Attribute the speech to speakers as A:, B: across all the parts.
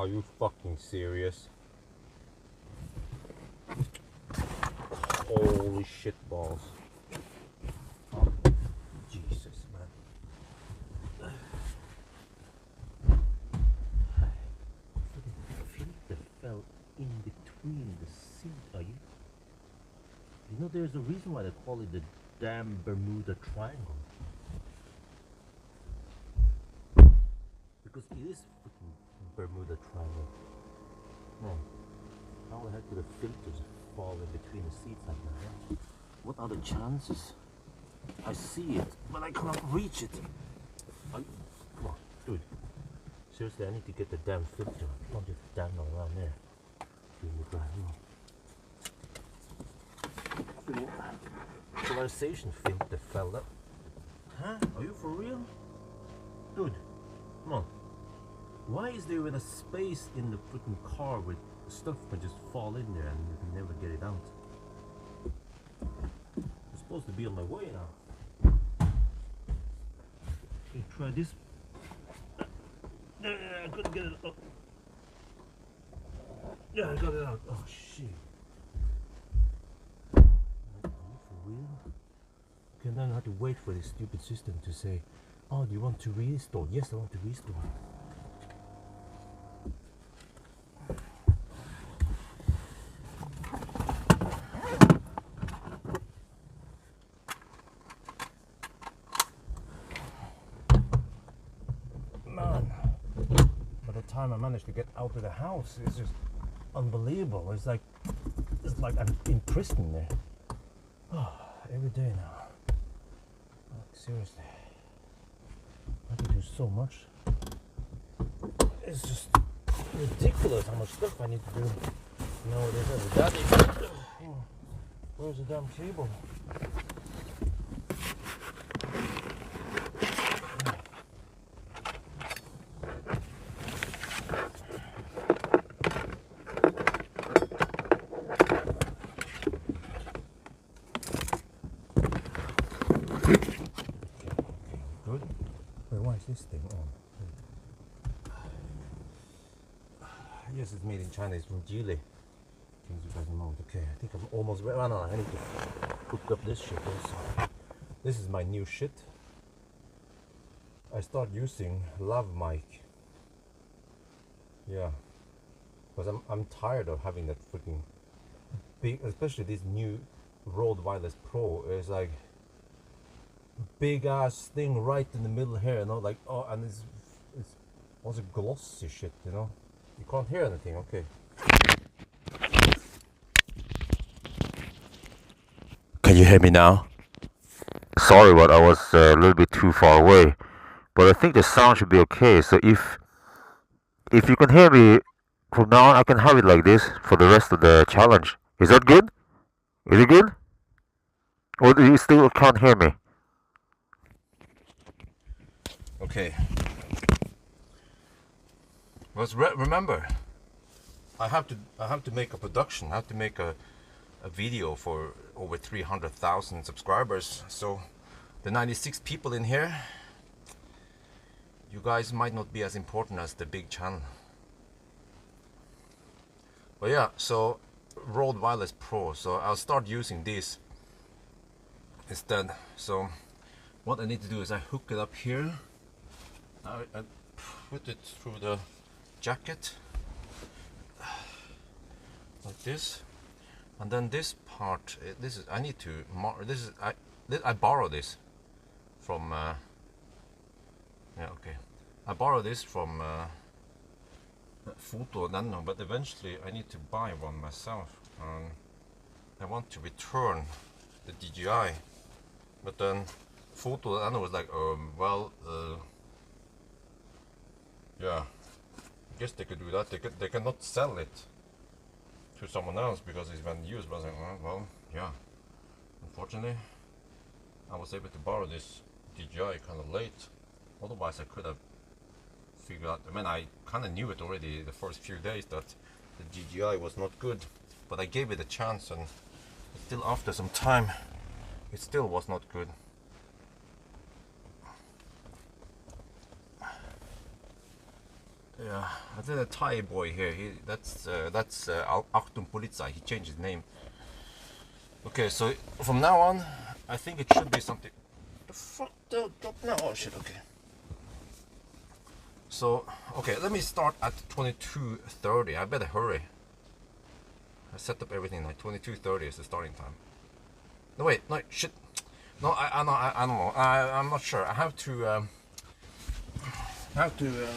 A: Are you fucking serious? Holy shit balls. Oh, Jesus, man. Filter fell in between the seat. Are you? You know, there's a reason why they call it the damn Bermuda Triangle. Because it is freaking Bermuda Triangle. Man, how the heck do the filters fall in between the seats like that? Huh? What are the chances? I see it, but I cannot reach it. Come on, dude. Seriously, I need to get the damn filter. Don't just dangle around there. Polarization filter fell up. Huh? Are you for real? Dude, come on. Why is there a space in the freaking car where stuff can just fall in there and you can never get it out? I'm supposed to be on my way now. Okay, try this. I couldn't get it up. Yeah, I got it out. Oh shit. Are you for real? Okay, then I have to wait for this stupid system to say, oh, do you want to restore? Yes, I want to restore. Man, by the time I managed to get out of the house, it's just unbelievable. It's like I'm in prison there. Oh, every day now. Like, seriously, I have to do so much. It's just ridiculous how much stuff I need to do nowadays. Daddy, where's the damn cable? Good. Wait, why is this thing on? Yes, it's made in China. It's from Chile. Okay, I think I'm almost ready. Oh, no, I need to hook up this shit also. This is my new shit. I start using lav mic. Yeah, because I'm tired of having that freaking big, especially this new Rode Wireless Pro. It's like big ass thing right in the middle here, you know, like, oh, and it's also glossy shit, you know. You can't hear anything. Okay. Can you hear me now? Sorry, but I was a little bit too far away. But I think the sound should be okay. So if you can hear me from now on, I can have it like this for the rest of the challenge. Is that good? Is it good? Or do you still can't hear me? Okay. Well, remember, I have to make a production. I have to make a video for over 300,000 subscribers. So the 96 people in here, you guys might not be as important as the big channel. But yeah, so Rode Wireless Pro. So I'll start using this instead. So what I need to do is I hook it up here. I put it through the jacket like this, and then this part, this is I need to mark. This is I borrow this from yeah, okay, I borrow this from Photo Nano, but eventually I need to buy one myself. I want to return the DJI, but then Photo Nano was like, well, yeah, I guess they could do that. They cannot sell it to someone else because it's been used. But I was like, well, yeah. Unfortunately, I was able to borrow this DJI kind of late. Otherwise, I could have figured out. I mean, I kind of knew it already the first few days that the DJI was not good, but I gave it a chance, and still after some time, it still was not good. Yeah, I think the Thai boy here. That's Achtung Polizei. He changed his name. Okay, so from now on, I think it should be something. The fuck, the drop now. Oh shit. Okay. So okay, let me start at 22:30. I better hurry. I set up everything like 22:30 is the starting time. No wait, no shit. No, I don't know. I'm not sure. I have to. Have to.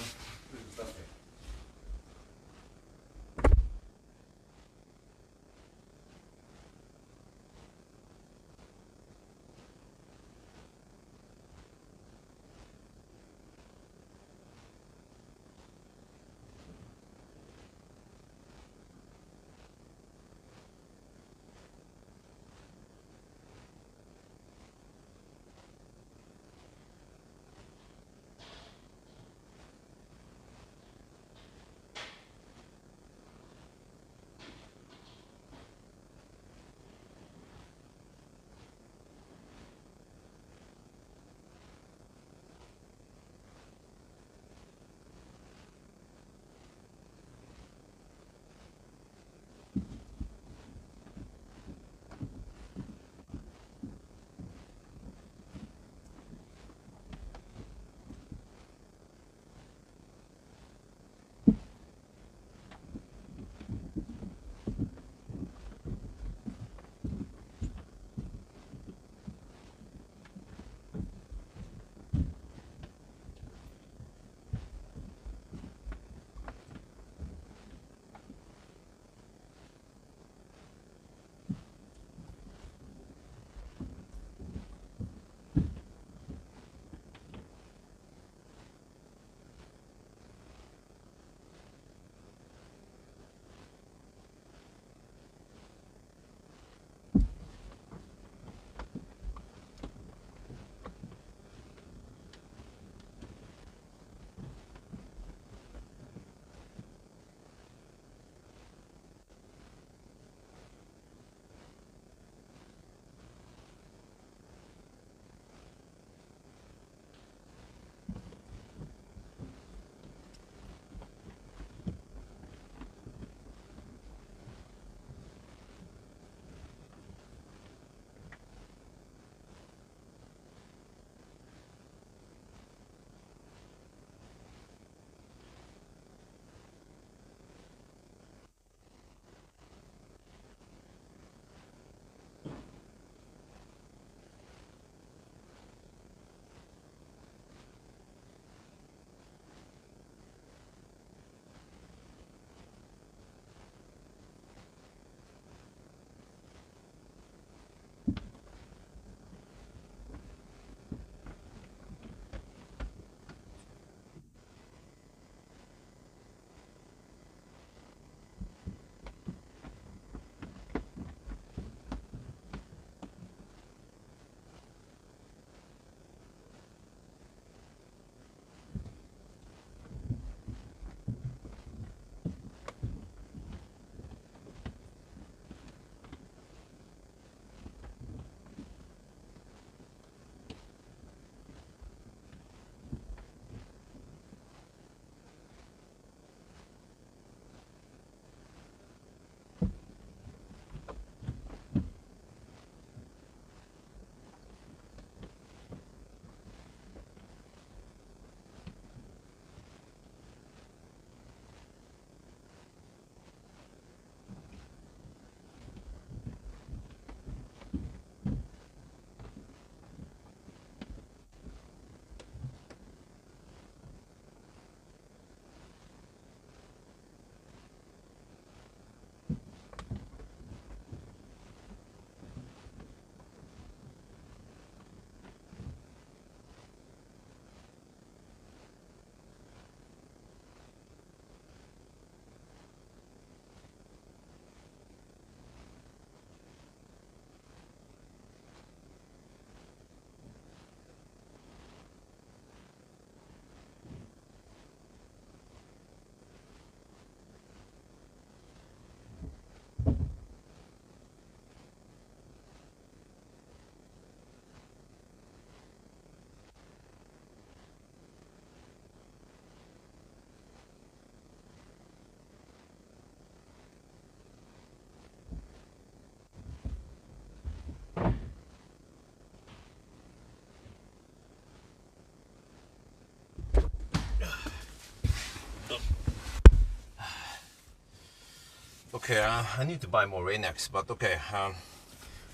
A: Okay, I need to buy more Rain-X, but okay,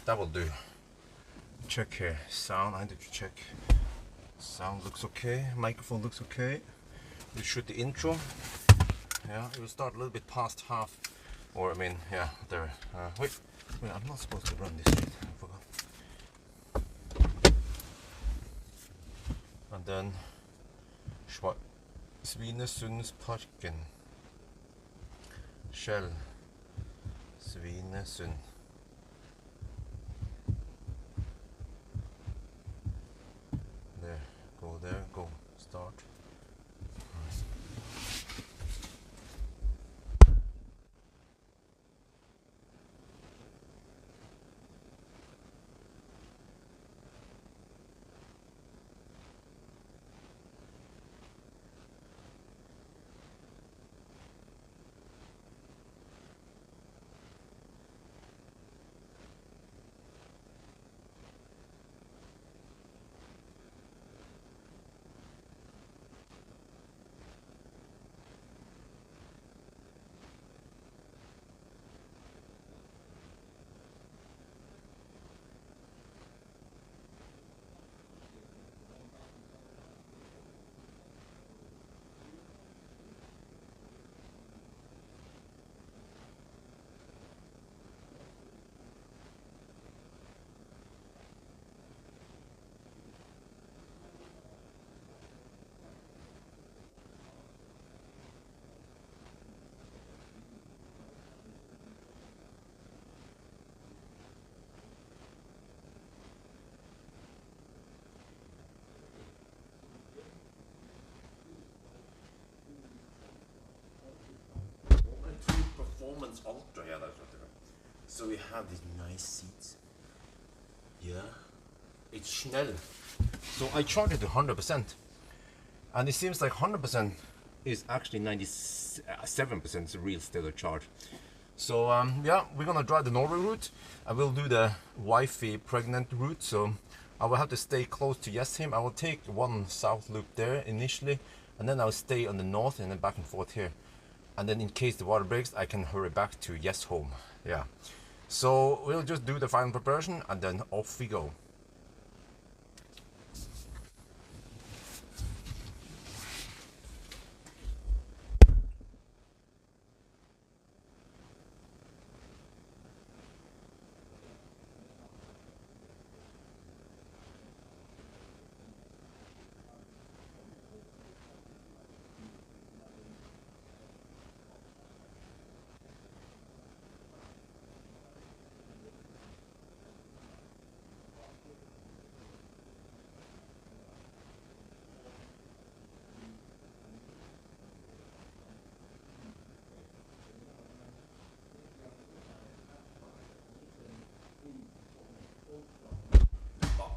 A: that will do. Check here, sound, I need to check. Sound looks okay, microphone looks okay. We shoot the intro. Yeah, it will start a little bit past half, or I mean, yeah, there. Wait, I'm not supposed to run this yet, I forgot. And then, Svinesundsparken. Shell. Svinesund. There, go, start. Performance Ultra, yeah, that's what they're. So we have these nice seats. Yeah, it's Schnell. So I charged it to 100%, and it seems like 100% is actually 97% real stellar charge. So yeah, we're gonna drive the Norway route. I will do the wifey pregnant route, so I will have to stay close to Jessheim. I will take one south loop there initially, and then I'll stay on the north and then back and forth here. And then in case the water breaks, I can hurry back to Jessheim. Yeah. So we'll just do the final preparation and then off we go.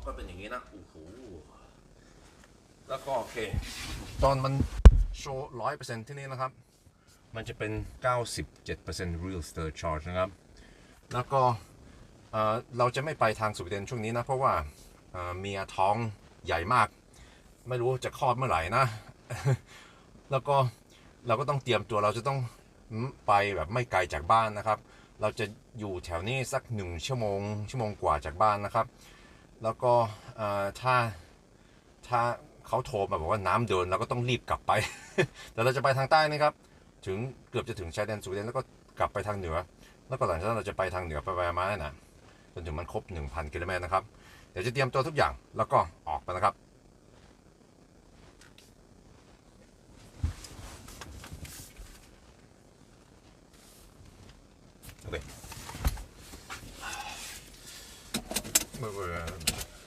A: ก็เป็นอย่างนี้นะโอ้โหแล้วก็โอเคตอนมันโชว์ 100% ที่นี่นะครับมันจะเป็น 97% real stir charge นะครับแล้วก็เราจะไม่ไปทางสวีเดนช่วงนี้นะเพราะว่าเมียท้องใหญ่มากไม่รู้จะคลอดเมื่อไหร่นะ แล้วก็เราก็ต้องเตรียมตัวเราจะต้องไปแบบไม่ไกลจากบ้านนะครับเราจะอยู่แถวนี้สัก1 ชั่วโมงกว่าจากบ้านนะครับแล้วก็ถ้าเขาโทรมาบอกว่าน้ำเดินเราก็ต้องรีบกลับไป แต่เราจะไปทางใต้นะครับถึงเกือบจะถึงชายแดนสวีเดนแล้วก็กลับไปทางเหนือแล้วก็หลังจากนั้นเราจะไปทางเหนือไปมาๆนะจนถึงมันครบ 1,000 กิโลเมตรนะครับเดี๋ยวจะเตรียมตัวทุกอย่างแล้วก็ออกไปนะครับ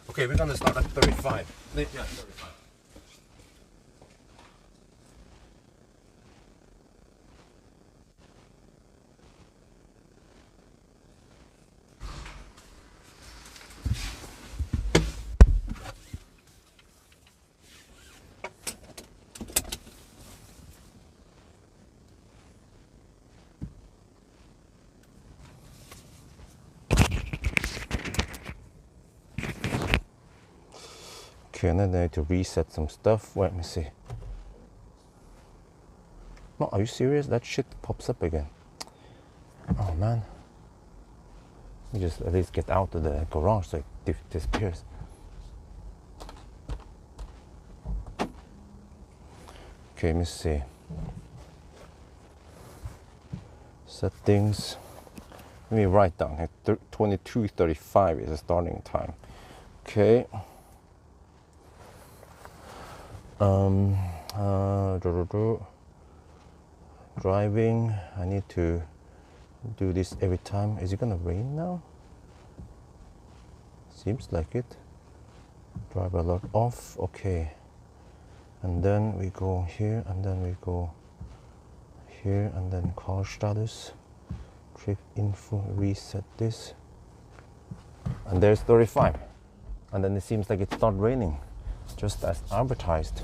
A: Okay, we're gonna start at 35. Yeah, 35. Okay, and then I need to reset some stuff. Let me see. No, are you serious? That shit pops up again. Oh man. You just at least get out of the garage so it disappears. Okay, let me see. Settings. Let me write down here. 22:35 is the starting time. Okay. Driving. I need to do this every time. Is it gonna rain now? Seems like it. Driver alert off. Okay. And then we go here, and then we go here, and then car status, trip info, reset this, and there's 35. And then it seems like it started raining, just as advertised.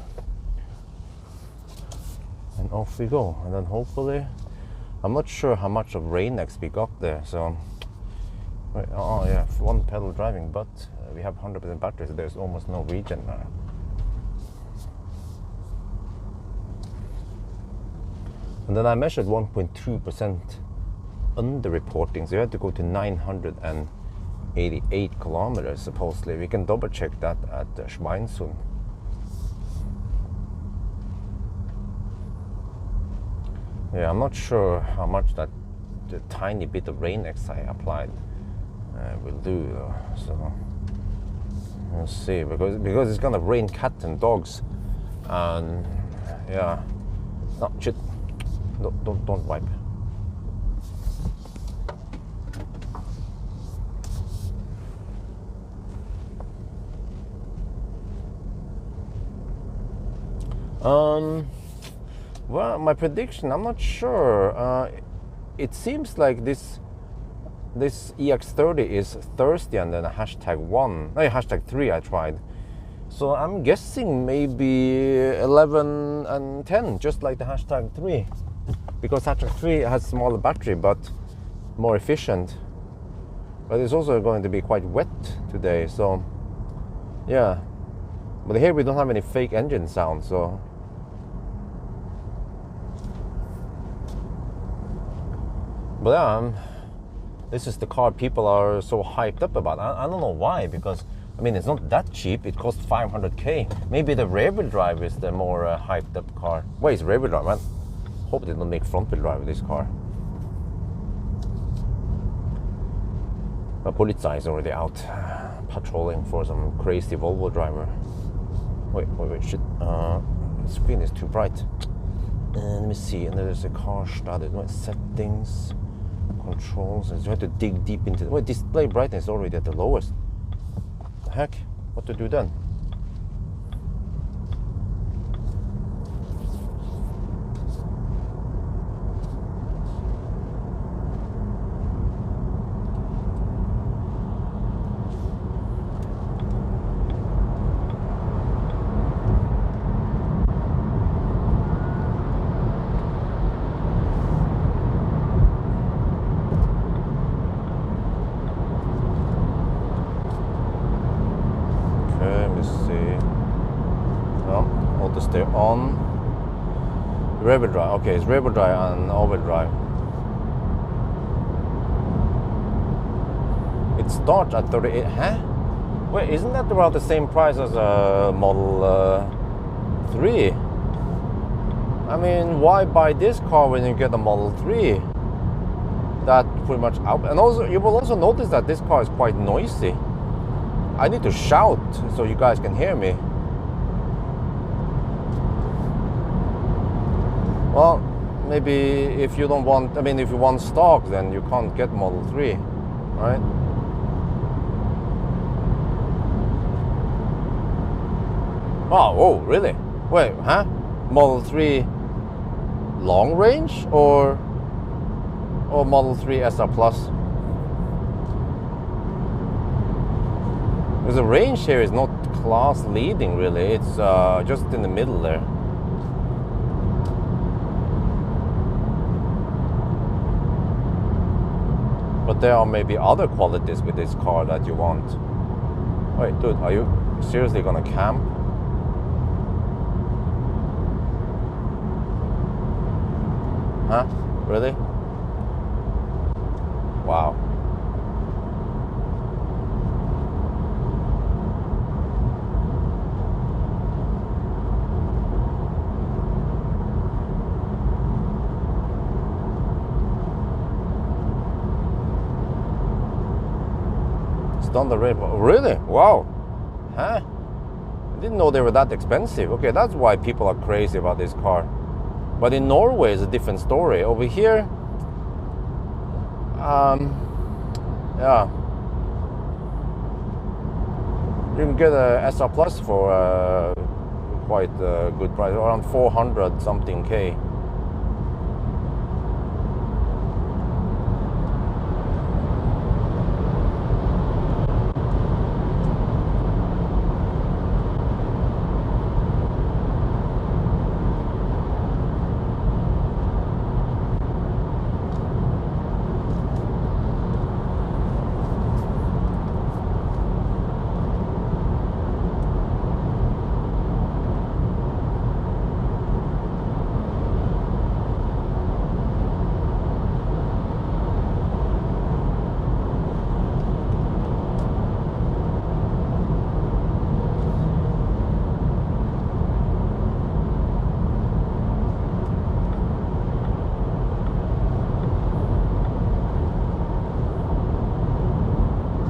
A: And off we go. And then hopefully, I'm not sure how much of rain next we got there. So, oh yeah, one pedal driving, but we have 100% battery, so there's almost no regen now. And then I measured 1.2% under-reporting, so you have to go to 988 kilometers, supposedly. We can double-check that at Schweinsund. Yeah, I'm not sure how much that the tiny bit of rain X I applied will do, so we'll see. Because it's gonna rain cats and dogs, and yeah, no shit. Don't wipe. Well, my prediction, I'm not sure. It seems like this EX30 is thirsty, and then a hashtag 3 I tried. So I'm guessing maybe 11 and 10, just like the hashtag 3. Because hashtag 3 has smaller battery, but more efficient. But it's also going to be quite wet today, so yeah. But here we don't have any fake engine sound, so. But yeah, this is the car people are so hyped up about. I don't know why, because I mean it's not that cheap. It costs 500k. Maybe the rear-wheel drive is the more hyped up car. Wait, it's rear-wheel drive, man. Hope they don't make front-wheel drive with this car. But Polizei is already out patrolling for some crazy Volvo driver. Wait, shit. The screen is too bright. Let me see. And there's a car started. Settings, controls. You have to dig deep into. Wait, display brightness is already at the lowest. The heck? What to do then? Stay on. Rear-wheel drive. Okay, it's rear-wheel drive and all-wheel drive. It starts at 38. Huh? Wait, isn't that about the same price as a Model 3? I mean, why buy this car when you get a Model 3? That pretty much out. And also, you will also notice that this car is quite noisy. I need to shout so you guys can hear me. Well, maybe if you don't want, I mean, if you want stock, then you can't get Model 3, right? Oh, really? Wait, huh? Model 3 long range or Model 3 SR Plus? Because the range here is not class leading, really. It's just in the middle there. But there are maybe other qualities with this car that you want. Wait, dude, are you seriously gonna camp? Huh? Really? Wow. It's done the rainbow. Really? Wow. Huh? I didn't know they were that expensive. Okay, that's why people are crazy about this car. But in Norway, it's a different story. Over here, yeah, you can get a SR Plus for quite a good price, around 400 something K.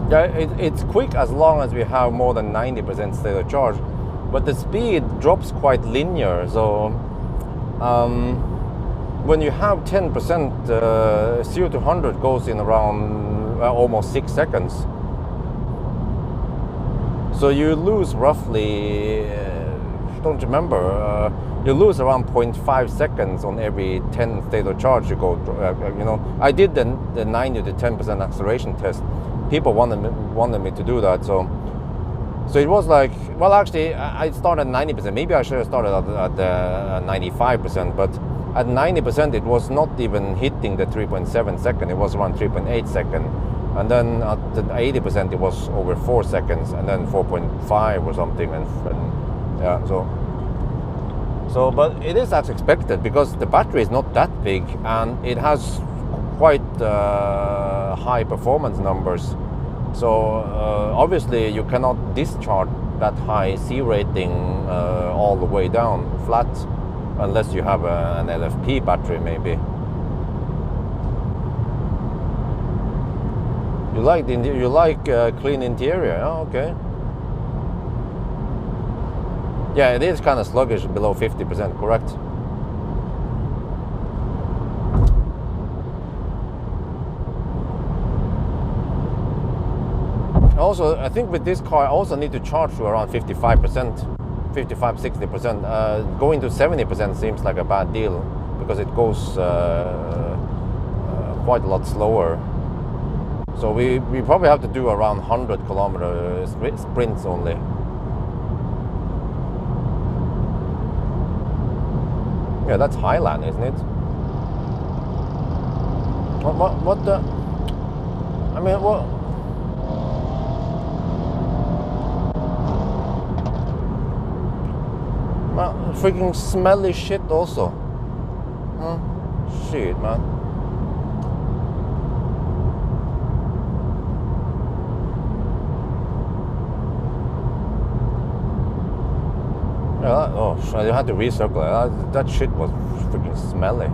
A: Yeah, it's quick as long as we have more than 90% state of charge, but the speed drops quite linear. So when you have 10%, 0 to 100 goes in around almost 6 seconds. So you lose roughly, don't remember, you lose around 0.5 seconds on every 10 state of charge you go. You know, I did the 90 to 10% acceleration test. People wanted me to do that, so it was like, well, actually, I started at 90%. Maybe I should have started at 95%, but at 90%, it was not even hitting the 3.7 second. It was around 3.8 second, and then at the 80%, it was over 4 seconds, and then 4.5 or something, and yeah, so, but it is as expected because the battery is not that big, and it has quite high performance numbers. So obviously you cannot discharge that high C rating all the way down flat unless you have an LFP battery maybe. You like clean interior? Oh, okay. Yeah, it is kind of sluggish below 50%, correct? Also, I think with this car I also need to charge to around 55%, 55-60%. Going to 70% seems like a bad deal because it goes quite a lot slower. So we probably have to do around 100 kilometer sprints only. Yeah, that's Highland, isn't it? What the? I mean, what? Freaking smelly shit also. Huh? Shit, man. Yeah, oh, I had to recircle it. That shit was freaking smelly.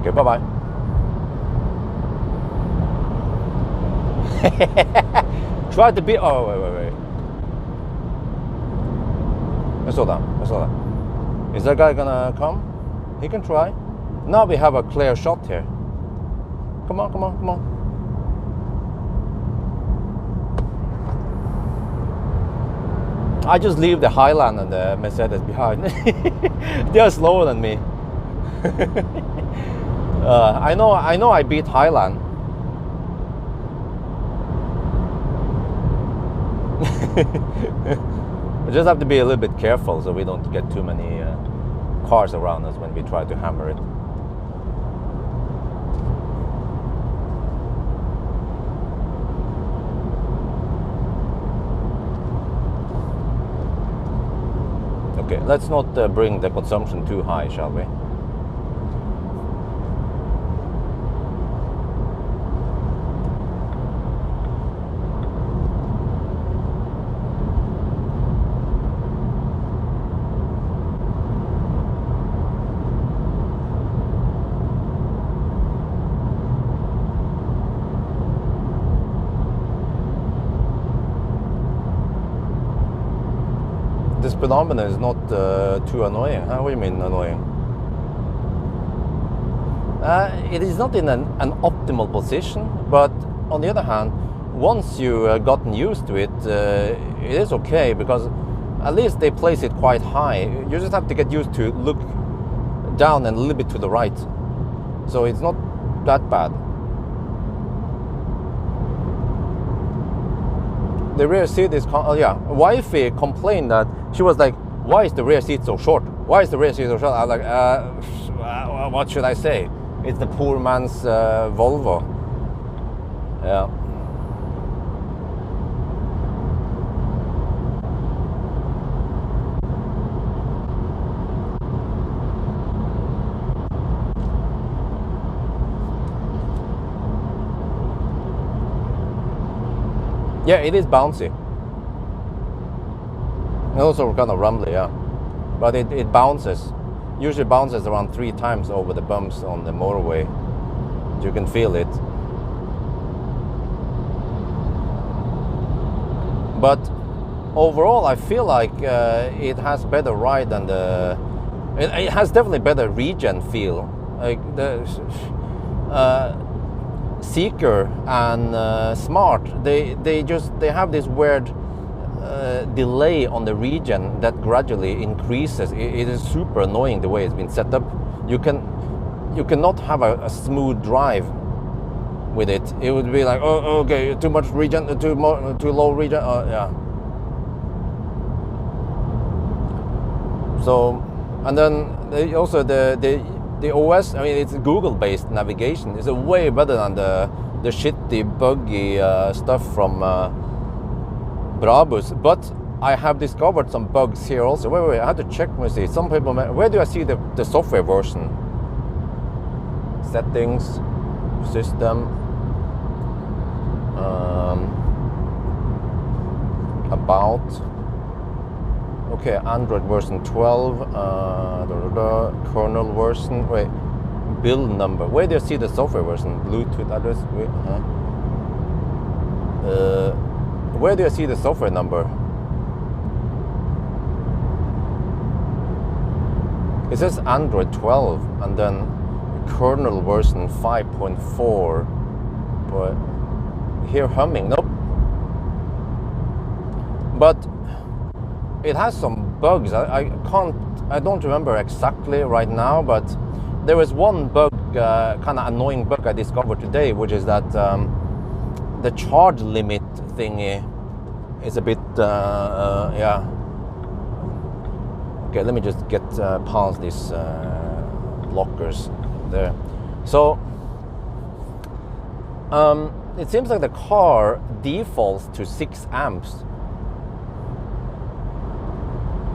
A: Okay, bye-bye. Try to be... Oh, wait. I saw that. Is that guy gonna come? He can try. Now we have a clear shot here. Come on. I just leave the Highland and the Mercedes behind. They are slower than me. I know I beat Highland.
B: We just have to be a little bit careful so we don't get too many cars around us when we try to hammer it. Okay, let's not bring the consumption too high, shall we? This phenomenon is not too annoying. What do you mean annoying? It is not in an optimal position, but on the other hand, once you gotten used to it, it is okay, because at least they place it quite high. You just have to get used to look down and a little bit to the right. So it's not that bad. The rear seat is, wifey complained that she was like, why is the rear seat so short? Why is the rear seat so short? I was like, what should I say? It's the poor man's Volvo. Yeah. Yeah, it is bouncy. And also kind of rumbly, yeah. But it bounces. Usually bounces around 3 times over the bumps on the motorway. You can feel it. But overall, I feel like it has better ride than the... It has definitely better regen feel. Like the... Seeker and Smart, they have this weird delay on the regen that gradually increases. It is super annoying the way it's been set up. You cannot have a smooth drive with it. It would be like, oh okay, too much regen, too low regen. Yeah. So, and then also the OS, I mean, it's Google-based navigation. It's way better than the shitty, buggy stuff from Brabus. But I have discovered some bugs here also. Wait, I have to check and see. Some people, where do I see the software version? Settings, system, about. Okay, Android version 12, kernel version, build number. Where do you see the software version? Bluetooth address? Where do you see the software number? It says Android 12 and then kernel version 5.4. But here humming, nope. But it has some bugs. I don't remember exactly right now, but there was one bug, kind of annoying bug I discovered today, which is that the charge limit thingy is a bit, yeah. Okay, let me just get past these lockers there. So, it seems like the car defaults to 6 amps.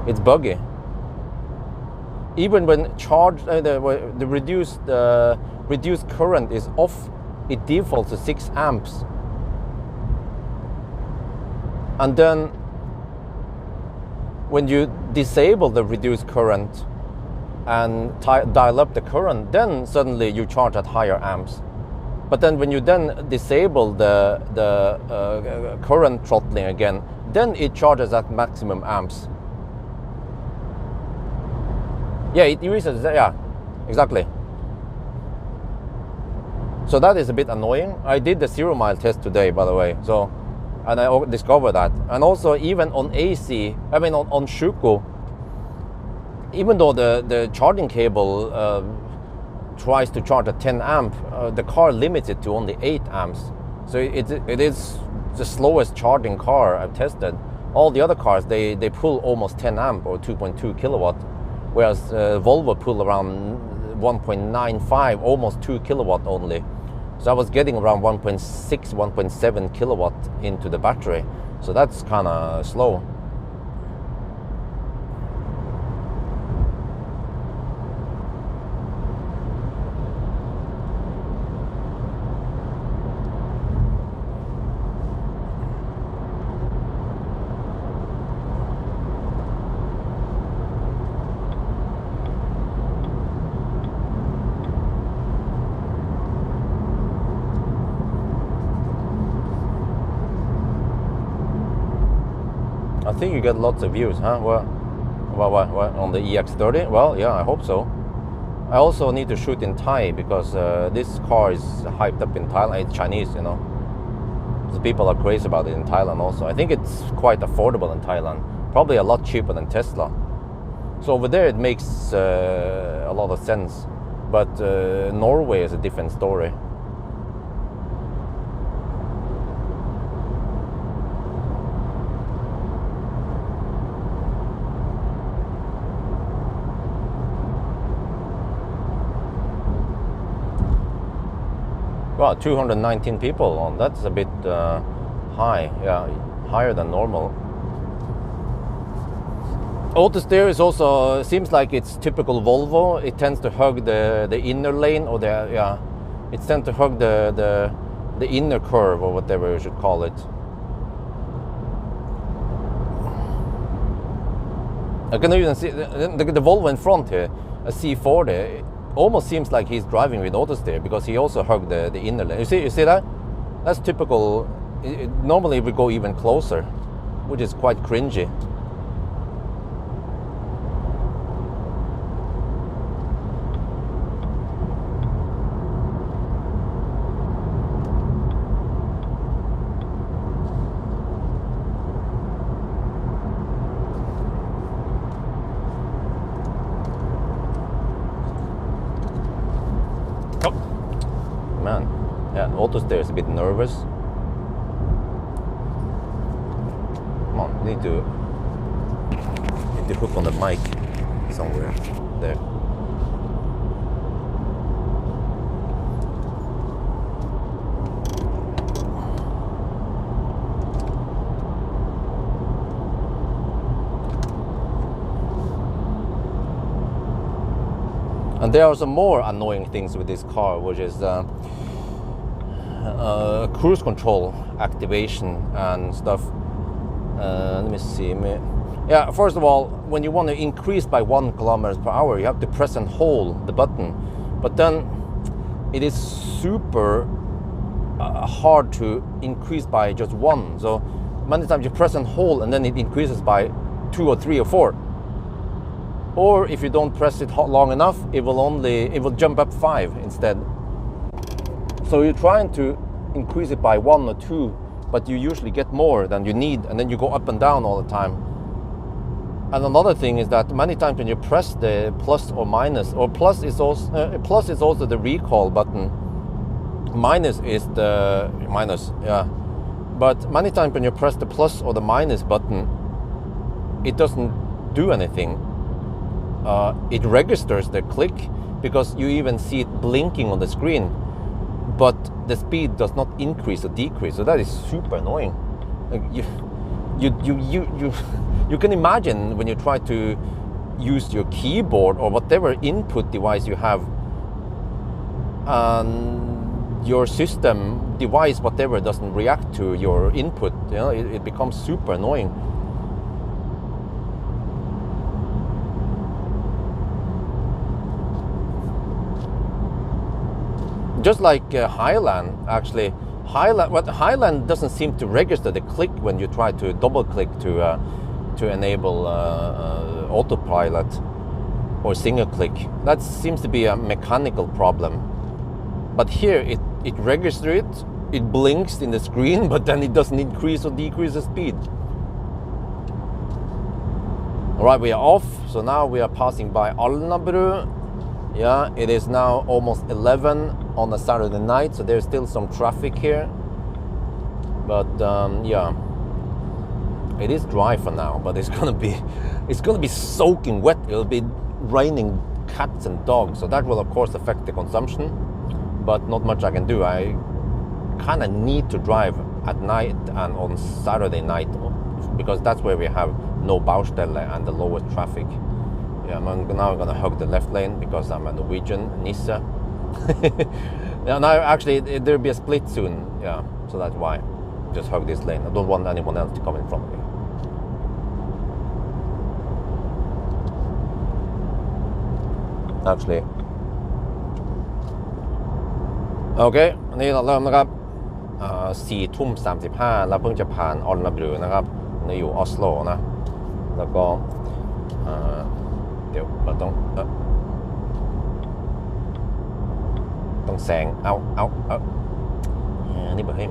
B: It's buggy. Even when charged, the reduced current is off, it defaults to 6 amps. And then when you disable the reduced current and dial up the current, then suddenly you charge at higher amps. But then when you then disable the current throttling again, then it charges at maximum amps. Yeah, it uses, yeah, exactly. So that is a bit annoying. I did the 0 mile test today, by the way, so, and I discovered that. And also even on AC, I mean on Shuko, even though the charging cable tries to charge at 10 amp, the car limits it to only 8 amps. So it is the slowest charging car I've tested. All the other cars, they pull almost 10 amp or 2.2 kilowatt, whereas Volvo pull around 1.95, almost 2 kilowatt only. So I was getting around 1.6, 1.7 kilowatt into the battery. So that's kind of slow. I think you get lots of views, huh? What on the EX30? Well, yeah, I hope so. I also need to shoot in Thai because this car is hyped up in Thailand. It's Chinese, you know. So people are crazy about it in Thailand also. I think it's quite affordable in Thailand. Probably a lot cheaper than Tesla. So over there it makes a lot of sense. But Norway is a different story. Well, 219 people on. That's a bit high. Yeah, higher than normal. Auto steer is also seems like it's typical Volvo. It tends to hug the inner lane, or it tends to hug the inner curve, or whatever you should call it. I can even see the Volvo in front here, a C40. Almost seems like he's driving with auto steer because he also hugged the inner lane. You see that? That's typical. Normally we go even closer, which is quite cringy. Man, yeah, auto steer is a bit nervous. Come on, need to hook on the mic somewhere there. And there are some more annoying things with this car, which is cruise control activation and stuff. Let me see. Yeah, first of all, when you want to increase by 1 kilometers per hour, you have to press and hold the button. But then it is super hard to increase by just 1. So many times you press and hold, and then it increases by 2 or 3 or 4. Or if you don't press it long enough, it will jump up 5 instead. So you're trying to increase it by 1 or 2, but you usually get more than you need, and then you go up and down all the time. And another thing is that many times when you press the plus or minus, or plus is also the recall button, minus is the minus, yeah. But many times when you press the plus or the minus button, it doesn't do anything. It registers the click because you even see it blinking on the screen, but the speed does not increase or decrease. So that is super annoying. Like you can imagine when you try to use your keyboard or whatever input device you have, and your system device whatever doesn't react to your input. You know, it becomes super annoying. Just like Highland, actually. Highland doesn't seem to register the click when you try to double click to enable autopilot or single click. That seems to be a mechanical problem. But here it registers it blinks in the screen, but then it doesn't increase or decrease the speed. Alright, we are off. So now we are passing by Alnabru. Yeah, it is now almost 11 on a Saturday night, so there's still some traffic here. But yeah, it is dry for now, but it's gonna be soaking wet. It'll be raining cats and dogs, so that will of course affect the consumption, but not much I can do. I kind of need to drive at night and on Saturday night, because that's where we have no Baustelle and the lowest traffic. Yeah, now I'm gonna hug the left lane because I'm a Norwegian Nisse. Yeah, now actually there'll be a split soon. Yeah, so that's why. Just hug this lane. I don't want anyone else to come in front of me. Actually, okay นี่เราเริ่มนะครับ4 ทุ่ม 35แล้วเพิ่งจะผ่านออนลาบรูนะครับนี่อยู่ออสโลนะแล้วก็เดี๋ยวเราต้องแซงเอานี่บอกให้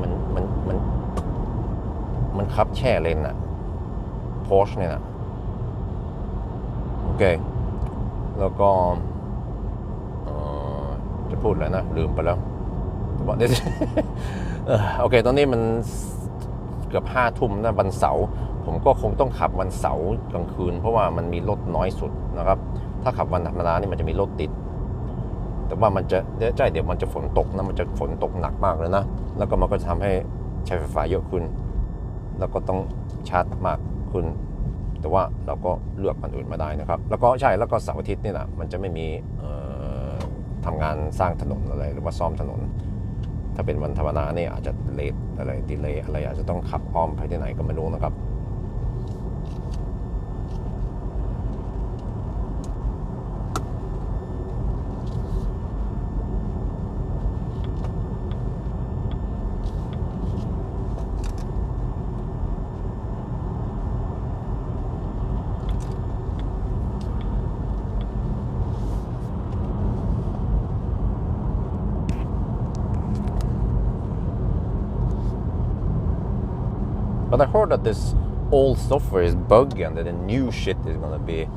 B: มันขับแช่เลนอะพอร์ชเนี่ยนะโอเคแล้วก็จะพูดอะไรนะลืมไปแล้วบอกได้โอเคตอนนี้มันเกือบ5 ทุ่มนะวันเสาร์ผมก็คงต้องขับวันเสาร์กลางคืนเพราะว่ามันมีรถน้อยสุดนะครับถ้าขับวันธรรมดานี่มันจะมีรถติดแต่ว่ามันจะเดี๋ยวมันจะฝนตกนะมันจะฝนตกหนักมากเลยนะแล้วก็มันก็จะทำให้ใช้ไฟฟ้าเยอะขึ้นแล้วก็ต้องชาร์จมากขึ้นแต่ว่าเราก็เลือกอันอื่นมาได้นะครับแล้วก็แล้วก็เสาร์อาทิตย์นี่แหละมันจะไม่มีทำงานสร้างถนนอะไรหรือว่าซ่อมถนนถ้าเป็นวันธรรมดาเนี่ยอาจจะเลทอะไรดีเลย์อะไรอาจจะต้องขับอ้อมไปที่ไหนก็ไม่รู้นะครับ But I heard that this old software is buggy and that the new shit is gonna be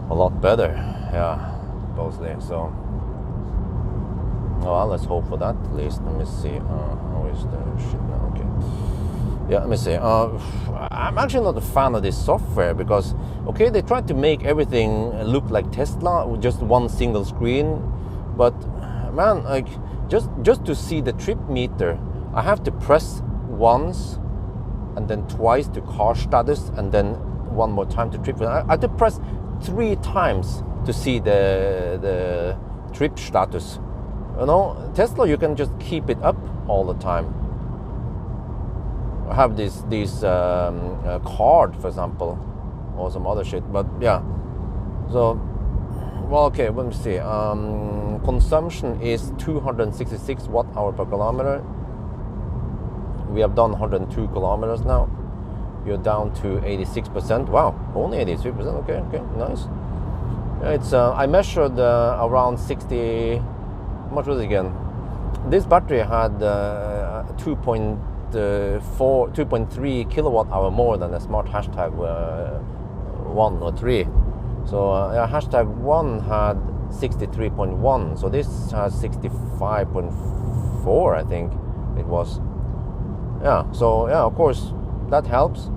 B: a lot better. Yeah, supposedly. So, well, let's hope for that at least. Let me see. How is the shit now? Okay. Yeah, let me see. I'm actually not a fan of this software because, okay, they tried to make everything look like Tesla with just one single screen, but man, like just to see the trip meter, I have to press once and then twice to car status and then one more time to trip. I have to press 3 times to see the trip status. You know, Tesla, you can just keep it up all the time. I have this card, for example, or some other shit. But yeah, so well, okay. Let me see. Consumption is 266 watt-hour per kilometer. We have done 102 kilometers now. You're down to 86%. Wow, only 83%. Okay, nice. It's I measured around 60. How much was it again? This battery had 2.3 kilowatt hour more than the smart hashtag 1 or 3. So hashtag 1 had 63.1. So this has 65.4, I think it was. Yeah. So yeah, of course that helps.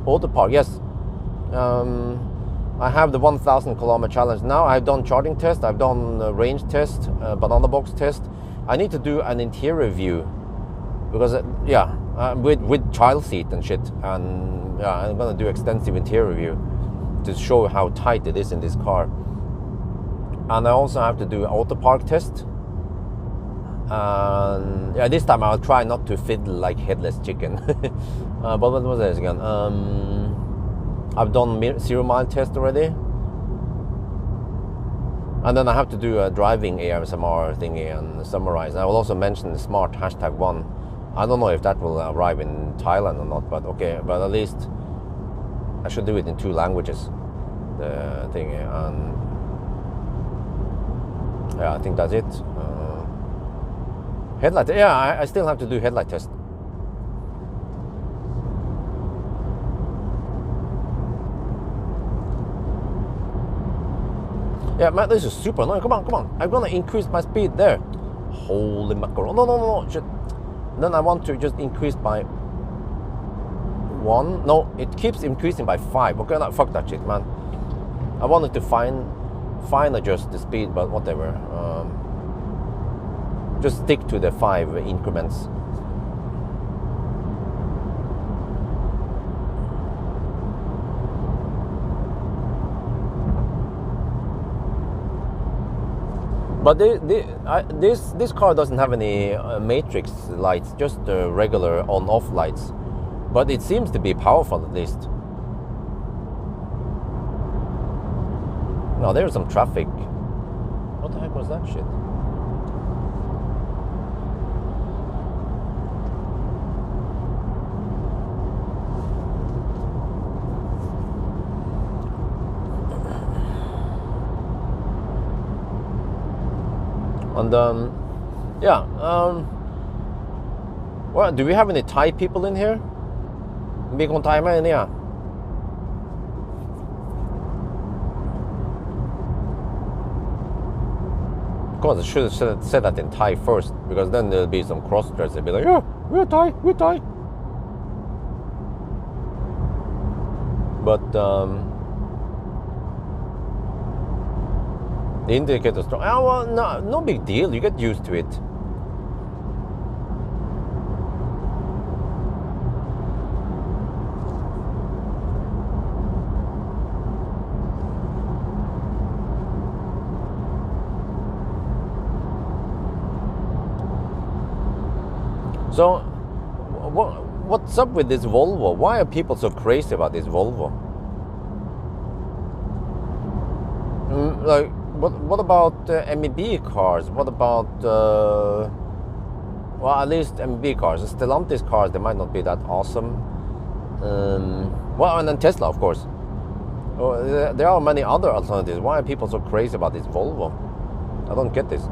B: Auto park, yes. I have the 1,000 kilometer challenge now. I've done charging test, I've done range test, banana box test. I need to do an interior view because with child seat and shit, and yeah, I'm gonna do extensive interior view to show how tight it is in this car. And I also have to do an auto park test. And yeah, this time I'll try not to fiddle like headless chicken. But what was this again? I've done 0 mile test already, and then I have to do a driving ASMR thingy and summarize. I will also mention the smart hashtag 1. I don't know if that will arrive in Thailand or not, but okay. But at least I should do it in 2 languages. The thingy, and yeah, I think that's it. Headlight. Yeah, I still have to do headlight test. Yeah, man, this is super annoying. Come on. I'm gonna increase my speed there. Holy mackerel. No, shit. Then I want to just increase by 1. No, it keeps increasing by 5. Okay, no, fuck that shit, man. I wanted to fine adjust the speed, but whatever. Just stick to the 5 increments. But this car doesn't have any matrix lights, just regular on-off lights. But it seems to be powerful at least. No, there's some traffic. What the heck was that shit? And yeah, well, do we have any Thai people in here? มีคนไทยไหมเนี่ย? Of course, I should have said that in Thai first, because then there'll be some cross-dress. They'll be like, yeah, we're Thai. But the indicator's strong. Oh, well, no big deal. You get used to it. So, what's up with this Volvo? Why are people so crazy about this Volvo? Like, what about MEB cars? What about, well, at least MEB cars. The Stellantis cars, they might not be that awesome. Well, and then Tesla, of course. There are many other alternatives. Why are people so crazy about this Volvo? I don't get this.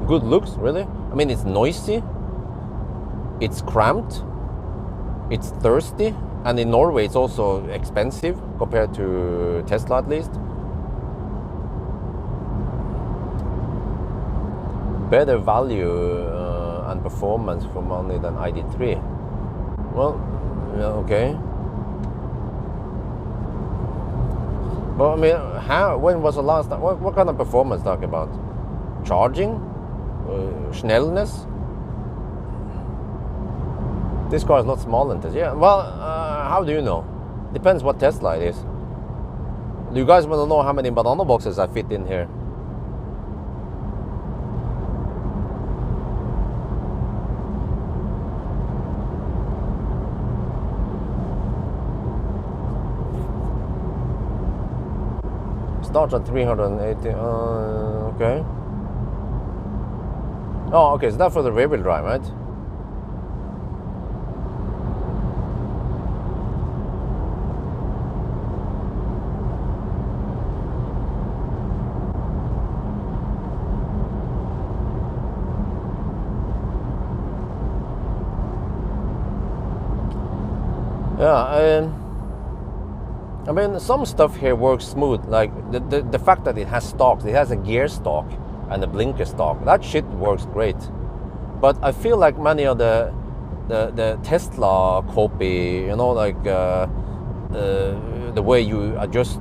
B: Good looks, really? I mean, it's noisy, it's cramped, it's thirsty, and in Norway it's also expensive compared to Tesla at least. Better value and performance for money than ID3. Well, yeah, okay. But I mean, when was the last time? What kind of performance talking about? Charging? Schnellness? This car is not small in Tesla. Yeah, well, how do you know? Depends what Tesla it is. Do you guys want to know how many banana boxes I fit in here? Starts at 380. Okay. Oh, okay, so that's for the rear-wheel drive, right? Yeah, I mean, some stuff here works smooth, like the fact that it has stalks, it has a gear stalk and a blinker stalk. That shit works great. But I feel like many of the Tesla copy, you know, like the way you adjust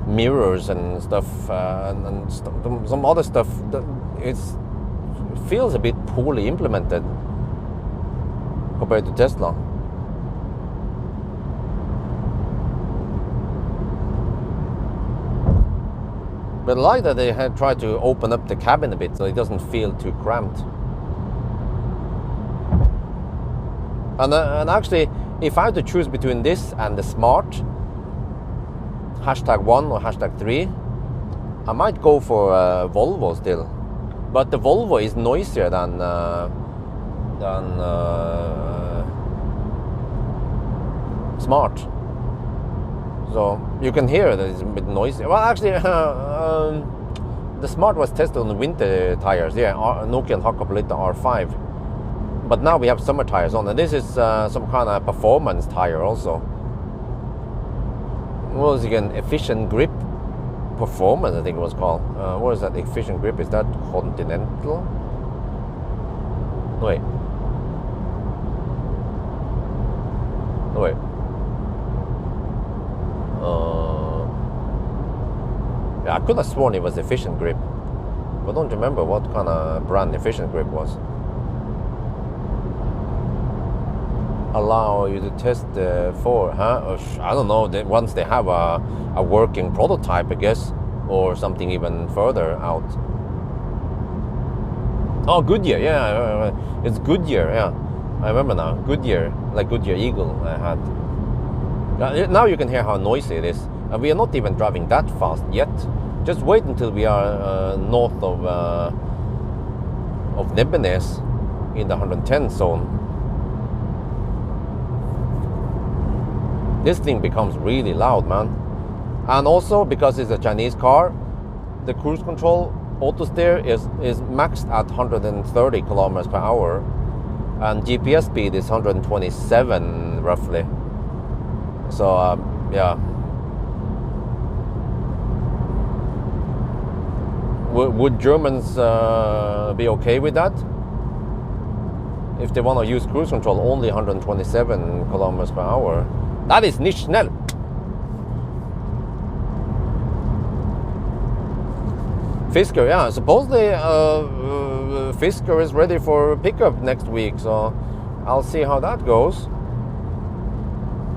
B: mirrors and stuff, and some other stuff, it feels a bit poorly implemented compared to Tesla. But I like that they had tried to open up the cabin a bit so it doesn't feel too cramped. And actually, if I had to choose between this and the Smart, #1 or #3, I might go for Volvo still. But the Volvo is noisier than Smart. So you can hear that it's a bit noisy. Well, actually, the Smart was tested on the winter tires. Yeah, Nokian Hakkapeliitta R5. But now we have summer tires on, and this is some kind of performance tire also. Well, again, efficient grip, Performance, I think it was called. What is that? Efficient grip? Is that Continental? Wait. Wait. Yeah, I could have sworn it was Efficient Grip, but I don't remember what kind of brand Efficient Grip was. Allow you to test for, huh? I don't know. Once they have a working prototype, I guess, or something even further out. Oh, Goodyear, yeah, it's Goodyear, yeah. I remember now, Goodyear, like Goodyear Eagle I had. Now you can hear how noisy it is. And we are not even driving that fast yet. Just wait until we are north of Nebbenes in the 110 zone. This thing becomes really loud, man. And also, because it's a Chinese car, the cruise control auto steer is maxed at 130 kilometers per hour, and GPS speed is 127 roughly. So yeah. Would Germans be okay with that? If they want to use cruise control only 127 kilometers per hour? That is nicht schnell. Fisker, yeah, supposedly Fisker is ready for pickup next week, so I'll see how that goes.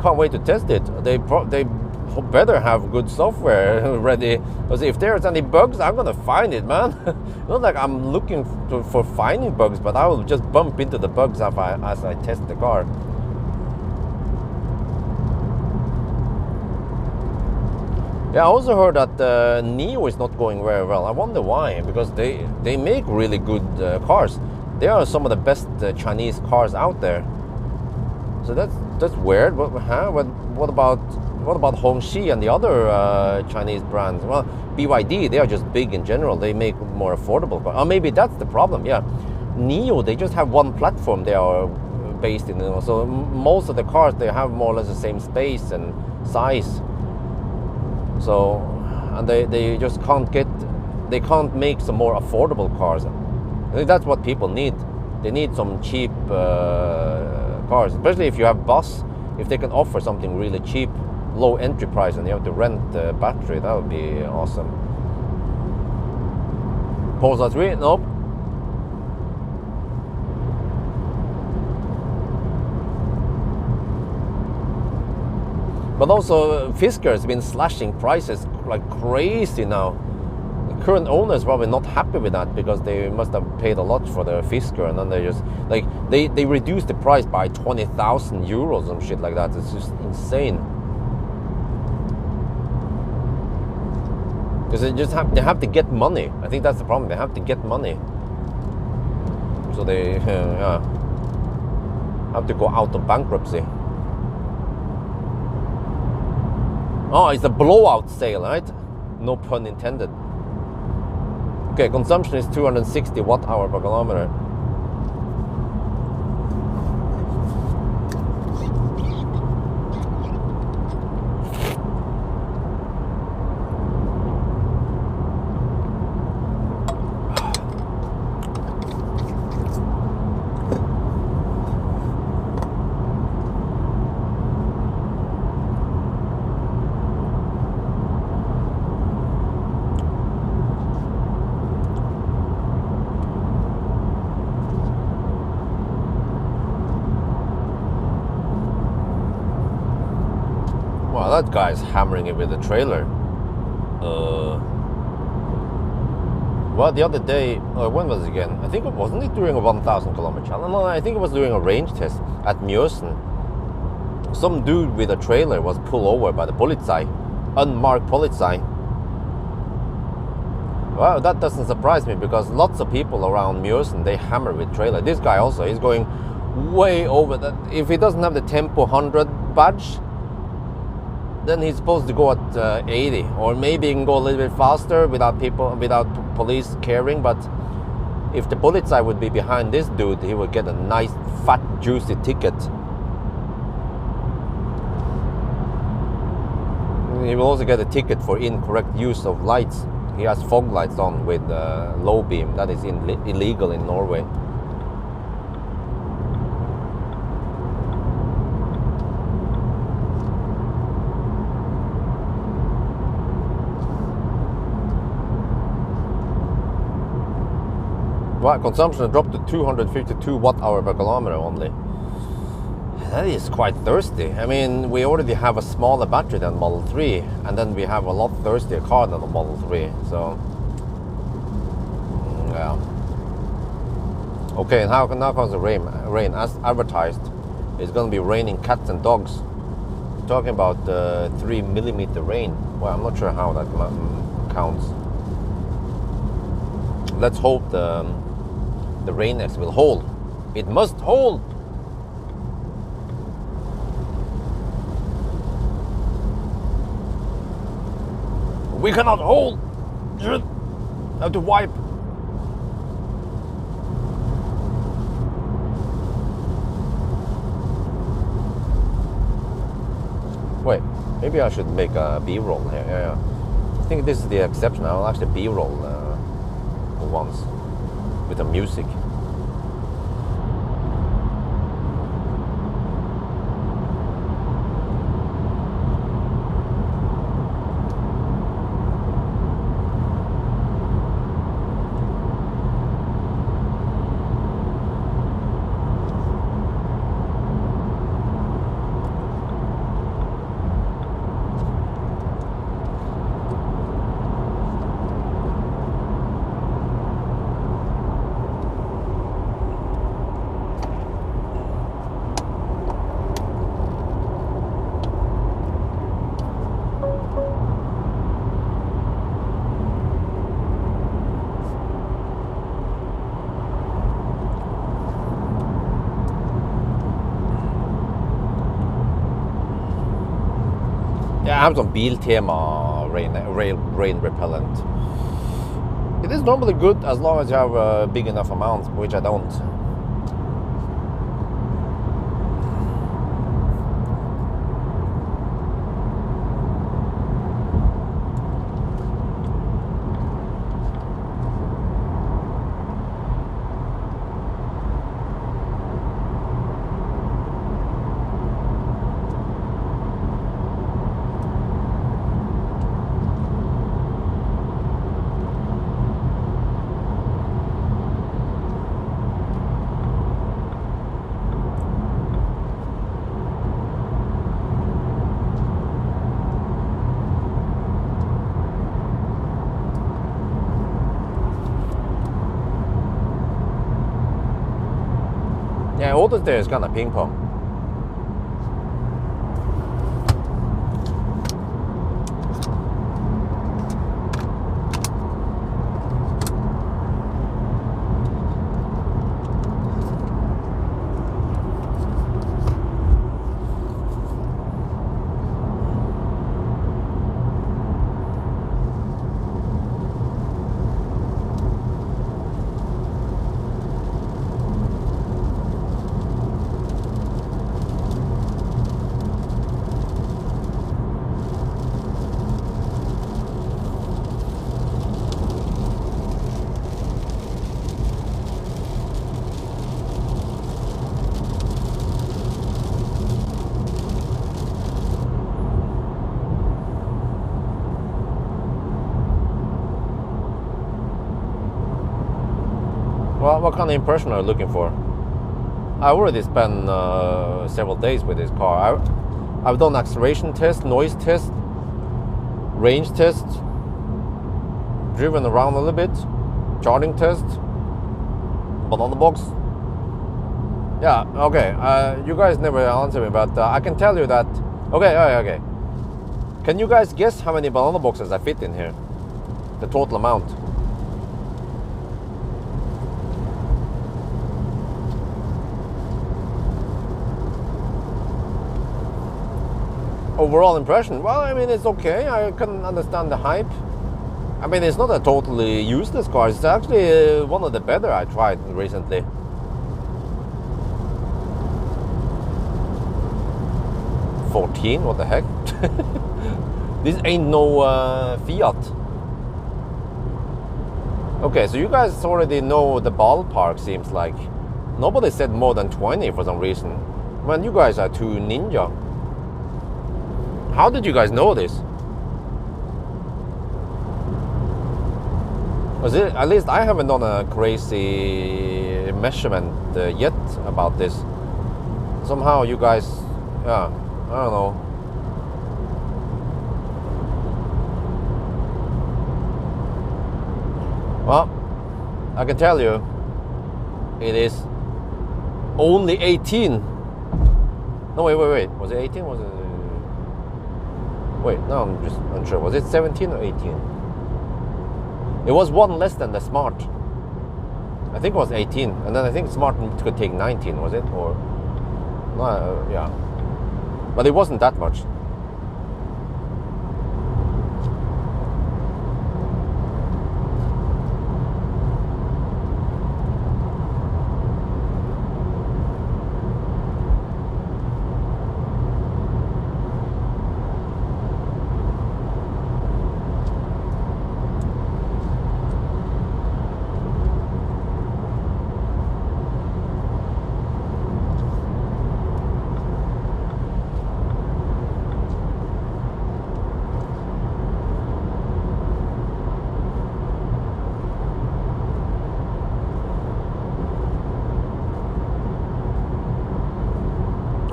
B: Can't wait to test it. They better have good software ready, because if there's any bugs, I'm gonna find it, man. Not like I'm looking for finding bugs, but I will just bump into the bugs as I test the car. Yeah, I also heard that Neo is not going very well. I wonder why, because they make really good cars. They are some of the best Chinese cars out there. So that's weird. What about Hongxi and the other Chinese brands? Well, BYD, they are just big in general. They make more affordable cars. Or maybe that's the problem. Yeah, Neo, they just have one platform they are based in. So most of the cars, they have more or less the same space and size. So, and they just they can't make some more affordable cars. I think that's what people need. They need some cheap cars, especially if you have bus. If they can offer something really cheap, low entry price, and you have to rent the battery, that would be awesome. Polestar 3? Nope. But also, Fisker has been slashing prices like crazy now. The current owner is probably not happy with that, because they must have paid a lot for the Fisker, and then they just like they reduced the price by 20,000 euros and shit like that. It's just insane. Because they have to get money. I think that's the problem. They have to get money. So they yeah, have to go out of bankruptcy. Oh, it's a blowout sale, right? No pun intended. Okay, consumption is 260 watt-hour per kilometer. That guy's hammering it with a trailer. Well, the other day, when was it again? I think it wasn't it during a 1,000 kilometer challenge. No, I think it was during a range test at Mjøsen. Some dude with a trailer was pulled over by the Polizei, unmarked Polizei. Well, that doesn't surprise me, because lots of people around Mjøsen, they hammer with trailer. This guy also, he's going way over that. If he doesn't have the Tempo 100 badge, then he's supposed to go at 80, or maybe he can go a little bit faster without police caring. But if the Polizei would be behind this dude, he would get a nice, fat, juicy ticket. he will also get a ticket for incorrect use of lights. He has fog lights on with low beam. That is illegal in Norway. Well, consumption dropped to 252 watt-hour per kilometer only. That is quite thirsty. I mean, we already have a smaller battery than Model 3, and then we have a lot thirstier car than the Model 3, so... yeah. Okay, now comes the rain. As advertised, it's going to be raining cats and dogs. Talking about 3 millimeter rain. Well, I'm not sure how that counts. Let's hope the rain-X will hold. It must hold! We cannot hold! Have to wipe. Wait, maybe I should make a B-roll here. Yeah. I think this is the exception. I'll actually B-roll for once with the music. I have some Biltema rain repellent. It is normally good as long as you have a big enough amount, which I don't. Yeah, all this there is kind of ping pong. Well, what kind of impression are you looking for? I already spent several days with this car. I've done acceleration test, noise test, range test, driven around a little bit, charging test, banana box. Yeah, okay. You guys never answer me, but I can tell you that. Okay. Can you guys guess how many banana boxes I fit in here? The total amount. Overall impression, well, I mean, it's okay. I can understand the hype. I mean, it's not a totally useless car. It's actually one of the better I tried recently. $14, what the heck? This ain't no Fiat. Okay, so you guys already know the ballpark, seems like. Nobody said more than 20 for some reason. Man, you guys are too ninja. How did you guys know this? Was it, at least I haven't done a crazy measurement yet about this. Somehow you guys, yeah, I don't know. Well, I can tell you, it is only 18. No, wait. Was it 18? Was it? Wait, no, I'm just unsure. Was it 17 or 18? It was one less than the Smart. I think it was 18, and then I think Smart could take 19. Was it? Or no? Yeah, but it wasn't that much.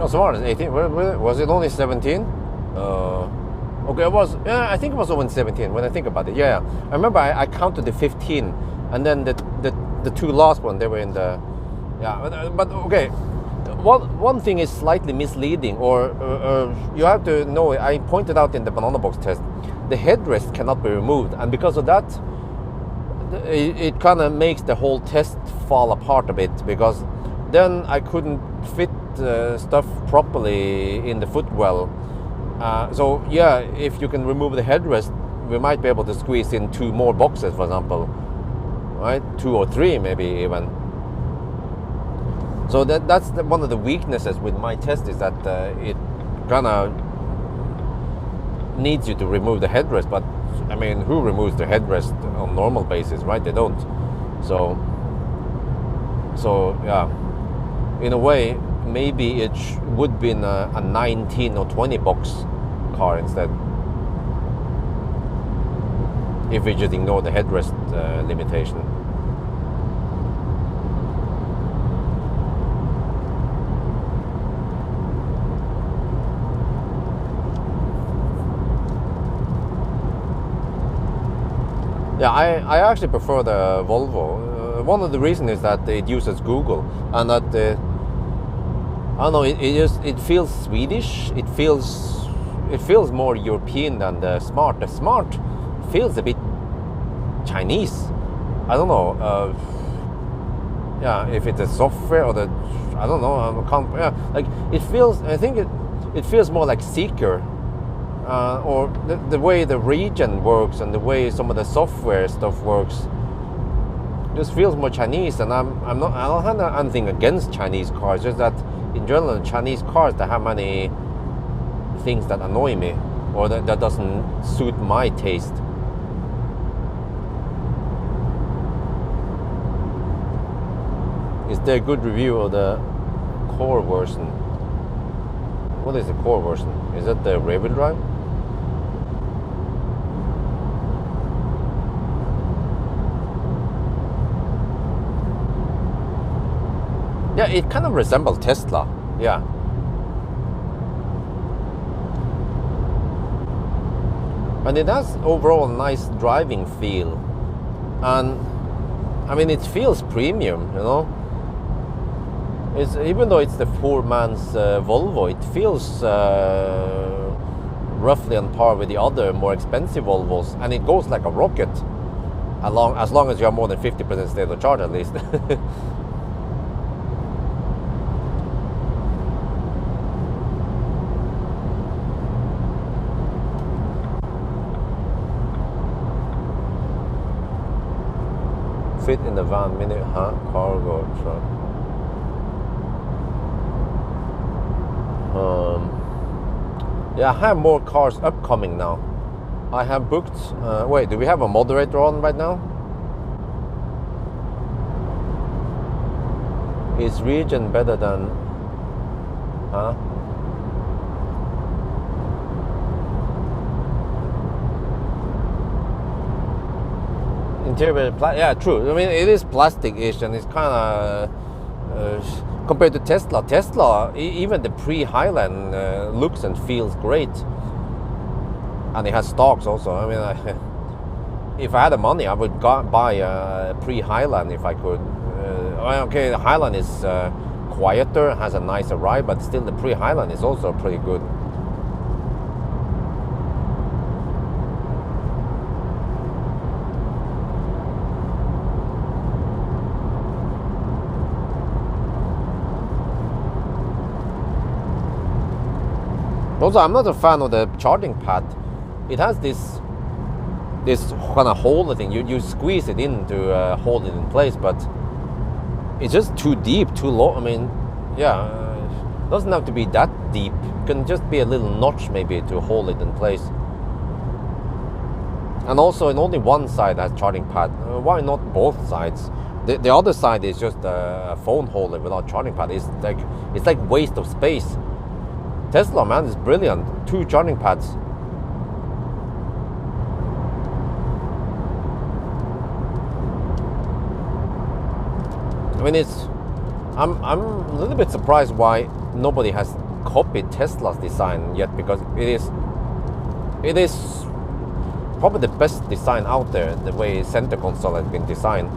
B: Oh, Smart is 18. Was it only 17? Okay, it was. Yeah, I think it was only 17 when I think about it. Yeah. I remember I counted the 15, and then the two last one, they were in the. Yeah, but okay. One thing is slightly misleading, or you have to know. I pointed out in the banana box test, the headrest cannot be removed, and because of that, it kind of makes the whole test fall apart a bit, because then I couldn't fit stuff properly in the footwell. So yeah, if you can remove the headrest, we might be able to squeeze in 2 more boxes, for example, right? 2 or 3 maybe even. So that's one of the weaknesses with my test, is that it kind of needs you to remove the headrest. But I mean, who removes the headrest on normal basis, right? They don't. So yeah, in a way, maybe it would be a 19 or 20 box car instead, if we just ignore the headrest limitation. Yeah, I actually prefer the Volvo. One of the reasons is that it uses Google, and that I don't know. It feels Swedish. It feels more European than the Smart. The Smart feels a bit Chinese. I don't know. Yeah, if it's the software or the, I don't know. I can't. Yeah, like it feels. I think it feels more like Seeker. Or the way the region works and the way some of the software stuff works just feels more Chinese. And I don't have anything against Chinese cars, just that in general Chinese cars, they have many things that annoy me, or that doesn't suit my taste. Is there a good review of the core version? What is the core version? Is that the rear-wheel drive? Yeah, it kind of resembles Tesla. Yeah. And it has overall a nice driving feel. And I mean, it feels premium, you know. It's, even though it's the poor man's Volvo, it feels roughly on par with the other more expensive Volvos, and it goes like a rocket, as long as you have more than 50% state of charge at least. Fit in the van, mini, cargo truck. Yeah, I have more cars upcoming now. I have booked. Wait, do we have a moderator on right now? Is region better than? Huh? Interior, yeah, true. I mean, it is plastic-ish, and it's kind of compared to Tesla. Tesla, even the pre-Highland looks and feels great, and it has stocks also. I mean, if I had the money, I would buy a pre-Highland if I could. Okay, the Highland is quieter, has a nicer ride, but still the pre-Highland is also pretty good. Also, I'm not a fan of the charging pad. It has this kind of hole thing. You squeeze it in to hold it in place, but it's just too deep, too low. I mean, yeah, it doesn't have to be that deep. It can just be a little notch maybe to hold it in place. And also, in only one side has charging pad. Why not both sides? The other side is just a phone holder without charging pad. It's like waste of space. Tesla, man, is brilliant. 2 charging pads. I mean, I'm a little bit surprised why nobody has copied Tesla's design yet, because it is probably the best design out there, the way center console has been designed.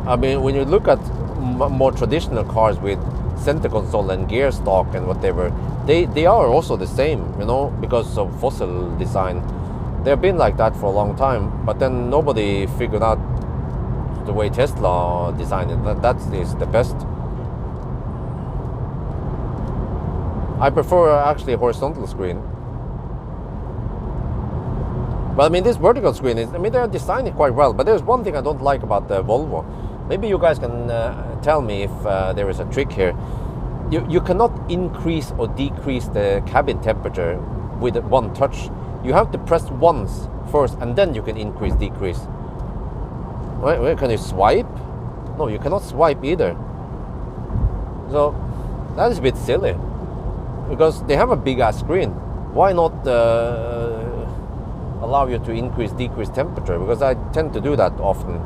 B: I mean, when you look at more traditional cars with center console and gear stock and whatever, they are also the same, you know, because of fossil design. They've been like that for a long time, but then nobody figured out the way Tesla designed it. That is the best. I prefer actually a horizontal screen. But I mean, this vertical screen is, I mean, they're designed it quite well, but there's one thing I don't like about the Volvo. Maybe you guys can tell me if there is a trick here. You cannot increase or decrease the cabin temperature with one touch. You have to press once first, and then you can increase, decrease. Wait, can you swipe? No, you cannot swipe either. So that is a bit silly, because they have a big ass screen. Why not allow you to increase, decrease temperature? Because I tend to do that often.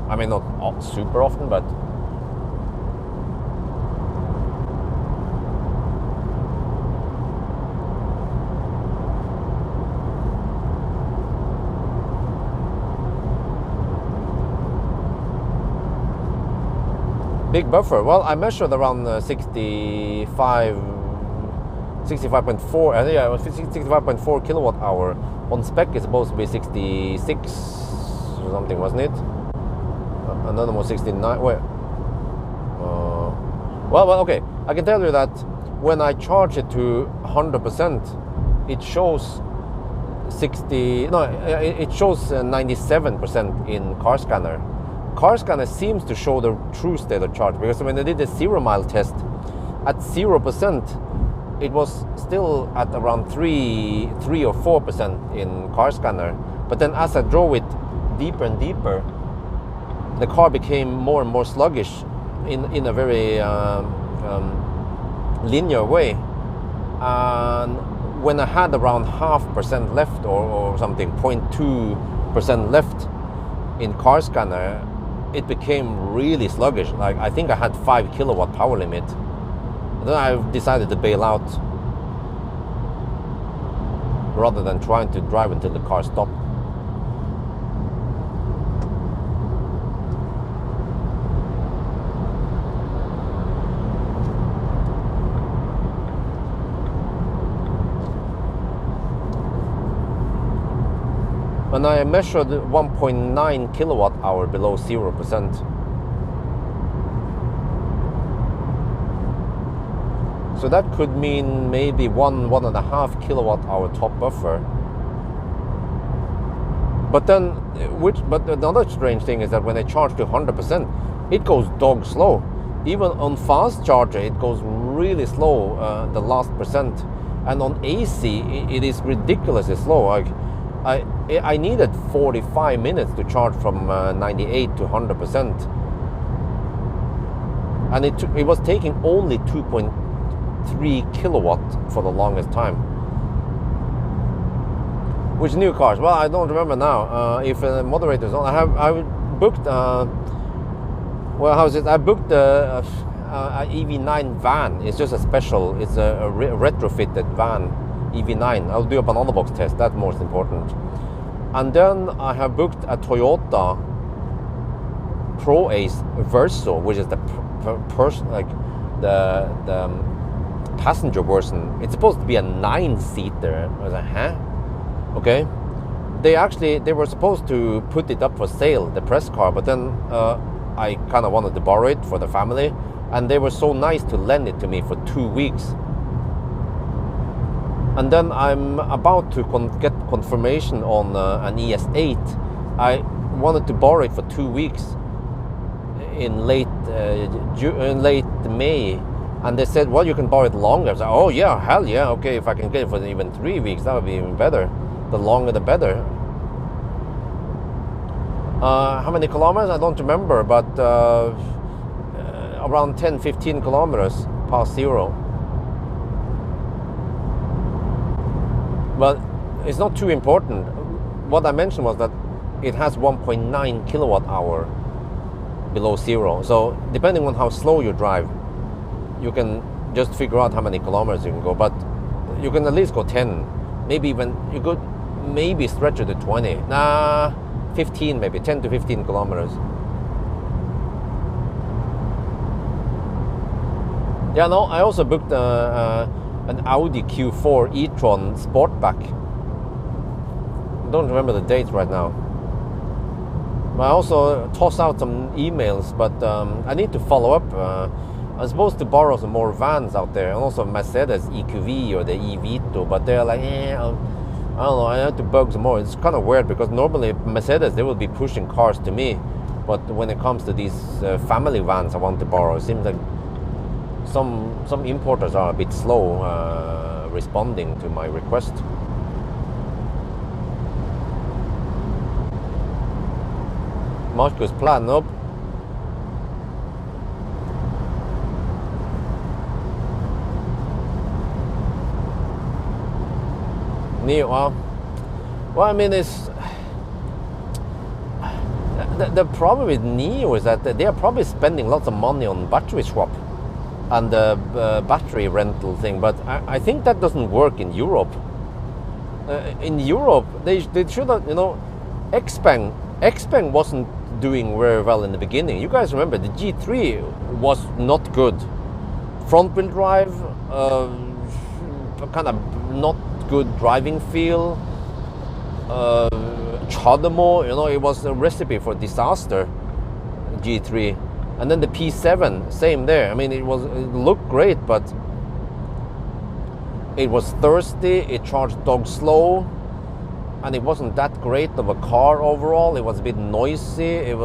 B: I mean, not super often, but big buffer. Well, I measured around 65.4. Yeah, 65.4 kilowatt hour. On spec, it's supposed to be 66 or something, wasn't it? Another one 69. Wait. Well, okay. I can tell you that when I charge it to 100%, it shows 60. No, it shows 97% in car scanner. Car scanner seems to show the true state of charge, because when I did the 0 mile test at 0%, it was still at around 3 or 4% in car scanner. But then as I drove it deeper and deeper, the car became more and more sluggish in a very linear way. And when I had around 0.5% left or something, 0.2% left in car scanner, it became really sluggish. Like, I think I had 5 kilowatt power limit. And then I decided to bail out rather than trying to drive until the car stopped. And I measured 1.9 kilowatt hour below 0%. So that could mean maybe 1.5 kilowatt hour top buffer. But then, but another strange thing is that when I charge to 100%, it goes dog slow. Even on fast charger, it goes really slow, the last percent. And on AC, it is ridiculously slow. Like, I needed 45 minutes to charge from 98 to 100%, and it was taking only 2.3 kilowatt for the longest time. Which new cars? Well, I don't remember now. If moderators on, I booked. Well, how's it? I booked a EV9 van. It's just a special. It's a retrofitted van, EV9. I'll do a banana box test. That's most important. And then I have booked a Toyota Pro Ace Verso, which is the passenger version. It's supposed to be a 9-seater. I was like, huh? Okay. They were supposed to put it up for sale, the press car, but then I kind of wanted to borrow it for the family, and they were so nice to lend it to me for 2 weeks. And then I'm about to get confirmation on an ES8. I wanted to borrow it for 2 weeks in late May, and they said, well, you can borrow it longer. I was like, oh yeah, hell yeah, okay, if I can get it for even 3 weeks, that would be even better. The longer the better. How many kilometers? I don't remember, but around 10-15 kilometers past zero. But it's not too important. What I mentioned was that it has 1.9 kilowatt hour below zero. So depending on how slow you drive, you can just figure out how many kilometers you can go. But you can at least go 10. Maybe even you could maybe stretch it to 20. 15 maybe, 10 to 15 kilometers. Yeah, no, I also booked an Audi Q4 e-tron Sportback. I don't remember the dates right now. I also toss out some emails, but I need to follow up. I'm supposed to borrow some more vans out there, and also Mercedes EQV or the eVito, but they're like, I don't know, I have to bug some more. It's kind of weird because normally Mercedes, they will be pushing cars to me, but when it comes to these family vans I want to borrow, it seems like some importers are a bit slow responding to my request. Marcus plan up. Well, I mean, it's the problem with Neo is that they are probably spending lots of money on battery swap and the battery rental thing, but I think that doesn't work in Europe. In Europe, they should have, Xpeng wasn't doing very well in the beginning. You guys remember the G3 was not good. Front wheel drive, kind of not good driving feel. Chademo, it was a recipe for disaster. G3, and then the P7, same there. I mean, it looked great, but it was thirsty. It charged dog slow, and it wasn't that great of a car overall. It was a bit noisy. It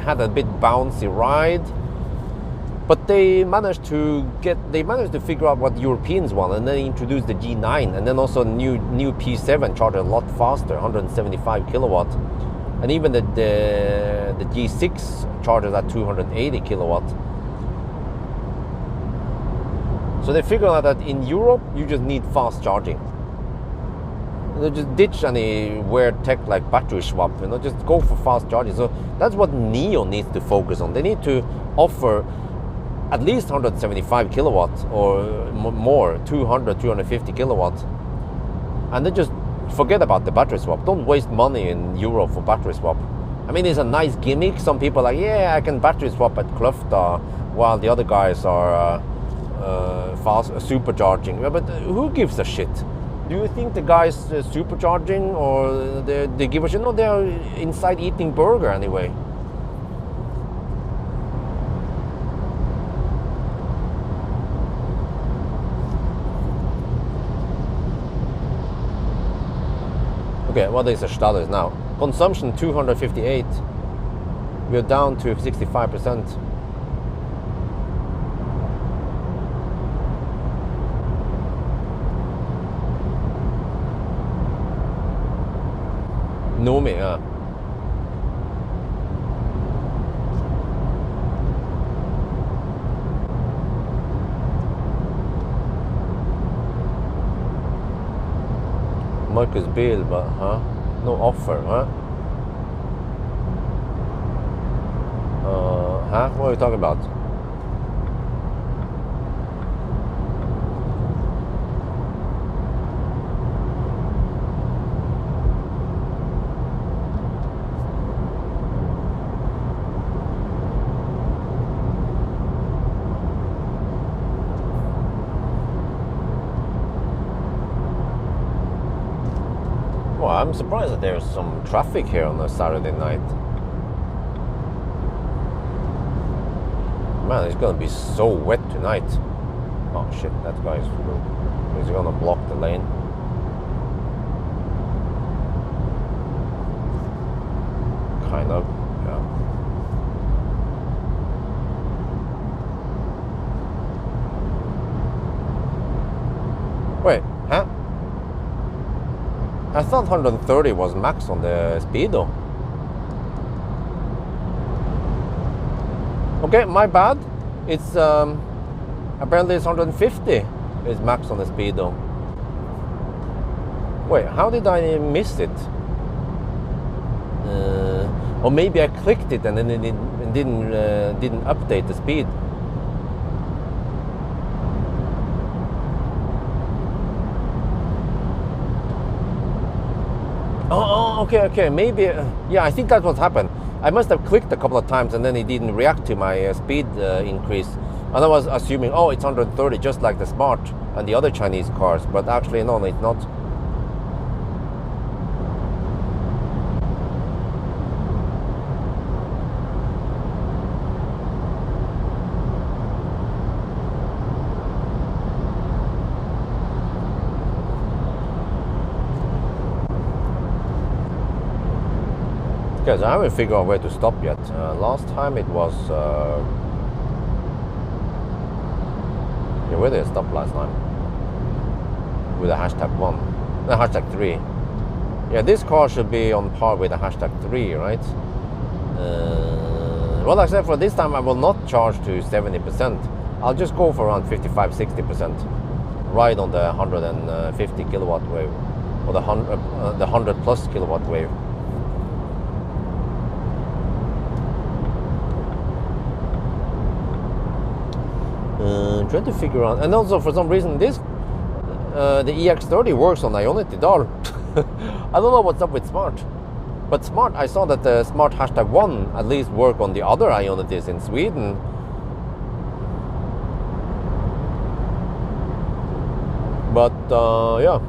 B: had a bit bouncy ride. But they managed to figure out what Europeans want, and then introduced the G9, and then also new P7 charged a lot faster, 175 kilowatt, and even the G6 charges at 280 kilowatt. So they figured out that in Europe you just need fast charging. They just ditch any weird tech like battery swap. Just go for fast charging. So that's what Neo needs to focus on. They need to offer at least 175 kilowatts or more, 200, 250 kilowatts. And then just forget about the battery swap. Don't waste money in Europe for battery swap. I mean, it's a nice gimmick. Some people are like, yeah, I can battery swap at Kløfta, while the other guys are fast supercharging. But who gives a shit? Do you think the guys supercharging, or they give a shit? No, they're inside eating burger anyway. Okay, what is the status now? Consumption 258. We're down to 65%. Nomi, yeah. Marcus Bill, but no offer, What are you talking about? Well, I'm surprised that there's some traffic here on a Saturday night. Man, it's gonna be so wet tonight. Oh shit, that guy's gonna block the lane. Kind of, yeah. Wait, huh? I thought 130 was max on the speedo. Okay, my bad. It's apparently it's 150 is max on the speedo. Wait, how did I miss it? Or maybe I clicked it and then it didn't update the speed. Oh, okay. Maybe, yeah, I think that's what happened. I must have clicked a couple of times and then it didn't react to my speed increase. And I was assuming, oh, it's 130, just like the Smart and the other Chinese cars. But actually, no, it's not. Because I haven't figured out where to stop yet. Last time it was... where did I stop last time? With a hashtag 1. The hashtag 3. Yeah, this car should be on par with the hashtag 3, right? Well, except for this time I will not charge to 70%. I'll just go for around 55-60%. Ride on the 150 kilowatt wave. Or the 100 plus kilowatt wave. Trying to figure out, and also for some reason this the EX30 works on Ionity DAR. I don't know what's up with Smart, but Smart, I saw that the Smart hashtag 1 at least work on the other Ionities in Sweden. But yeah.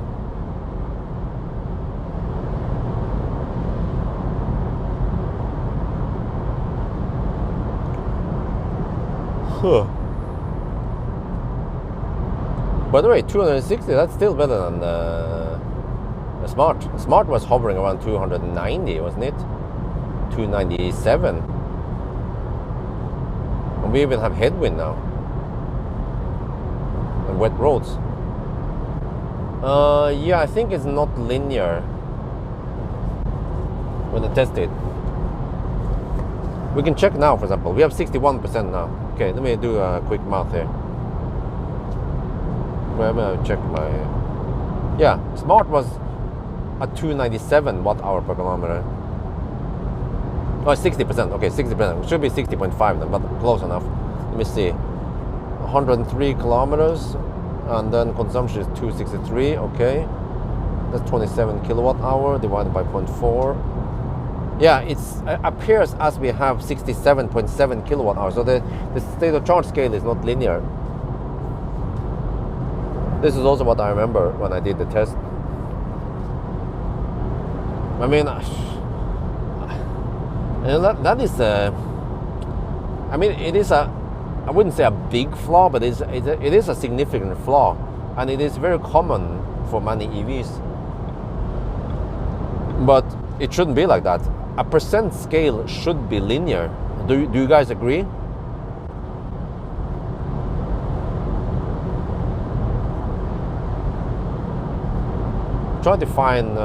B: Huh. By the way, 260, that's still better than the Smart. Smart was hovering around 290, wasn't it? 297. And we even have headwind now. And wet roads. Yeah, I think it's not linear when I test it. We can check now, for example. We have 61% now. Okay, let me do a quick math here. I'm gonna check my... Yeah, Smart was at 297 watt-hour per kilometer. Oh, 60%. Okay, 60%. It should be 60.5 then, but close enough. Let me see. 103 kilometers, and then consumption is 263. Okay, that's 27 kilowatt-hour divided by 0.4. Yeah, it appears as we have 67.7 kilowatt-hour. So the state of charge scale is not linear. This is also what I remember when I did the test. I mean, that is I mean, it is I wouldn't say a big flaw, but it is a significant flaw, and it is very common for many EVs. But it shouldn't be like that. A percent scale should be linear. Do you guys agree? Try to find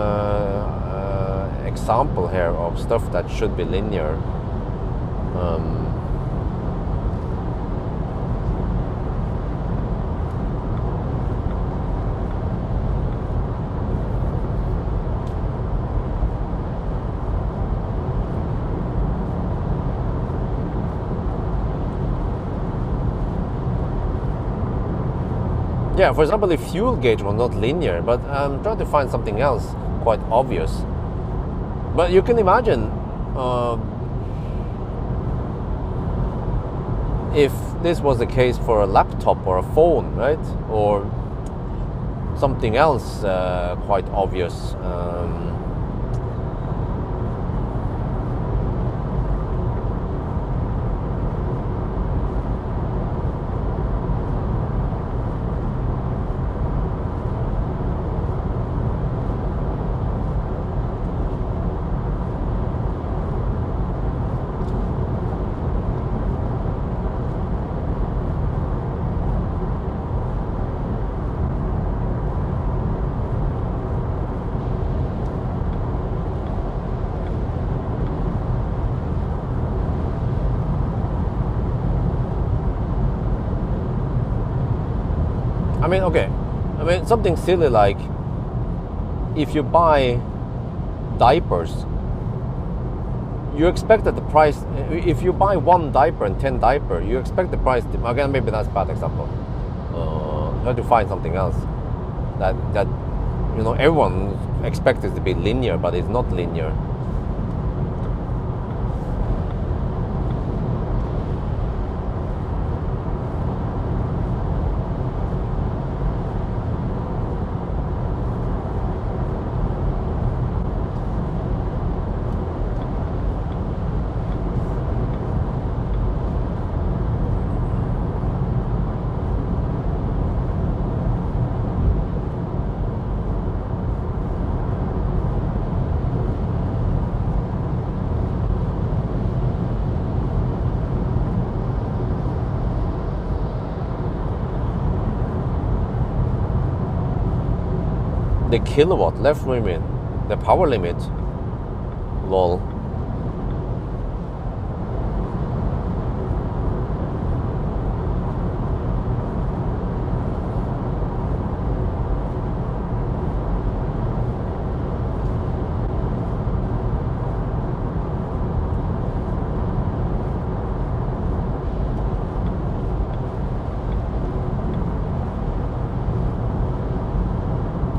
B: example here of stuff that should be linear. Yeah, for example, the fuel gauge was not linear, but I'm trying to find something else quite obvious. But you can imagine if this was the case for a laptop or a phone, right? Or something else quite obvious. I mean, okay. I mean, something silly like if you buy diapers, you expect that the price, if you buy 1 diaper and 10 diaper, you expect the price to, again, maybe that's a bad example. You have to find something else that you know, everyone expects it to be linear, but it's not linear. The kilowatt left limit, the power limit, lol.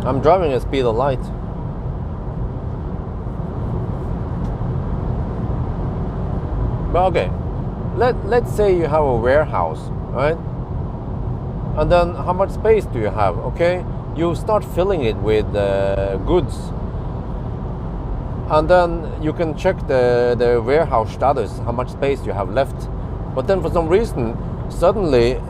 B: I'm driving at speed of light. But okay, let's say you have a warehouse, right? And then how much space do you have? Okay, you start filling it with goods. And then you can check the warehouse status, how much space you have left. But then for some reason, suddenly,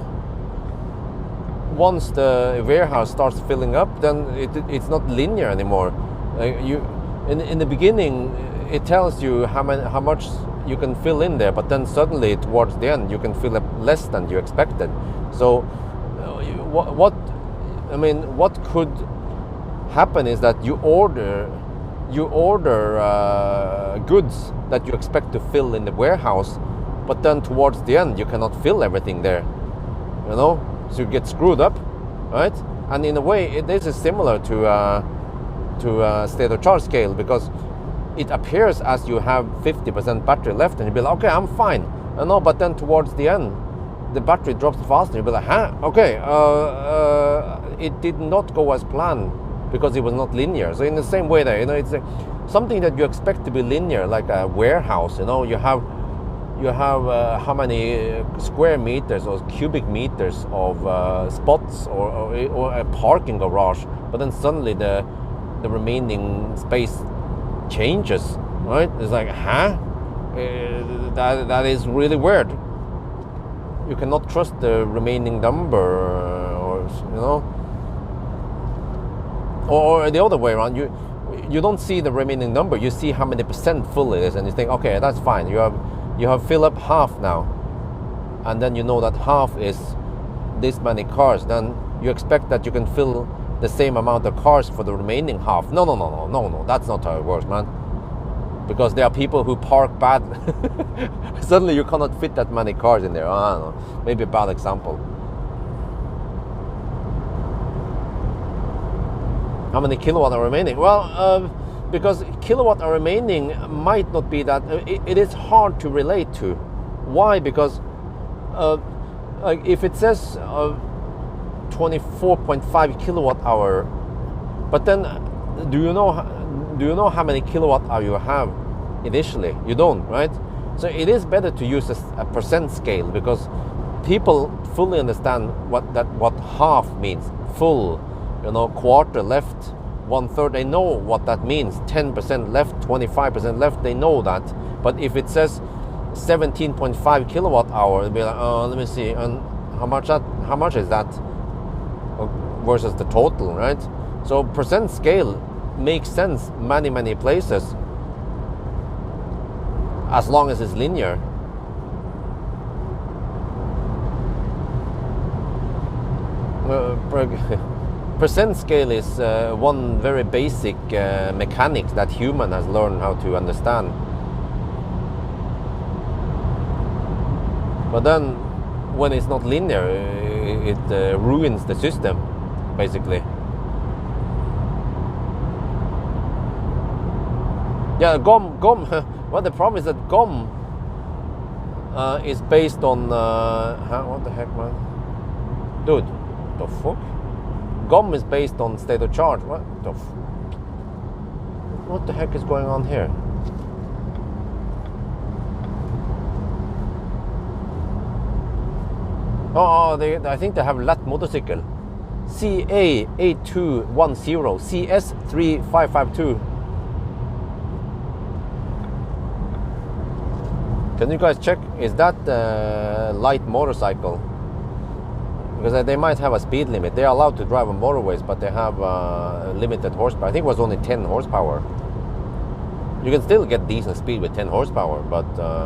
B: once the warehouse starts filling up, then it's not linear anymore. In the beginning, it tells you how much you can fill in there, but then suddenly towards the end, you can fill up less than you expected. So, what could happen is that you order goods that you expect to fill in the warehouse, but then towards the end, you cannot fill everything there. You know. So you get screwed up, right? And in a way, this is similar to state of charge scale, because it appears as you have 50% battery left, and you'll be like, okay, I'm fine. No, but then towards the end, the battery drops faster. You'll be like, huh? Okay, it did not go as planned because it was not linear. So in the same way, there, you know, it's something that you expect to be linear, like a warehouse. You know, you have how many square meters or cubic meters of spots or a parking garage, but then suddenly the remaining space changes, right? It's like, huh? That is really weird. You cannot trust the remaining number, or you know, or the other way around. You don't see the remaining number. You see how many percent full it is, and you think, okay, that's fine. You have filled up half now, and then you know that half is this many cars. Then you expect that you can fill the same amount of cars for the remaining half. No. That's not how it works, man. because there are people who park bad. Suddenly you cannot fit that many cars in there. I don't know, maybe a bad example. How many kilowatt are remaining? Well, because kilowatt are remaining might not be that. It is hard to relate to. Why? Because if it says 24.5 kilowatt hour, but then do you know how many kilowatt hour you have initially? You don't, right? So it is better to use a percent scale, because people fully understand what half means. Full, quarter left, 1/3. They know what that means. 10% left, 25% left. They know that. But if it says 17.5 kilowatt hour, it'll be like, let me see, and how much is that versus the total, right? So percent scale makes sense many places, as long as it's linear. Percent scale is one very basic mechanic that human has learned how to understand. But then when it's not linear, it ruins the system, basically. Yeah, GOM. Well, the problem is that GOM is based on what the heck, man, dude, the fuck? GOM is based on state of charge. What the heck is going on here? I think they have lat motorcycle. CA8210, CS3552. Can you guys check? Is that light motorcycle? Because they might have a speed limit. They are allowed to drive on motorways, but they have limited horsepower. I think it was only 10 horsepower. You can still get decent speed with 10 horsepower, but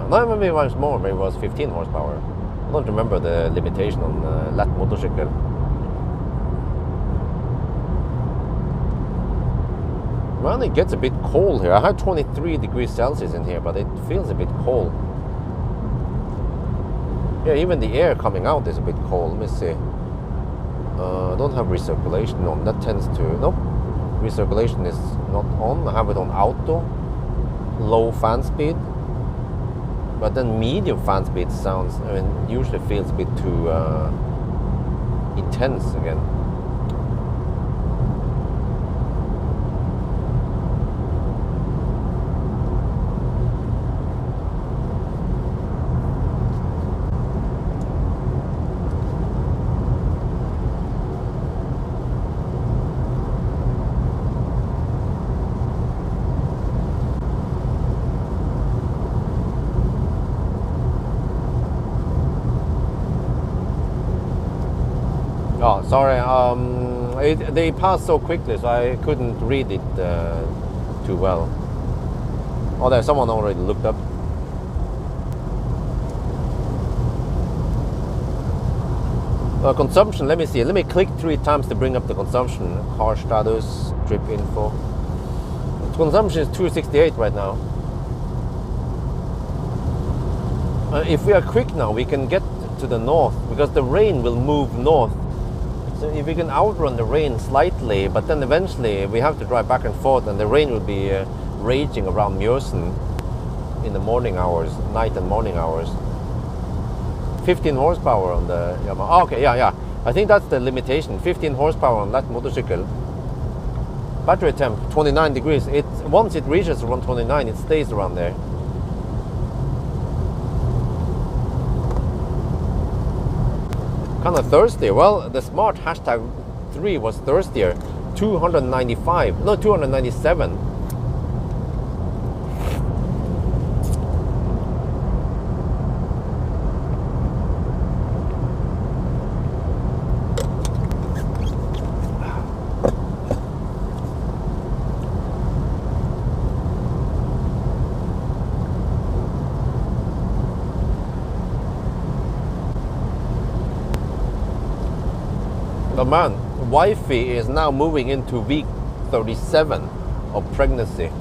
B: no, maybe it was more. Maybe it was 15 horsepower. I don't remember the limitation on lat motorcycle. Well, it gets a bit cold here. I have 23 degrees Celsius in here, but it feels a bit cold. Yeah, even the air coming out is a bit cold. Let me see. I don't have recirculation on. That tends to... Nope. Recirculation is not on. I have it on auto. Low fan speed. But then medium fan speed sounds... usually feels a bit too intense again. Oh, sorry. They passed so quickly, so I couldn't read it too well. Oh, there's someone already looked up. Consumption. Let me see. Let me click 3 times to bring up the consumption. Car status, trip info. Consumption is 268 right now. If we are quick now, we can get to the north, because the rain will move north. So if we can outrun the rain slightly, but then eventually we have to drive back and forth, and the rain will be raging around Mjøsen in the morning hours, night and morning hours. 15 horsepower on the Yamaha. Oh, okay, yeah. I think that's the limitation. 15 horsepower on that motorcycle. Battery temp 29 degrees. Once it reaches around 29, it stays around there. Kind of thirsty. Well, the smart #3 was thirstier. 295. No, 297. But man, wifey is now moving into week 37 of pregnancy.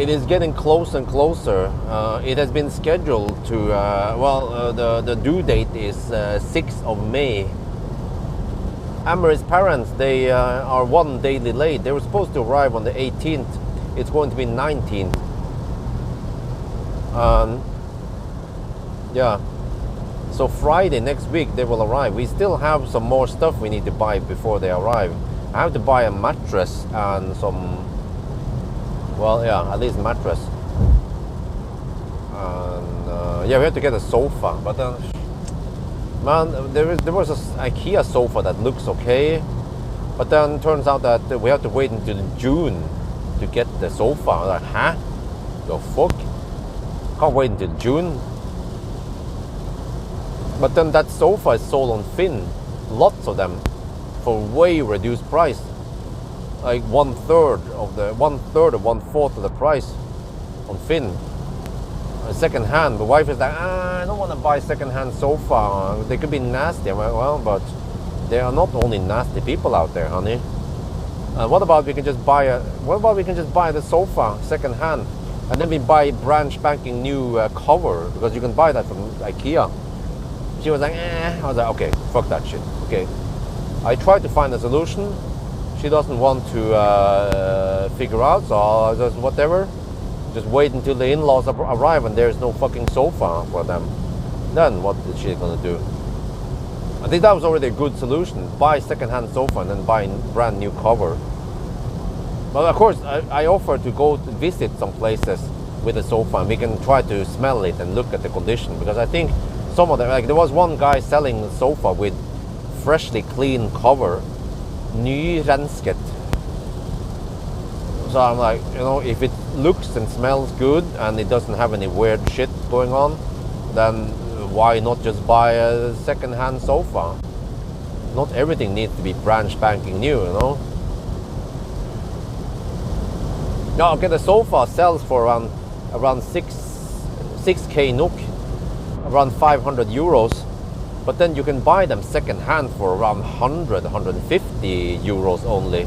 B: it is getting closer and closer. It has been scheduled to, the due date is 6th of May. Amory's parents, they are 1 day delayed. They were supposed to arrive on the 18th. It's going to be 19th. Yeah. So Friday next week they will arrive. We still have some more stuff we need to buy before they arrive. I have to buy a mattress and some, well, yeah, at least mattress. And yeah, we have to get a sofa. But man, there was an IKEA sofa that looks okay. But then it turns out that we have to wait until June to get the sofa. I'm like, huh? The fuck? Can't wait until June. But then that sofa is sold on Finn, lots of them, for way reduced price, like 1/3 or 1/4 of the price on Finn. Second hand. The wife is like, I don't want to buy second hand sofa. They could be nasty. I'm like, well, but there are not only nasty people out there, honey. What about we can just buy the sofa second hand, and then we buy brand spanking new cover, because you can buy that from IKEA. She was like, I was like, okay, fuck that shit. Okay. I tried to find a solution. She doesn't want to figure out, so I'll just whatever. Just wait until the in-laws arrive and there's no fucking sofa for them. Then what is she gonna do? I think that was already a good solution. Buy second-hand sofa and then buy brand new cover. But of course, I offered to go to visit some places with the sofa, and we can try to smell it and look at the condition, because I think some of them, like there was one guy selling the sofa with freshly clean cover, nyrensket. So I'm like, you know, if it looks and smells good and it doesn't have any weird shit going on, then why not just buy a second-hand sofa? Not everything needs to be brand spanking new, you know. No, okay, the sofa sells for around 6k NOK, around 500 euros, but then you can buy them second-hand for around 150 euros only.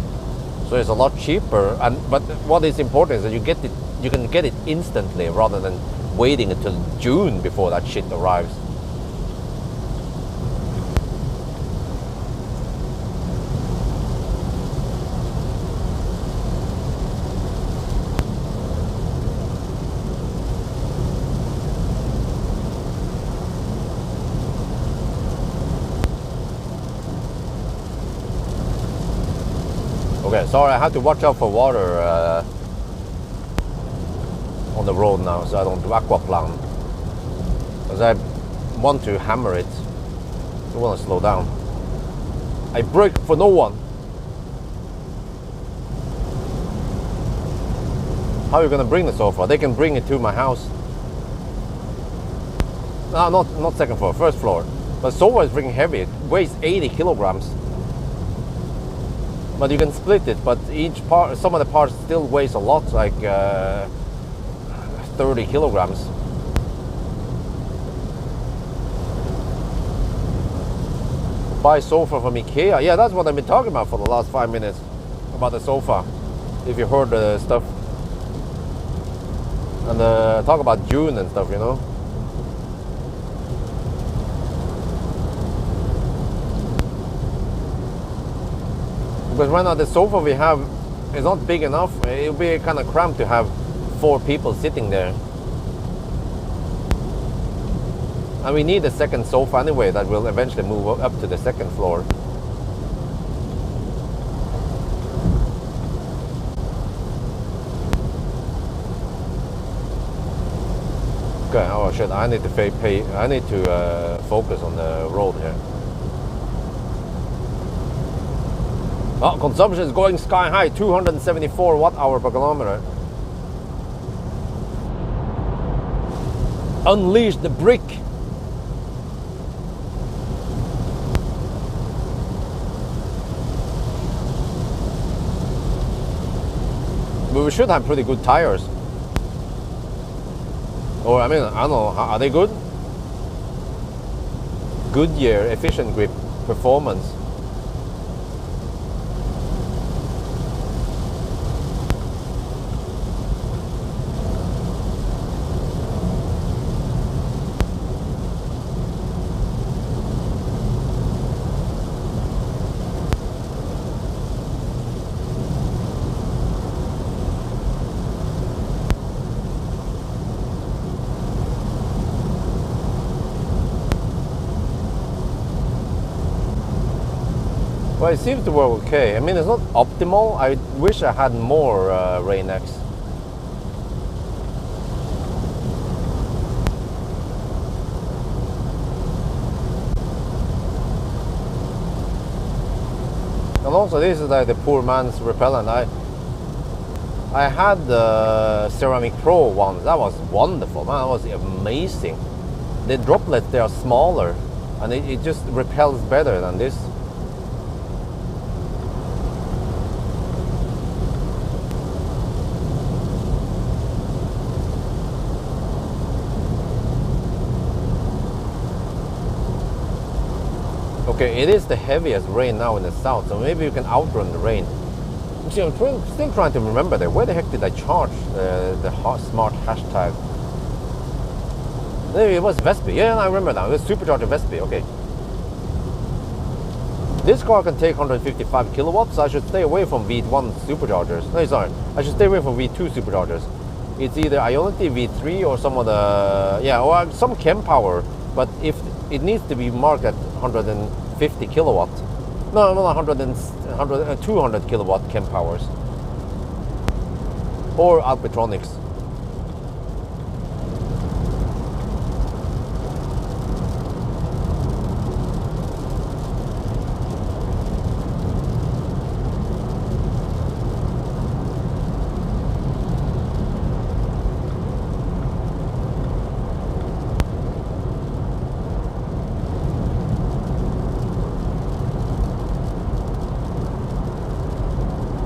B: So it's a lot cheaper. But what is important is that you can get it instantly rather than waiting until June before that shit arrives. Okay, sorry, I have to watch out for water on the road now, so I don't do aquaplan. Because I want to hammer it. I want to slow down. I brake for no one. How are you gonna bring the sofa? They can bring it to my house. No, not second floor, first floor. But sofa is freaking heavy. It weighs 80 kilograms. But you can split it, but each part, some of the parts still weighs a lot, like 30 kilograms. Buy sofa from IKEA. Yeah, that's what I've been talking about for the last 5 minutes, about the sofa. If you heard the stuff. And talk about June and stuff, you know. Because right now the sofa we have is not big enough. It'll be kind of cramped to have 4 people sitting there. And we need a second sofa anyway that will eventually move up to the second floor. Okay, oh shit, I need to focus on the road here. Oh, consumption is going sky high, 274 watt-hour per kilometer. Unleash the brick. But we should have pretty good tires. Or, I mean, I don't know, are they good? Goodyear, efficient grip, performance. Well, it seems to work okay. I mean, it's not optimal. I wish I had more Rain-X. And also, this is like the poor man's repellent. I had the Ceramic Pro once. That was wonderful, man. That was amazing. The droplets, they are smaller, and it just repels better than this. Okay, it is the heaviest rain now in the south, so maybe you can outrun the rain. See, I'm still trying to remember that. Where the heck did I charge the smart hashtag? Maybe it was Vespi. Yeah, I remember now. It was supercharger Vespi. Okay. This car can take 155 kilowatts, so I should stay away from V1 superchargers. No, sorry. I should stay away from V2 superchargers. It's either Ionity V3 or some of the... Yeah, or some Chem Power. But if it needs to be marked at 150 kilowatt. No, 200 kilowatt Chem Powers. Or Alpitronics.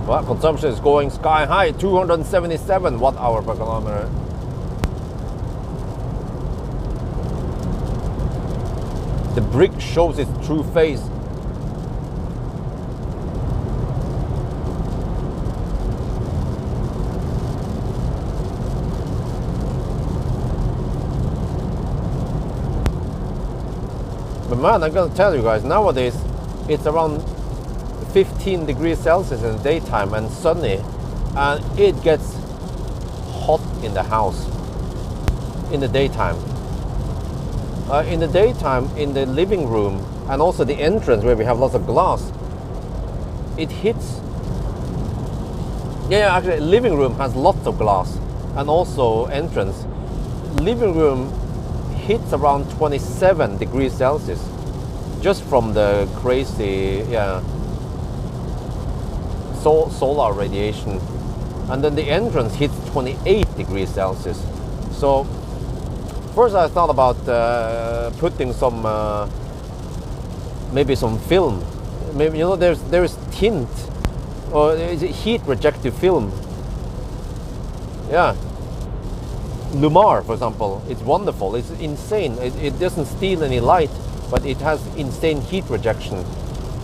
B: Well, consumption is going sky high, 277 watt-hour per kilometer. The brick shows its true face. But man, I'm gonna tell you guys, nowadays it's around 15 degrees Celsius in the daytime and sunny, and it gets hot in the house in the daytime. In the daytime, in the living room and also the entrance where we have lots of glass, it hits. Yeah, actually, living room has lots of glass, and also entrance. Living room hits around 27 degrees Celsius just from the crazy, solar radiation, and then the entrance hits 28 degrees Celsius. So first I thought about putting some maybe some film. Maybe, you know, there is tint, or is it heat rejective film? Yeah, Lumar, for example, it's wonderful. It's insane. It doesn't steal any light, but it has insane heat rejection.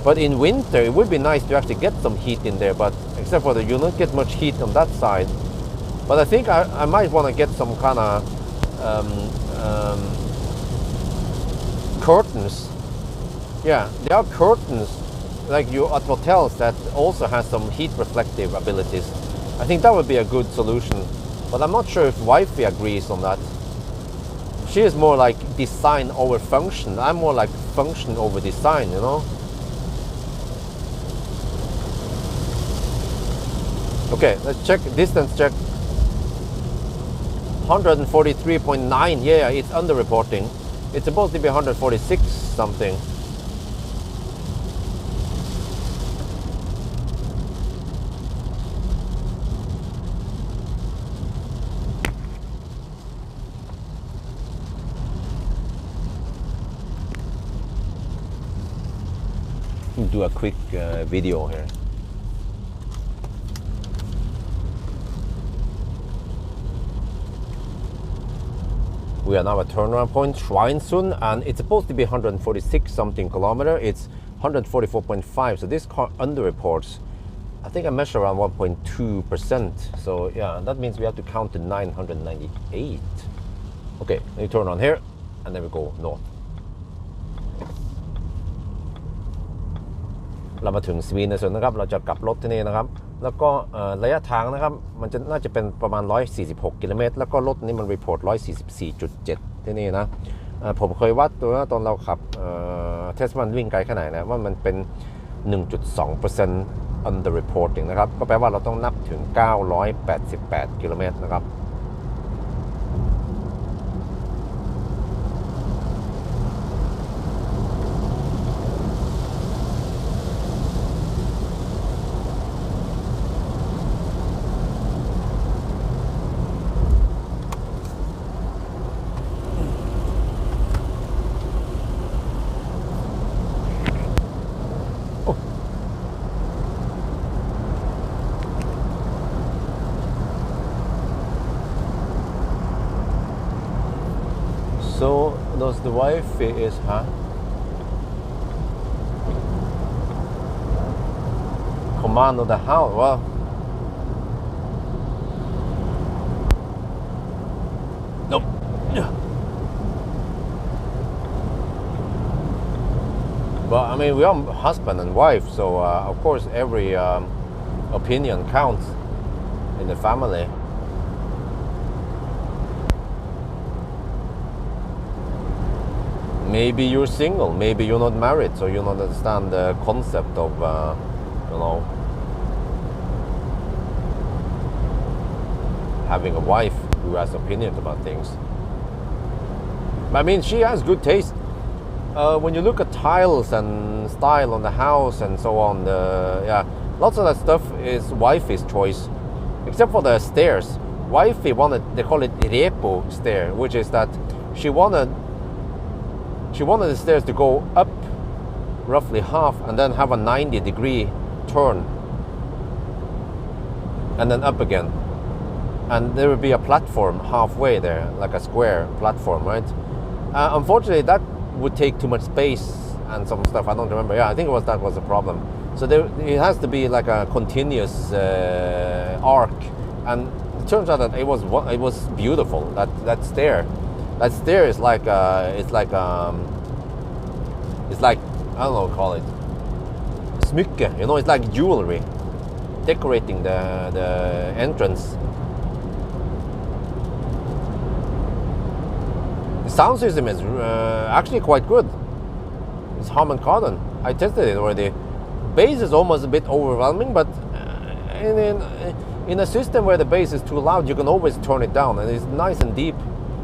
B: But in winter, it would be nice to actually get some heat in there, but except for that, you don't get much heat on that side. But I think I might want to get some kind of curtains. Yeah, there are curtains like you at hotels that also has some heat reflective abilities. I think that would be a good solution, but I'm not sure if wifey agrees on that. She is more like design over function. I'm more like function over design, you know. Okay, let's check distance check. 143.9. Yeah, it's under reporting. It's supposed to be 146 something. Do a quick video here. We are now at turnaround point Schweinsund, and it's supposed to be 146 something kilometer. It's 144.5, so this car underreports. I think I measure around 1.2%. So yeah, that means we have to count to 998. Okay, let me turn on here, and then we go north. เรามาถึงสวีเนอร์นะครับ เราจะกลับรถที่นี่นะครับ แล้วก็ระยะทางนะครับ มันจะน่าจะเป็นประมาณ146กิโลเมตร แล้วก็รถนี้มันรีพอร์ต 144.7 ที่นี่นะ ผมเคยวัดตัวตอนเราขับเทสมันวิ่งไกลขนาดไหนนะว่ามันเป็น 1.2% underreporting นะครับก็แปลว่าเราต้องนับถึง988กิโลเมตรนะครับ So does the wife is command of the house? Well, nope. But I mean, we are husband and wife, so of course every opinion counts in the family. Maybe you're single, maybe you're not married, so you don't understand the concept of, having a wife who has opinions about things. I mean, she has good taste. When you look at tiles and style on the house and so on, lots of that stuff is wifey's choice, except for the stairs. Wifey wanted, they call it repo stair, which is that she wanted the stairs to go up roughly half and then have a 90-degree turn and then up again. And there would be a platform halfway there, like a square platform, right? Unfortunately, that would take too much space and some stuff. I don't remember. Yeah, I think that was the problem. So it has to be like a continuous arc. And it turns out that it was beautiful. That stair. That stair is like it's like I don't know what to call it, smykke, it's like jewelry decorating the entrance. The sound system is actually quite good. It's Harman Kardon. I tested it already. Bass is almost a bit overwhelming, but in a system where the bass is too loud, you can always turn it down, and it's nice and deep.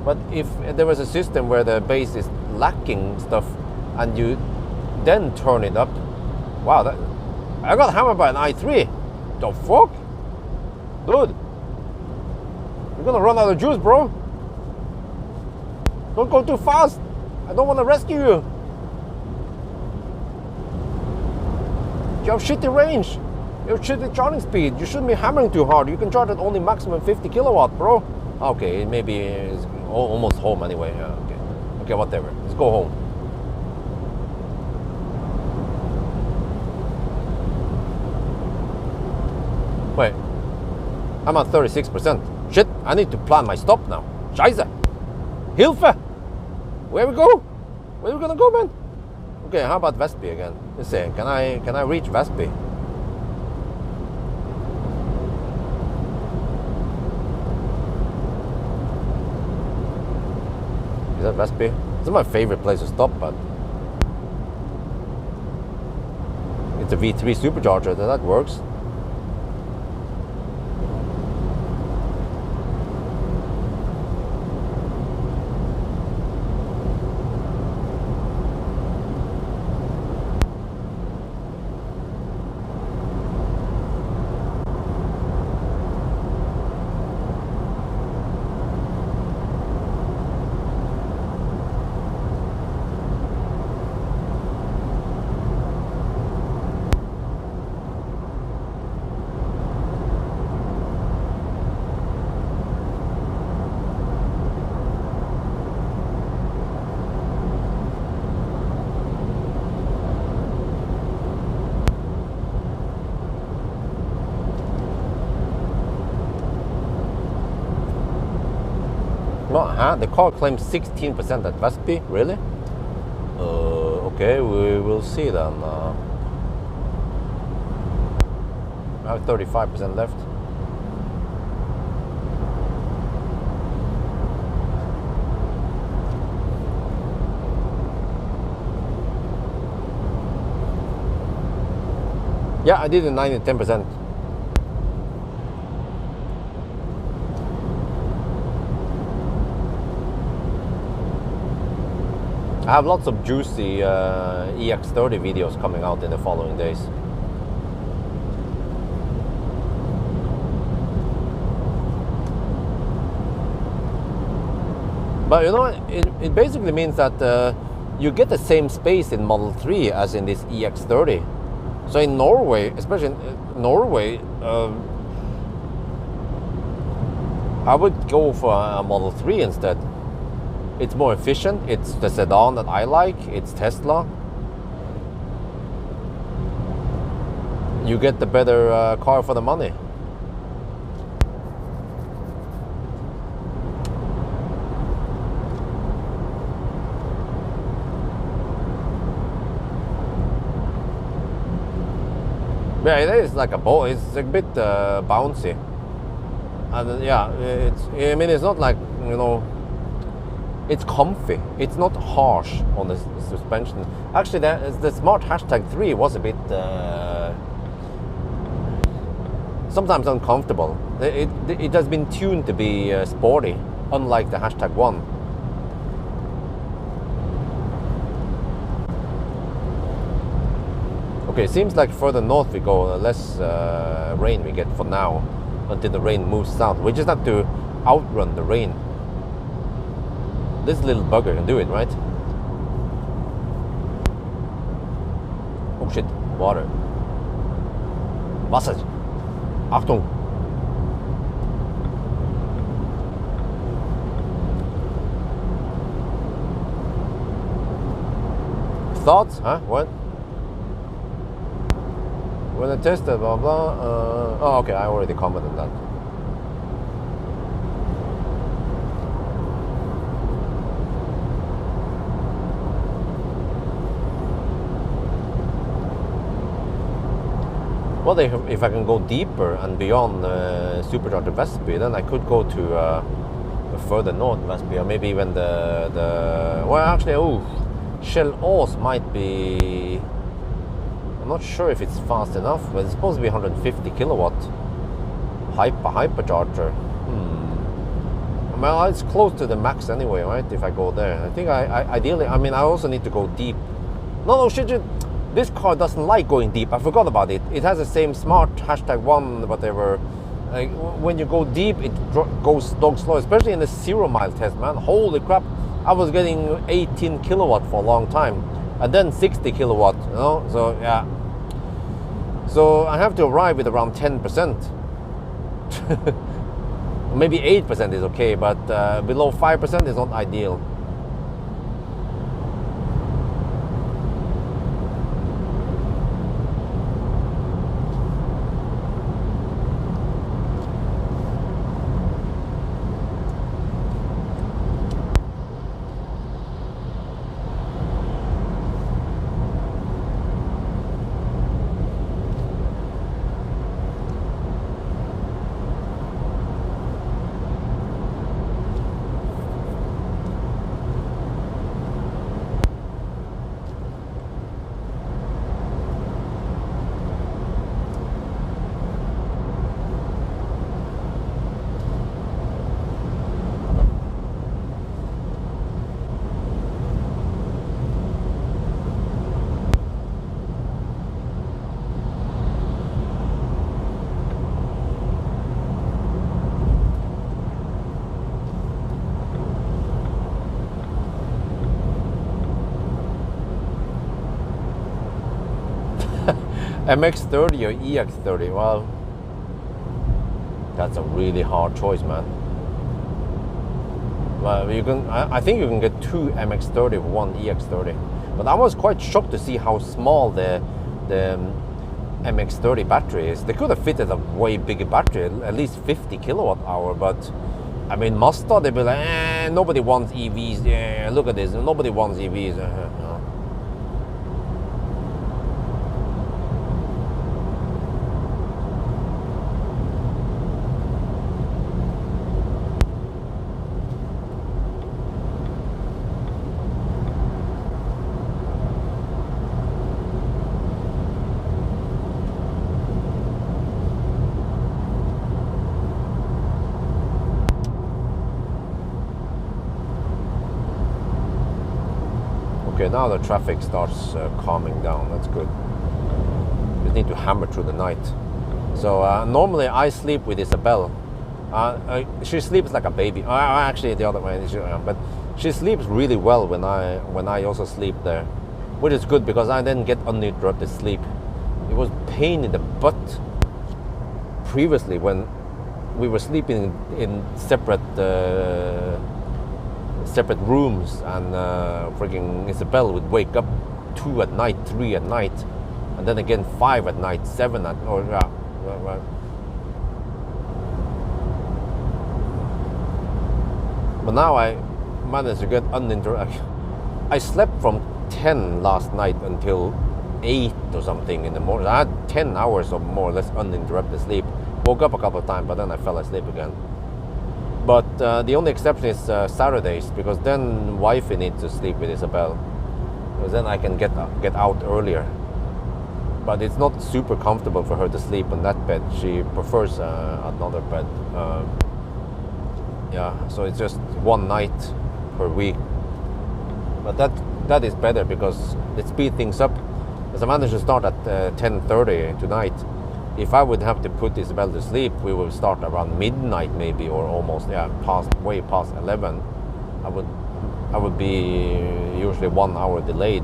B: But if there was a system where the bass is lacking stuff and you then turn it up, wow, I got hammered by an i3. The fuck? Dude, you're gonna run out of juice, bro. Don't go too fast. I don't want to rescue you. You have shitty range. You have shitty charging speed. You shouldn't be hammering too hard. You can charge at only maximum 50 kilowatt, bro. Okay, maybe it's almost home anyway. Yeah, okay, whatever. Let's go home. Wait, I'm at 36%. Shit, I need to plan my stop now. Scheiße. Hilfe! Where we go? Where we gonna go, man? Okay, how about Väsby again? Let's see. Can I reach Väsby? Is that Väsby? It's my favorite place to stop, but it's a V3 supercharger, so that works. The car claims 16% at Väsby. Really? Okay, we will see then. I have 35% left. Yeah, I did it 9 to 10%. I have lots of juicy EX30 videos coming out in the following days. But you know, it basically means that you get the same space in Model 3 as in this EX30. So in Norway, especially in Norway, I would go for a Model 3 instead. It's more efficient, it's the sedan that I like, it's Tesla. You get the better car for the money. Yeah, it is like a ball. It's a bit bouncy, and yeah, I mean, it's not like, you know, it's comfy. It's not harsh on the suspension. Actually, the Smart Hashtag 3 was a bit sometimes uncomfortable. It has been tuned to be sporty, unlike the Hashtag 1. Okay, it seems like further north we go, less rain we get for now, until the rain moves south. We just have to outrun the rain. This little bugger can do it, right? Oh shit, water. Wasser. Achtung. Thoughts? Huh? What? When I tested, blah blah. Oh, okay, I already commented on that. Well, if I can go deeper and beyond supercharger Vestby, then I could go to further north Vestby, or maybe even the well, actually, Shell Ås might be. I'm not sure if it's fast enough, but it's supposed to be 150 kilowatt hypercharger. Well, it's close to the max anyway, right? If I go there, I think I ideally. I mean, I also need to go deep. No, shit. This car doesn't like going deep. I forgot about it. It has the same Smart Hashtag 1, whatever. When you go deep, it goes dog slow, especially in the 0 mile test, man. Holy crap. I was getting 18 kilowatt for a long time, and then 60 kilowatt, you know? So, yeah. So I have to arrive with around 10%. Maybe 8% is okay, but below 5% is not ideal. MX30 or EX30? Well, that's a really hard choice, man. Well, you can. I think you can get 2 MX30 for 1 EX30. But I was quite shocked to see how small the MX30 battery is. They could have fitted a way bigger battery, at least 50 kilowatt hour. But I mean, Mazda, they'd be like, nobody wants EVs. Yeah, look at this. Nobody wants EVs. Now the traffic starts calming down. That's good. We need to hammer through the night. So normally I sleep with Isabel. She sleeps like a baby. Actually, the other way. But she sleeps really well when I also sleep there, which is good because I then get uninterrupted sleep. It was pain in the butt previously when we were sleeping in separate rooms, and freaking Isabel would wake up 2 at night, 3 at night, and then again 5 at night, 7 at But now I managed to get uninterrupted. I slept from 10 last night until 8 or something in the morning. I had 10 hours of more or less uninterrupted sleep. Woke up a couple of times, but then I fell asleep again. But the only exception is Saturdays, because then wifey needs to sleep with Isabel, because then I can get out earlier. But it's not super comfortable for her to sleep on that bed. She prefers another bed. Yeah, so it's just one night per week. But that is better because it speeds things up. As I managed to start at 10:30 tonight, if I would have to put Isabel to sleep, we will start around midnight maybe, or almost way past 11. I would be usually 1 hour delayed.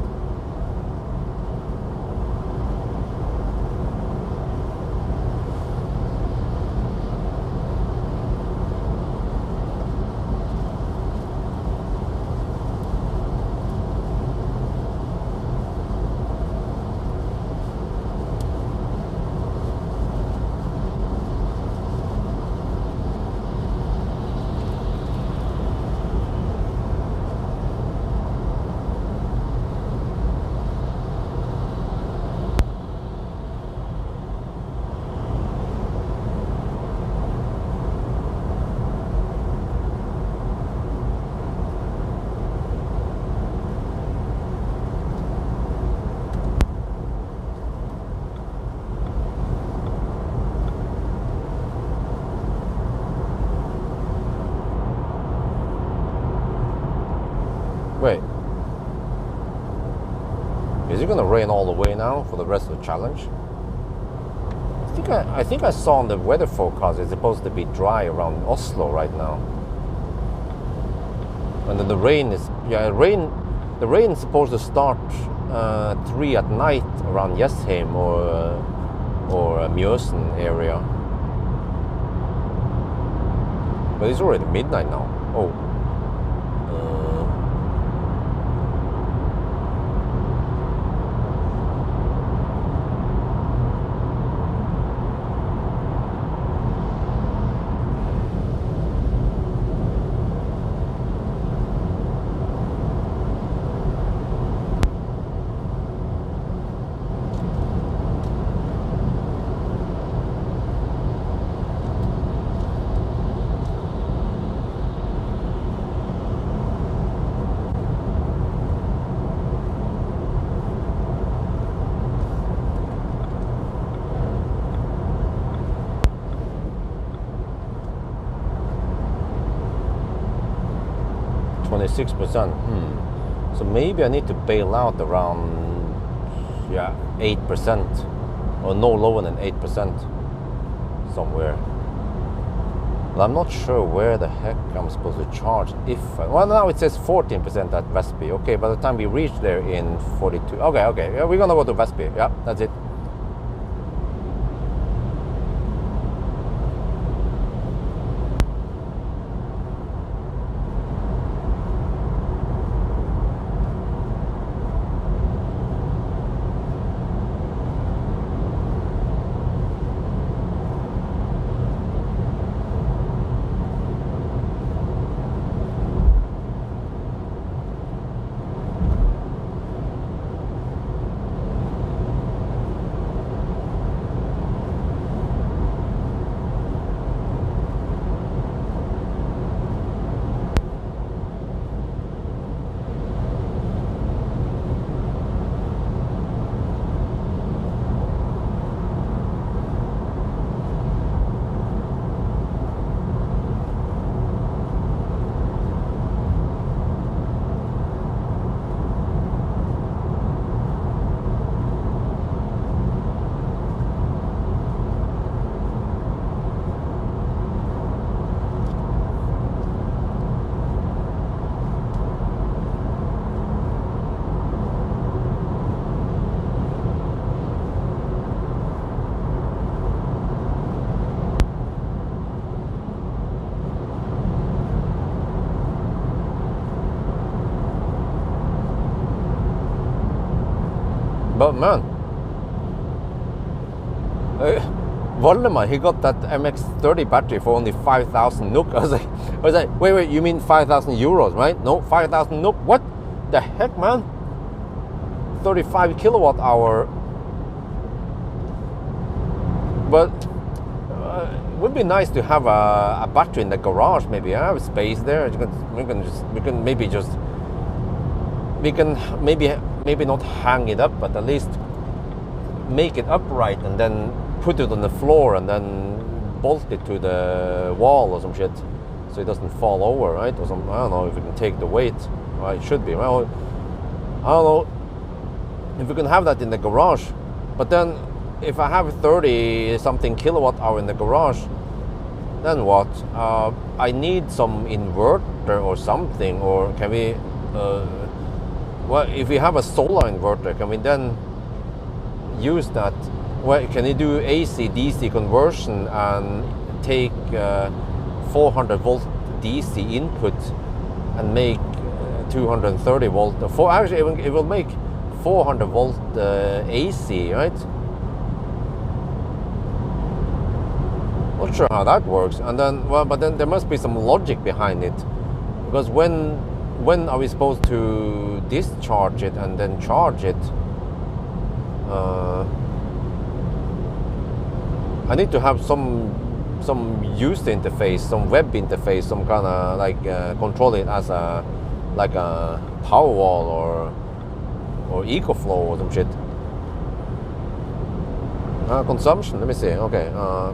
B: Wait, is it gonna rain all the way now for the rest of the challenge? I think I saw on the weather forecast it's supposed to be dry around Oslo right now, and then the rain is the rain is supposed to start 3 at night around Jessheim or Mjøsen area, but it's already midnight now. Oh. 26%. So maybe I need to bail out around 8%, or no lower than 8% somewhere. But I'm not sure where the heck I'm supposed to charge. Well, now it says 14% at Väsby. Okay, by the time we reach there in 42. Okay. Yeah, we're gonna go to Väsby. Yeah, that's it. But man, Valdemar, he got that MX30 battery for only 5,000 NOK. I was like, wait, you mean 5,000 euros, right? No, 5,000 NOK. What the heck, man? 35 kilowatt hour. But it would be nice to have a battery in the garage. Maybe I have space there. We can maybe not hang it up, but at least make it upright and then put it on the floor and then bolt it to the wall or some shit so it doesn't fall over, right? Or some, I don't know if we can take the weight. Well, it should be. Well, I don't know if we can have that in the garage. But then if I have 30 something kilowatt hour in the garage, then what? I need some inverter or something, or can we well, if we have a solar inverter, can we then use that? Well, can you do AC DC conversion and take 400 volt DC input and make 230 volt? Actually, it will make 400 volt AC, right? Not sure how that works. And then, well, but then there must be some logic behind it, because when are we supposed to discharge it and then charge it? I need to have some user interface, some web interface, some kind of like control it as a Pawel or EcoFlow or some shit. Consumption, let me see. Okay,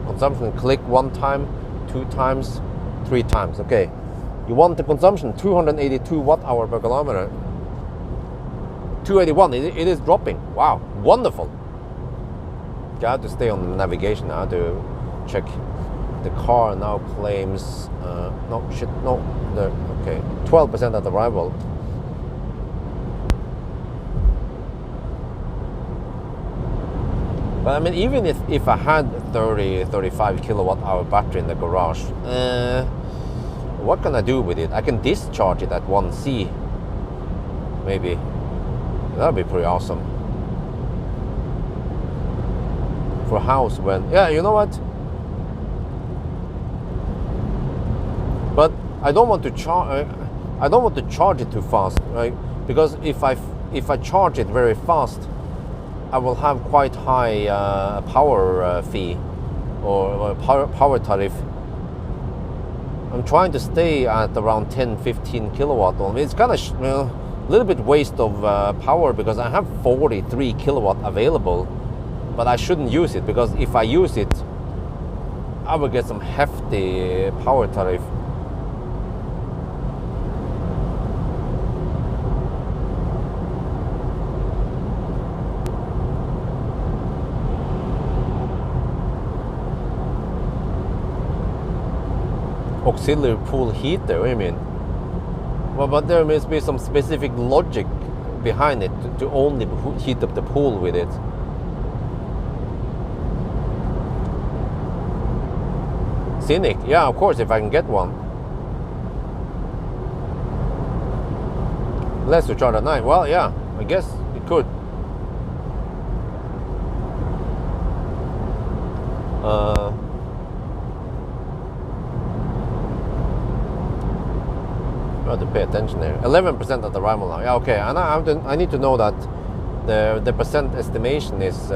B: consumption, click 1 time, 2 times, 3 times. Okay, you want the consumption 282 watt hour per kilometer. 281, it is dropping. Wow, wonderful. Okay, I have to stay on the navigation. I have to check. The car now claims okay, 12% at arrival. But I mean, even if I had 35 kilowatt hour battery in the garage, what can I do with it? I can discharge it at 1C, maybe. That'd be pretty awesome. For a house when, yeah, you know what? But I don't want to charge. I don't want to charge it too fast, right? Because if I charge it very fast, I will have quite high power fee or power tariff. I'm trying to stay at around 10-15 kilowatt only. It's kind of a little bit waste of power because I have 43 kilowatt available, but I shouldn't use it, because if I use it, I will get some hefty power tariff. Auxiliary pool heater, what do you mean? Well, but there must be some specific logic behind it to only heat up the pool with it. Scenic, yeah, of course, if I can get one. Less to charge at night. Well, yeah, I guess it could. I have to pay attention there. 11% at arrival now. Yeah, okay. And I need to know that the percent estimation is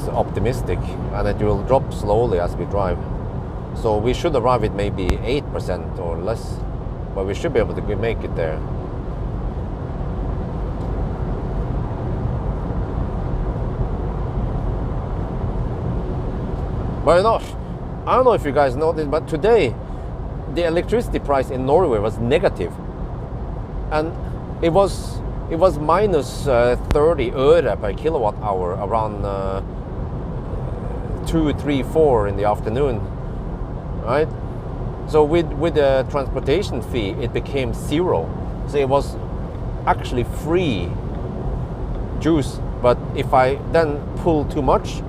B: optimistic, and it will drop slowly as we drive. So we should arrive at maybe 8% or less, but we should be able to make it there. But you know, I don't know if you guys know this, but today the electricity price in Norway was negative, and it was minus 30 øre per kilowatt hour around 2, 3, 4 in the afternoon, right? So with the transportation fee, it became 0. So it was actually free juice. But if I then pull too much,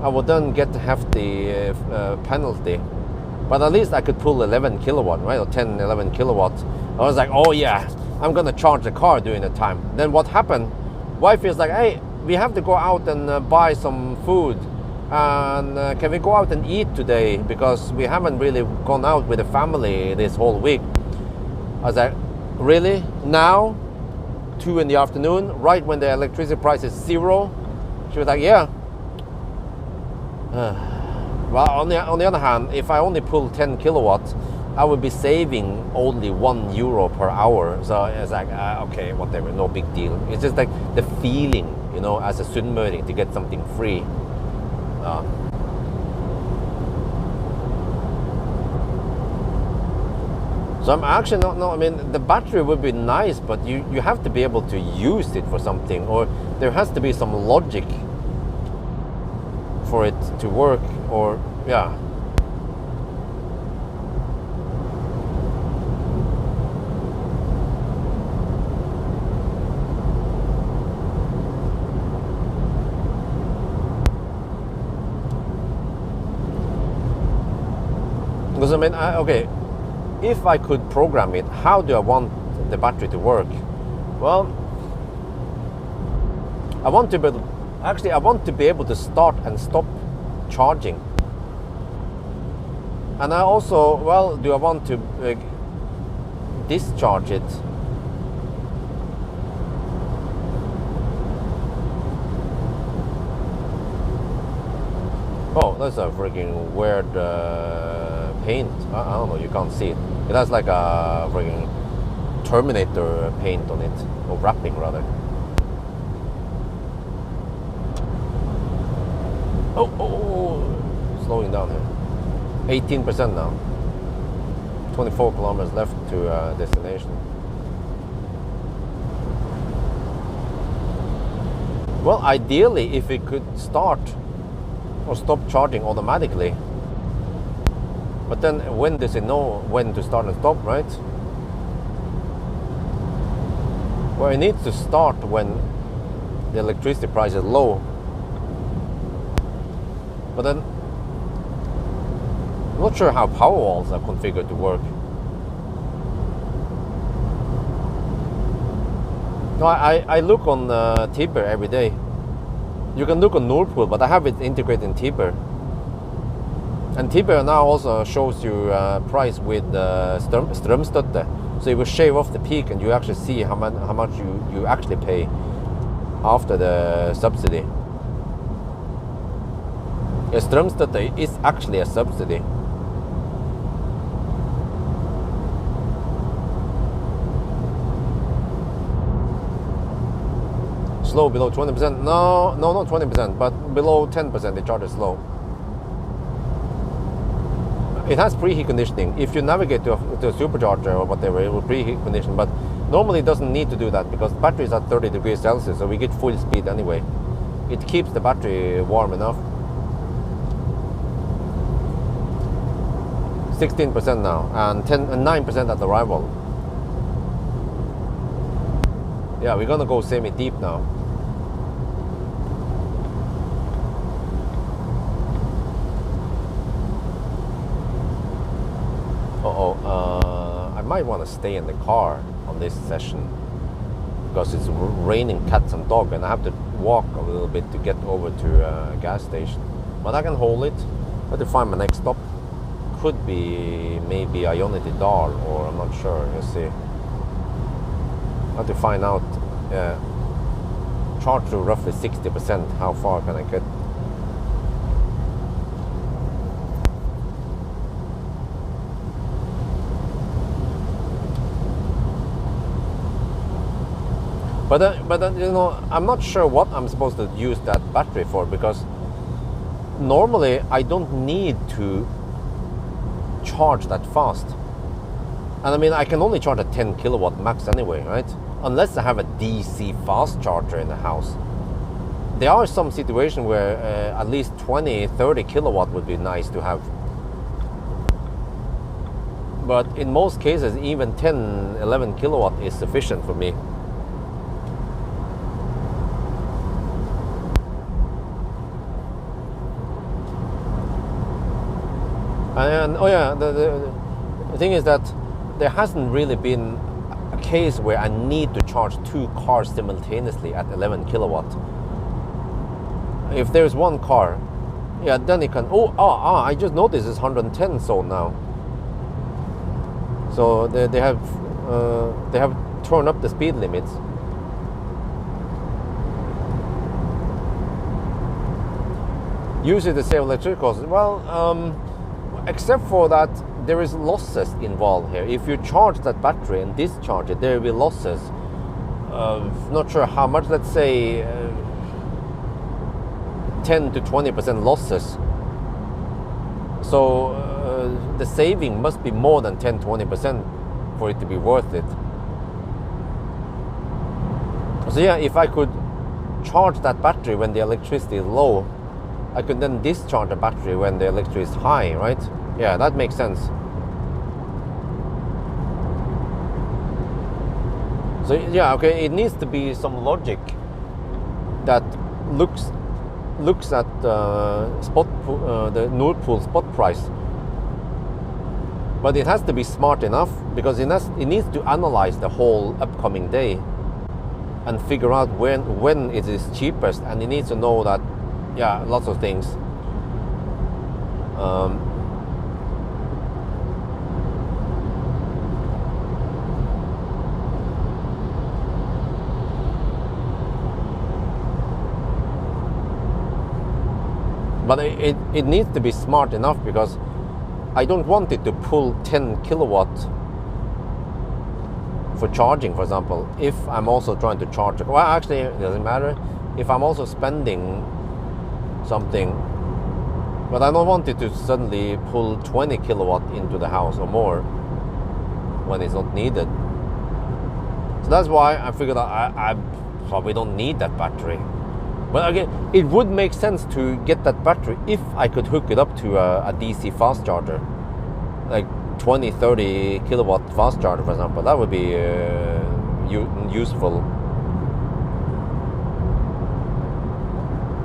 B: I would then get a hefty penalty. But at least I could pull 11 kilowatt, right? Or 10, 11 kilowatt. I was like, oh yeah, I'm gonna charge the car during the time. Then what happened? Wife is like, hey, we have to go out and buy some food, and can we go out and eat today, because we haven't really gone out with the family this whole week. I was like, really? Now? 2 in the afternoon, right when the electricity price is 0? She was like, yeah. Well, on the other hand, if I only pull 10 kilowatts, I would be saving only €1 per hour. So it's like, okay, whatever, no big deal. It's just like the feeling, you know, as a sunnmøring, to get something free. So I'm actually no, I mean, the battery would be nice, but you have to be able to use it for something, or there has to be some logic for it to work, or yeah. Because I mean, okay, if I could program it, how do I want the battery to work? Well, I want to be able to start and stop charging. And I also, well, do I want to discharge it? Oh, that's a freaking weird paint. I don't know, you can't see it. It has like a freaking Terminator paint on it, or wrapping rather. Oh, slowing down here. 18% now. 24 kilometers left to destination. Well, ideally, if it could start or stop charging automatically. But then when does it know when to start and stop, right? Well, it needs to start when the electricity price is low. But then I'm not sure how Pawels are configured to work. No, I look on Tiber every day. You can look on Nordpool, but I have it integrated in Tiber. And Tiber now also shows you price with strømstøtte. So it will shave off the peak, and you actually see how much you actually pay after the subsidy. A strømstøtte is actually a subsidy. Slow below 20%? No, not 20%, but below 10% they charge it slow. It has preheat conditioning. If you navigate to a supercharger or whatever, it will preheat condition, but normally it doesn't need to do that because the battery is at 30 degrees Celsius, so we get full speed anyway. It keeps the battery warm enough. 16% now, and 9% at arrival. Yeah, we're gonna go semi-deep now. I might want to stay in the car on this session because it's raining cats and dogs, and I have to walk a little bit to get over to a gas station. But I can hold it. I have to find my next stop. Could be maybe Ionity Dal, or I'm not sure. Let's see. I have to find out. Charge to roughly 60%. How far can I get? But then, you know, I'm not sure what I'm supposed to use that battery for, because normally I don't need to charge that fast. And I mean, I can only charge at 10 kilowatt max anyway, right? Unless I have a DC fast charger in the house. There are some situations where at least 20, 30 kilowatt would be nice to have. But in most cases, even 10, 11 kilowatt is sufficient for me. And oh yeah, the thing is that there hasn't really been a case where I need to charge 2 cars simultaneously at 11 kilowatt. If there's one car, yeah, then it can. I just noticed it's 110 sold now. So they have turned up the speed limits. Usually they save electric costs. Well, except for that, there is losses involved here. If you charge that battery and discharge it, there will be losses. Not sure how much. Let's say 10 to 20% losses. So the saving must be more than 10-20% for it to be worth it. So yeah, if I could charge that battery when the electricity is low, I could then discharge the battery when the electricity is high, right? Yeah, that makes sense. So yeah, okay, it needs to be some logic that looks at the Nord Pool spot price, but it has to be smart enough because it needs to analyze the whole upcoming day and figure out when it is cheapest, and it needs to know that, yeah, lots of things. But it needs to be smart enough because I don't want it to pull 10 kilowatt for charging, for example, if I'm also trying to charge. Well, actually, it doesn't matter. If I'm also spending something, but I don't want it to suddenly pull 20 kilowatt into the house or more when it's not needed. So that's why I figured I probably don't need that battery. But again, it would make sense to get that battery if I could hook it up to a DC fast charger, like 20-30 kilowatt fast charger, for example. That would be useful.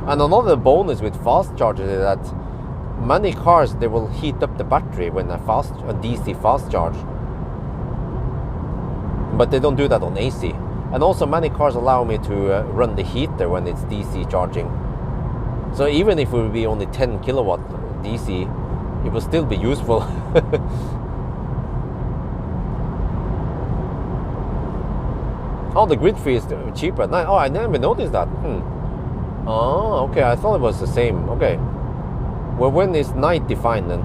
B: And another bonus with fast chargers is that many cars, they will heat up the battery when a DC fast charge, but they don't do that on AC. And also many cars allow me to run the heater when it's DC charging. So even if it would be only 10 kilowatt DC, it will still be useful. Oh, the grid fee is cheaper at night. Oh, I never noticed that. Oh, okay, I thought it was the same. Okay. Well, when is night defined then?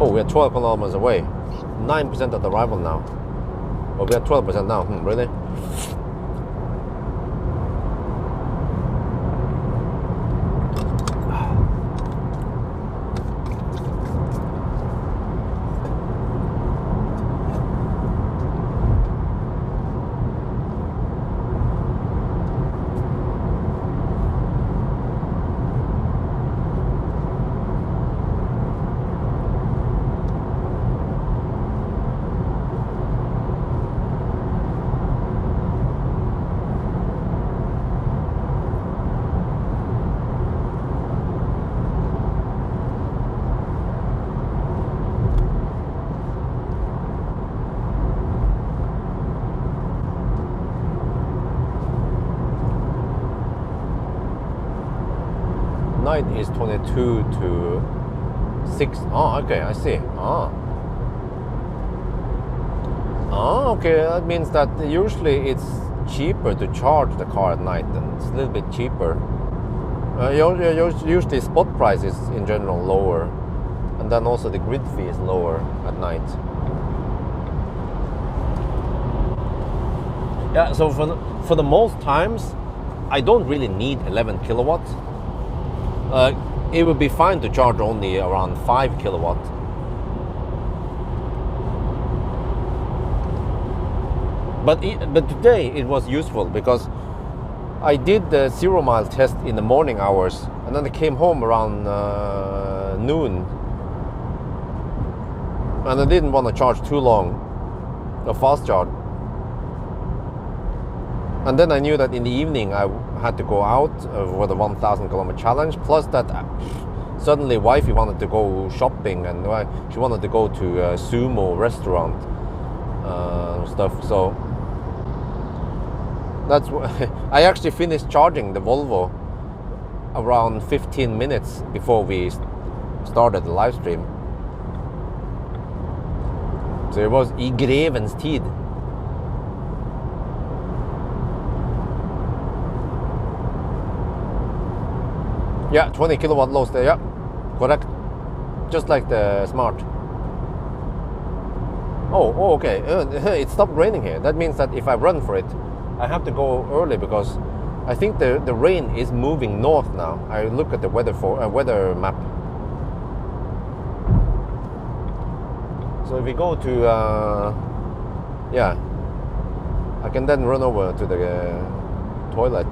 B: Oh, we are 12 kilometers away. 9% at arrival now. Oh, we are 12% now. Really? Night is 22 to 6. Oh, okay, I see. Okay, that means that usually it's cheaper to charge the car at night, and it's a little bit cheaper. Usually spot price is in general lower, and then also the grid fee is lower at night. Yeah, so for the most times, I don't really need 11 kilowatts. It would be fine to charge only around 5 kilowatt. But today it was useful because I did the 0 mile test in the morning hours, and then I came home around noon, and I didn't want to charge too long, a fast charge. And then I knew that in the evening I had to go out for the 1,000 kilometer challenge, plus that suddenly wifey wanted to go shopping, and she wanted to go to a sumo restaurant stuff. So that's I actually finished charging the Volvo around 15 minutes before we started the live stream. So it was I grevens tid. Yeah, 20 kilowatt low there, yeah, correct. Just like the Smart. Oh, okay. It stopped raining here. That means that if I run for it, I have to go early because I think the rain is moving north now. I look at the weather map. So if we go to, yeah, I can then run over to the toilet.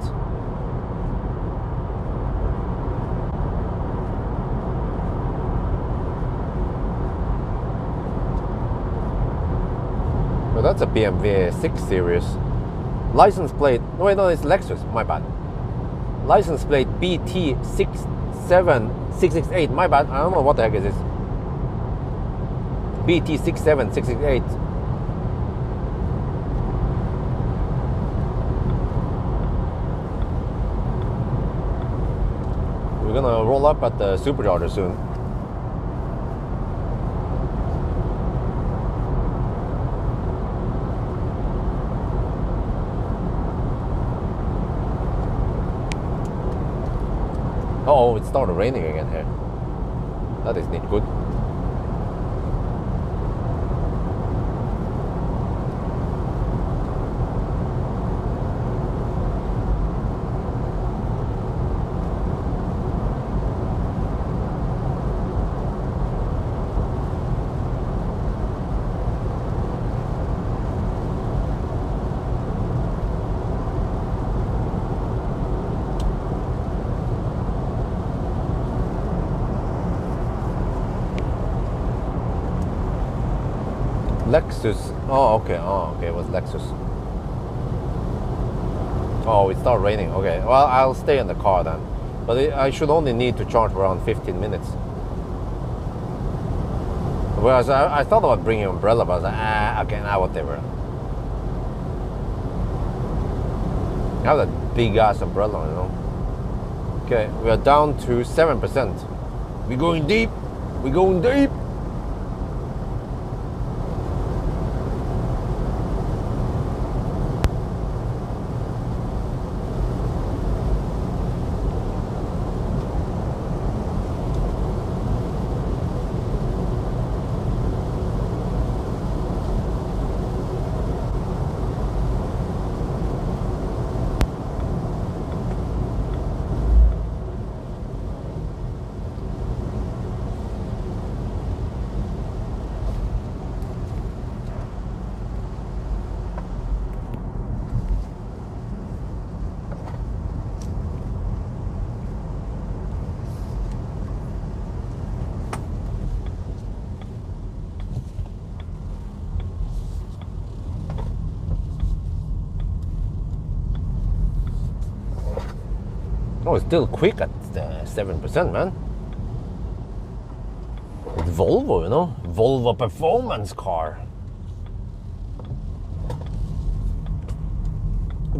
B: Well, that's a BMW 6 Series. License plate, no, wait, no, it's Lexus, my bad. License plate BT67668, my bad, I don't know what the heck is this. BT67668. We're gonna roll up at the supercharger soon. Oh, it started raining again here. That is not good. Lexus. Oh, okay. It was Lexus. Oh, it started raining. Okay. Well, I'll stay in the car then. But I should only need to charge for around 15 minutes. Whereas I thought about bringing an umbrella, but I was like, okay, now whatever. I have that big ass umbrella, you know. Okay, we are down to 7%. We're going deep. We're going deep. Oh, it's still quick at 7%, man. It's Volvo, you know? Volvo performance car.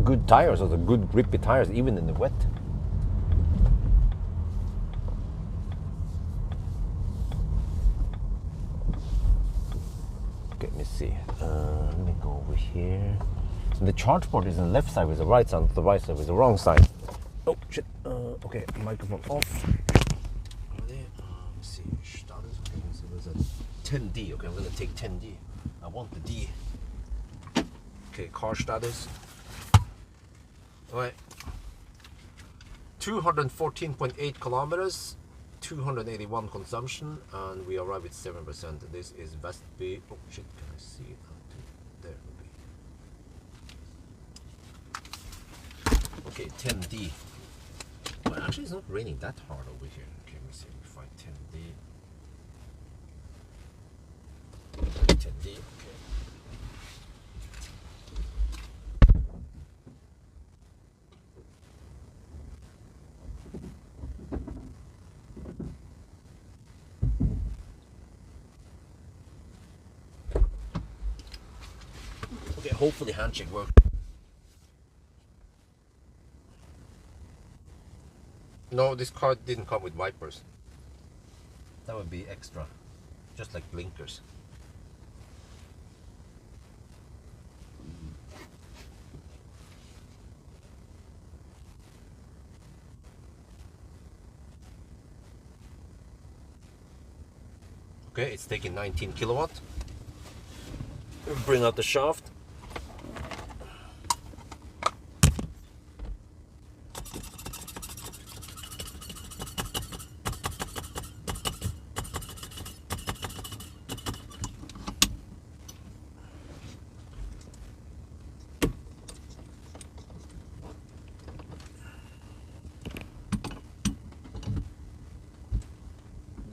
B: Good tires, also good grippy tires, even in the wet. Okay, let me see. Let me go over here. And the charge port is on the left side with the right side, the right side with the wrong side. Oh shit. Okay, microphone off. Let's see. Status. Okay, so there's a 10D. Okay, I'm gonna take 10D. I want the D. Okay, car status. Alright. 214.8 kilometers, 281 consumption, and we arrive at 7%. This is Westby. Oh shit, can I see it? There we go. Okay, 10D. Well, actually, it's not raining that hard over here. Okay, let me see if we find 10D. 10D, okay.
A: Okay, hopefully handshake works. No, this car didn't come with wipers. That would be extra, just like blinkers. Okay, it's taking 19 kilowatt. Bring out the shaft.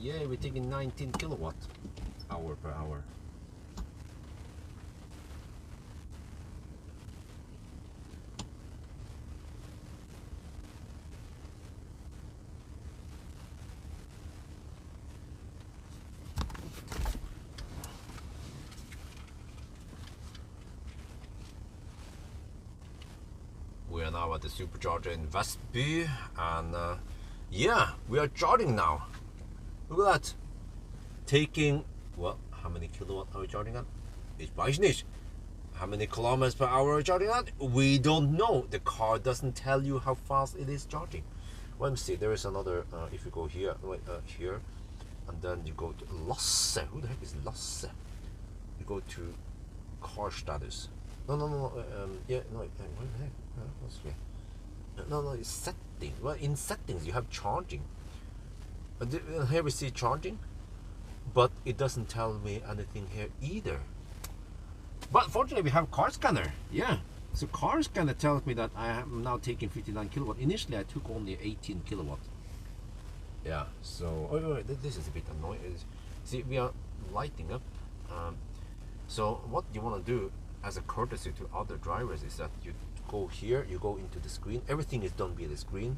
A: Yeah, we're taking 19 kilowatt hour per hour. We are now at the supercharger in Vestby, and yeah, we are charging now. Look at that. Taking, well, how many kilowatt are we charging at? Ich weiß nicht. How many kilometers per hour are we charging at? We don't know. The car doesn't tell you how fast it is charging. Let me see, there is another, if you go here, here, and then you go to Losse. Who the heck is Losse? You go to car status. No, yeah, no, what the heck? What's here? No, it's setting. Well, in settings you have charging. Here we see charging, but it doesn't tell me anything here either. But fortunately we have car scanner. Yeah, so car scanner tells me that I am now taking 59 kilowatt. Initially I took only 18 kilowatt. Yeah, so this is a bit annoying. See, we are lighting up. So what you want to do as a courtesy to other drivers is that you go here, you go into the screen. Everything is done via the screen.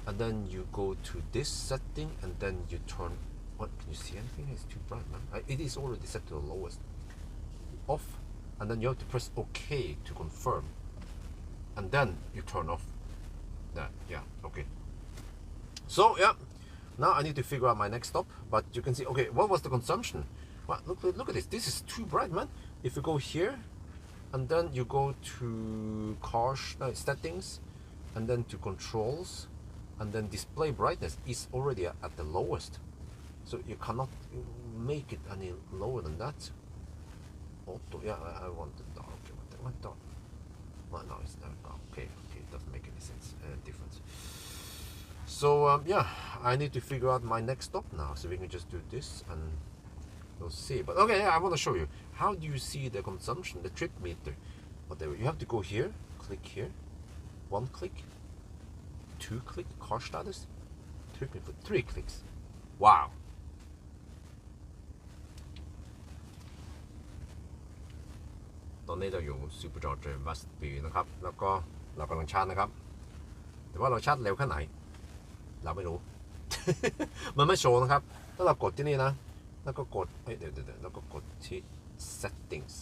A: And then you go to this setting, and then you turn. What, can you see anything? It's too bright, man. It is already set to the lowest. Off, and then you have to press OK to confirm, and then you turn off that. Yeah, okay. So yeah, now I need to figure out my next stop. But you can see, okay, what was the consumption? Well, look at this. This is too bright, man. If you go here, and then you go to car settings, and then to controls, and then display brightness is already at the lowest, so you cannot make it any lower than that. Auto, yeah, I want the dark. What dark? Well, no, it's not. Okay, it doesn't make any sense, difference. So yeah, I need to figure out my next stop now, so we can just do this and we'll see. But okay, yeah, I want to show you how do you see the consumption, the trip meter, whatever. You have to go here, click here, 1 click, 2 click, car status, trip meter, 3 clicks. Wow.ตอนนี้เราอยู่ supercharger Vestby นะครับแล้วก็เรากำลังชาร์จนะครับแต่ว่าเราชาร์จเร็วแค่ไหนเราไม่รู้ มันไม่โชว์นะครับถ้าเรากดที่นี่นะแล้วก็กดเดี๋ยวแล้วก็กดที่ settings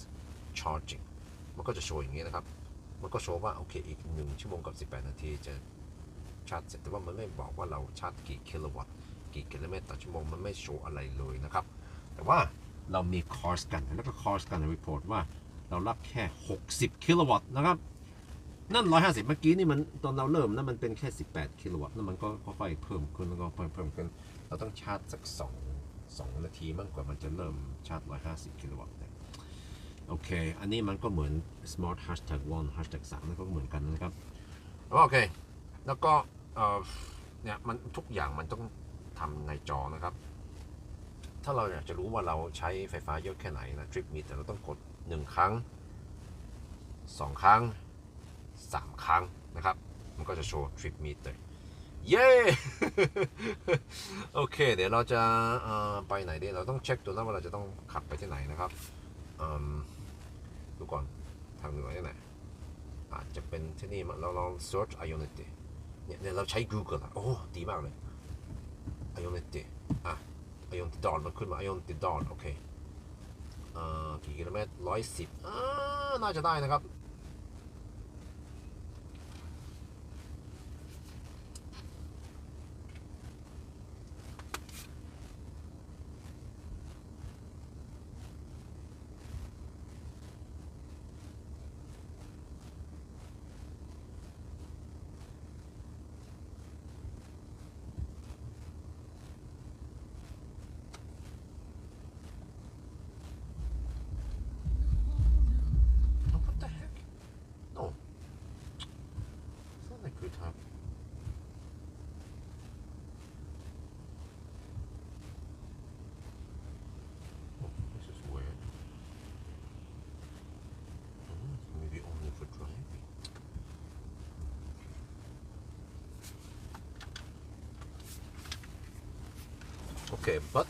A: charging มันก็จะโชว์อย่างนี้นะครับมันก็โชว์ว่าโอเคอีก1 ชั่วโมงกับ 18 นาทีจะชาร์จเสร็จแต่ว่ามันไม่บอกว่าเราชาร์จกี่กิโลวัตต์กี่กิโลเมตรต่อชั่วโมงมันไม่โชว์อะไรเลยนะครับแต่ว่าเรามี car scanner แล้วก็ car scanner report ว่าเรารับแค่60กิโลวัตต์นะครับนั่น150เมื่อกี้นี่มันตอนเราเริ่มนั้นมันเป็นแค่18กิโลวัตต์นั่นมันก็ค่อยๆเพิ่มขึ้นแล้วก็เพิ่มขึ้นเราต้องชาร์จสัก2 นาทีมากกว่ามันจะเริ่มชาร์จ150กิโลวัตต์โอเคอันนี้มันก็เหมือน smart hashtag 1 hashtag 3นั่นก็เหมือนกันนะครับโอเคแล้วก็เนี่ยมันทุกอย่างมันต้องทำในจอนะครับถ้าเราอยากจะรู้ว่าเราใช้ไฟฟ้าเยอะแค่ไหนนะ trip meter เราต้องกด1 ครั้ง 2 ครั้ง 3 ครั้งนะครับมันก็จะโชว์ trip meter เย้ โอเคเดี๋ยวเราจะไปไหนดีเราต้องเช็คตัวนั้นว่าเราจะต้องขับไปที่ไหนนะครับดูก่อนทางเหนือที่ไหนอาจจะเป็นที่นี่เราลอง search Ionity เนี่ยเราใช้ Google โอ้ดีมากเลย Ionity Ionity ดอนมันขึ้นมา Ionity ดอนโอเค กี่กิโลเมตร110น่าจะได้นะครับOkay, but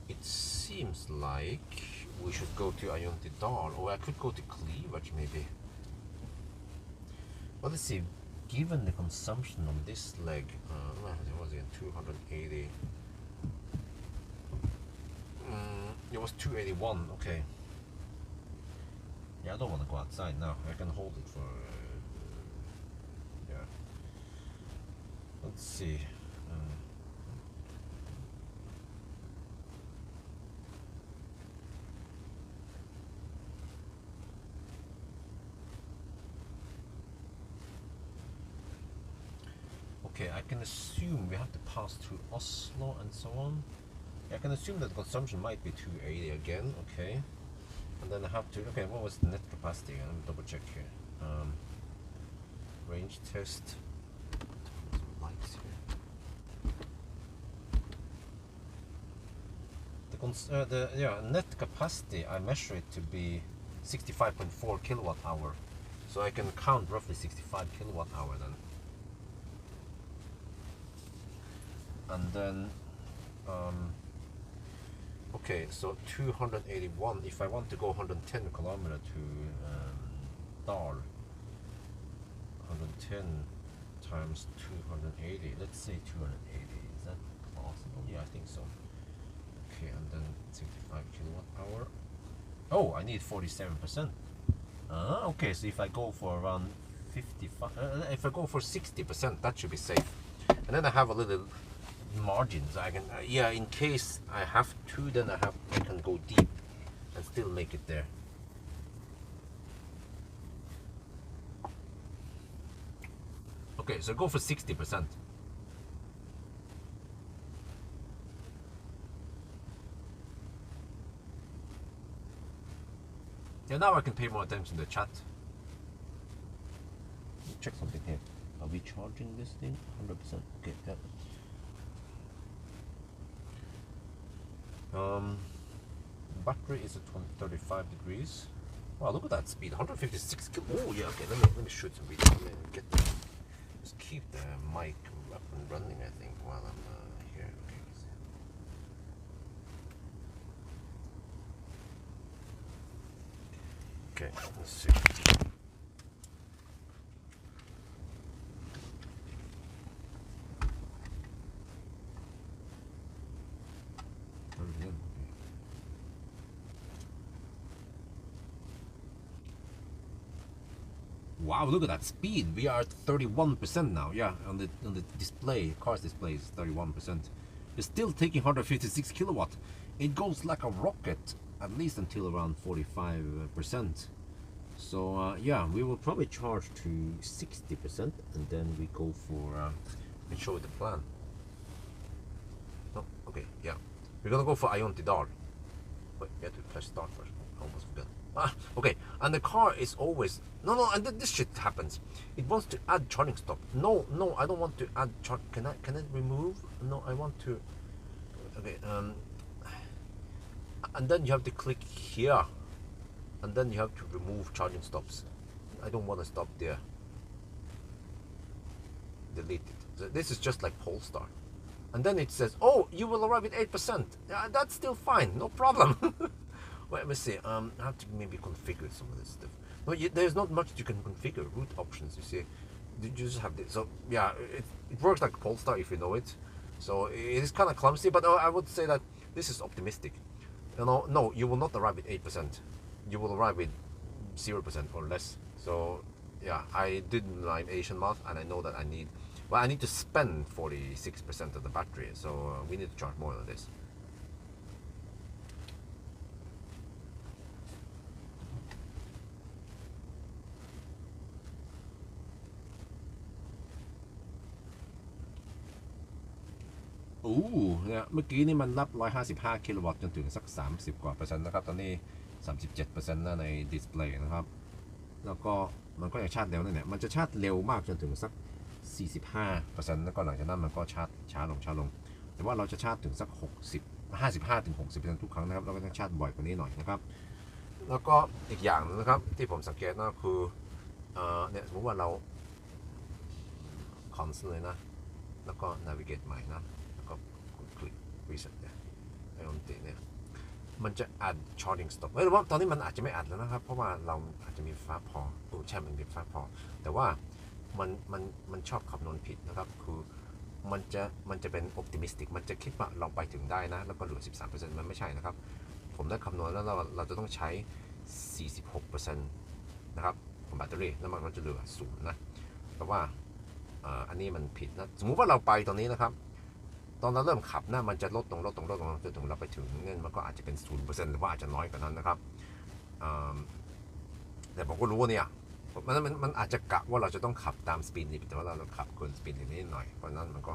A: it seems like we should go to Ayuntidal, or I could go to Cleavage maybe. But let's see, given the consumption on this leg, it was in 280. It was 281, okay. Yeah, I don't want to go outside now. I can hold it for, yeah. Let's see. Okay, I can assume we have to pass through Oslo and so on. I can assume that consumption might be 280 again, okay. And then I have to, okay, what was the net capacity? Let me double check here. Range test. Lights here. The net capacity, I measure it to be 65.4 kilowatt hour. So I can count roughly 65 kilowatt hour then. And then, okay, so 281, if I want to go 110 kilometer to Dal, 110 times 280, let's say 280, is that possible? Yeah, I think so. Okay, and then 65 kilowatt hour. Oh, I need 47%. Okay, so if I go for around 55, if I go for 60%, that should be safe. And then I have a little margins. I can, yeah, in case I have to, then I can go deep and still make it there. Okay, so go for 60%. Yeah, now I can pay more attention to the chat. Check something here. Are we charging this thing? 100%. Okay, yeah. Battery is at 35 degrees. Wow, look at that speed, 156 kilo. Oh yeah, okay, let me shoot some video. Let me get the, just keep the mic up and running, I think, while I'm here. Okay, let's see. Wow, look at that speed. We are at 31% now. Yeah, on the display, car's display is 31%. It's still taking 156 kilowatt. It goes like a rocket, at least until around 45%. So yeah, we will probably charge to 60%, and then we go for. Let me show you the plan. No, okay, yeah, we're gonna go for Ayuntidal. Wait, we have to press start first. I almost forgot. Okay, and the car is always no, and this shit happens. It wants to add charging stop. No, I don't want to add charge. Can I remove? No, I want to. Okay, and then you have to click here, and then you have to remove charging stops. I don't want to stop there. Delete it. So this is just like Polestar, and then it says, "Oh, you will arrive at 8%." That's still fine, no problem. Well, let me see. I have to maybe configure some of this stuff. No, there's not much you can configure. Route options, you see. You just have this. So yeah, it works like Polestar if you know it. So it is kind of clumsy, but I would say that this is optimistic. No, you will not arrive with 8%. You will arrive with 0% or less. So yeah, I did my Asian math, and I know that I need to spend 46% of the battery. So we need to charge more than this.เนี่ยเมื่อกี้นี่มันรับ155กิโลวัตต์จนถึงสัก30กว่า%นะครับตอนนี้37%แล้วในดิสเพลย์นะครับแล้วก็มันก็ยังชาร์จเร็วนั่นแหละมันจะชาร์จเร็วมากจนถึงสัก45%แล้วก็หลังจากนั้นมันก็ชาร์จช้าลงแต่ว่าเราจะชาร์จถึงสัก55-60%ทุกครั้งนะครับเราก็ต้องชาร์จบ่อยกว่านี้หน่อยนะครับแล้วก็อีกอย่างนะครับที่ผมสังเกตนะคือเนี่ยสมมติว่าเราคอนส์เลยนะแล้วก็ navigate ใหม่นะแล้วก็คลิก reset เนี่ยไอ้มันติเนี่ยมันจะอัด charging stop แต่ว่าตอนนี้มันอาจจะไม่อัดแล้วนะครับเพราะว่าเราอาจจะมีฟ้าพอใช่มันมีฟ้าพอแต่ว่ามันชอบคำนวณผิดนะครับคือมันจะเป็น optimistic มันจะคิดว่าเราไปถึงได้นะแล้วก็เหลือ 13% มันไม่ใช่นะครับผมได้คำนวณแล้วเราจะต้องใช้ 46% นะครับของแบตเตอรี่แล้วมันจะเหลือ0นะแต่ว่าอันนี้มันผิดนะสมมุติว่าเราไปตอนนี้นะครับตอนเราเริ่มขับนะมันจะลดลงจนถึงเราไปถึงเงินมันก็อาจจะเป็น 0% หรือว่าอาจจะน้อยกว่านั้นนะครับแต่ผมก็รู้ว่าเนี่ยมันอาจจะกะว่าเราจะต้องขับตามสปีดลิมิตแต่ว่าเราขับเกินสปีดลิมิตนิดหน่อยเพราะนั้นมันก็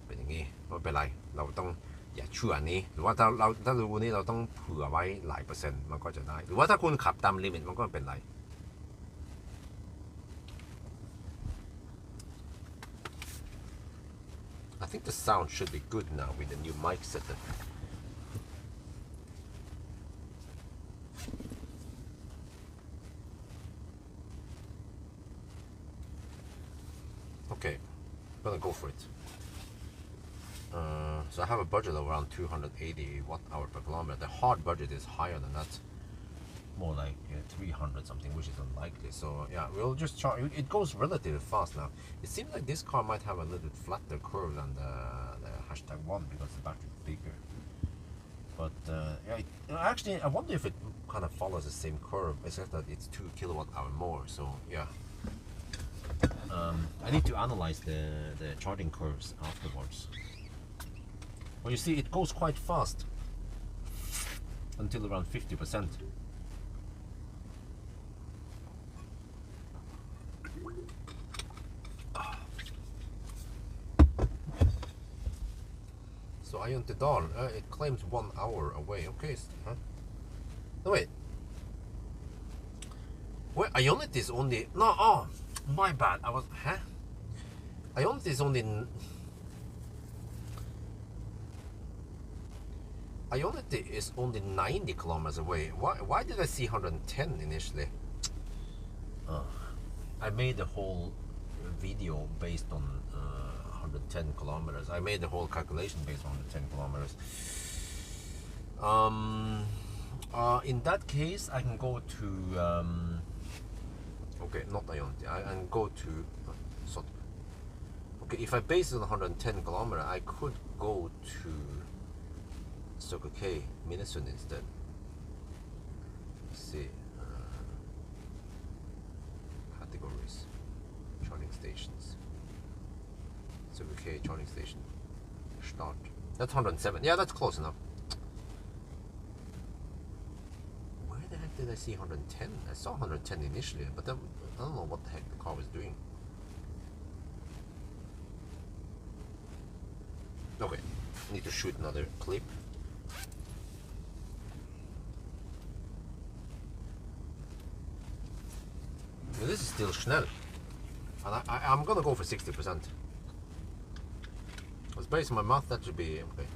A: เป็นอย่างนี้ไม่เป็นไรเราต้องอย่าเชื่ออันนี้หรือว่าถ้ารู้นี้เราต้องเผื่อไว้หลาย%มันก็จะได้หรือว่าถ้าคุณขับตามลิมิตมันก็ไม่เป็นไรI think the sound should be good now with the new mic setup. Okay, I'm gonna go for it. So I have a budget of around 280 watt-hour per kilometer. The hard budget is higher than that, more like 300 something, which is unlikely. So yeah, we'll just charge. It goes relatively fast now. It seems like this car might have a little bit flatter curve than the #1 because the battery is bigger. But yeah, actually, I wonder if it kind of follows the same curve, except that it's 2 kilowatt-hour more. So yeah, I need to analyze the charging curves afterwards. Well, you see, it goes quite fast until around 50%. So Ayuntidal, it claims 1 hour away. Okay, huh? No wait. Wait, Ionity is only my bad. I was Ionity is only Ionity is only 90 kilometers away. Why did I see 110 initially? I made the whole video based on 110 kilometers. I made the whole calculation based on 110 kilometers. In that case, I can go to okay, not Ionity. I can go to okay, if I base it on 110 kilometers, I could go to Circle K Minnesota instead. Let's see, categories, charging stations. Circle K charging station. Start. That's 107. Yeah, that's close enough. Where the heck did I see 110? I saw 110 initially, but then I don't know what the heck the car was doing. Okay, I need to shoot another clip. This is still Schnell, and I'm gonna go for 60%. Because based on my math, that should be okay.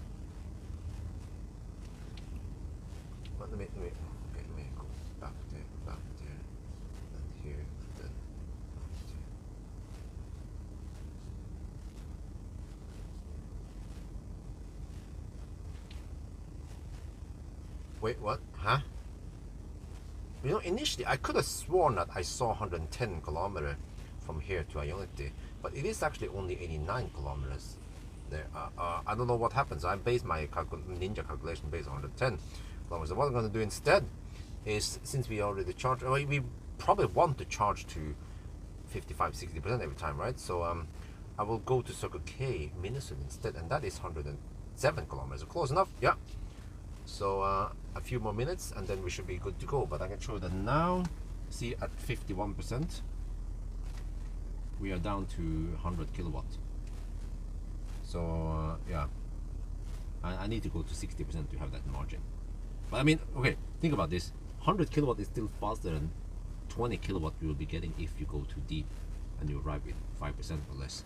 A: But let me go back there, and here, and then here. Wait, what? Huh? You know, initially I could have sworn that I saw 110 kilometers from here to Ionity, but it is actually only 89 kilometers there. I don't know what happens. I based my Ninja calculation based on 110, kilometers. So what I'm going to do instead is, since we already charge, we probably want to charge to 55-60% every time, right? So I will go to Circle K Minnesota instead, and that is 107 kilometers. Close enough, yeah. So a few more minutes and then we should be good to go. But I can show you that now. See, at 51% we are down to 100 kilowatt. So yeah, I need to go to 60% to have that margin. But I mean, okay, think about this. 100 kilowatt is still faster than 20 kilowatt you will be getting if you go too deep and you arrive with 5% or less.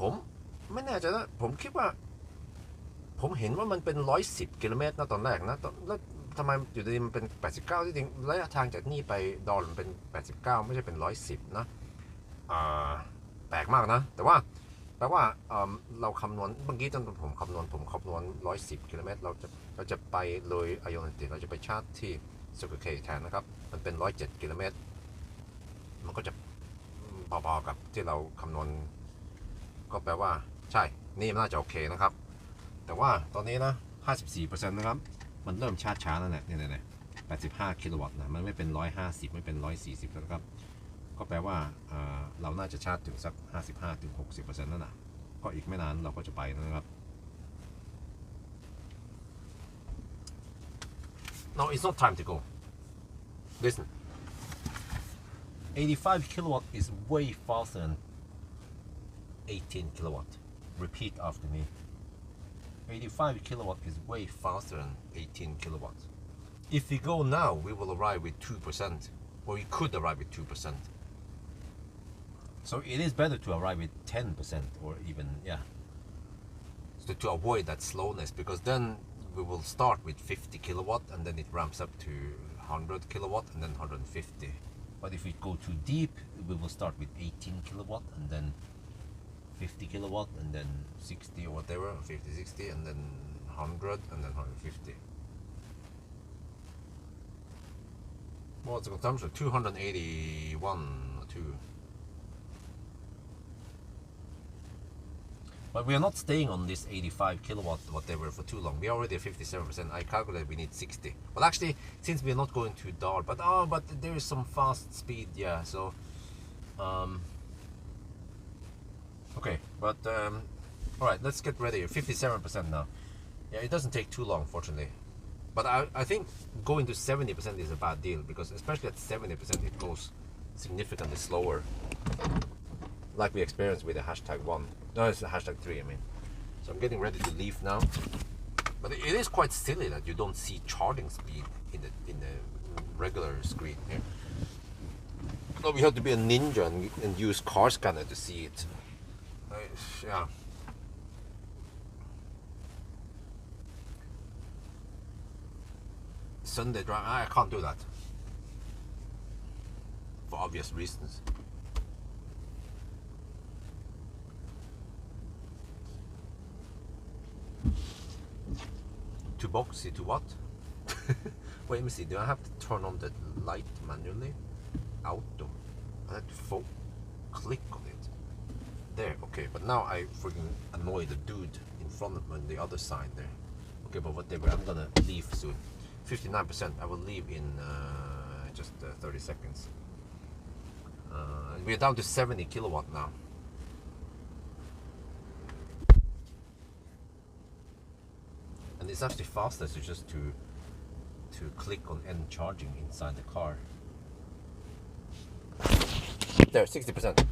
A: ผมไม่แน่ใจนะผมคิดว่าผมเห็นว่ามันเป็น110 กิโลเมตรนะตอนแรกนะแล้วทำไมอยู่ดีมันเป็น89ที่จริงระยะทางจากนี่ไปดอลมันเป็น89ไม่ใช่เป็น110นะแปลกมากนะแต่ว่าแปลว่าเราคำนวณเมื่อกี้ตอนผมคำนวณ110 กิโลเมตรเราจะไปเลยอโยนติเราจะไปชาร์จที่ซูเปอร์เคแทนนะครับมันเป็น107 กิโลเมตรมันก็จะพอๆกับที่เราคำนวณก็แปลว่าใช่นี่มันน่าจะโอเคนะครับแต่ว่าตอนนี้นะ 54% นะครับมันเริ่มชาร์จช้าแล้วเนี่ย85 กิโลวัตต์นะมันไม่เป็น150ไม่เป็น140แล้วนะครับก็แปลว่าเราน่าจะชาร์จถึงสัก 55-60% นั่นนะก็อีกไม่นานเราก็จะไปนะครับ No, it's not time to go. Listen, 85 kilowatt is way faster than 18 kilowatt. Repeat after me. 85 kilowatt is way faster than 18 kilowatt. If we go now, we will arrive with 2%, or we could arrive with 2%. So it is better to arrive with 10%, or even, yeah, so to avoid that slowness, because then we will start with 50 kilowatt and then it ramps up to 100 kilowatt and then 150. But if we go too deep, we will start with 18 kilowatt and then 50 kilowatt and then 60 or whatever, 50, 60 and then 100 and then 150. What's the consumption? 281 or 2. But we are not staying on this 85 kilowatt whatever for too long. We are already at 57%. I calculate we need 60. Well, actually, since we are not going too dark, but there is some fast speed, yeah. So, okay, but all right, let's get ready. 57% now. Yeah, it doesn't take too long, fortunately. But I think going to 70% is a bad deal, because especially at 70% it goes significantly slower, like we experienced with the #1. No, it's the #3, I mean. So I'm getting ready to leave now. But it is quite silly that you don't see charging speed in the regular screen here. No, we have to be a ninja and use car scanner to see it. Yeah. Sunday drive, I can't do that. For obvious reasons. To boxy to what? Wait, let me see. Do I have to turn on the light manually? Auto. I have to click on it. There, okay. But now I freaking annoy the dude in front of me on the other side there. Okay, but whatever. I'm gonna leave soon. 59%. I will leave in just 30 seconds. We're down to 70 kilowatt now. And it's actually faster to just to click on end charging inside the car. There, 60%.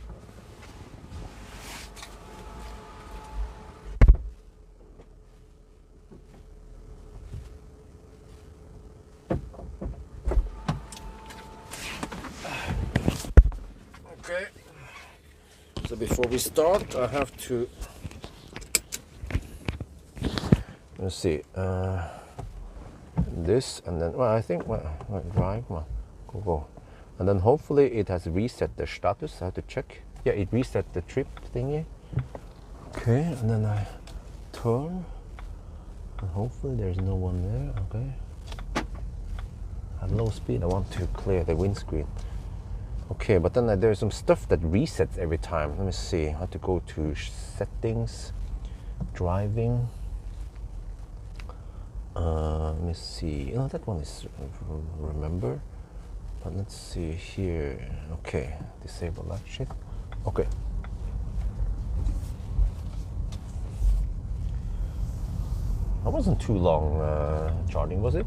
A: Okay. So before we start, I have to. Let's see, this, and then, well, I think, drive, go. And then hopefully it has reset the status. I have to check. Yeah, it reset the trip thingy.
B: Okay, and then I turn, and hopefully there's no one there. Okay. At low speed, I want to clear the windscreen. Okay, but then there's some stuff that resets every time. Let me see. I have to go to settings, driving. Let me see. Oh, that one is remember. But let's see here. Okay, disable that shit. Okay. That wasn't too long charging, was it?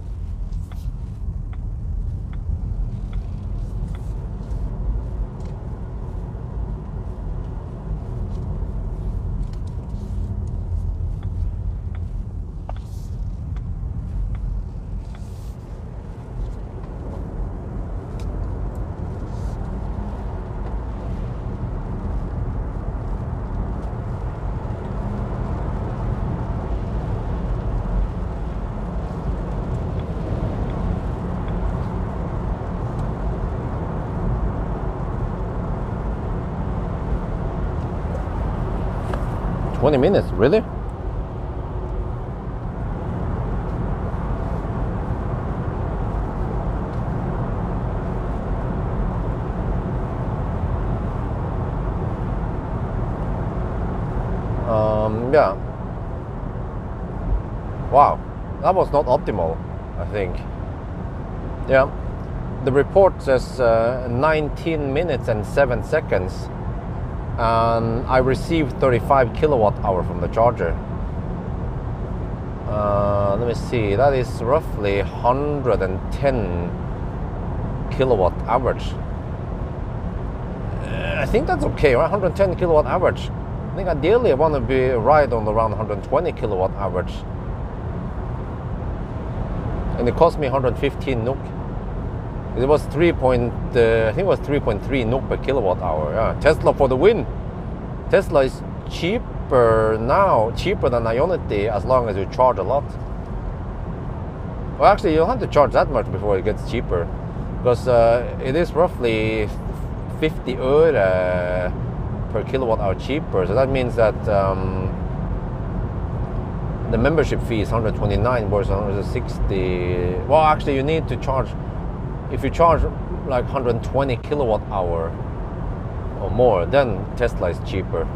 B: Minutes, really? Yeah. Wow, that was not optimal, I think. Yeah, the report says 19 minutes and 7 seconds. And I received 35 kilowatt hour from the charger. Let me see, that is roughly 110 kilowatt average. I think that's okay, right? 110 kilowatt average. I think ideally I want to be right on around 120 kilowatt average. And it cost me 115 NOK. It was I think it was 3.3 NOK per kilowatt hour. Yeah. Tesla for the win. Tesla is cheaper now, cheaper than Ionity, as long as you charge a lot. Well, actually, you don't have to charge that much before it gets cheaper, because it is roughly 50 øre per kilowatt hour cheaper. So that means that the membership fee is 129 versus 160. Well, actually, you need to charge. If you charge like 120 kilowatt hour or more, then Tesla is cheaper.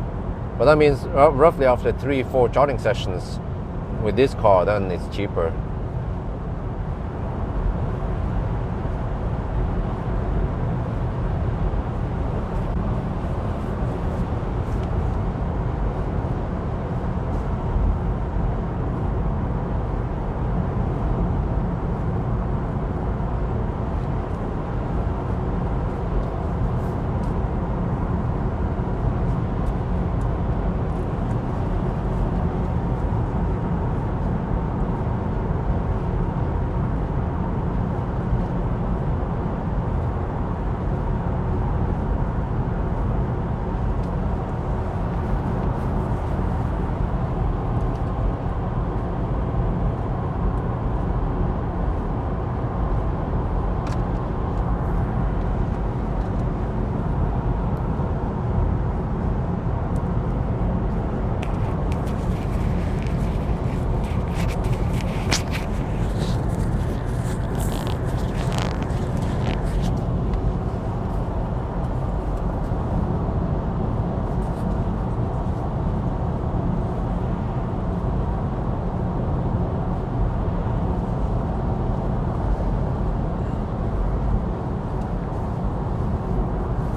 B: But that means roughly after 3-4 charging sessions with this car, then it's cheaper.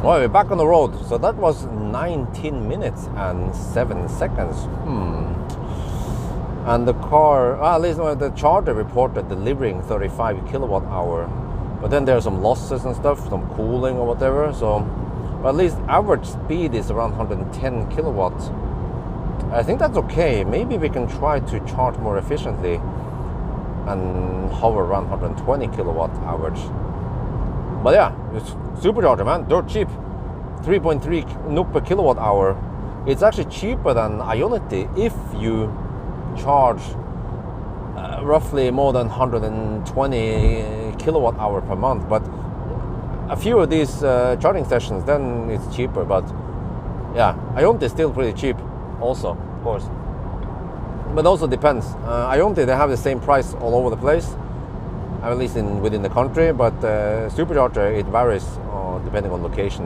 B: Well, we're back on the road. So that was 19 minutes and 7 seconds. And the car, at least the charger reported delivering 35 kilowatt hour. But then there's some losses and stuff, some cooling or whatever. So, but at least average speed is around 110 kilowatts. I think that's okay. Maybe we can try to charge more efficiently and hover around 120 kilowatt average. But yeah, it's supercharger, man, dirt cheap. 3.3 NOK per kilowatt hour. It's actually cheaper than Ionity if you charge roughly more than 120 kilowatt hour per month. But a few of these charging sessions, then it's cheaper. But yeah, Ionity is still pretty cheap also. course. But also depends. I don't think they have the same price all over the place, at least within the country. But supercharger, it varies depending on location.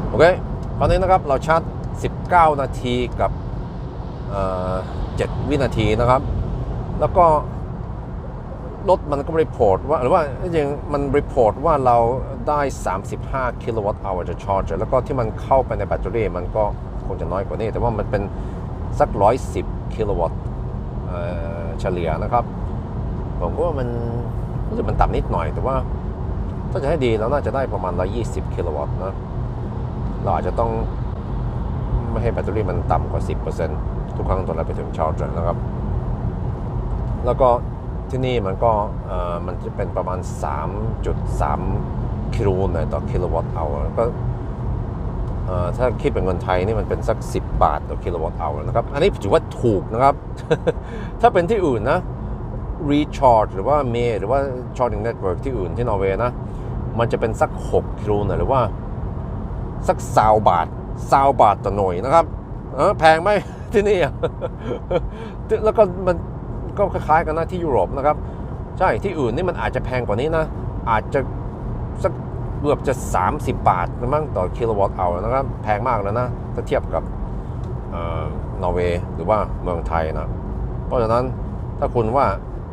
B: โอเคตอนนี้นะครับเราชาร์จ19 นาทีกับ7 วินาทีนะครับแล้วก็รถมันก็รีพอร์ตว่าหรือว่าจริงมันรีพอร์ตว่าเราได้35 กิโลวัตต์ชั่วโมงจะชาร์จแล้วก็ที่มันเข้าไปในแบตเตอรี่มันก็คงจะน้อยกว่านี้แต่ว่ามันเป็นสัก110 กิโลวัตต์เฉลี่ยนะครับผมว่ามันรู้สึกมันต่ำนิดหน่อยแต่ว่าถ้าจะให้ดีเราน่าจะได้ประมาณ120 กิโลวัตต์นะเราอาจจะต้องไม่ให้แบตเตอรี่มันต่ำกว่า 10% ทุกครั้งตอนเราไปถึงชาร์จนะครับแล้วก็ที่นี่มันก็มันจะเป็นประมาณ 3.3 กิโลต่อกิโลวัตต์ชั่วโมงก็ถ้าคิดเป็นเงินไทยนี่มันเป็นสัก10 บาทต่อกิโลวัตต์ชั่วโมงนะครับอันนี้ถือว่าถูกนะครับ ถ้าเป็นที่อื่นนะ recharge หรือว่าเมหรือว่า charging network ที่อื่นที่นอร์เวย์นะมันจะเป็นสัก6 กิโลหรือว่าสัก20 บาทต่อหน่วยนะครับแพงไหม ที่นี่ แล้วก็มันก็คล้ายๆกันนะที่ยุโรปนะครับใช่ที่อื่นนี่มันอาจจะแพงกว่านี้นะอาจจะสักเกือบจะ30 บาทมั้งต่อกิโลวัตต์ชั่วโมงนะครับแพงมากแล้วนะถ้าเทียบกับนอร์เวย์หรือว่าเมืองไทยนะเพราะฉะนั้นถ้าคุณว่า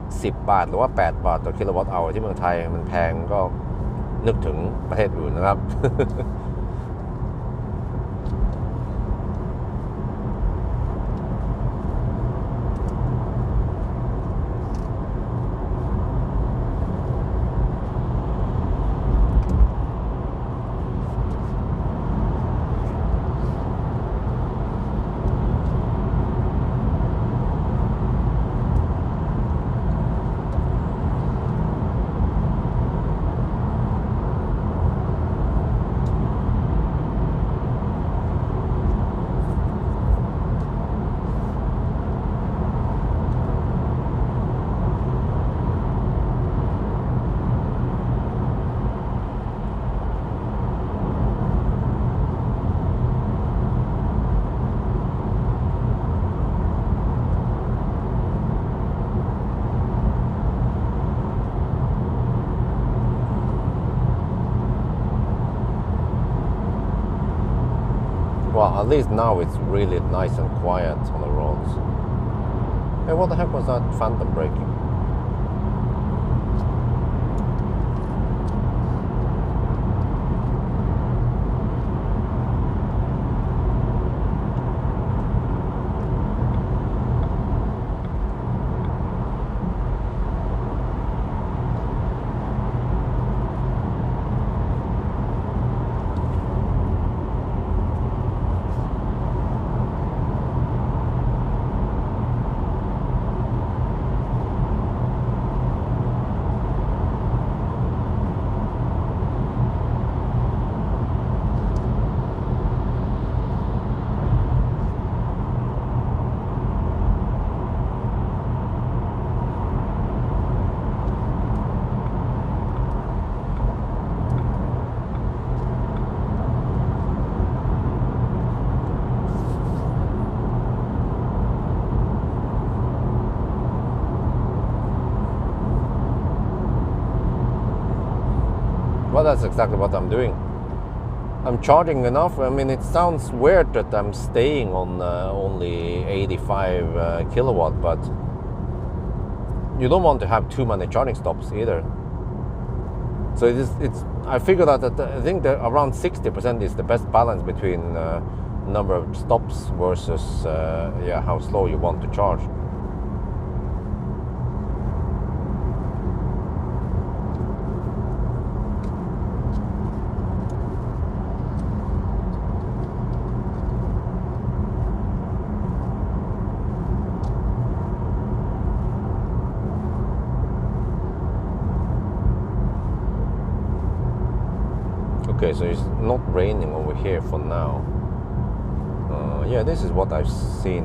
B: 10 บาทหรือว่า8 บาทต่อกิโลวัตต์ชั่วโมงที่เมืองไทยมันแพงก็นึกถึงประเทศอื่นนะครับ Well, at least now it's really nice and quiet on the roads. Hey, what the heck was that phantom braking? Well, that's exactly what I'm doing. I'm charging enough. I mean, it sounds weird that I'm staying on only 85 kilowatt, but you don't want to have too many charging stops either. So I figured out that I think that around 60% is the best balance between number of stops versus how slow you want to charge. Okay, so it's not raining over here for now. Yeah, this is what I've seen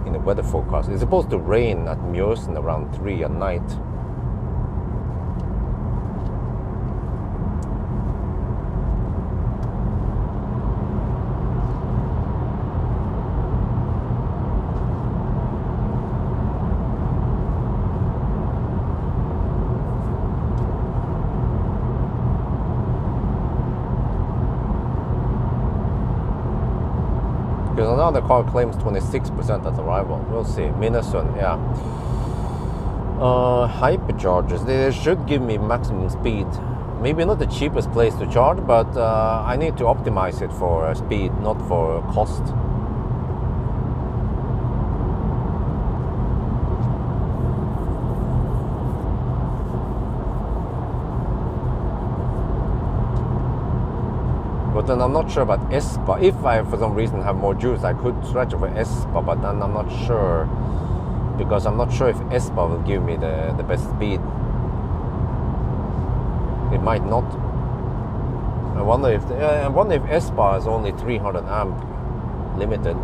B: in the weather forecast. It's supposed to rain at Mjøsen around 3 at night. Because now the car claims 26% at arrival. We'll see. Minnesota, yeah. Hyperchargers, they should give me maximum speed. Maybe not the cheapest place to charge, but I need to optimize it for speed, not for cost. But then I'm not sure about ESPA. If I, for some reason, have more juice, I could stretch it for ESPA, but then I'm not sure. Because I'm not sure if ESPA will give me the best speed. It might not. I wonder if ESPA is only 300 amp limited.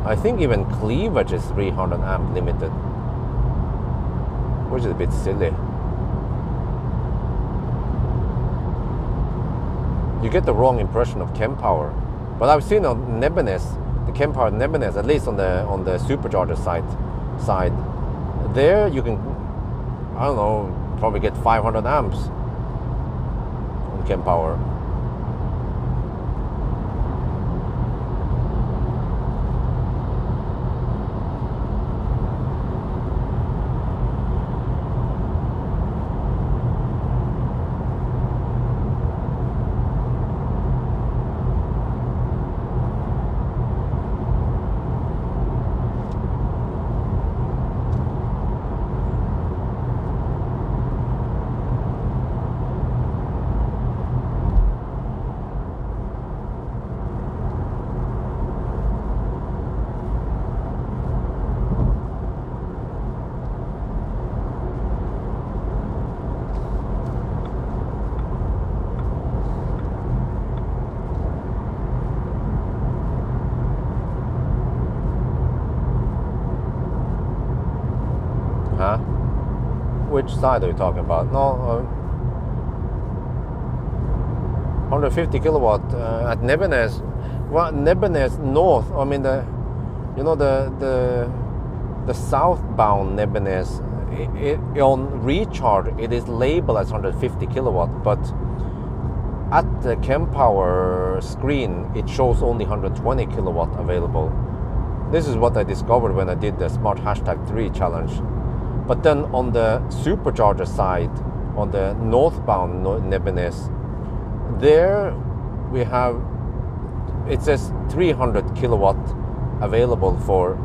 B: I think even cleavage is 300 amp limited, which is a bit silly. You get the wrong impression of Kempower, but I've seen on Nebenes, the Kempower Nebenes, at least on the supercharger side, there you can, I don't know, probably get 500 amps on Kempower. Which side are you talking about? No, 150 kilowatt at Nebenes. Well, Nebenes North. I mean the southbound Nebenes. On recharge, it is labeled as 150 kilowatt, but at the Kempower screen, it shows only 120 kilowatt available. This is what I discovered when I did the Smart #3 challenge. But then on the supercharger side, on the northbound Nebenes, there we have, it says 300 kilowatt available for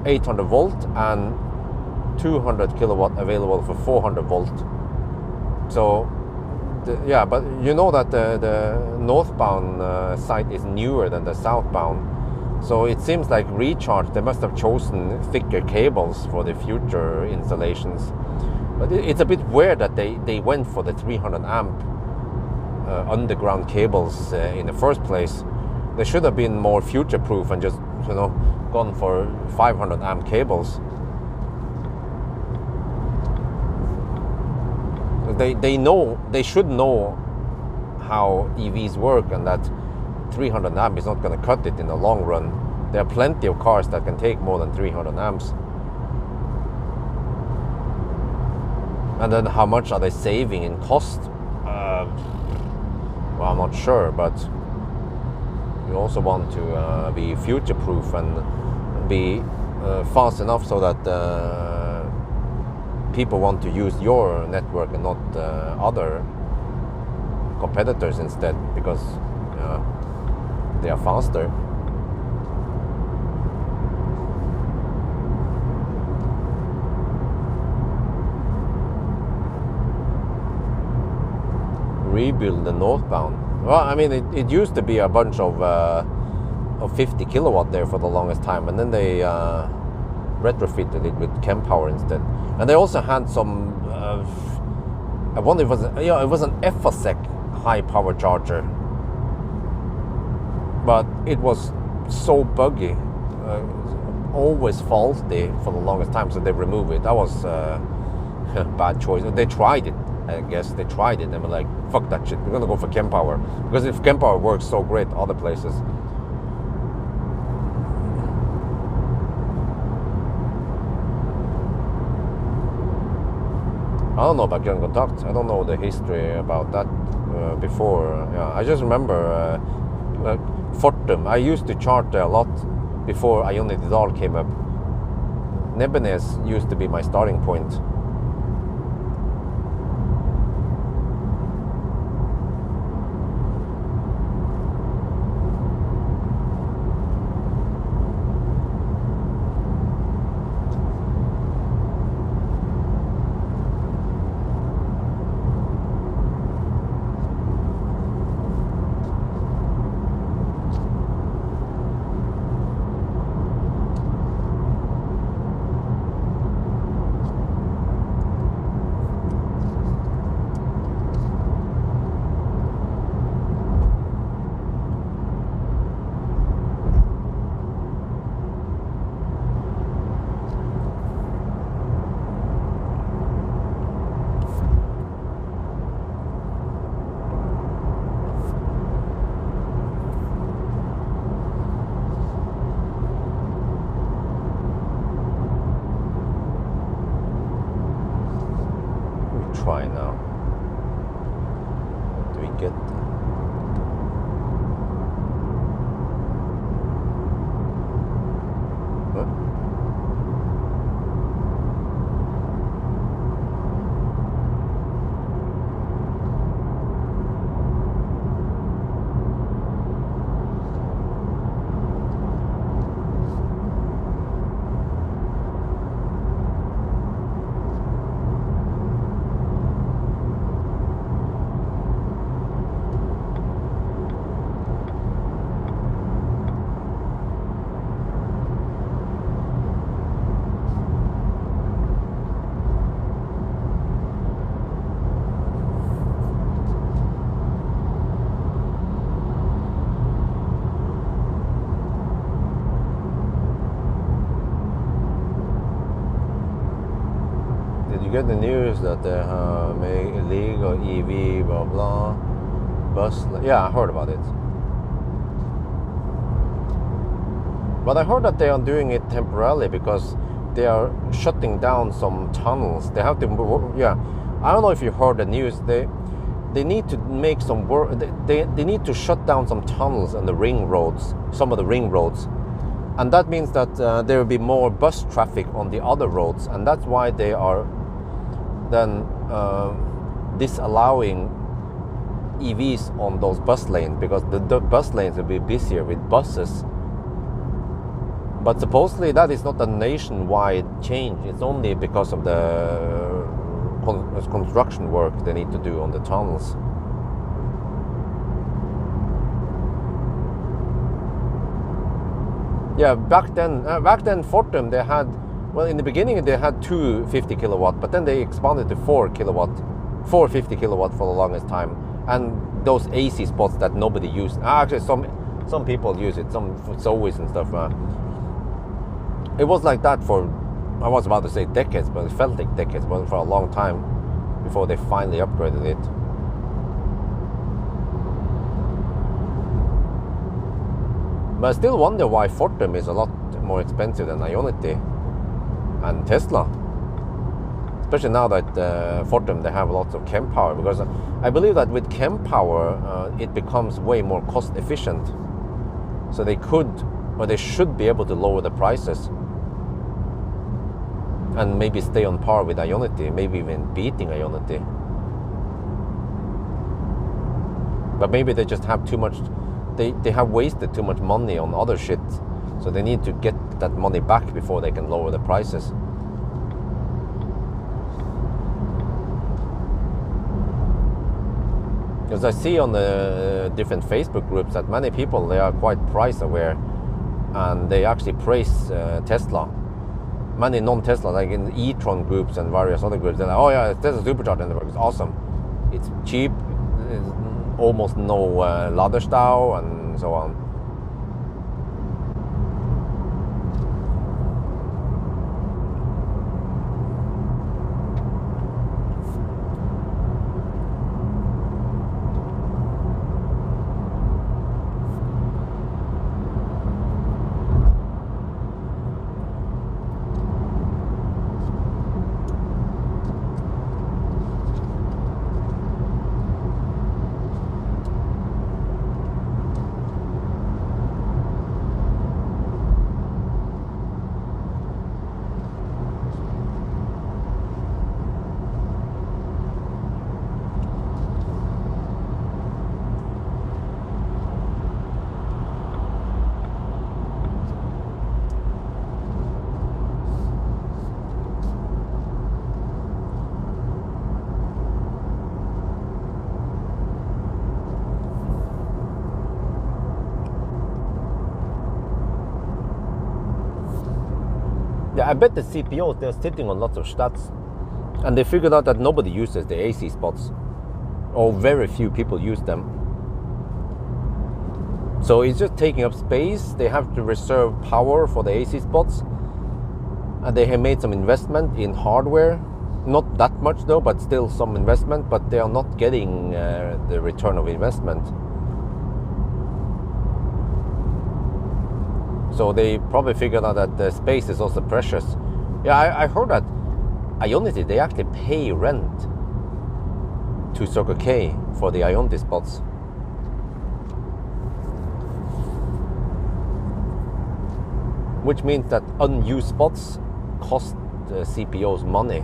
B: 800 volt and 200 kilowatt available for 400 volt. So, yeah, but you know that the northbound side is newer than the southbound. So it seems like recharge, they must have chosen thicker cables for the future installations. But it's a bit weird that they went for the 300 amp underground cables in the first place. They should have been more future-proof and just, gone for 500 amp cables. They should know how EVs work, and that 300 amp is not going to cut it in the long run. There are plenty of cars that can take more than 300 amps. And then how much are they saving in cost? Well, I'm not sure, but you also want to be future-proof and be fast enough so that people want to use your network and not other competitors instead, because they are faster. Rebuild the northbound. Well, I mean, it used to be a bunch of 50 kilowatt there for the longest time, and then they retrofitted it with Kempower instead. And they also had some. I wonder if it was an EFASEC high power charger, but it was so buggy, always faulty for the longest time, so they removed it. That was a bad choice. They tried it, I guess. They tried it and were like, fuck that shit, we're gonna go for Kempower. Because if Kempower works so great other places. I don't know about Grønn Kontakt. I don't know the history about that before. Yeah, I just remember Fortum. I used to chart there a lot before Ionity Dahl came up. Nebbenes used to be my starting point. Try now. Do we get huh? You get the news that they make illegal EV, blah blah, bus. Yeah, I heard about it. But I heard that they are doing it temporarily because they are shutting down some tunnels. They have to, yeah. I don't know if you heard the news. They need to make some work. They need to shut down some tunnels on the ring roads, some of the ring roads. And that means that there will be more bus traffic on the other roads. And that's why they are then disallowing EVs on those bus lanes, because the bus lanes will be busier with buses. But supposedly that is not a nationwide change. It's only because of the construction work they need to do on the tunnels. Yeah, back then Fortum, they had, well, in the beginning they had two 50 kilowatt, but then they expanded to 4 50 kilowatt for the longest time. And those AC spots that nobody used. Actually, some people use it, some Zoes and stuff. It was like that for, I was about to say decades, but it felt like decades, but for a long time before they finally upgraded it. But I still wonder why Fortum is a lot more expensive than Ionity and Tesla. Especially now that Fortum, they have lots of chem power, because I believe that with chem power it becomes way more cost efficient. So they could, or they should be able to lower the prices and maybe stay on par with Ionity, maybe even beating Ionity. But maybe they just have too much, they have wasted too much money on other shit. So they need to get that money back before they can lower the prices. Because I see on the different Facebook groups that many people, they are quite price aware, and they actually praise Tesla. Many non-Tesla, like in e-tron groups and various other groups, they're like, oh yeah, Tesla supercharger network is awesome. It's cheap, almost no Laderstau and so on. I bet the CPOs, they're sitting on lots of stats, and they figured out that nobody uses the AC spots, or very few people use them. So it's just taking up space. They have to reserve power for the AC spots, and they have made some investment in hardware. Not that much though, but still some investment, but they are not getting the return of investment. So they probably figured out that the space is also precious. Yeah, I heard that Ionity, they actually pay rent to Circle K for the Ionity spots. Which means that unused spots cost the CPOs money.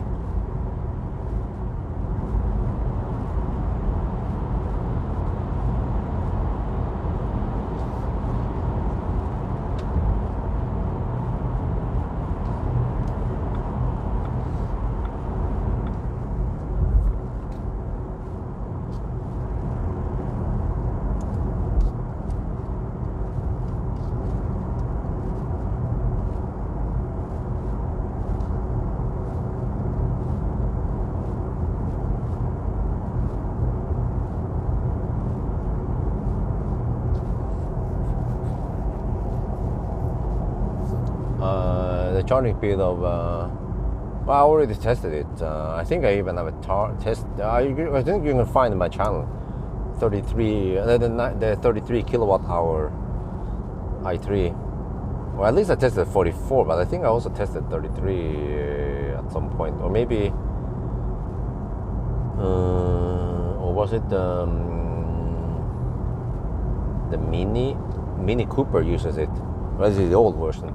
B: The charging speed of well, I already tested it. I think I even have a test. I think you can find in my channel 33 the 33 kilowatt hour i3. Well, at least I tested 44, but I think I also tested 33 at some point, or maybe or was it the Mini Cooper uses it? Or is it the old version?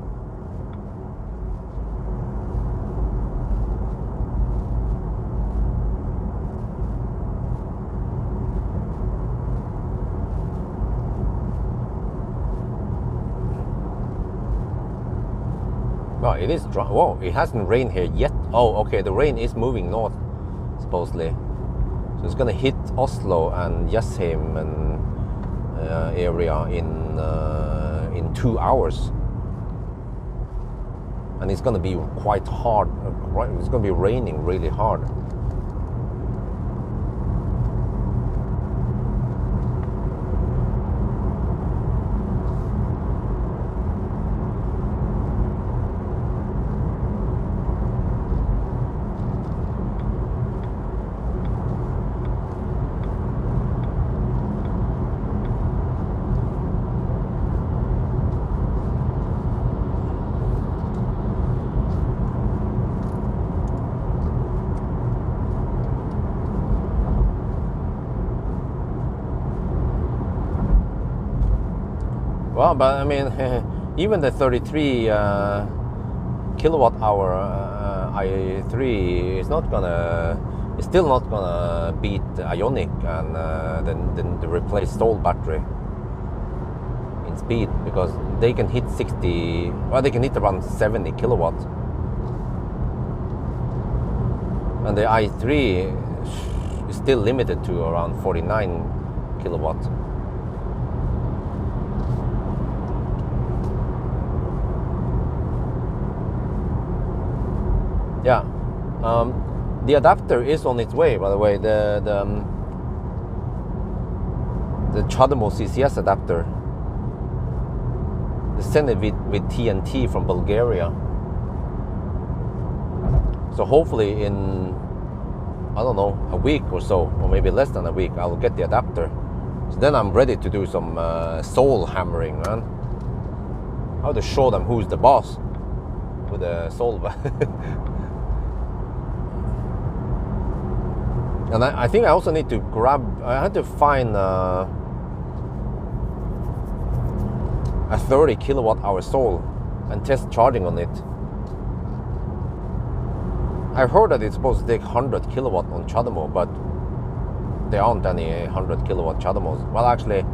B: Well, it is dry. Whoa, it hasn't rained here yet. Oh, okay, the rain is moving north, supposedly. So it's gonna hit Oslo and Jessheim and area in 2 hours. And it's gonna be quite hard. It's gonna be raining really hard. Well, but I mean, even the 33 kilowatt hour i3 is not gonna, it's still not gonna beat Ionic and then the replaced Soul battery in speed, because they can hit 60. Well, they can hit around 70 kilowatt, and the i3 is still limited to around 49 kilowatt. Yeah, the adapter is on its way. By the way, the CHAdeMO CCS adapter. They sent it with TNT from Bulgaria. So hopefully in, I don't know, a week or so, or maybe less than a week, I'll get the adapter. So then I'm ready to do some soul hammering, man. How to show them who's the boss with a soul. And I think I also need to I had to find a 30 kilowatt hour Soul and test charging on it. I've heard that it's supposed to take 100 kilowatt on CHAdeMO, but there aren't any 100 kilowatt CHAdeMOs. Well, actually,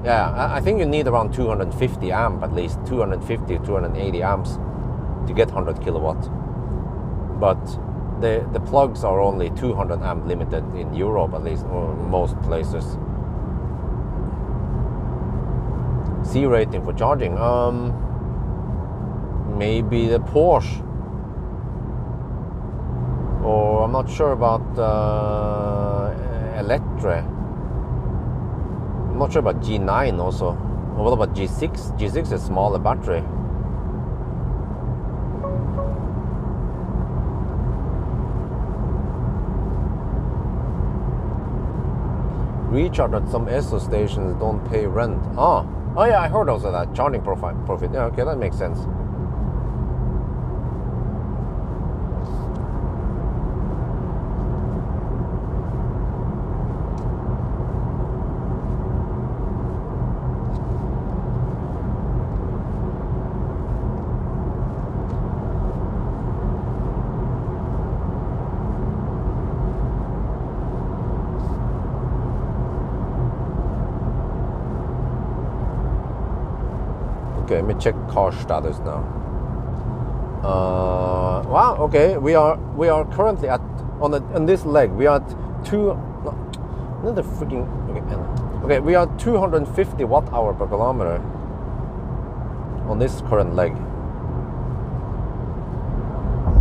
B: yeah, I think you need around 250 amp, at least 250, 280 amps to get 100 kilowatt. But the plugs are only 200 amp limited in Europe, at least, or most places. C rating for charging. maybe the Porsche, or I'm not sure about Electra. I'm not sure about G9 also. Or what about G6? G6 is smaller battery. Recharge at some Esso stations don't pay rent. Oh yeah, I heard also that charging profit. Yeah, okay, that makes sense. Okay, let me check car status now. Wow. Okay, we are currently at on this leg. We are at another freaking. Okay, we are 250 watt-hour per kilometer on this current leg.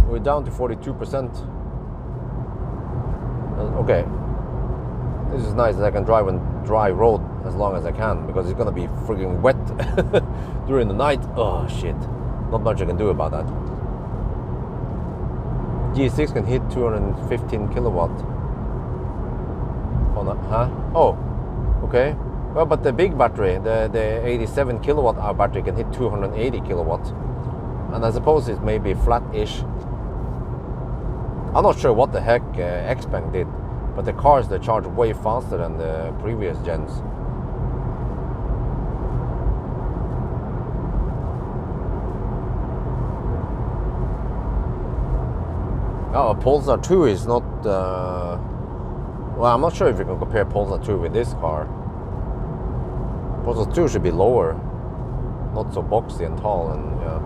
B: We're down to 42%. Okay, this is nice that I can drive on dry road as long as I can, because it's gonna be freaking wet during the night. Oh shit, not much I can do about that. G6 can hit 215 kilowatt on a, oh, okay. Well, but the big battery, the 87 kilowatt hour battery, can hit 280 kilowatt, and I suppose it may be flat-ish. I'm not sure what the heck Xpeng did, but the cars, they charge way faster than the previous gens. Oh, Polestar 2 is not... well, I'm not sure if you can compare Polestar 2 with this car. Polestar 2 should be lower, not so boxy and tall, and yeah.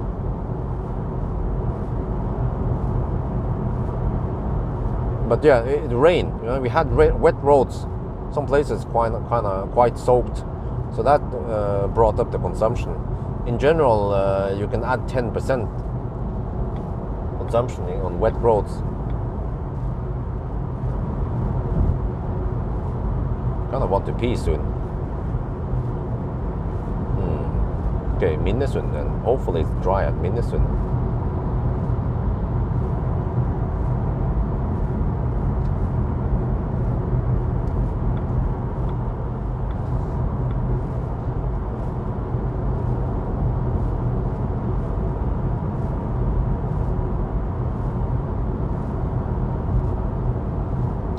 B: But yeah, it rained. You know, we had wet roads. Some places quite soaked, so that brought up the consumption. In general, you can add 10% consumption on wet roads. Kind of want to pee soon. Okay, Minnesund then. Hopefully it's dry at Minnesund.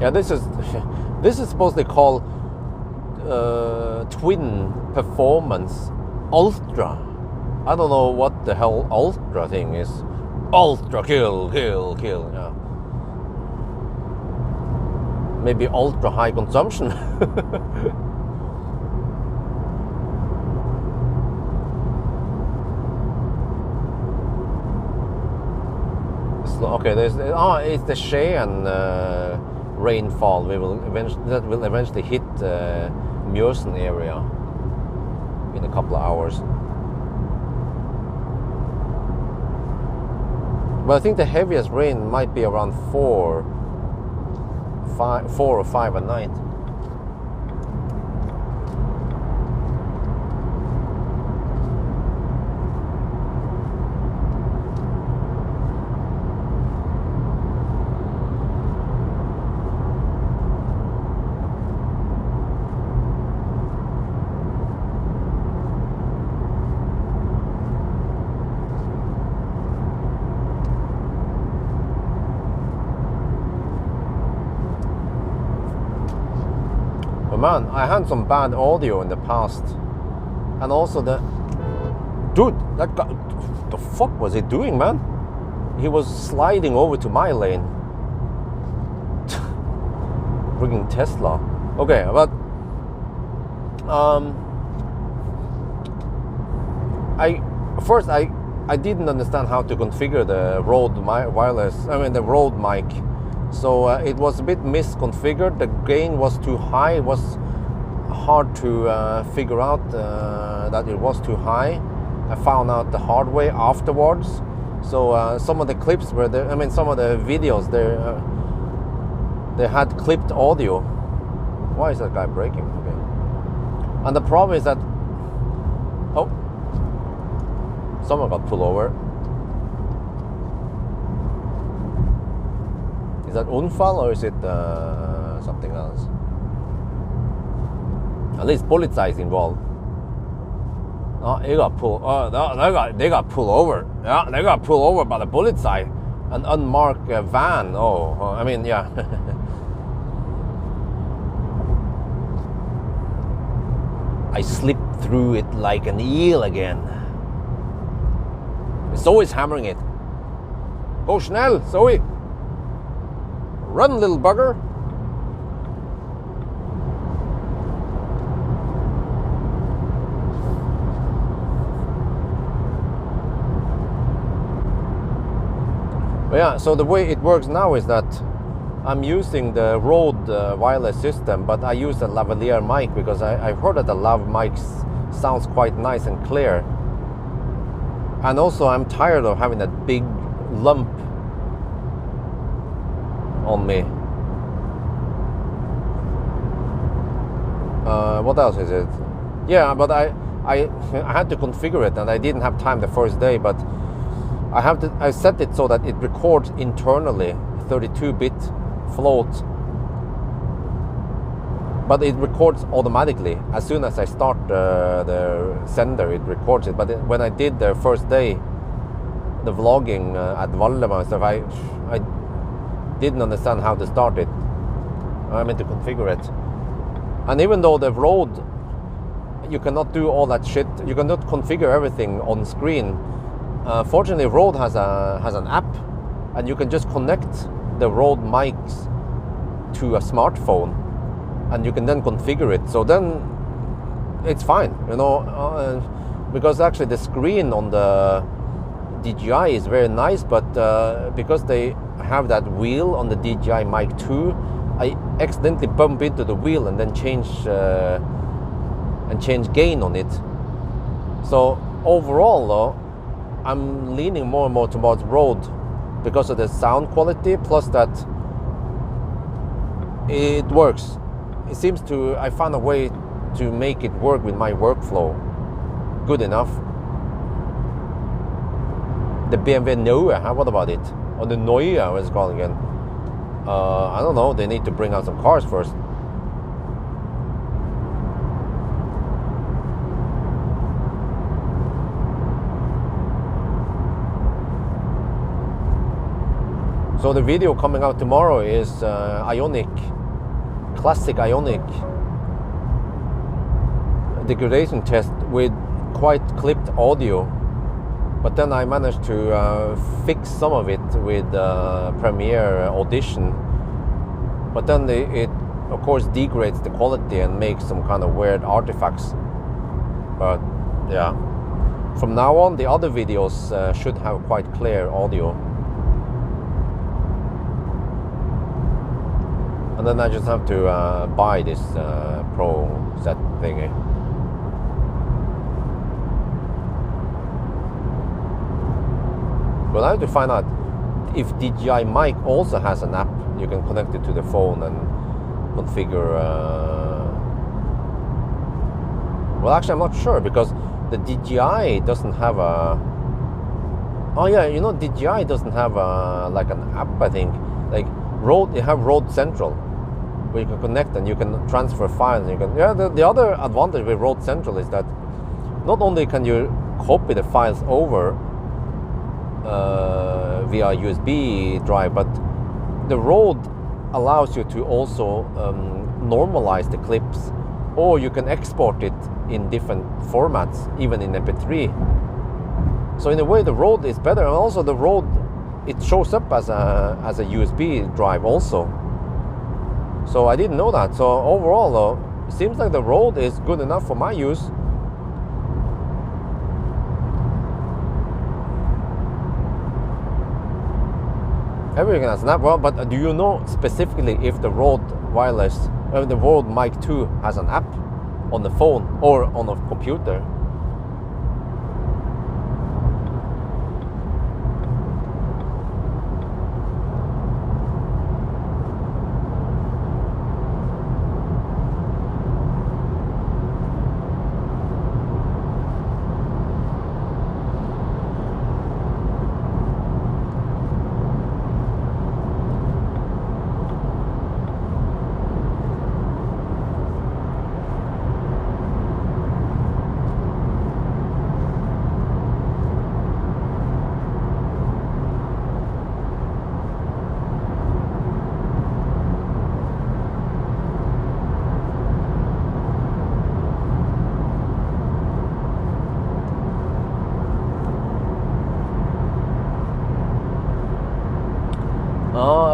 B: Yeah, this is supposed to be called Twin Performance Ultra. I don't know what the hell Ultra thing is. Ultra kill. Yeah. Maybe ultra high consumption. Okay, it's the Cheyenne rainfall. That will eventually hit Mjøsen area in a couple of hours. But I think the heaviest rain might be around 4 or 5 at night. Man, I had some bad audio in the past, and also dude, that guy, what the fuck was he doing, man? He was sliding over to my lane. Freaking Tesla. Okay, but I didn't understand how to configure the road the road mic. So it was a bit misconfigured. The gain was too high. It was hard to figure out that it was too high. I found out the hard way afterwards. So some of the clips were there. I mean, some of the videos there, they had clipped audio. Why is that guy braking? Okay. And the problem is that, oh, someone got pulled over. Is that unfall or is it something else? At least Polizei is involved. Oh, they got pulled. They got pulled over. Yeah, they got pulled over by the Polizei, an unmarked van. Oh, I mean, yeah. I slipped through it like an eel again. Zoe's hammering it. Go schnell, Zoe. Run, little bugger. But yeah, so the way it works now is that I'm using the Rode wireless system, but I use a lavalier mic because I've heard that the lav mic sounds quite nice and clear. And also I'm tired of having that big lump on me. What else is it? Yeah, but I had to configure it and I didn't have time the first day, but I set it so that it records internally 32-bit float, but it records automatically as soon as I start the sender. It records it. But when I did the first day, the vlogging at Volvo and stuff, I didn't understand how to start it. I meant to configure it. And even though the Rode, you cannot do all that shit. You cannot configure everything on screen. Fortunately, Rode has an app, and you can just connect the Rode mics to a smartphone, and you can then configure it. So then it's fine, you know, because actually the screen on the DJI is very nice, but because they have that wheel on the DJI Mic 2, I accidentally bump into the wheel and then change gain on it. So overall, though, I'm leaning more and more towards Rode because of the sound quality, plus that it works. It seems to, I found a way to make it work with my workflow good enough. The BMW Neue, what about it? Or the Neue, what's it called again? I don't know, they need to bring out some cars first. So the video coming out tomorrow is Ionic, classic Ionic degradation test with quite clipped audio. But then I managed to fix some of it with Premiere Audition. But then it of course degrades the quality and makes some kind of weird artifacts. But yeah, from now on the other videos should have quite clear audio. And then I just have to buy this Pro set thingy. But I have to find out if DJI Mic also has an app. You can connect it to the phone and configure. Well, actually, I'm not sure because the DJI doesn't have a. Oh yeah, you know, DJI doesn't have like an app. I think like Rode. They have Rode Central, where you can connect and you can transfer files. You can. Yeah, the other advantage with Rode Central is that not only can you copy the files over via USB drive, but the Rode allows you to also normalize the clips, or you can export it in different formats, even in MP3. So in a way, the Rode is better, and also the Rode, it shows up as a USB drive also. So I didn't know that. So overall, though, it seems like the Rode is good enough for my use. Everything has an app. Well, but do you know specifically if the Rode wireless, the Rode Mic 2 has an app on the phone or on a computer?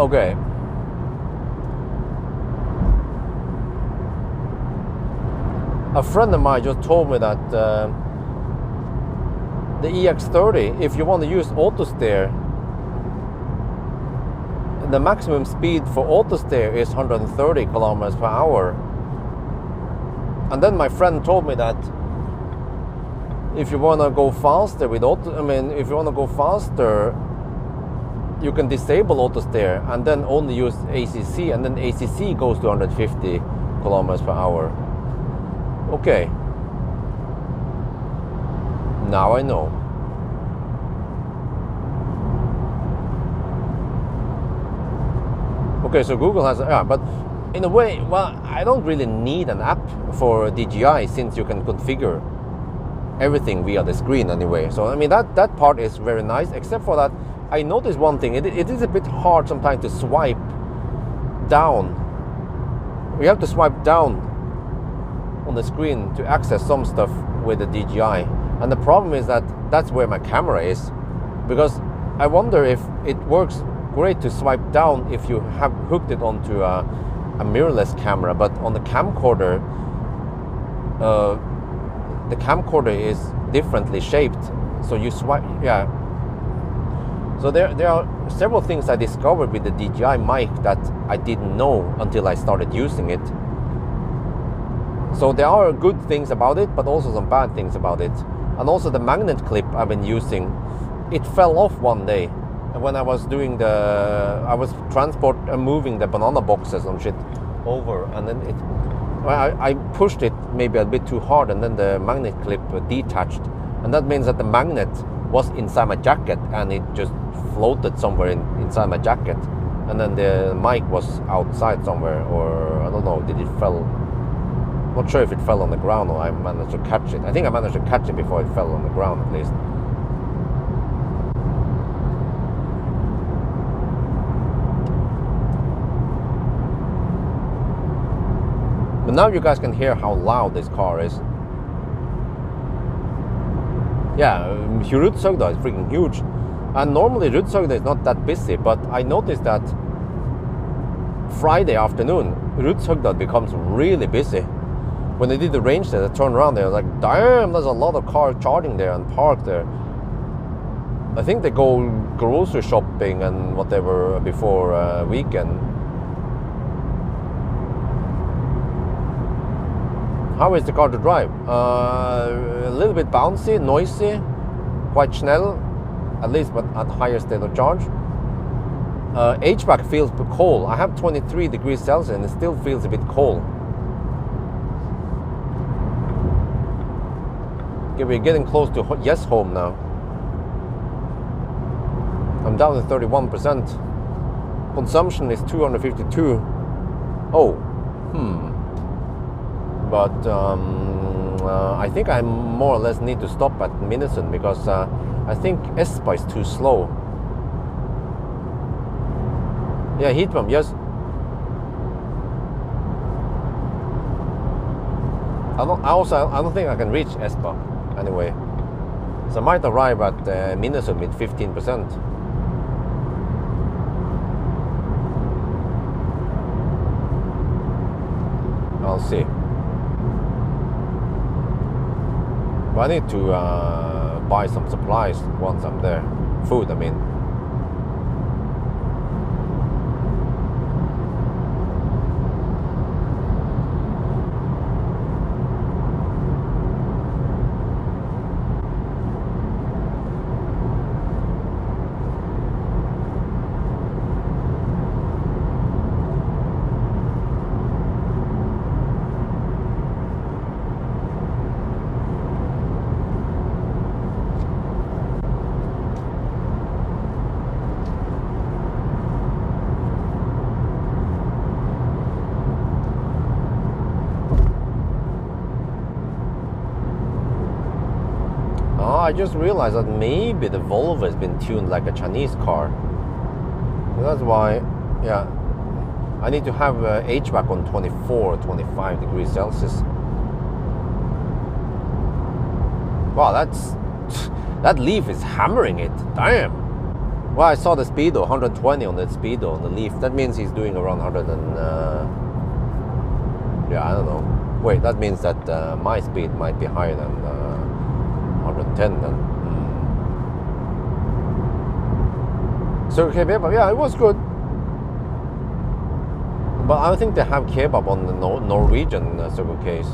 B: Okay. A friend of mine just told me that the EX30, if you want to use auto steer, the maximum speed for auto steer is 130 kilometers per hour. And then my friend told me that if you want to go faster with if you want to go faster, you can disable auto steer and then only use ACC, and then ACC goes to 150 kilometers per hour. Okay. Now I know. Okay, so Google has, but in a way, well, I don't really need an app for DJI since you can configure everything via the screen anyway. So I mean that part is very nice, except for that I noticed one thing. It is a bit hard sometimes to swipe down. You have to swipe down on the screen to access some stuff with the DJI. And the problem is that that's where my camera is, because I wonder if it works great to swipe down if you have hooked it onto a mirrorless camera, but on the camcorder is differently shaped, so you swipe. So there are several things I discovered with the DJI mic that I didn't know until I started using it. So there are good things about it, but also some bad things about it. And also the magnet clip I've been using, it fell off one day when I was doing moving the banana boxes and shit over, and then I pushed it maybe a bit too hard, and then the magnet clip detached, and that means that the magnet was inside my jacket and it just floated somewhere inside my jacket, and then the mic was outside somewhere, or I don't know, did it fell? Not sure if it fell on the ground or I managed to catch it. I think I managed to catch it before it fell on the ground at least. But now you guys can hear how loud this car is. Yeah, Rudshøgda is freaking huge. And normally Rudshøgda is not that busy, but I noticed that Friday afternoon, Rudshøgda becomes really busy. When they did the range there, I turned around there, I was like, damn, there's a lot of cars charging there and parked there. I think they go grocery shopping and whatever before weekend. How is the car to drive? A little bit bouncy, noisy, quite schnell, at least but at higher state of charge. HVAC feels cold. I have 23 degrees Celsius and it still feels a bit cold. Okay, we're getting close to Yes Home now. I'm down to 31%. Consumption is 252. Oh, But I think I more or less need to stop at Minnesund because I think Espa is too slow. Yeah, heat pump, yes. I don't think I can reach Espa anyway. So I might arrive at Minnesund with 15%. I'll see. But I need to buy some supplies once I'm there. Food, I mean. I just realized that maybe the Volvo has been tuned like a Chinese car. So that's why, yeah, I need to have HVAC on 24, 25 degrees Celsius. Wow, that leaf is hammering it. Damn. Well, I saw the speedo, 120 on the speedo on the Leaf. That means he's doing around 100 and yeah, I don't know. Wait, that means that my speed might be higher than 110 then. So kebab, yeah, it was good. But I think they have kebab on the Norwegian Circle K's.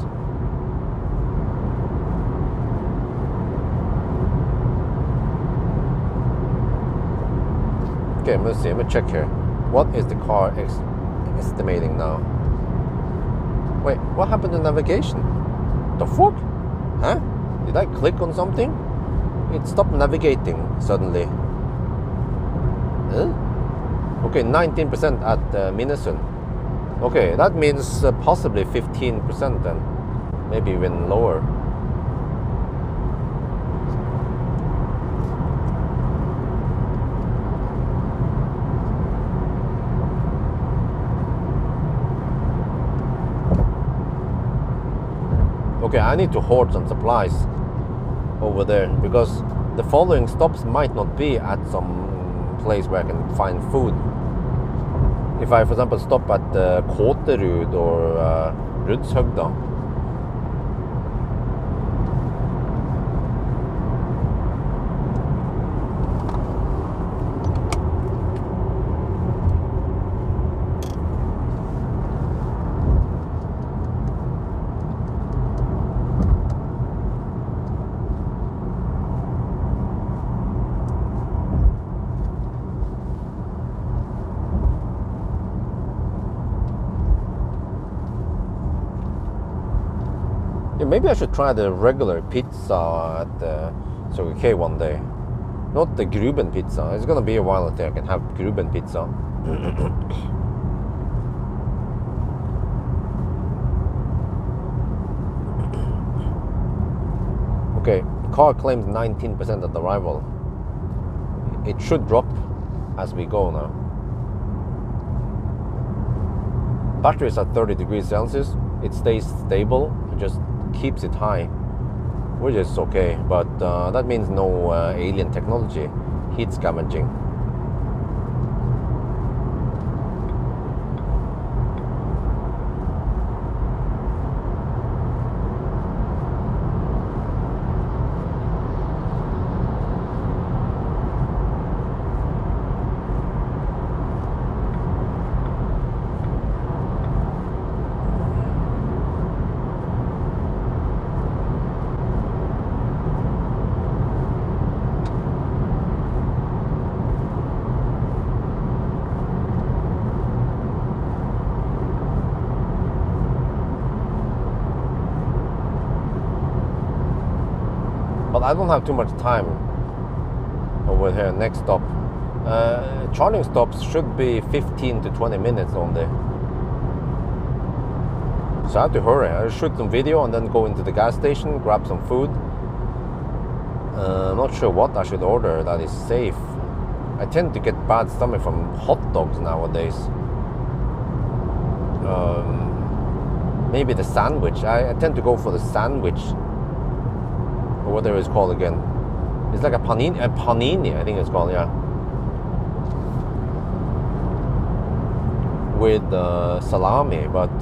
B: Okay, let's see. Let me check here. What is the car estimating now? Wait, what happened to navigation? The fuck? Huh? Did I click on something? It stopped navigating suddenly. Huh? Okay, 19% at Minnesund. Okay, that means possibly 15% then. Maybe even lower. Okay, I need to hoard some supplies over there because the following stops might not be at some place where I can find food. If I, for example, stop at Kåterud or Rudshøgda. Yeah, maybe I should try the regular pizza at Circle K one day. Not the Gruben pizza. It's gonna be a while until I can have Gruben pizza. Okay, car claims 19% at arrival. It should drop as we go now. Battery is at 30 degrees Celsius. It stays stable. It just keeps it high, which is okay, but that means no alien technology, heat scavenging. But I don't have too much time over here. Next stop. Charging stops should be 15 to 20 minutes only. So I have to hurry. I'll shoot some video and then go into the gas station, grab some food. I'm not sure what I should order that is safe. I tend to get bad stomach from hot dogs nowadays. Maybe the sandwich. I tend to go for the sandwich. Or whatever it's called again. It's like a panini, I think it's called, yeah. With salami, but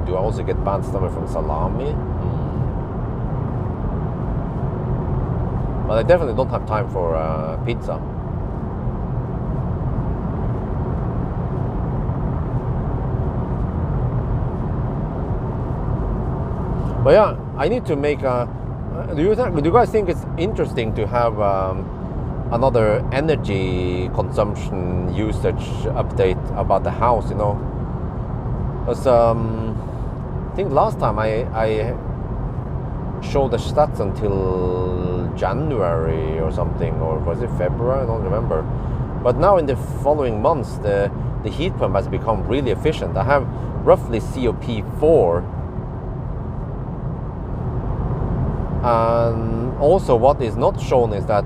B: do I also get bad stomach from salami? But I definitely don't have time for pizza. But yeah, I need to make a... Do you guys think it's interesting to have another energy consumption usage update about the house, you know? Because I think last time I showed the stats until January or something, or was it February? I don't remember. But now in the following months, the heat pump has become really efficient. I have roughly COP4. And also what is not shown is that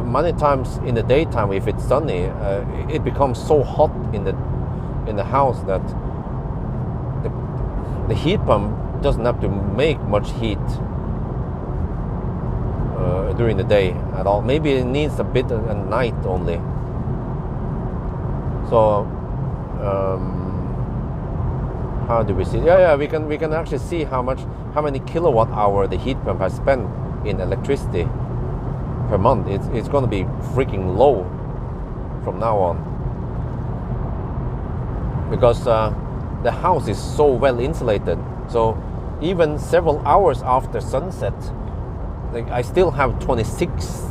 B: many times in the daytime, if it's sunny, it becomes so hot in the house that the heat pump doesn't have to make much heat. during the day at all. Maybe it needs a bit at night only. So how do we see? Yeah, we can actually see how many kilowatt hour the heat pump has spent in electricity per month. It's going to be freaking low from now on, because the house is so well insulated. So even several hours after sunset, like, I still have 26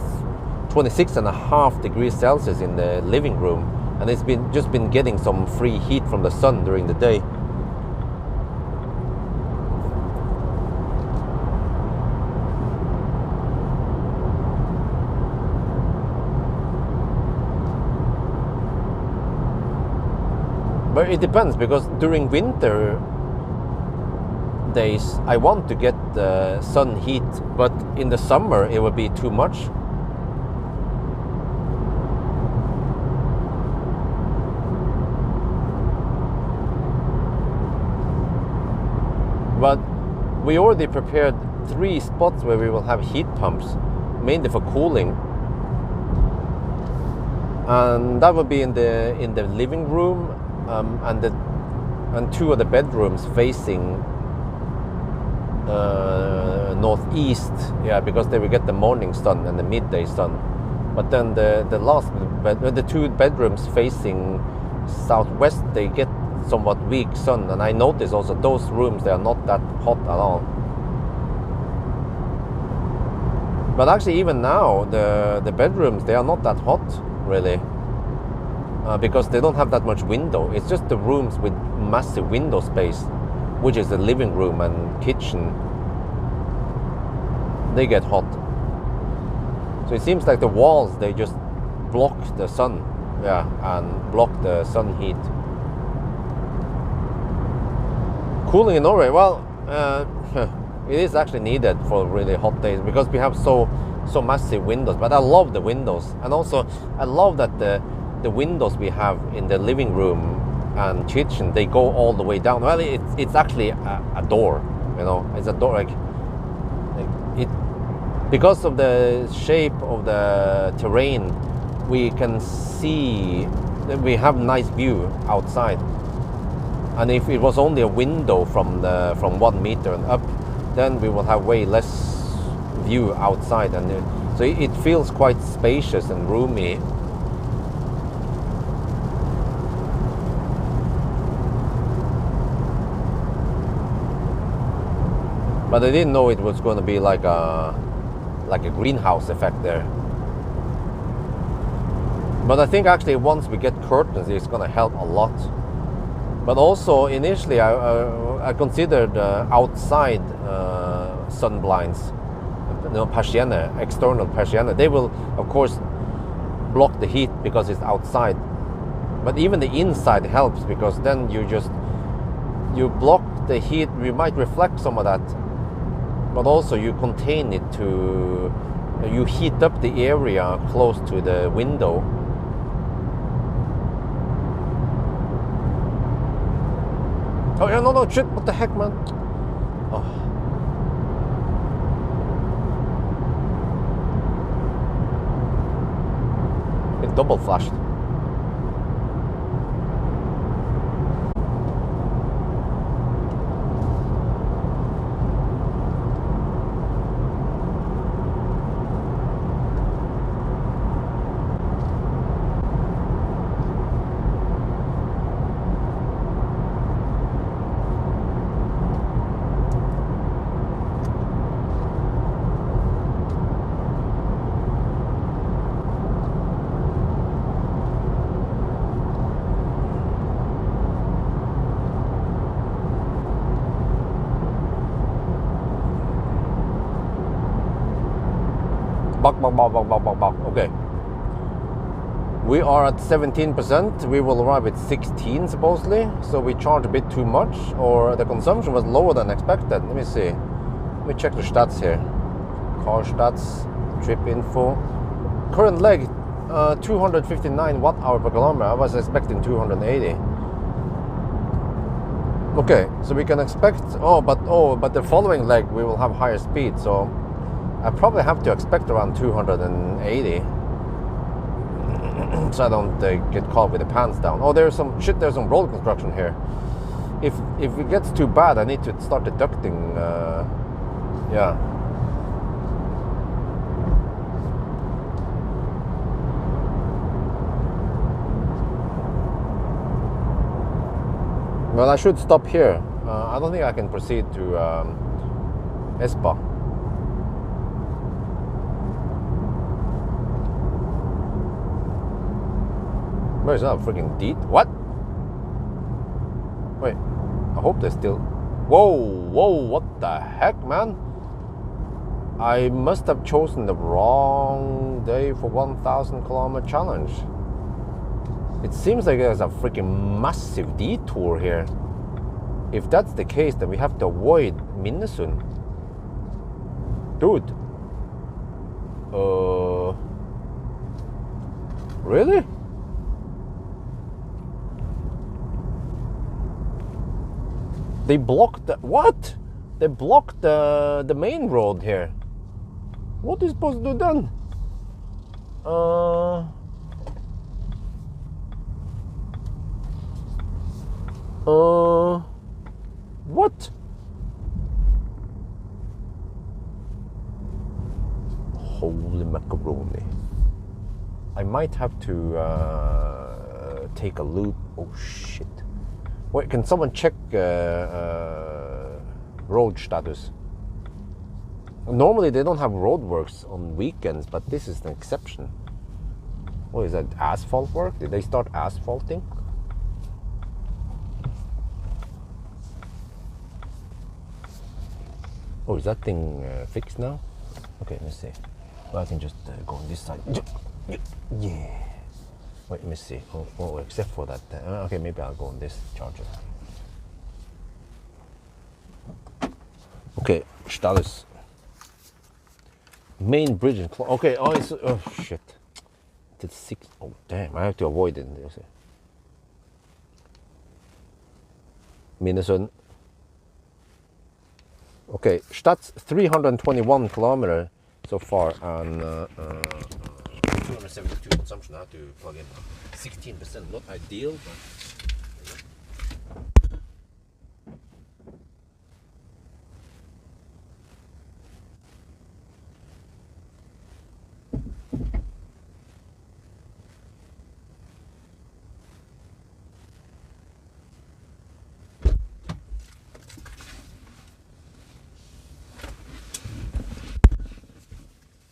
B: and a half degrees Celsius in the living room, and it's just been getting some free heat from the sun during the day. But it depends, because during winter days I want to get the sun heat, but in the summer it would be too much. But we already prepared 3 spots where we will have heat pumps, mainly for cooling. And that will be in the living room, and 2 of the bedrooms facing northeast, because they will get the morning sun and the midday sun. But then the 2 bedrooms facing southwest, they get somewhat weak sun, and I notice also those rooms, they are not that hot at all. But actually even now the bedrooms, they are not that hot really, because they don't have that much window. It's just the rooms with massive window space, which is the living room and kitchen, they get hot. So it seems like the walls, they just block the sun, and block the sun heat. Cooling in Norway, well, it is actually needed for really hot days, because we have so massive windows. But I love the windows, and also I love that the windows we have in the living room and kitchen, they go all the way down. Well, it's actually a door, it's a door, like it, because of the shape of the terrain, we can see that we have nice view outside. And if it was only a window from 1 meter and up, then we will have way less view outside, and so it feels quite spacious and roomy. But I didn't know it was going to be like a greenhouse effect there. But I think actually once we get curtains, it's going to help a lot. But also initially I considered outside sun blinds, persienner, external persienner. They will of course block the heat because it's outside. But even the inside helps, because then you block the heat. We might reflect some of that, but also you contain it you heat up the area close to the window. Oh yeah, no, shit, what the heck, man? Oh. It double flashed. Okay. We are at 17%. We will arrive at 16 supposedly. So we charge a bit too much, or the consumption was lower than expected. Let me see. Let me check the stats here. Car stats, trip info. Current leg, 259 watt-hour per kilometer. I was expecting 280. Okay, so we can expect. But the following leg we will have higher speed. So I probably have to expect around 280, so I don't get caught with the pants down. Oh, there's some shit. There's some road construction here. If it gets too bad, I need to start deducting. Yeah. Well, I should stop here. I don't think I can proceed to Espa. Where's that freaking what? Wait, I hope they're still... Whoa, what the heck, man? I must have chosen the wrong day for 1,000 kilometer challenge. It seems like there's a freaking massive detour here. If that's the case, then we have to avoid Minnesund. Dude. Really? They blocked the... What? They blocked the main road here. What is supposed to do then? What? Holy macaroni. I might have to take a loop. Oh shit. Wait, can someone check road status? Normally they don't have roadworks on weekends, but this is an exception. What is that, asphalt work? Did they start asphalting? Oh, is that thing fixed now? Okay, let's see. Well, I can just go on this side. Yeah. Wait, let me see. Oh, except for that. Okay, maybe I'll go on this charger. Okay, status. Main bridge. Okay, oh, it's... Oh, shit. It's 6... Oh, damn, I have to avoid it. Minnesund. Okay, Stadt's 321 kilometer so far, and 272 consumption. I have to plug in 16%. Not ideal, but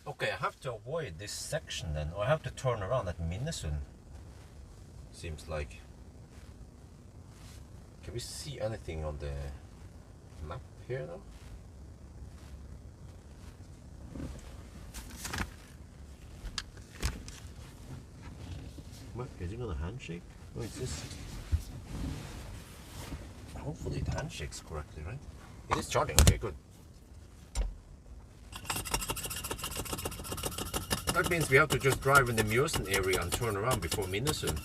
B: okay, I have to avoid this section then, or I have to turn around at Minnesund. Seems like. Can we see anything on the map here though? What, is it gonna handshake? What is this? Hopefully it handshakes correctly, right? It is charging, okay, good. That means we have to just drive in the Mjøsen area and turn around before Minnesund.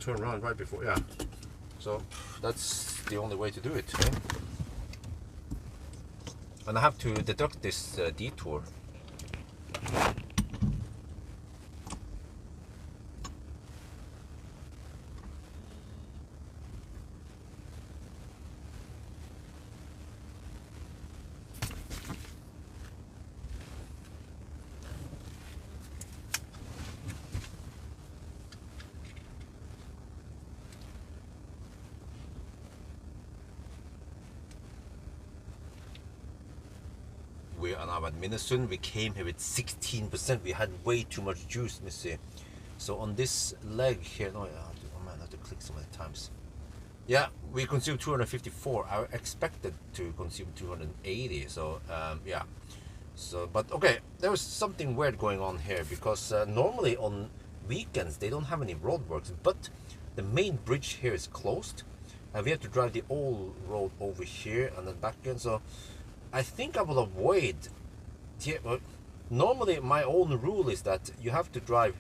B: Turn around right before, yeah. So that's the only way to do it. Okay? And I have to deduct this detour. We are now at Minnesund. We came here with 16%. We had way too much juice, let me see. So on this leg here, no, oh man, I have to click so many times. Yeah, we consumed 254. I expected to consume 280. So yeah. So, but okay, there was something weird going on here because normally on weekends they don't have any roadworks, but the main bridge here is closed, and we have to drive the old road over here and then back again. So I think I will avoid. Well, normally my own rule is that you have to drive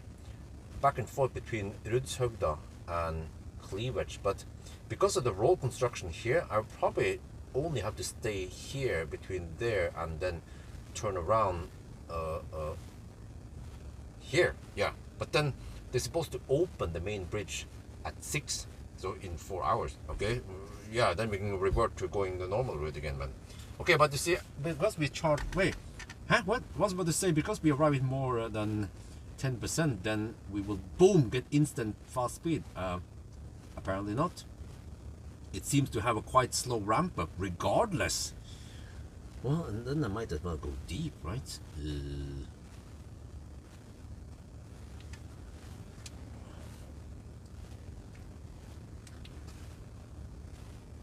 B: back and forth between Rudshøgda and Cleavage, but because of the road construction here, I probably only have to stay here between there and then
A: turn around here, yeah. But then they're supposed to open the main bridge at 6, so in 4 hours. Okay, yeah. Then we can revert to going the normal route again, man. Okay, but you see, because we charge. Wait, huh? What was about to say? Because we arrive with more than 10%, then we will boom get instant fast speed. Apparently not. It seems to have a quite slow ramp up, regardless. Well, and then I might as well go deep, right?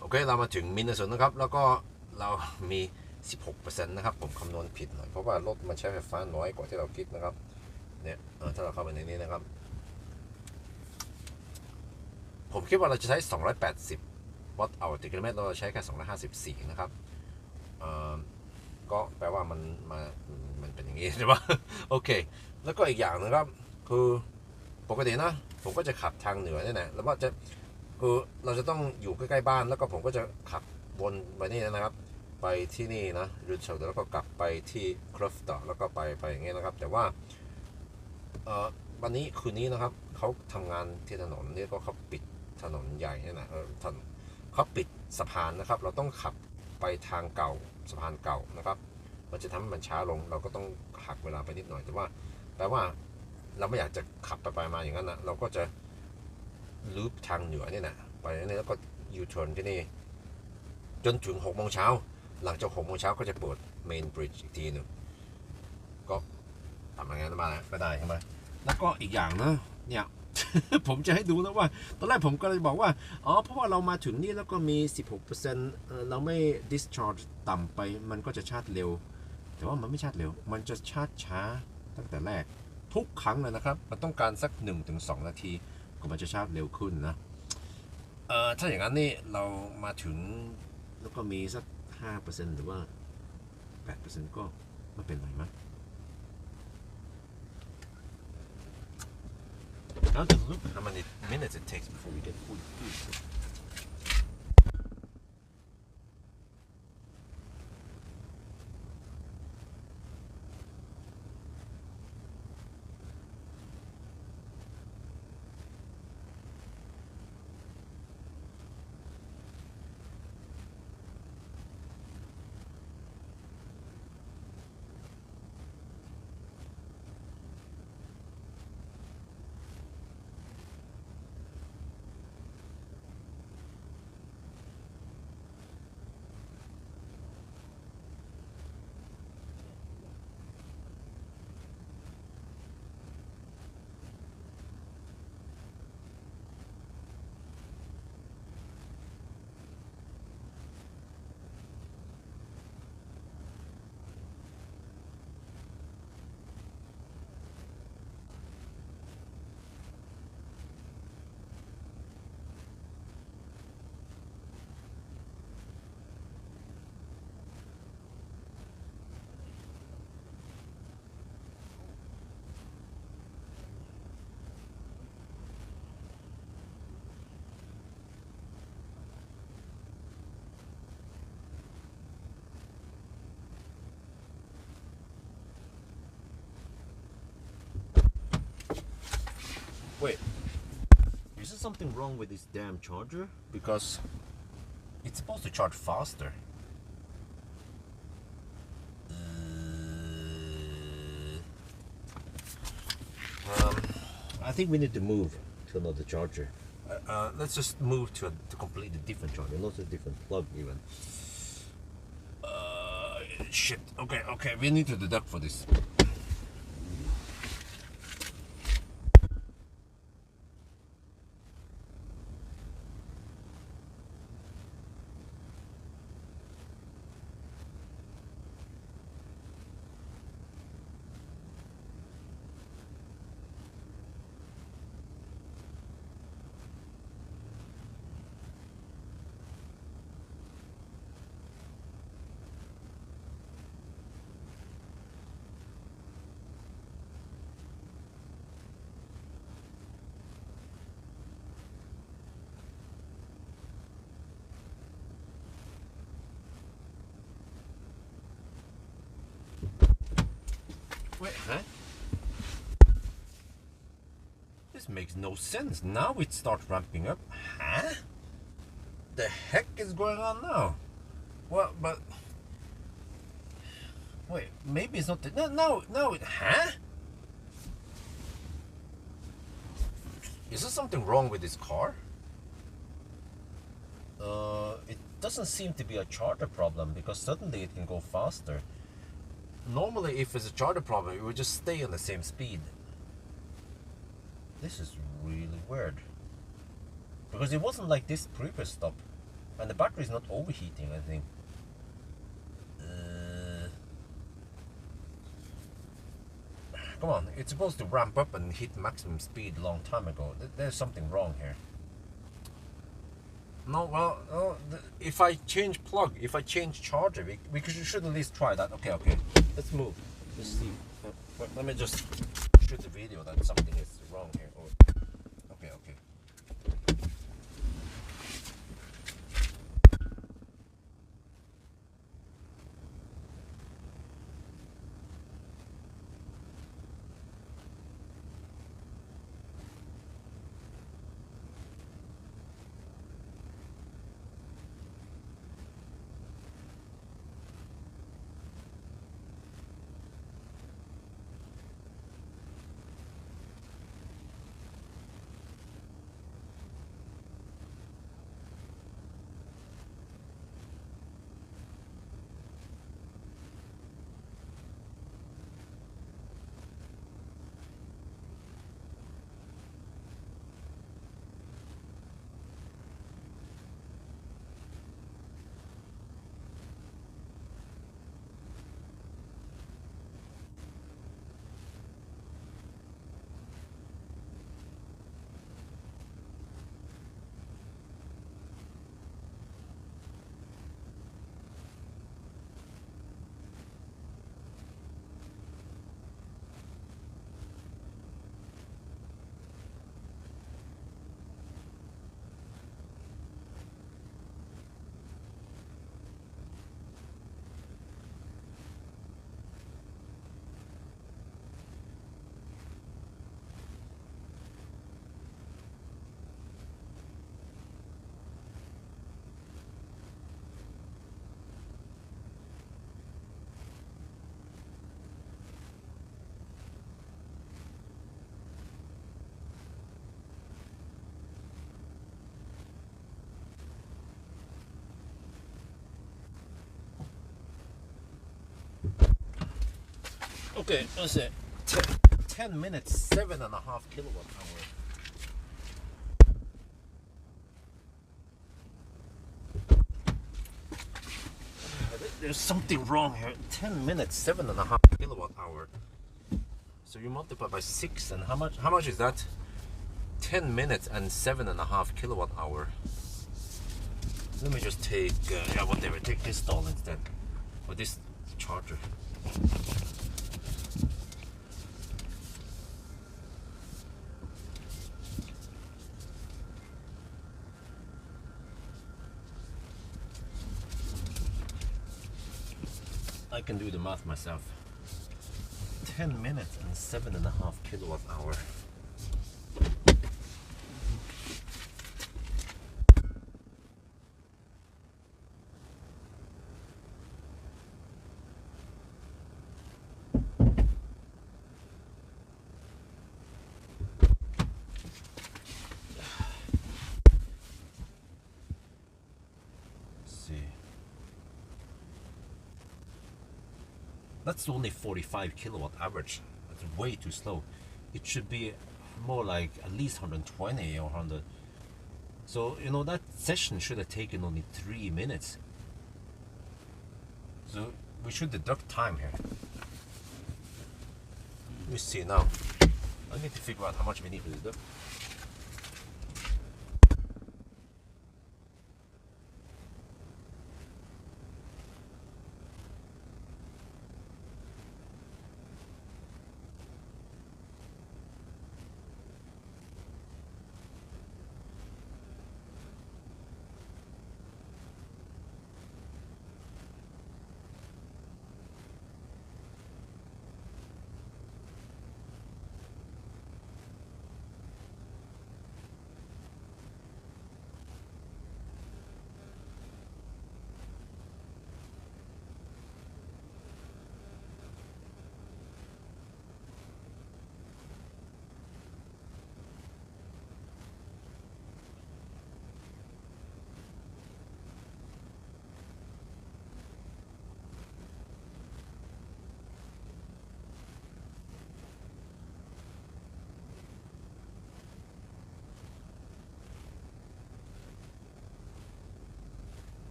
A: โอเคเรามาถึงมินเนอร์สนนะครับแล้วก็เรามี 16% นะครับผมคำนวณผิดหน่อยเพราะว่ารถมันใช้ไฟฟ้าน้อยกว่าที่เราคิดนะครับเนี่ยถ้าเราเข้าไปในนี้นะครับผมคิดว่าเราจะใช้280 วัตต์เอากิโลเมตรเราใช้แค่254นะครับก็แปลว่ามันเป็นอย่างนี้ใช่ปะโอเคแล้วก็อีกอย่างนะครับคือปกตินะผมก็จะขับทางเหนือนี่แหละแล้วว่าจะคือเราจะต้องอยู่ใกล้ๆบ้านแล้วก็ผมก็จะขับวนไปนี่นะครับไปที่นี่นะรูทเชลแล้วก็กลับไปที่ครฟต่อแล้วก็ไปอย่างเงี้ยนะครับแต่ว่าวันนี้คืนนี้นะครับเขาทำงานที่ถนนนี่ก็เขาปิดถนนใหญ่นี่นะเขาปิดสะพานนะครับเราต้องขับไปทางเก่าสะพานเก่านะครับมันจะทำให้มันช้าลงเราก็ต้องหักเวลาไปนิดหน่อยแต่ว่าแปลว่าเราไม่อยากจะขับไปมาอย่างนั้นนะเราก็จะลูปทางเหนือนี่นะไปนี่แล้วก็ยูเทิร์นที่นี่จนถึง6 โมงเช้าหลังจาก6 โมงเช้าก็จะเปิดเมนบริดจ์อีกทีหนึ่งก็ทำอย่างนั้นมาก็ได้ใช่ไหมแล้วก็อีกอย่างนะเนี่ย ผมจะให้ดูนะว่าตอนแรกผมก็เลยบอกว่าเพราะว่าเรามาถึงนี่แล้วก็มี 16% เราไม่ discharge ต่ำไปมันก็จะชาร์จเร็วแต่ว่ามันไม่ชาร์จเร็วมันจะชาร์จช้าตั้งแต่แรกทุกครั้งเลยนะครับมันต้องการสัก 1-2 นาทีก็มันจะชาร์จเร็วขึ้นนะถ้าอย่างนั้นนี่เรามาถึงแล้วก็มีสัก 5% หรือว่า 8% ก็ไม่เป็นไรมั้งI'll just look how many minutes it takes before we get full food. Wait, is there something wrong with this damn charger? Because it's supposed to charge faster. I think we need to move to another charger. Let's just move to a completely different charger, not a different plug even. Shit. Okay, we need to deduct for this. Wait, huh? This makes no sense. Now it starts ramping up. Huh? The heck is going on now? Well, but wait, maybe it's not the, no, it, huh? Is there something wrong with this car? It doesn't seem to be a charger problem because suddenly it can go faster. Normally, if it's a charger problem, it would just stay on the same speed. This is really weird. Because it wasn't like this previous stop. And the battery is not overheating, I think. Come on, it's supposed to ramp up and hit maximum speed a long time ago. There's something wrong here. No, well, if I change plug, if I change charger, we should at least try that. Okay, let's move. Let's see. Let me just shoot the video that something is wrong here. Okay. Okay, let's see. 10 minutes, 7.5 kilowatt hour. There's something wrong here. 10 minutes, 7.5 kilowatt hour. So you multiply by 6, and how much is that? 10 minutes and 7.5 kilowatt hour. Let me just take, whatever, take this stall instead. Or this charger. I can do the math myself. 10 minutes and 7.5 kilowatt hour. That's only 45 kilowatt average. That's way too slow. It should be more like at least 120 or 100. So, you know, that session should have taken only 3 minutes. So we should deduct time here. Let me see now. I need to figure out how much we need to deduct.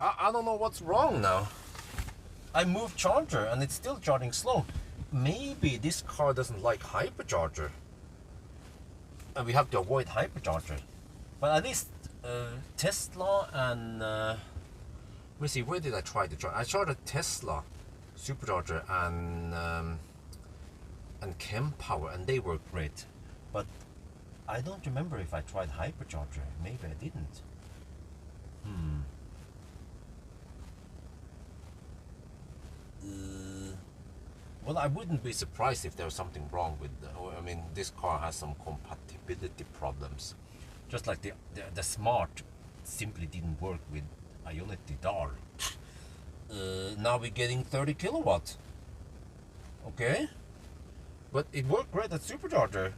B: I don't know what's wrong now. I moved charger and it's still charging slow. Maybe this car doesn't like hypercharger. And we have to avoid hypercharger. But at least Tesla and... let me see, where did I try to charge? I tried a Tesla supercharger and Chem Power, and they work great. But I don't remember if I tried hypercharger. Maybe I didn't. Well, I wouldn't be surprised if there was something wrong with I mean, this car has some compatibility problems. Just like the Smart simply didn't work with Ionity DAR. Now we're getting 30 kilowatt. Okay. But it worked great at supercharger.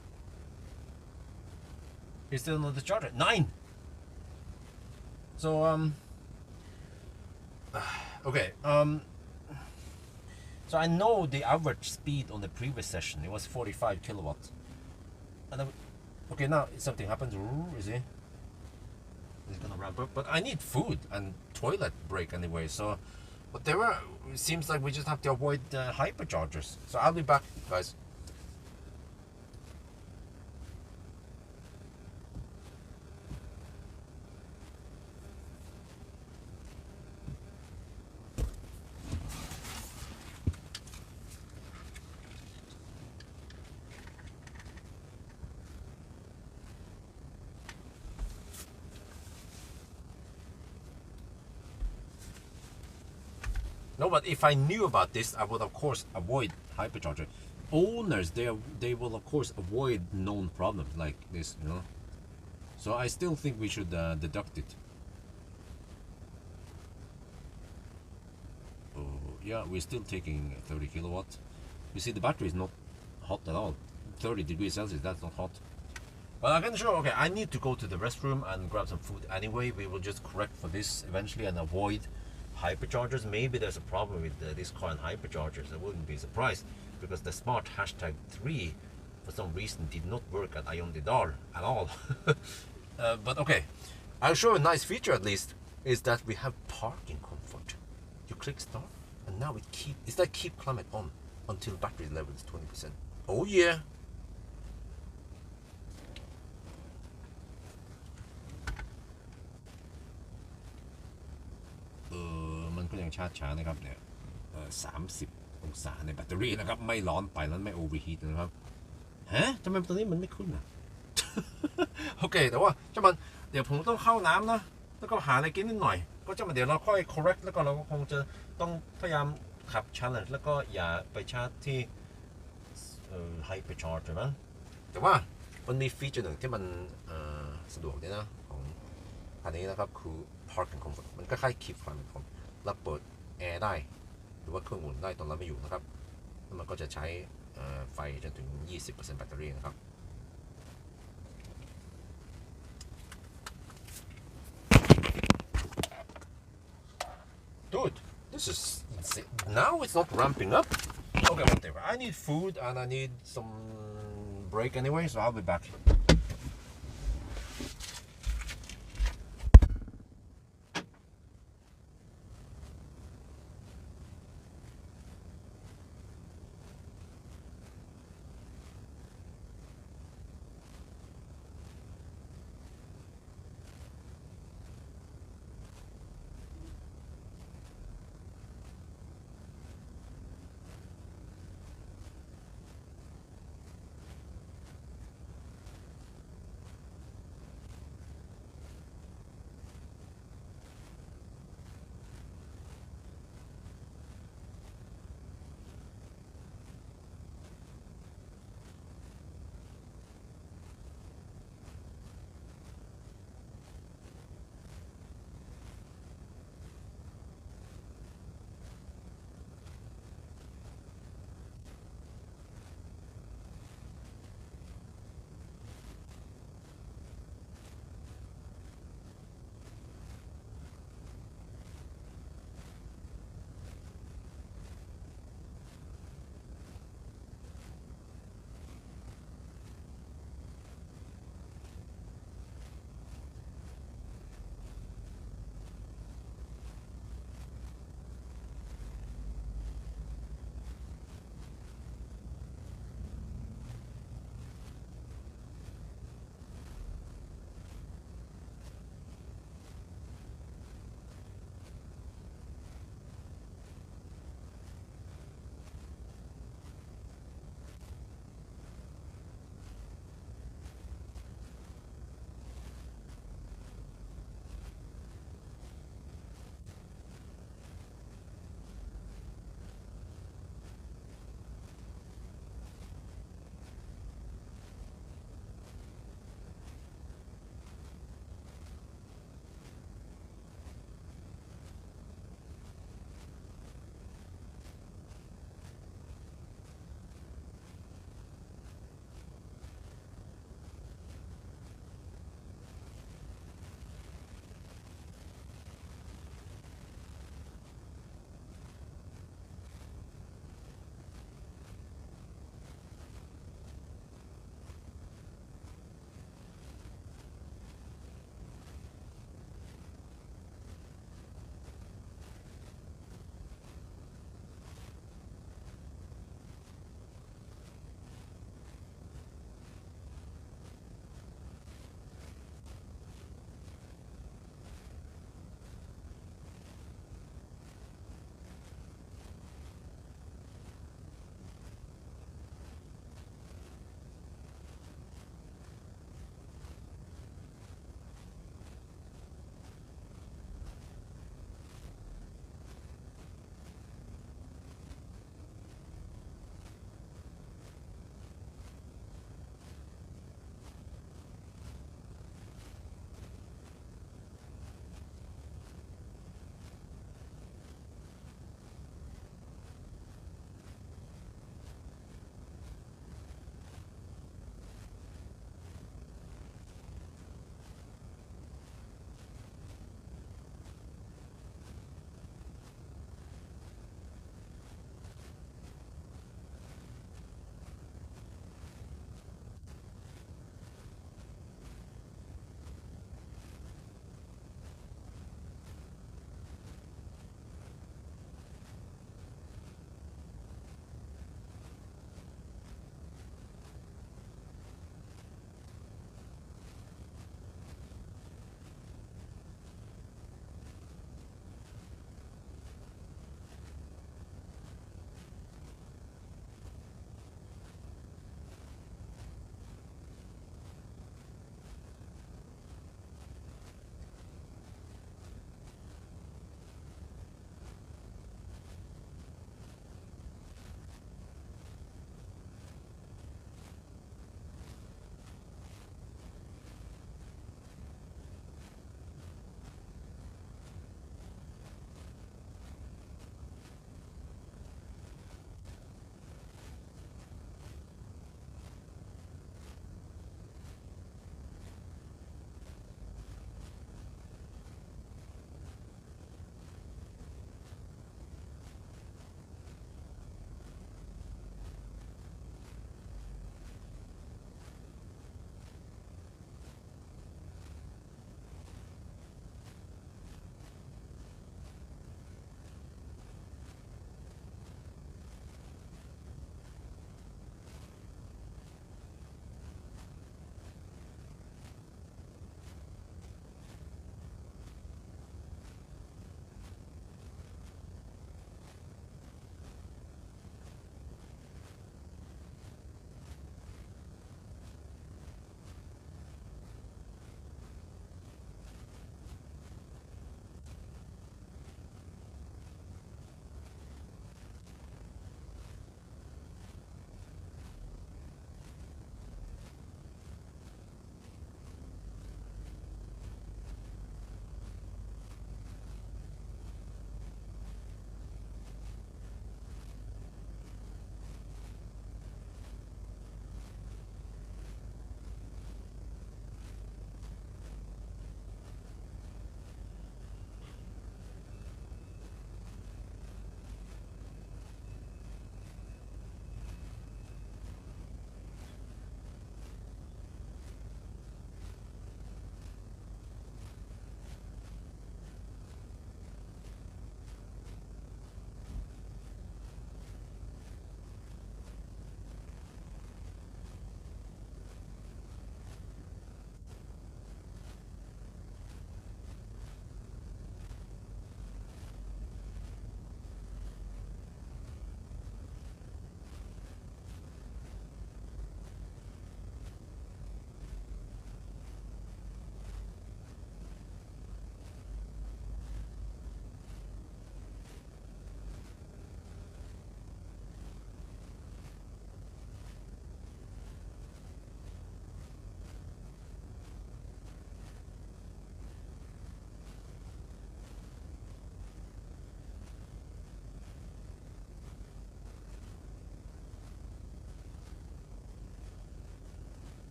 B: It's still not the charger. 9! So, okay, so I know the average speed on the previous session, it was 45 kilowatts. And then, okay, now something happens, you see? It's gonna ramp up, but I need food and toilet break anyway, so whatever, it seems like we just have to avoid hyperchargers. So I'll be back, guys. No, but if I knew about this, I would of course avoid hypercharger. Owners, they will of course avoid known problems like this, you know. So I still think we should deduct it. Oh, yeah, we're still taking 30 kilowatt. You see, the battery is not hot at all. 30 degrees Celsius, that's not hot. But I can show, okay, I need to go to the restroom and grab some food anyway. We will just correct for this eventually and avoid hyperchargers. Maybe there's a problem with this car and hyperchargers. I wouldn't be surprised, because the Smart #3 for some reason did not work at Ionity DAR at all. But okay, I'll show a nice feature at least, is that we have parking comfort. You click start and now it's like keep climate on until battery level is 20%. Oh yeah.มันก็ยังชาร์จช้านะครับเนี่ย30 องศาในแบตเตอรี่นะครับไม่ร้อนไปแล้วไม่โอเวอร์ฮีทนะครับฮะทำไมตอนนี้มันไม่ขึ้นอ่ะ โอเคแต่ว่าเจ้ามันเดี๋ยวผมต้องเข้าน้ำนะแล้วก็หาอะไรกินนิดหน่อยก็เจ้ามันเดี๋ยวเราค่อย correct แล้วก็เราก็คงจะต้องพยายามขับ challenge แล้วก็อย่าไปชาร์จที่hypercharge มั้งแต่ว่ามันมีฟีเจอร์หนึ่งที่มันสะดวกดีนะของอันนี้นะครับคือ parking comfort มันก็คล้าย keep climate on แล้วเปิดแอร์ได้หรือว่าเครื่องอุ่นได้ตอนเราไม่อยู่นะครับแล้วมันก็จะใช้ไฟจนถึง 20% แบตเตอรี่นะครับ Dude, this is insane. Now it's not ramping up. Okay, whatever. I need food and I need some break anyway, so I'll be back.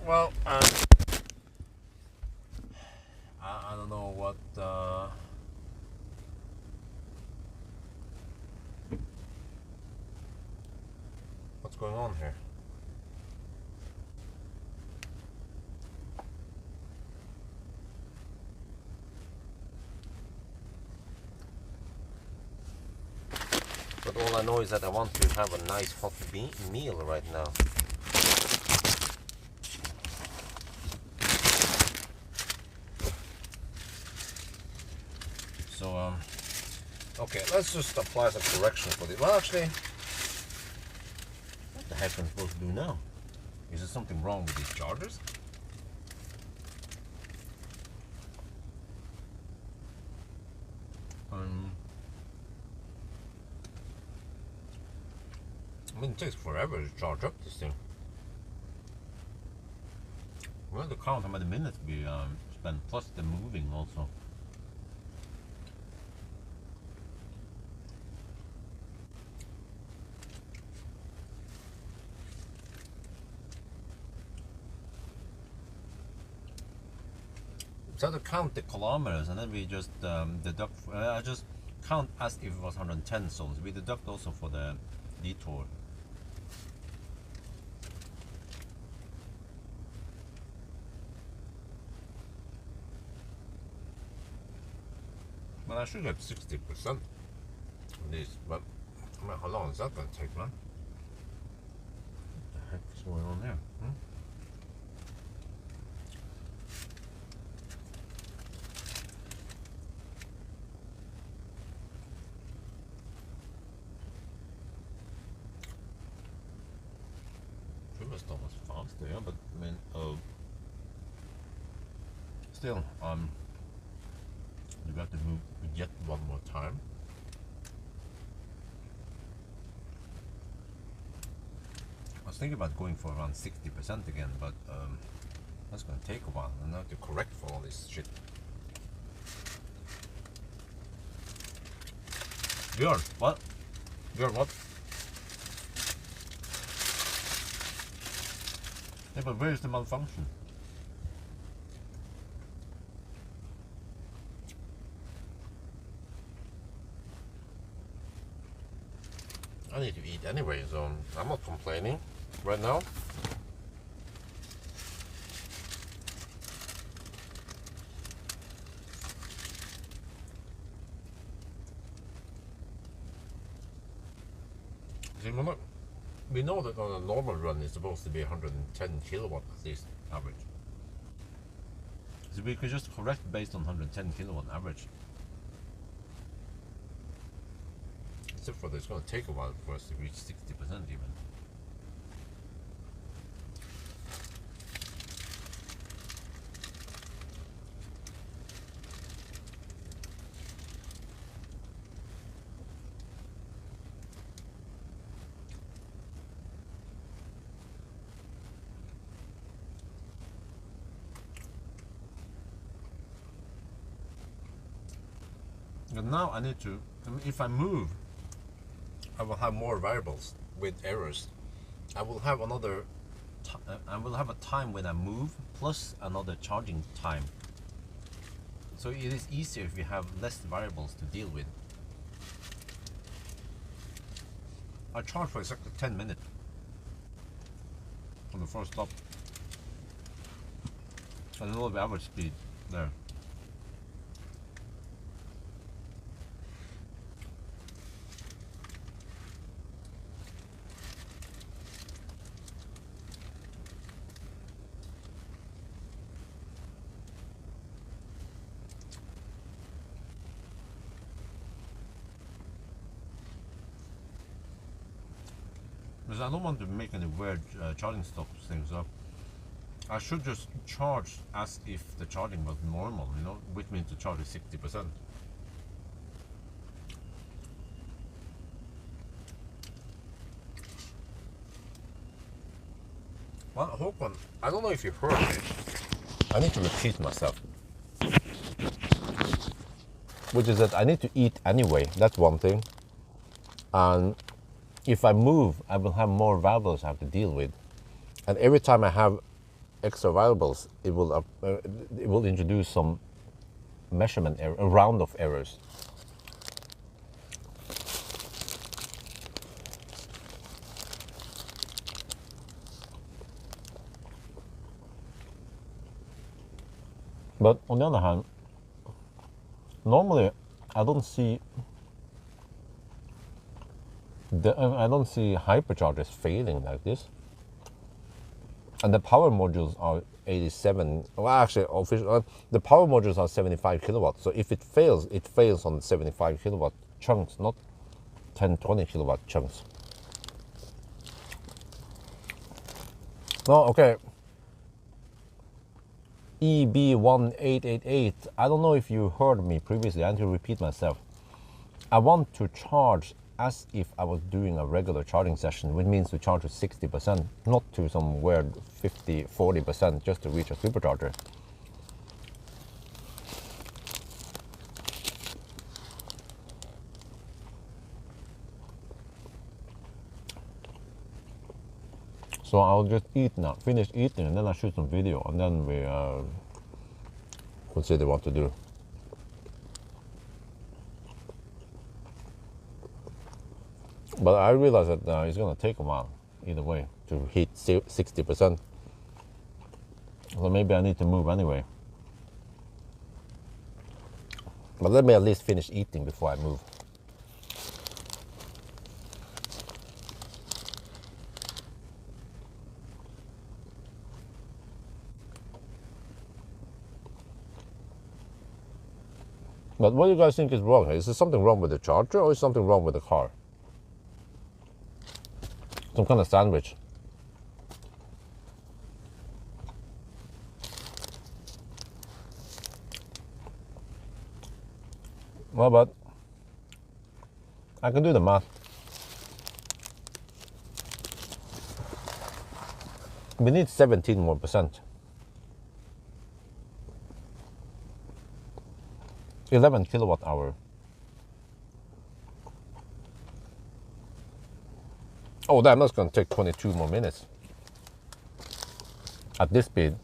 A: Well, I don't know what. What's going on here? But all I know is that I want to have a nice hot meal right now. So, okay, let's just apply some correction for this. Well, actually, what the heck am I supposed to do now? Is there something wrong with these chargers? I mean, it takes forever to charge up this thing. We have to count how many minutes we spend, plus the moving also. So to count the kilometers, and then we just deduct. I just count as if it was 110 souls. We deduct also for the detour. Well, I should get 60% of this, but I mean, how long is that going to take, man? What the heck is going on there? Stuff was faster, yeah, but I mean, still, you got to move yet one more time. I was thinking about going for around 60% again, but that's going to take a while, and I have to correct for all this shit. Björn, what? Björn, what? Yeah, but where is the malfunction? I need to eat anyway, so I'm not complaining right now. See, we know that on a normal run it's supposed to be 110 kilowatt at least average. So we could just correct based on 110 kilowatt average. Except for that it's going to take a while for us to reach 60% even. And now I need to, if I move, I will have more variables with errors. I will have another, I will have a time when I move plus another charging time. So it is easier if you have less variables to deal with. I charge for exactly 10 minutes on the first stop. And a little bit average speed there. Because I don't want to make any weird charging stops things up. I should just charge as if the charging was normal, you know, which means to charge at 60%. Well, Håkon, I don't know if you heard me. I need to repeat myself. Which is that I need to eat anyway, that's one thing. And if I move, I will have more variables I have to deal with. And every time I have
B: extra variables, it will introduce some measurement error, a round of errors. But on the other hand, normally I don't see hyperchargers failing like this. And the power modules are 87. Well, actually, the power modules are 75 kilowatts. So if it fails on 75 kilowatt chunks, not 10, 20 kilowatt chunks. No, okay. EB1888. I don't know if you heard me previously. I need to repeat myself. I want to charge as if I was doing a regular charging session, which means to charge to 60%, not to some weird 50, 40% just to reach a supercharger. So I'll just eat now, finish eating, and then I'll shoot some video, and then we consider what to do. But I realize that it's going to take a while, either way, to hit 60%. So maybe I need to move anyway. But let me at least finish eating before I move. But what do you guys think is wrong? Is there something wrong with the charger, or is something wrong with the car? Some kind of sandwich. Well, but I can do the math. We need 17 more percent. 11 kilowatt hour. Oh, damn, that's going to take 22 more minutes. At this speed.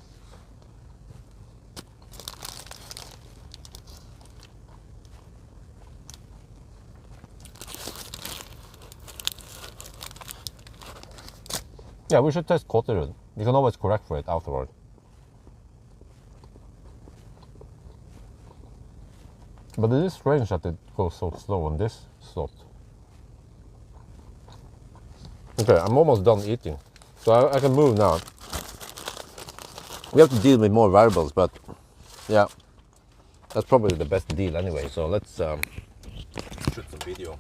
B: Yeah, we should test quarter. You can always correct for it afterward. But it is strange that it goes so slow on this slot. Okay, I'm almost done eating, so I can move now. We have to deal with more variables, but yeah, that's probably the best deal anyway. So let's shoot some video.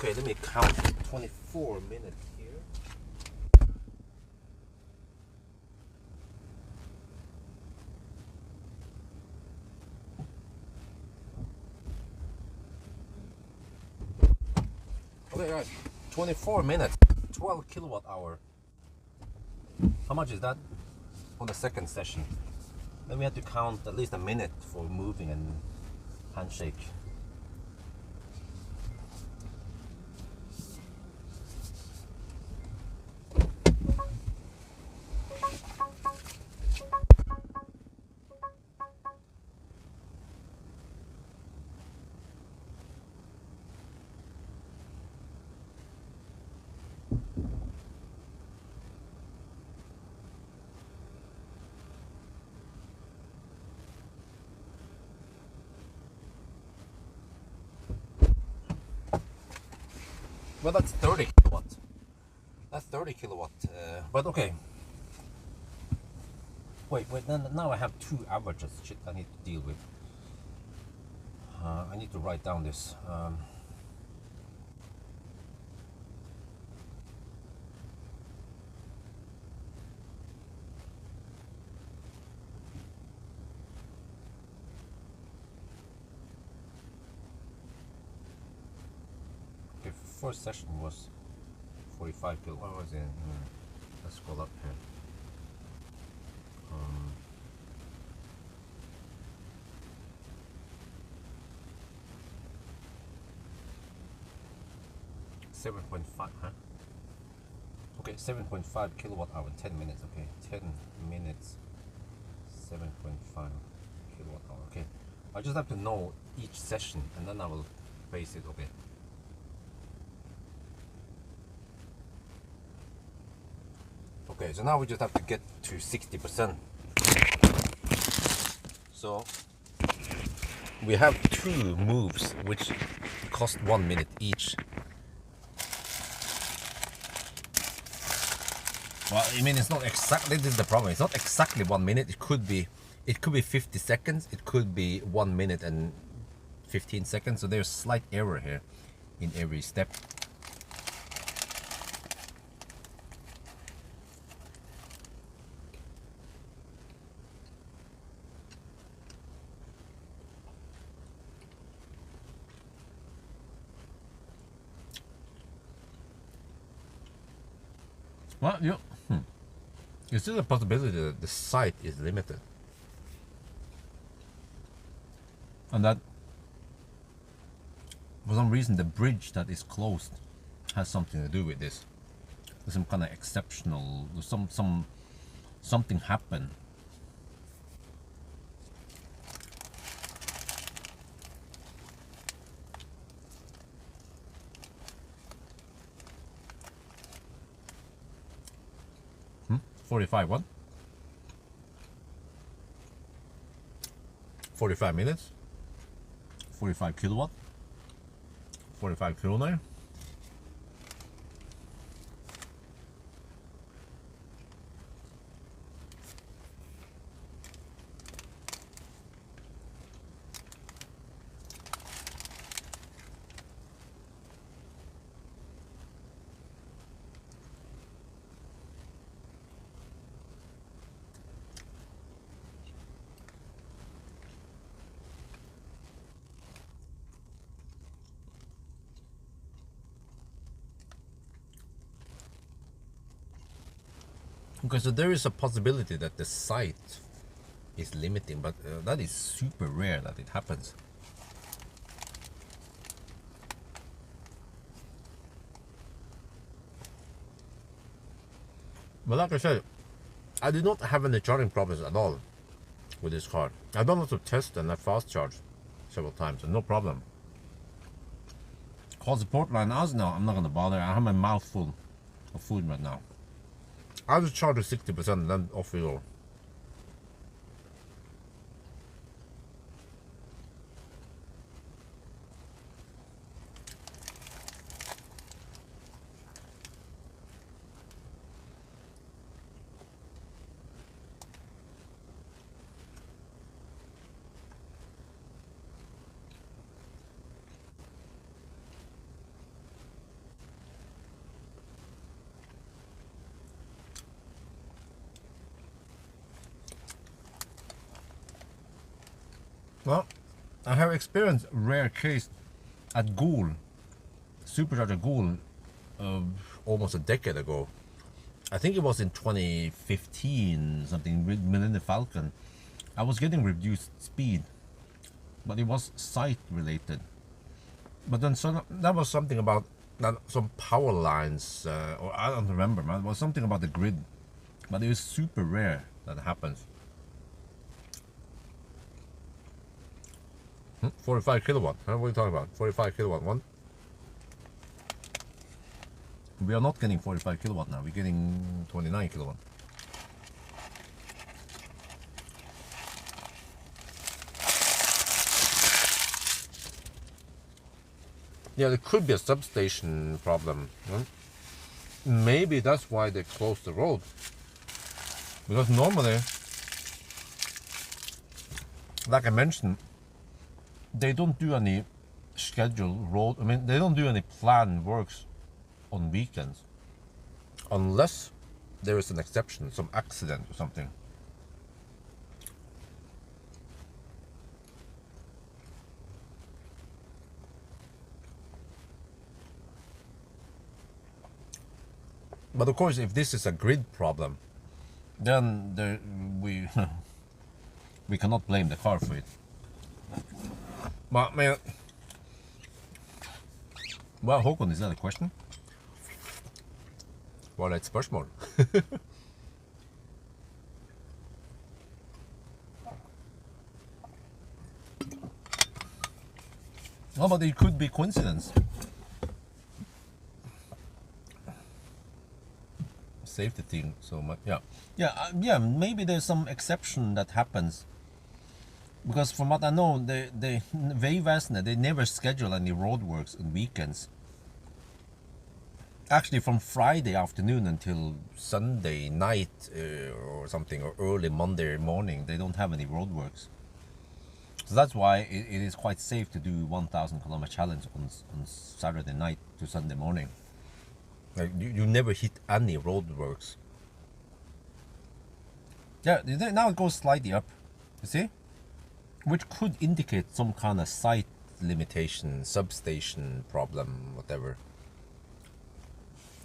B: Okay, let me count. 24 minutes here. Okay, guys, 24 minutes, 12 kilowatt hour. How much is that on the second session? Then we had to count at least a minute for moving and handshake. Well, that's 30 kilowatt. That's 30 kilowatt. But okay. Wait. Now I have two averages. Shit, I need to deal with. I need to write down this. Okay, first session was 45 kilowatt. What was it? Let's scroll up here. 7.5, huh? Okay, 7.5 kilowatt hour in 10 minutes. Okay, 10 minutes, 7.5 kilowatt hour. Okay, I just have to know each session and then I will base it. Okay. Okay, so now we just have to get to 60%. So we have two moves which cost 1 minute each. Well, I mean, it's not exactly, this is the problem, it's not exactly 1 minute. It could be 50 seconds, it could be 1 minute and 15 seconds. So there's slight error here in every step. Well, there's still a possibility that the site is limited. And that for some reason the bridge that is closed has something to do with this. There's some kind of exceptional, something happened. Hmm? 45 what? 45 minutes? 45 kilowatt? 45 kroner? Okay, so there is a possibility that the site is limiting, but that is super rare that it happens. But like I said, I did not have any charging problems at all with this car. I've done lots of tests and I fast charged several times, and no problem. Call support line. I was no, I'm not gonna bother. I have my mouth full of food right now. I'll just charge to 60% and then off we go. Well, I have experienced a rare case at Goul, supercharger Goul, almost a decade ago. I think it was in 2015, something with Millennium Falcon. I was getting reduced speed, but it was site related. But then that was something about some power lines, or I don't remember, man. It was something about the grid, but it was super rare that it happens. 45 kilowatt. What are you talking about? 45 kilowatt one? We are not getting 45 kilowatt now. We're getting 29 kilowatt. Yeah, there could be a substation problem. Maybe that's why they closed the road. Because normally, like I mentioned, they don't do any scheduled road. I mean, they don't do any planned works on weekends, unless there is an exception, some accident or something. But of course, if this is a grid problem, then we we cannot blame the car for it. But man, well, Håkon, is that a question? Var det et spørsmål? No, but it could be coincidence. Safety thing, so much. Yeah. Maybe there's some exception that happens. Because from what I know, they Vegvesenet, they never schedule any roadworks on weekends. Actually, from Friday afternoon until Sunday night or something, or early Monday morning, they don't have any roadworks. So that's why it is quite safe to do 1,000 kilometer challenge on Saturday night to Sunday morning. Like you never hit any roadworks. Yeah, now it goes slightly up. You see? Which could indicate some kind of site limitation, substation problem, whatever.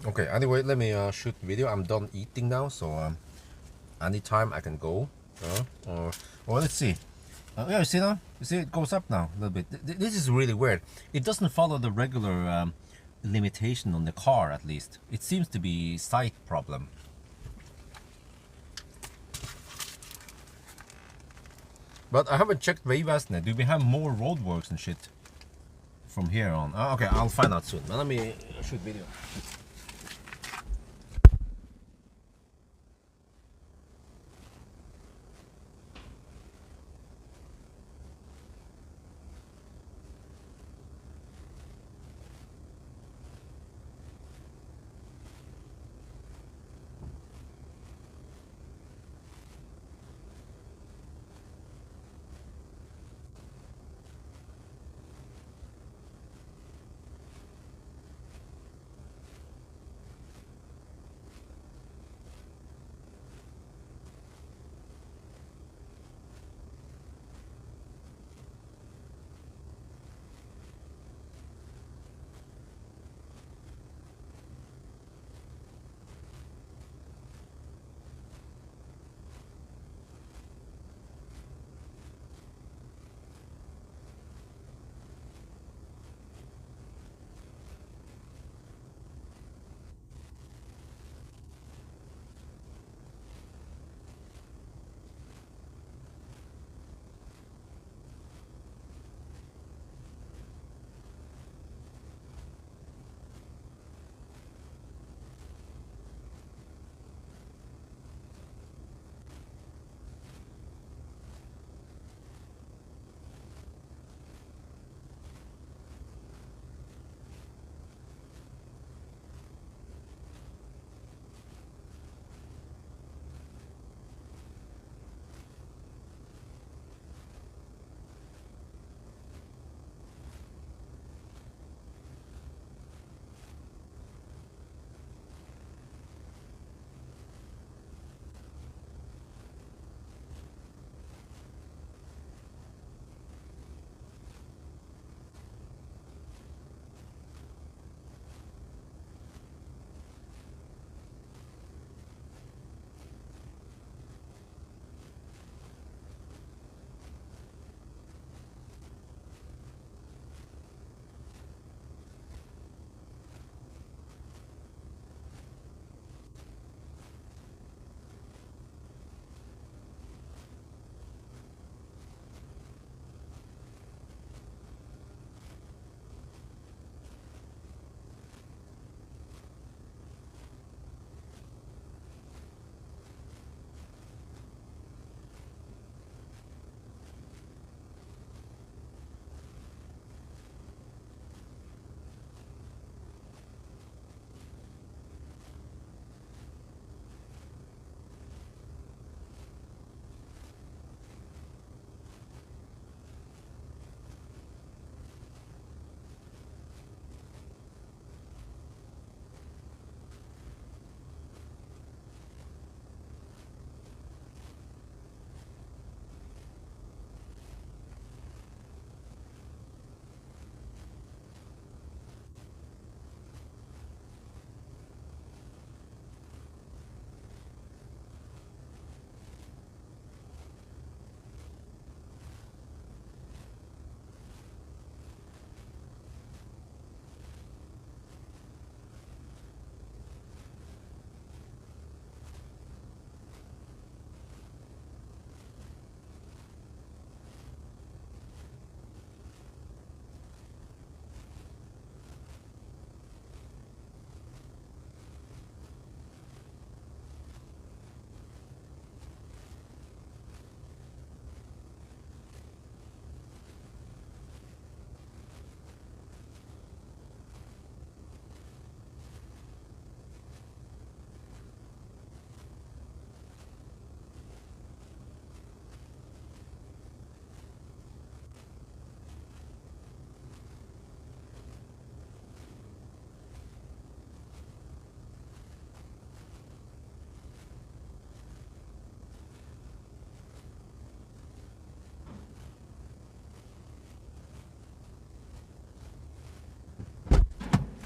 B: Okay, anyway, let me shoot video. I'm done eating now, so anytime I can go. Or let's see. Yeah, you see now? You see it goes up now a little bit. This is really weird. It doesn't follow the regular limitation on the car, at least. It seems to be site problem. But I haven't checked Vegvesenet. Do we have more roadworks and shit from here on? Okay, I'll find out soon. Let me shoot video.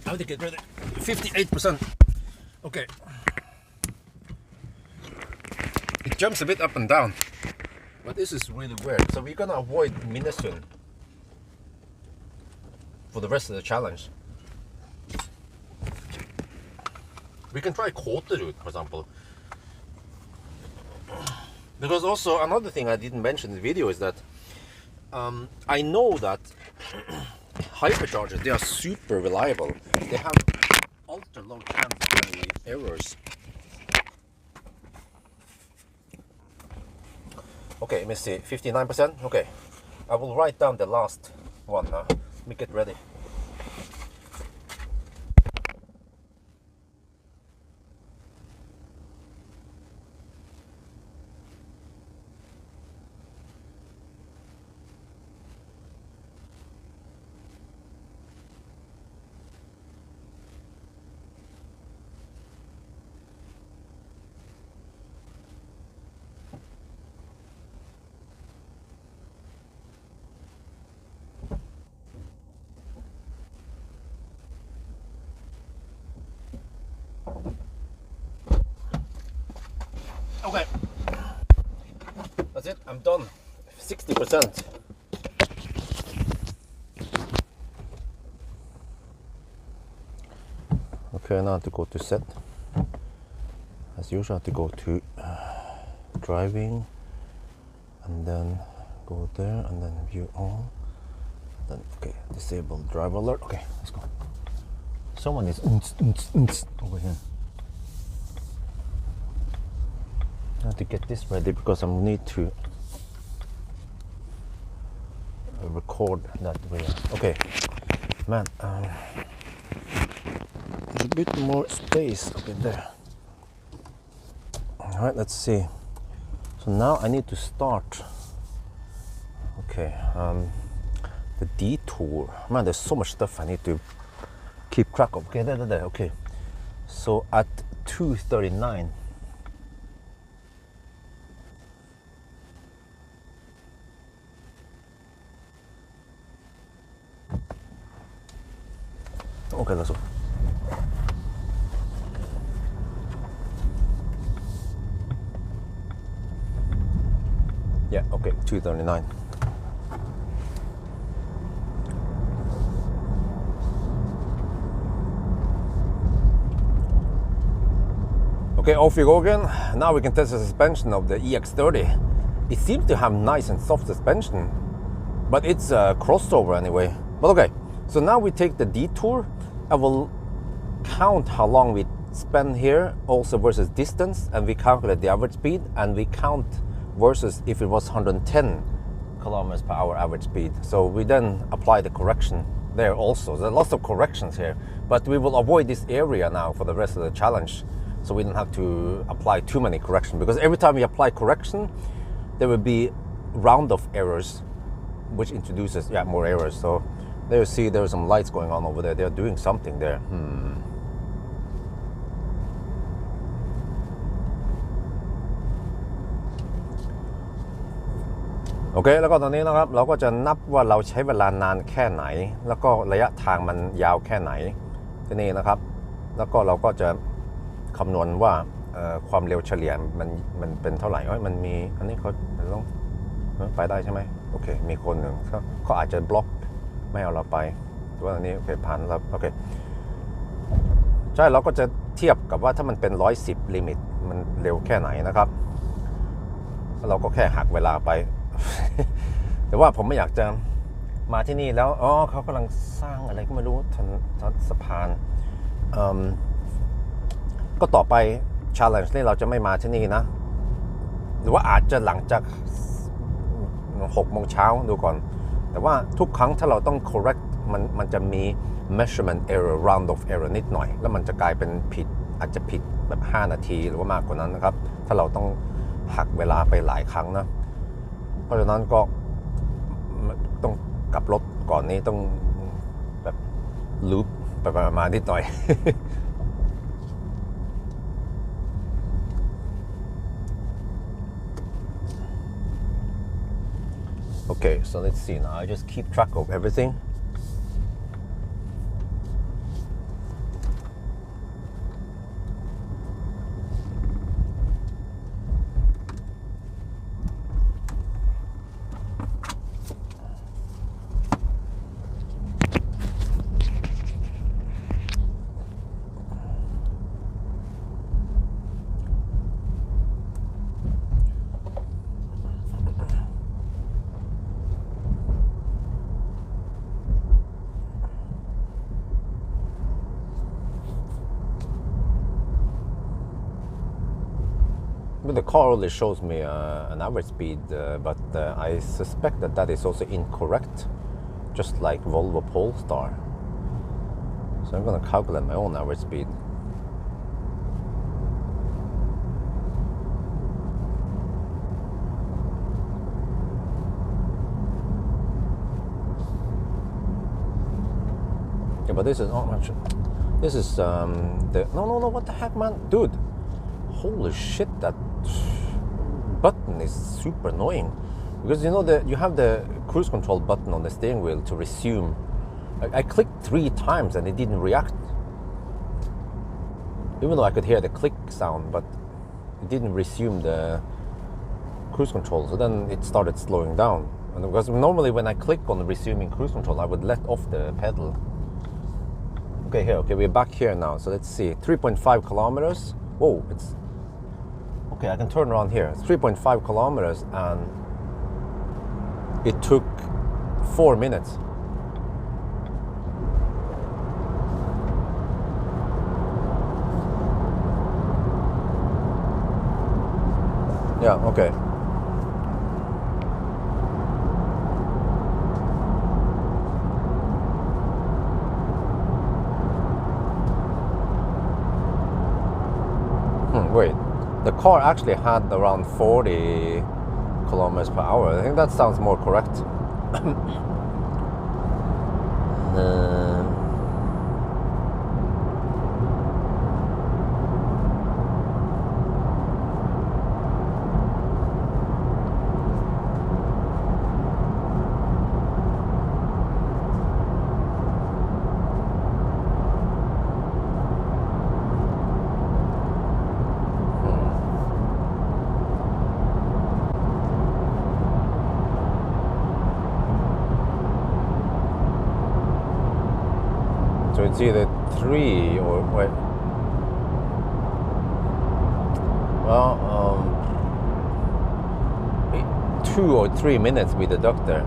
B: I have to get ready. 58%. Okay. It jumps a bit up and down, but this is really weird. So we're gonna avoid Minnesota for the rest of the challenge. We can try quarter route, for example. Because also another thing I didn't mention in the video is that I know that hyperchargers, they are super reliable. They have ultra low chance of any errors. Okay, let me see, 59%. Okay, I will write down the last one now. Let me get ready. Okay, that's it, I'm done. 60%. Okay, now I have to go to set. As usual, I have to go to driving, and then go there, and then view all. Then, okay, disable driver alert. Okay, let's go. Someone is over here. I have to get this ready because I need to record that way. Okay, man, there's a bit more space up in there. All right, let's see. So now I need to start. Okay, the detour. Man, there's so much stuff I need to keep track of. Okay, there. Okay, so at 2:39. Okay, let's go. Yeah, okay, 2:39. Okay, off we go again. Now we can test the suspension of the EX30. It seems to have nice and soft suspension, but it's a crossover anyway. But okay, so now we take the detour. I will count how long we spend here also versus distance, and we calculate the average speed, and we count versus if it was 110 kilometers per hour average speed. So we then apply the correction there also. There are lots of corrections here, but we will avoid this area now for the rest of the challenge, so we don't have to apply too many corrections, because every time we apply correction there will be round of errors, which introduces more errors. So there you see there are some lights going on over there. They're doing something there.โอเคแล้วก็ตอนนี้นะครับเราก็จะนับว่าเราใช้เวลานานแค่ไหนแล้วก็ระยะทางมันยาวแค่ไหนที่นี่นะครับแล้วก็เราก็จะคำนวณว่าความเร็วเฉลี่ยมันเป็นเท่าไหร่มันมีอันนี้เขาต้องไปได้ใช่ไหมโอเคมีคนหนึ่งเขาอาจจะบล็อกไม่เอาเราไปแต่ว่าอันนี้โอเคผ่านแล้วโอเคใช่เราก็จะเทียบกับว่าถ้ามันเป็น110ลิมิตมันเร็วแค่ไหนนะครับเราก็แค่หักเวลาไป แต่ว่าผมไม่อยากจะมาที่นี่แล้วเขากำลังสร้างอะไรก็ไม่รู้สะพานก็ต่อไป challenge นี่เราจะไม่มาที่นี่นะหรือว่าอาจจะหลังจาก6 โมงเช้าดูก่อนแต่ว่าทุกครั้งถ้าเราต้อง correct มันจะมี measurement error round of error นิดหน่อยแล้วมันจะกลายเป็นผิดอาจจะผิดแบบ5 นาทีหรือว่ามากกว่านั้นนะครับถ้าเราต้องหักเวลาไปหลายครั้งนะเพราะฉะนั้นก็ต้องกลับรถก่อนนี้ต้องแบบลูปไปมานิดหน่อย Okay, so let's see now. I just keep track of everything. the car only shows me an average speed, but I suspect that that is also incorrect, just like Volvo Polestar. So I'm going to calculate my own average speed. Yeah, but this is the no, what the heck, man, dude, holy shit, that button is super annoying, because you know that you have the cruise control button on the steering wheel to resume. I clicked 3 times and it didn't react, even though I could hear the click sound, but it didn't resume the cruise control. So then it started slowing down, and because normally when I click on the resuming cruise control, I would let off the pedal. Okay, here. Okay, we're back here now. So let's see. 3.5 kilometers. Whoa, it's okay. I can turn around here. It's 3.5 kilometers, and it took 4 minutes. Yeah. Okay. Wait, the car actually had around 40 kilometers per hour. I think that sounds more correct. So it's either 3 or wait. Well, 2 or 3 minutes we deduct there.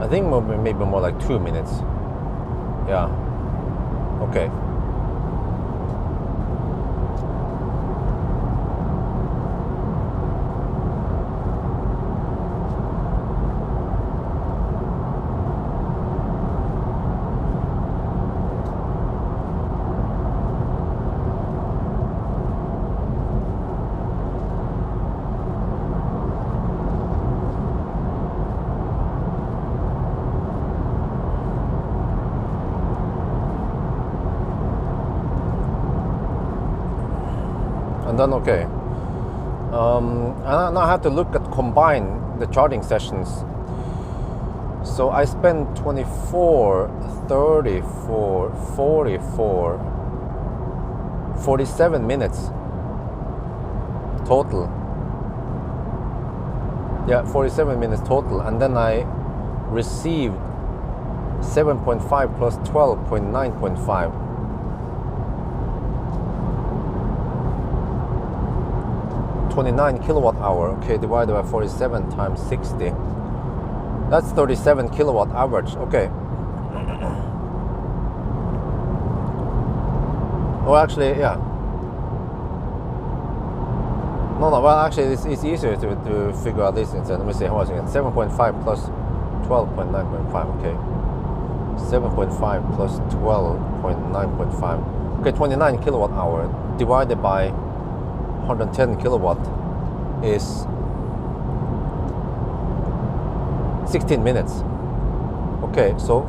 B: I think maybe more like 2 minutes. Yeah. Okay. And then okay, and now I have to look at combine the charging sessions. So I spent 24, 34, 44, 47 minutes total. Yeah, 47 minutes total, and then I received 7.5 plus 12.9.5. 29 kilowatt hour. Okay, divided by 47 times 60. That's 37 kilowatt average. Okay. Oh, actually, yeah. No, well, actually, it's easier to figure out this instead. Let me see, how much again? 7.5 plus 12.9.5. Okay. 7.5 plus 12.9.5. Okay, 29 kilowatt hour divided by 110 kilowatt is 16 minutes. Okay, so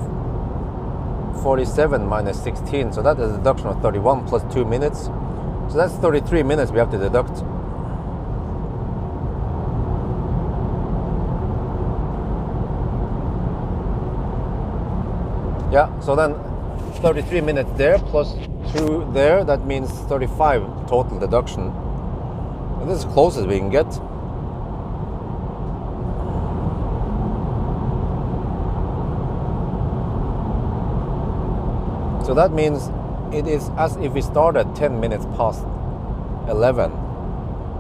B: 47 minus 16, so that is a deduction of 31 plus 2 minutes. So that's 33 minutes we have to deduct. Yeah, so then 33 minutes there plus 2 there, that means 35 total deduction. And this is as close as we can get. So that means it is as if we started 10 minutes past 11.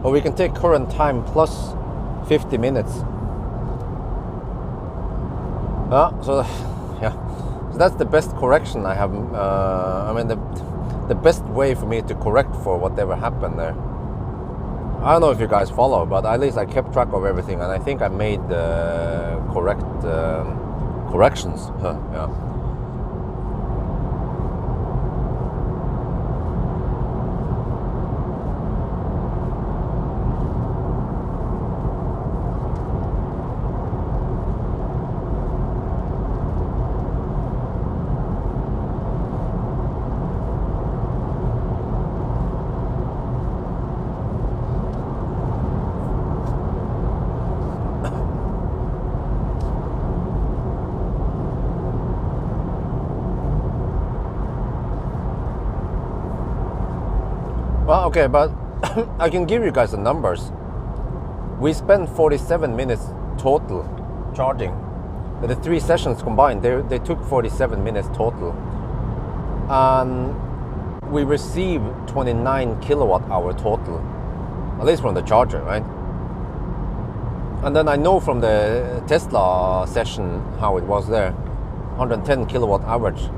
B: Or we can take current time plus 50 minutes. So yeah, so that's the best correction I have. I mean, the best way for me to correct for whatever happened there. I don't know if you guys follow, but at least I kept track of everything, and I think I made the correct corrections. Yeah. Well, okay, but I can give you guys the numbers. We spent 47 minutes total charging. The 3 sessions combined, they took 47 minutes total. And we received 29 kilowatt hour total, at least from the charger, right? And then I know from the Tesla session how it was there, 110 kilowatt average.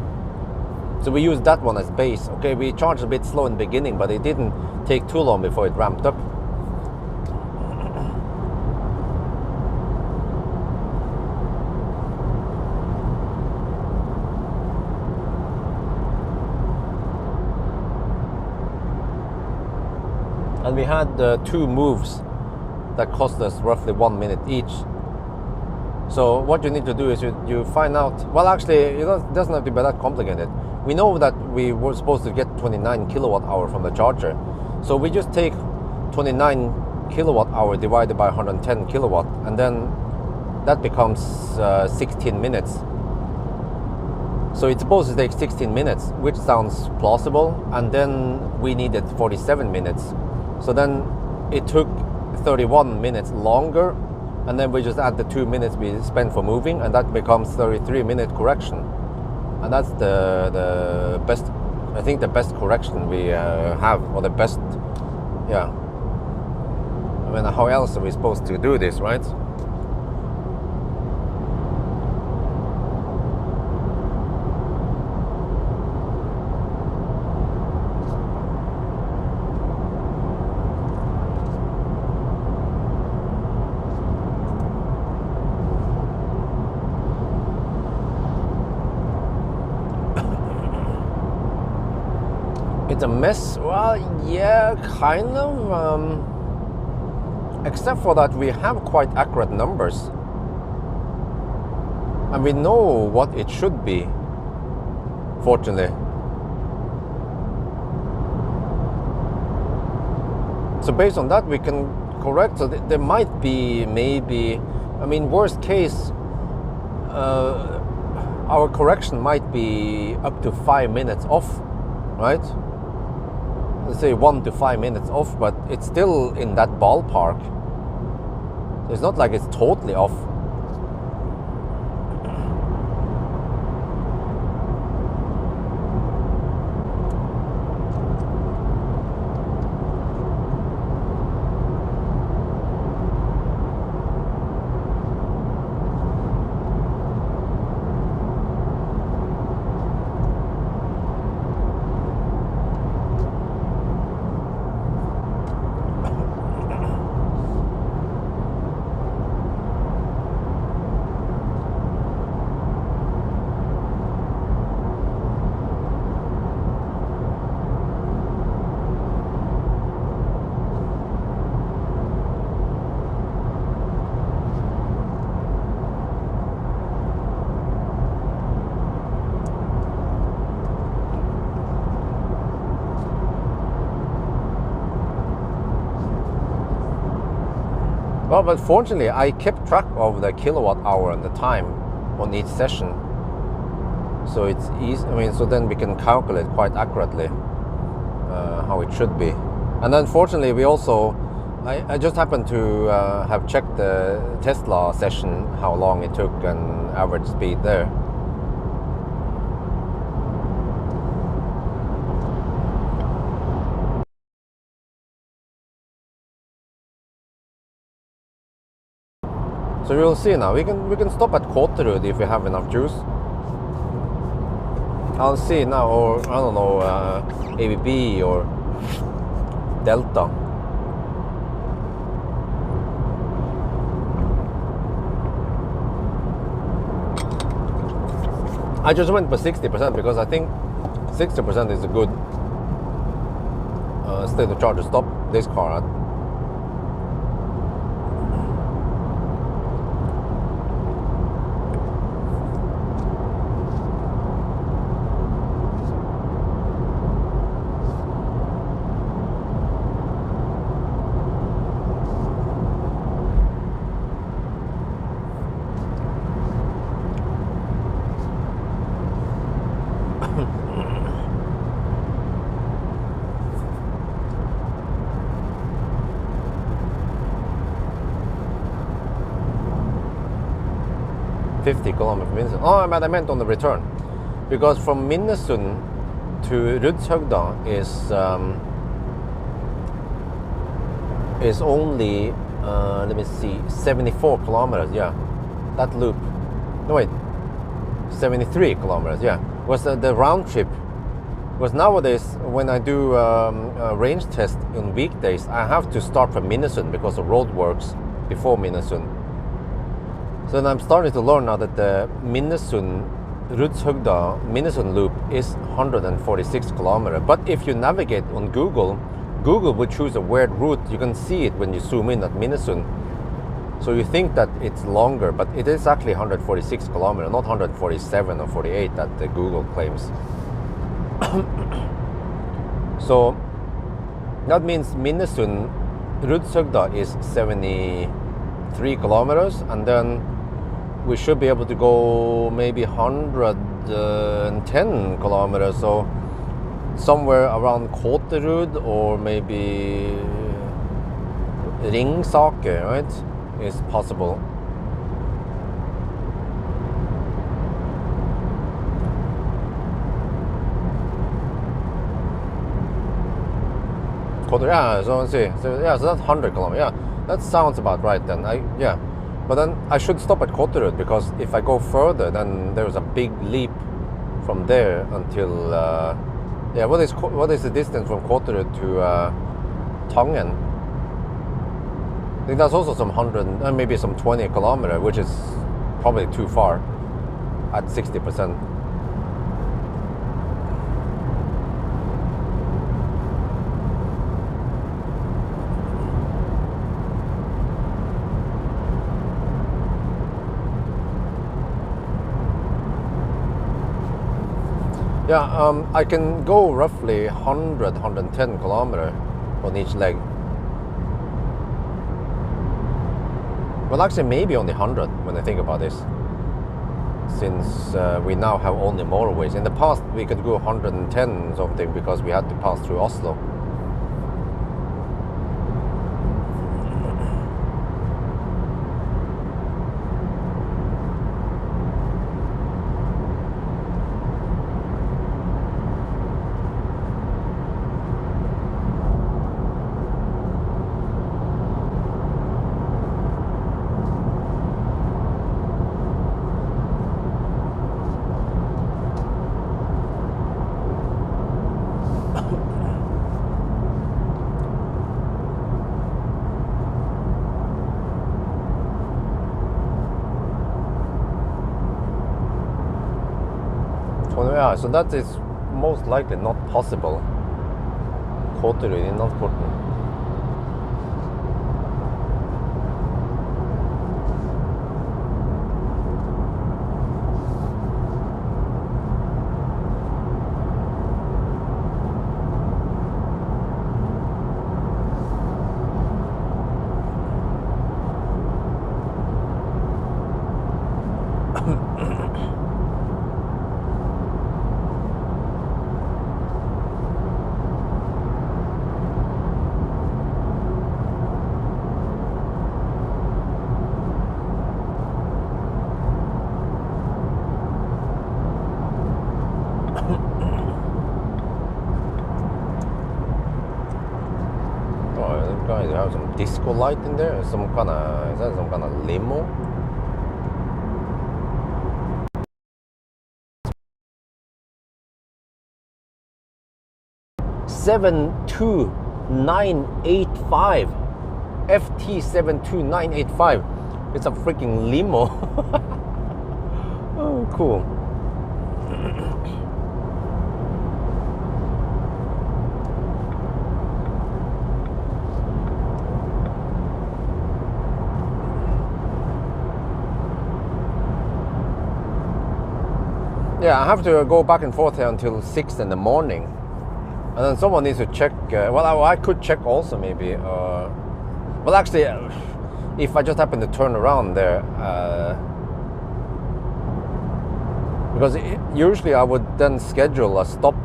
B: So we used that one as base. Okay, we charged a bit slow in the beginning, but it didn't take too long before it ramped up. And we had 2 moves that cost us roughly 1 minute each. So what you need to do is you find out, well, actually it doesn't have to be that complicated. We know that we were supposed to get 29 kilowatt hour from the charger. So we just take 29 kilowatt hour divided by 110 kilowatt, and then that becomes 16 minutes. So it's supposed to take 16 minutes, which sounds plausible, and then we needed 47 minutes. So then it took 31 minutes longer, and then we just add the 2 minutes we spent for moving, and that becomes 33-minute correction. And that's the best, I think the best correction we have, or the best, yeah. I mean, how else are we supposed to do this, right? It's a mess. Well, yeah, kind of. Except for that, we have quite accurate numbers, and we know what it should be. Fortunately. So based on that, we can correct. So there might be maybe. I mean, worst case, our correction might be up to 5 minutes off, right? Let's say 1 to 5 minutes off, but it's still in that ballpark. It's not like it's totally off. Well, but fortunately, I kept track of the kilowatt hour and the time on each session. So it's easy. I mean, so then we can calculate quite accurately how it should be. And then fortunately, we also, I just happened to have checked the Tesla session, how long it took and average speed there. So you'll see now. We can stop at Kåterud if we have enough juice. I'll see now, or I don't know, ABB or Delta. I just went for 60% because I think 60% is a good state of charge to stop this car at. Kilometers from Minnesund. Oh, but I meant on the return, because from Minnesund to Rudshøgda is only let me see, 74 kilometers. Yeah, that loop. No wait, 73 kilometers. Yeah, was the round trip. Because nowadays when I do a range test on weekdays, I have to start from Minnesund because the road works before Minnesund. So then I'm starting to learn now that the Minnesund-Rudshøgda Minnesund loop is 146 kilometers. But if you navigate on Google, Google would choose a weird route. You can see it when you zoom in at Minnesund. So you think that it's longer, but it is actually 146 kilometers, not 147 or 48 that the Google claims. So that means Minnesund-Rudshøgda is 73 kilometers, and then we should be able to go maybe 110 kilometers, so somewhere around Kåterud or maybe Ringsaker, right, is possible. Yeah, so let's see. So yeah, so that's 100 kilometers. Yeah, that sounds about right then. Yeah. But then I should stop at Kåterud, because if I go further, then there's a big leap from there until yeah. What is the distance from Kåterud to Tangen? I think that's also some 100, maybe some 20 kilometers, which is probably too far at 60%. Yeah, I can go roughly 110 kilometers on each leg. Well, actually, maybe only 100 when I think about this, since we now have only motorways. In the past, we could go 110 something because we had to pass through Oslo. Yeah, so that is most likely not possible. Kåterud in Northporten. Guys, you have some disco light in there. Is that some kind of limo? FT72985. It's a freaking limo. Oh, cool. Yeah, I have to go back and forth here until 6 in the morning. And then someone needs to check. Well, I could check also maybe. Well, actually, if I just happen to turn around there, because usually I would then schedule a stop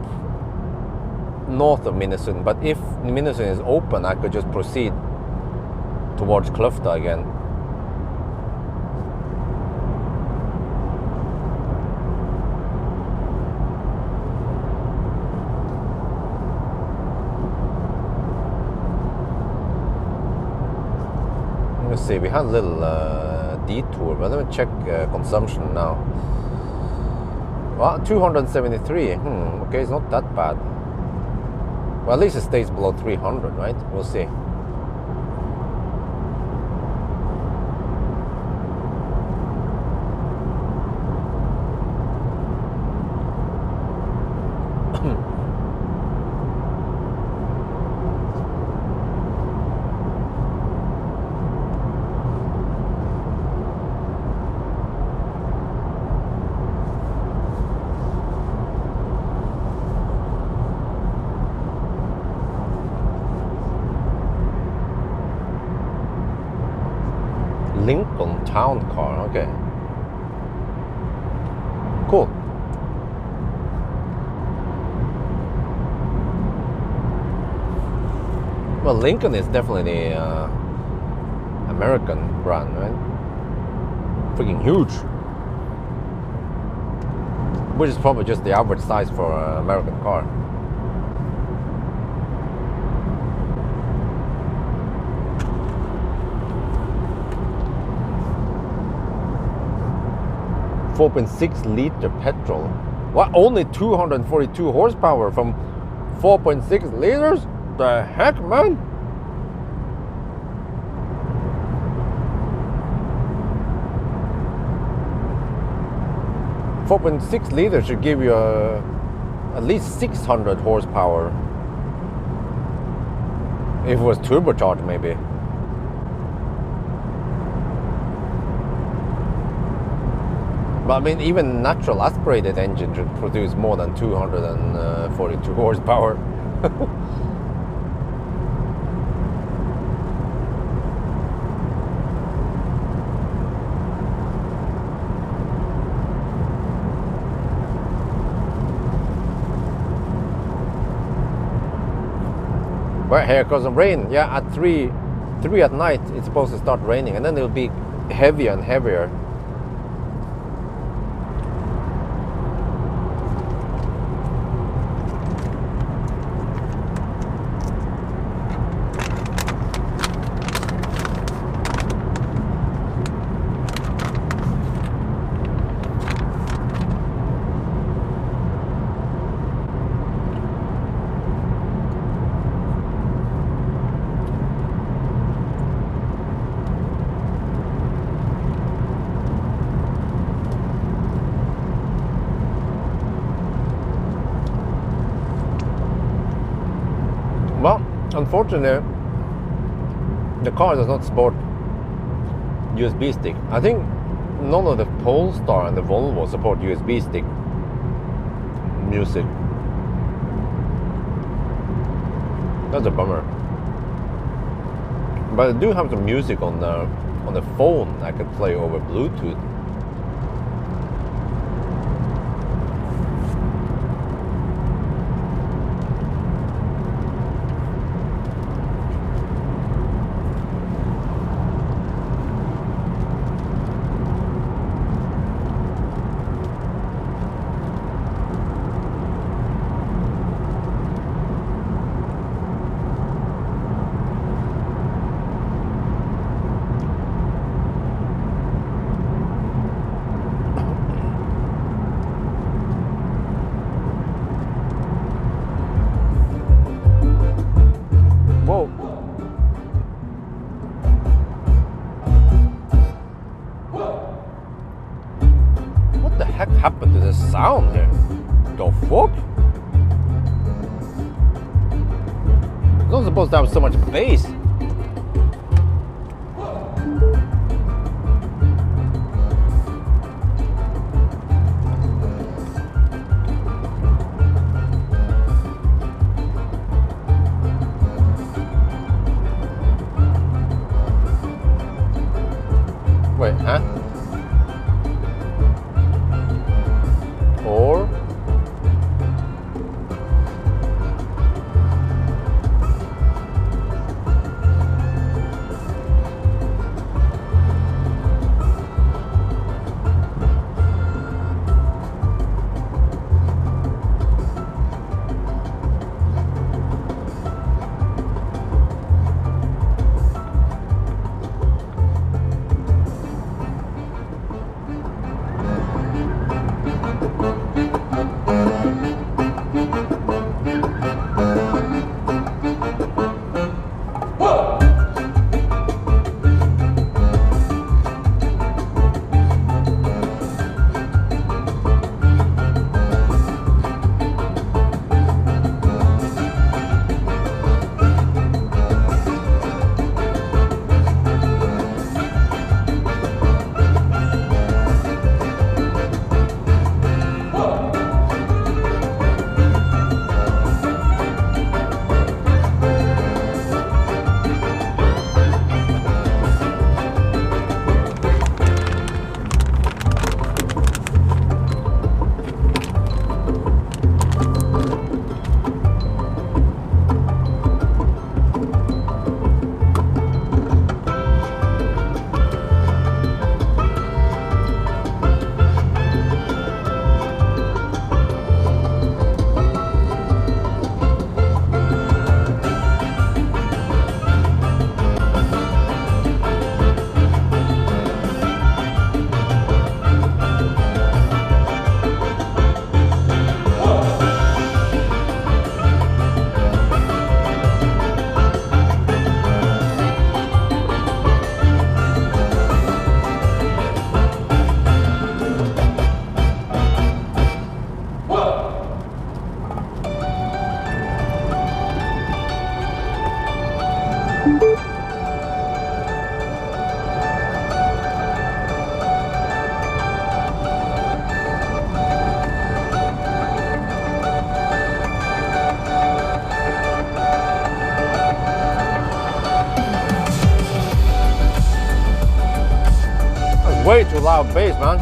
B: north of Minnesund. But if Minnesund is open, I could just proceed towards Kløfta again. Let's see, we had a little detour, but let me check consumption now. Well, 273. Okay, it's not that bad. Well, at least it stays below 300, right? We'll see. Lincoln town car, okay. Cool. Well, Lincoln is definitely the American brand, right? Freaking huge. Which is probably just the average size for an American car. .6-liter petrol. What? Only 242 horsepower from 4.6 liters? The heck, man? .6 liters should give you at least 600 horsepower. If it was turbocharged, maybe. But I mean, even natural aspirated engine should produce more than 242 horsepower. Well, here goes the rain. Yeah, at 3 at night, it's supposed to start raining, and then it'll be heavier and heavier. Well, unfortunately, the car does not support USB stick. I think none of the Polestar and the Volvo support USB stick music. That's a bummer. But I do have some music on the phone I could play over Bluetooth. down here. The fuck? It's not supposed to have so much bass. Wait, huh? Or way too loud bass, man.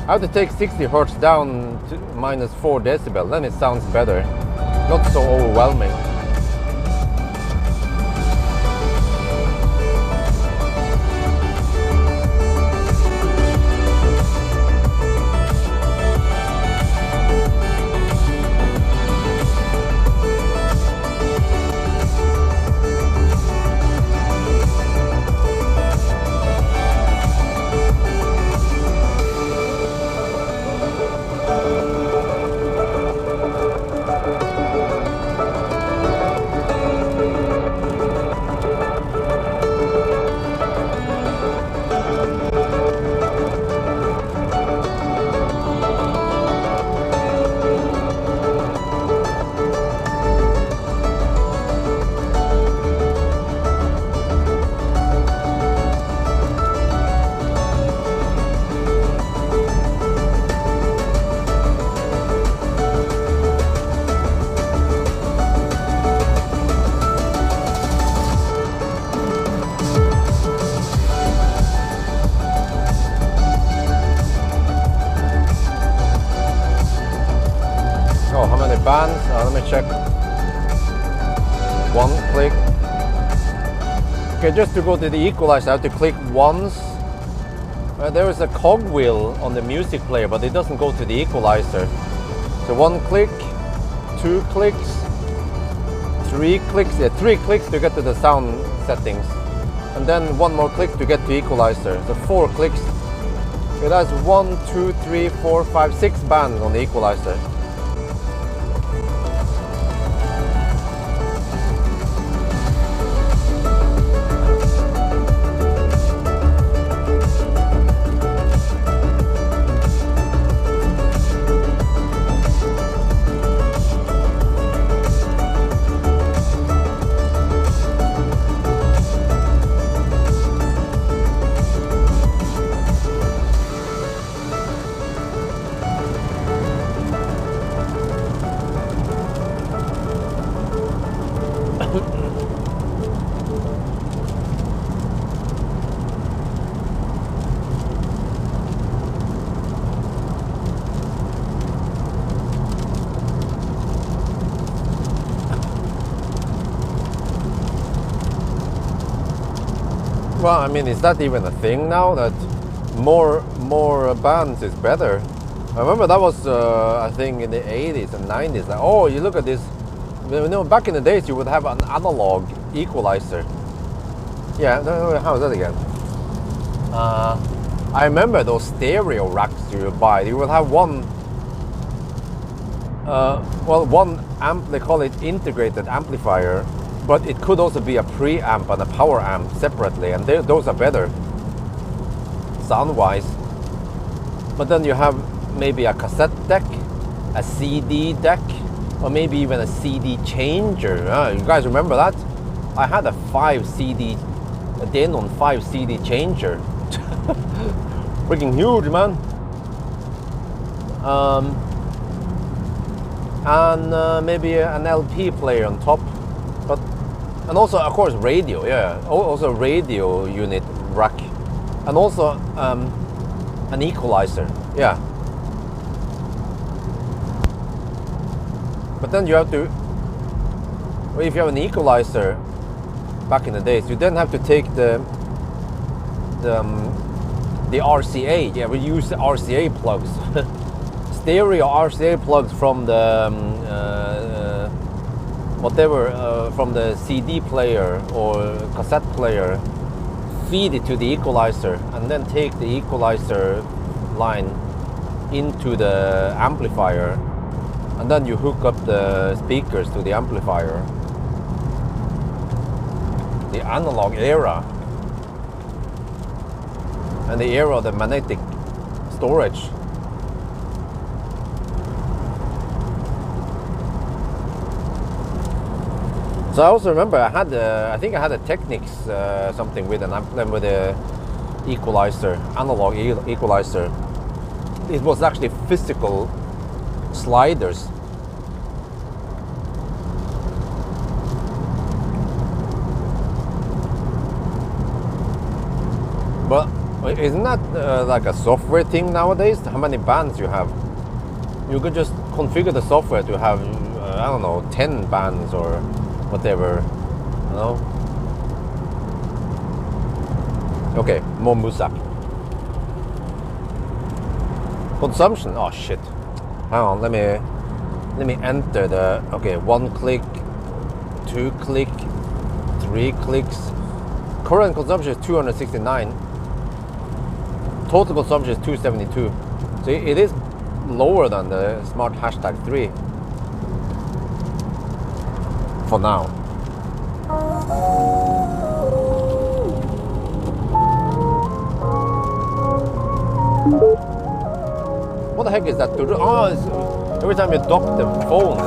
B: I have to take 60 hertz down to -4 decibel, then it sounds better. Not so overwhelming. Bands, let me check. One click. Okay, just to go to the equalizer, I have to click once. There is a cogwheel on the music player, but it doesn't go to the equalizer. So 1 click, 2 clicks, 3 clicks, yeah, 3 clicks to get to the sound settings, and then 1 more click to get to equalizer. So 4 clicks. It has 1, 2, 3, 4, 5, 6 bands on the equalizer. Well, I mean, is that even a thing now, that more bands is better? I remember that was, I think, in the 80s and 90s. Like, oh, you look at this. You know, back in the days, you would have an analog equalizer. Yeah, how is that again? I remember those stereo racks you would buy. You would have one, one amp. They call it integrated amplifier. But it could also be a preamp and a power amp separately, and those are better sound-wise. But then you have maybe a cassette deck, a CD deck, or maybe even a CD changer. You guys remember that? I had a Denon 5 CD changer. Freaking huge, man. And maybe an LP player on top. And also, of course, radio, yeah. Also radio unit rack. And also an equalizer, yeah. But then you have to, if you have an equalizer back in the days, you then have to take the RCA. Yeah, we use the RCA plugs. Stereo RCA plugs from the from the CD player or cassette player, feed it to the equalizer, and then take the equalizer line into the amplifier, and then you hook up the speakers to the amplifier. The analog era, and the era of the magnetic storage. So I also remember I think I had a Technics something with with a equalizer, analog equalizer. It was actually physical sliders. But isn't that like a software thing nowadays? How many bands you have? You could just configure the software to have, I don't know, 10 bands or whatever, you know. Okay, more Musak. Consumption. Oh shit. Hang on. Let me enter the. Okay, 1 click, 2 click, 3 clicks. Current consumption is 269. Total consumption is 272. So it is lower than the Smart Hashtag 3. For now. What the heck is that? Oh, it's, every time you dock the phone.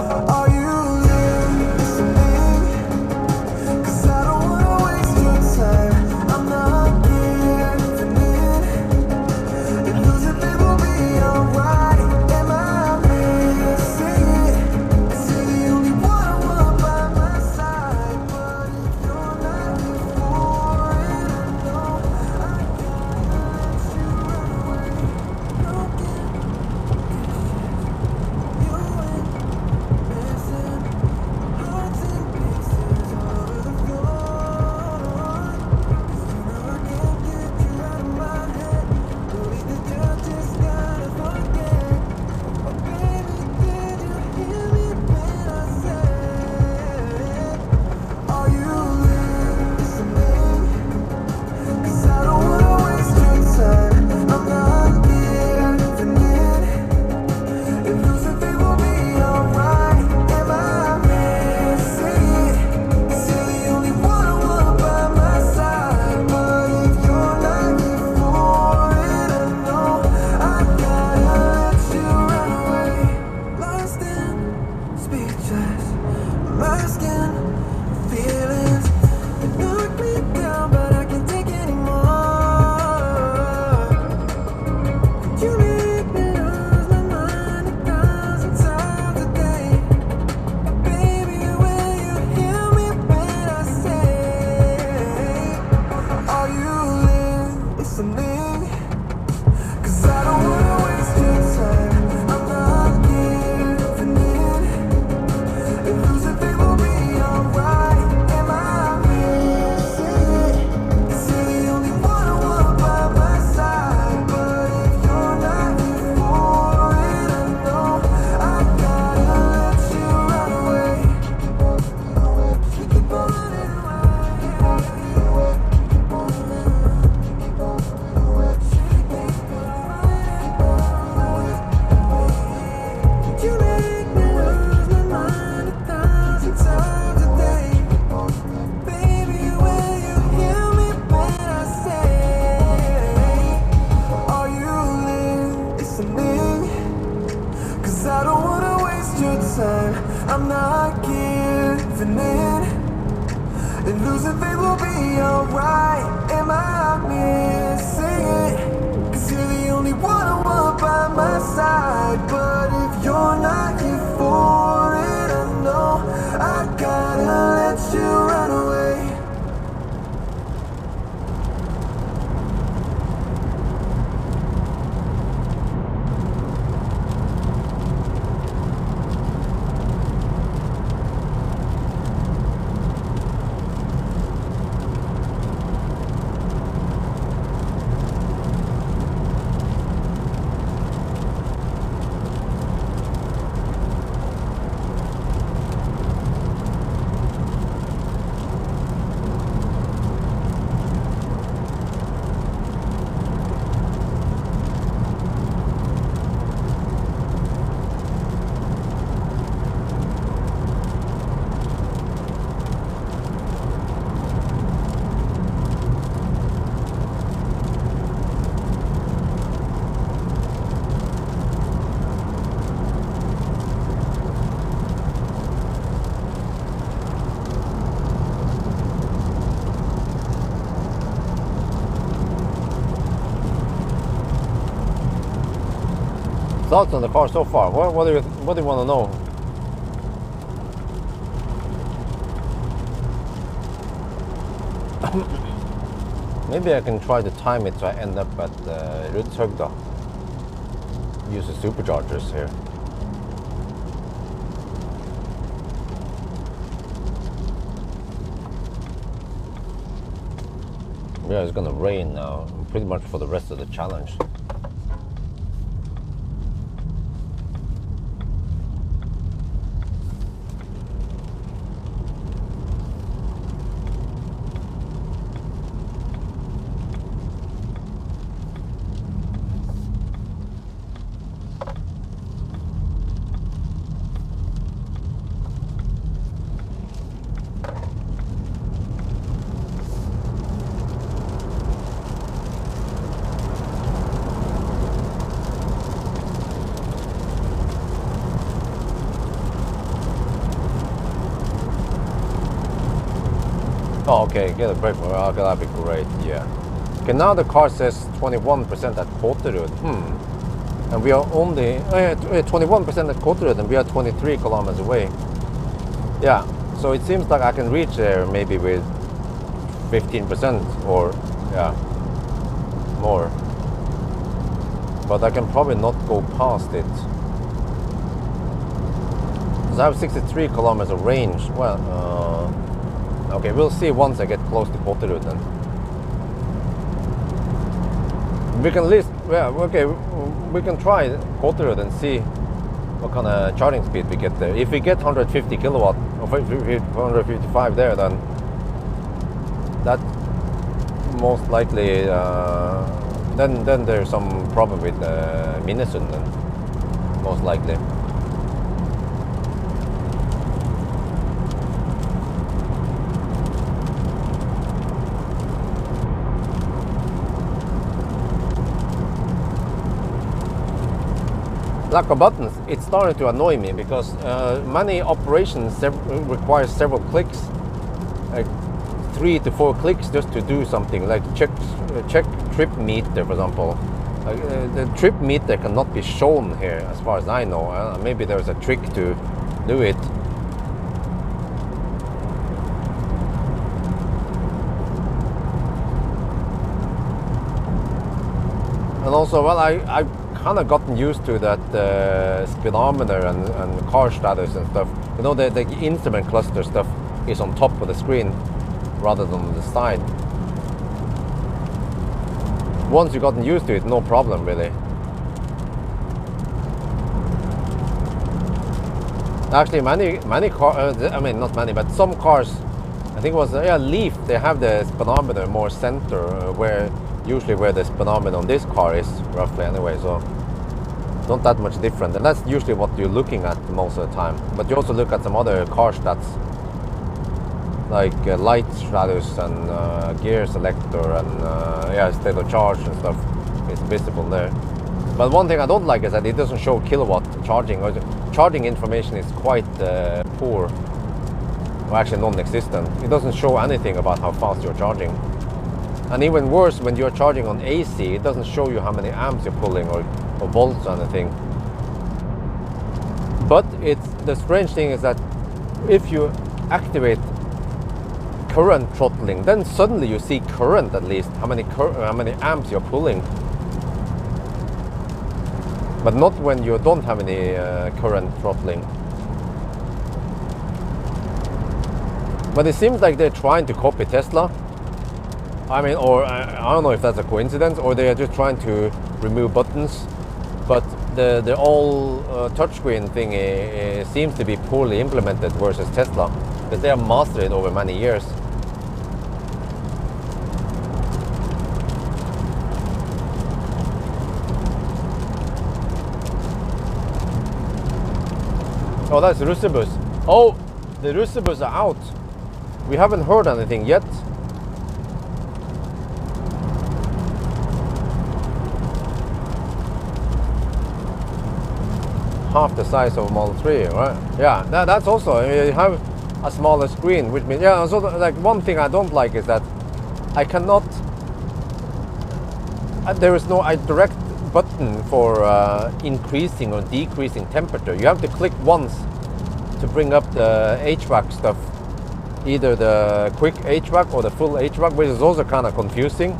C: time. I'm not giving in, and losing faith will be alright. Am I missing it? 'Cause you're the only one I want by my side. But if you're not here for it, I know I gotta let you run away.
B: Thoughts on the car so far? What do you want to know? Maybe I can try to time it so I end up at Rudshøgda. Use the superchargers here. Yeah, it's gonna rain now, pretty much for the rest of the challenge. Oh, okay, get a break. Oh, that'd be great, yeah. Okay, now the car says 21% at Kåterud. And we are only 21% at Kåterud, and we are 23 kilometers away. Yeah, so it seems like I can reach there maybe with 15% or, yeah, more. But I can probably not go past it. Because I have 63 kilometers of range. Well, okay, we'll see once I get close to Kåterud then. We can list, yeah, okay, we can try Kåterud and see what kind of charging speed we get there. If we get 150 kilowatt or 155 there, then that most likely, then there's some problem with Minnesund then, most likely. Lack of buttons, it's starting to annoy me because many operations require several clicks, like 3 to 4 clicks just to do something, like check trip meter, for example. The trip meter cannot be shown here as far as I know. Maybe there's a trick to do it. And also, well, I kind of gotten used to that speedometer and car status and stuff. You know, the instrument cluster stuff is on top of the screen rather than on the side. Once you've gotten used to it, no problem really. Actually, many cars, I mean not many, but some cars, I think it was Leaf, they have the speedometer more center usually where the speedometer on this car is roughly anyway, so not that much different, and that's usually what you're looking at most of the time. But you also look at some other car stats like light status and gear selector and state of charge and stuff is visible there. But one thing I don't like is that it doesn't show kilowatt charging or charging information is quite poor, or actually non-existent. It doesn't show anything about how fast you're charging. And even worse, when you're charging on AC, it doesn't show you how many amps you're pulling or volts or anything. But the strange thing is that if you activate current throttling, then suddenly you see current, at least how many amps you're pulling. But not when you don't have any current throttling. But it seems like they're trying to copy Tesla. I mean, or I don't know if that's a coincidence, or they are just trying to remove buttons. But the all touchscreen thing seems to be poorly implemented versus Tesla, because they have mastered it over many years. Oh, that's Russebus. Oh, the Russebus are out. We haven't heard anything yet. Half the size of Model 3, right? Yeah, that's also, I mean, you have a smaller screen, which means, yeah, so like one thing I don't like is that I cannot, there is no direct button for increasing or decreasing temperature. You have to click once to bring up the HVAC stuff, either the quick HVAC or the full HVAC, which is also kind of confusing.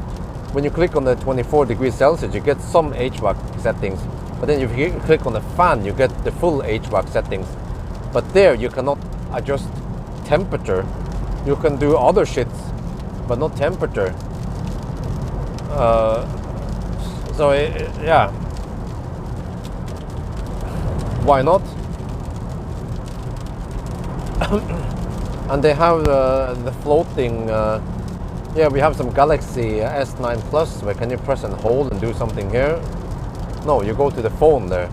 B: When you click on the 24 degrees Celsius, you get some HVAC settings, but then if you click on the fan, you get the full HVAC settings. But there you cannot adjust temperature. You can do other shits, but not temperature. So yeah, why not? And they have the floating. Yeah, we have some Galaxy S9 Plus. Where can you press and hold and do something here? No, you go to the phone there.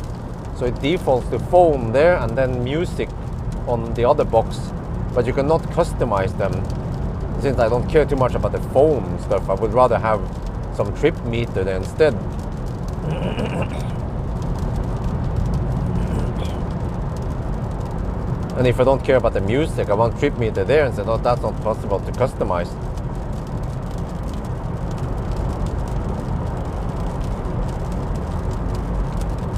B: So it defaults to phone there and then music on the other box. But you cannot customize them. Since I don't care too much about the phone stuff, I would rather have some trip meter there instead. And if I don't care about the music, I want trip meter there and say, no, that's not possible to customize.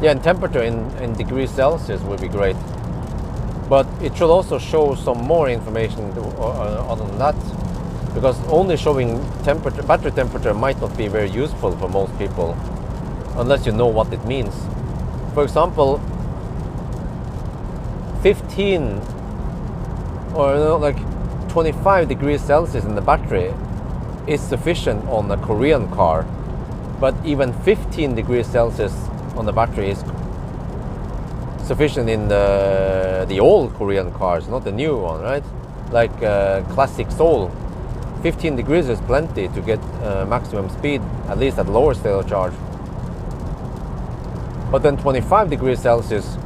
B: Yeah, and temperature in degrees Celsius would be great. But it should also show some more information other than that. Because only showing temperature, battery temperature might not be very useful for most people. Unless you know what it means. For example, 15 or like 25 degrees Celsius in the battery is sufficient on a Korean car. But even 15 degrees Celsius on the battery is sufficient in the old Korean cars, not the new one, right? Like classic Soul. 15 degrees is plenty to get maximum speed, at least at lower state of charge. But then 25 degrees Celsius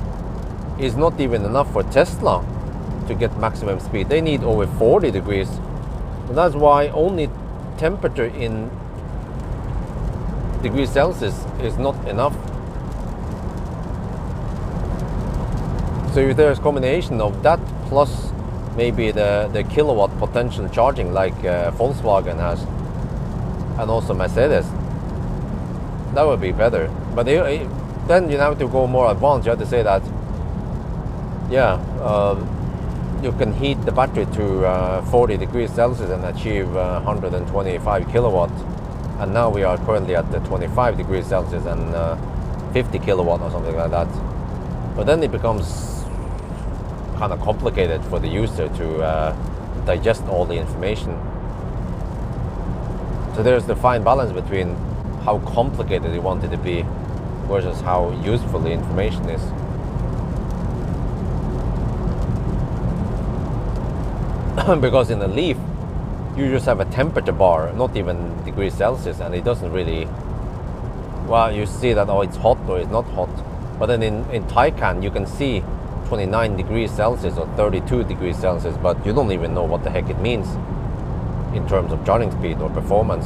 B: is not even enough for Tesla to get maximum speed. They need over 40 degrees. And that's why only temperature in degrees Celsius is not enough. So if there's a combination of that plus maybe the kilowatt potential charging like Volkswagen has, and also Mercedes, that would be better. But then you have to go more advanced. You have to say that, yeah, you can heat the battery to 40 degrees Celsius and achieve 125 kilowatt. And now we are currently at the 25 degrees Celsius and 50 kilowatt or something like that. But then it becomes kind of complicated for the user to digest all the information. So there's the fine balance between how complicated you want it to be versus how useful the information is. Because in the Leaf, you just have a temperature bar, not even degrees Celsius, and it doesn't really, well, you see that, oh, it's hot or it's not hot. But then in Taycan, you can see 29 degrees Celsius or 32 degrees Celsius, but you don't even know what the heck it means in terms of charging speed or performance.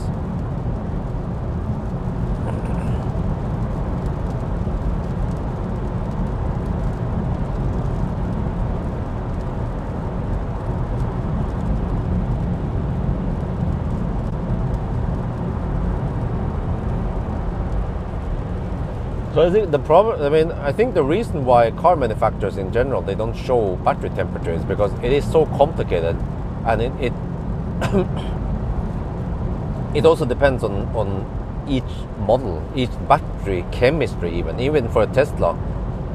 B: So I think the problem, I mean, I think the reason why car manufacturers in general, they don't show battery temperature is because it is so complicated, and it it also depends on each model, each battery chemistry, even for a Tesla,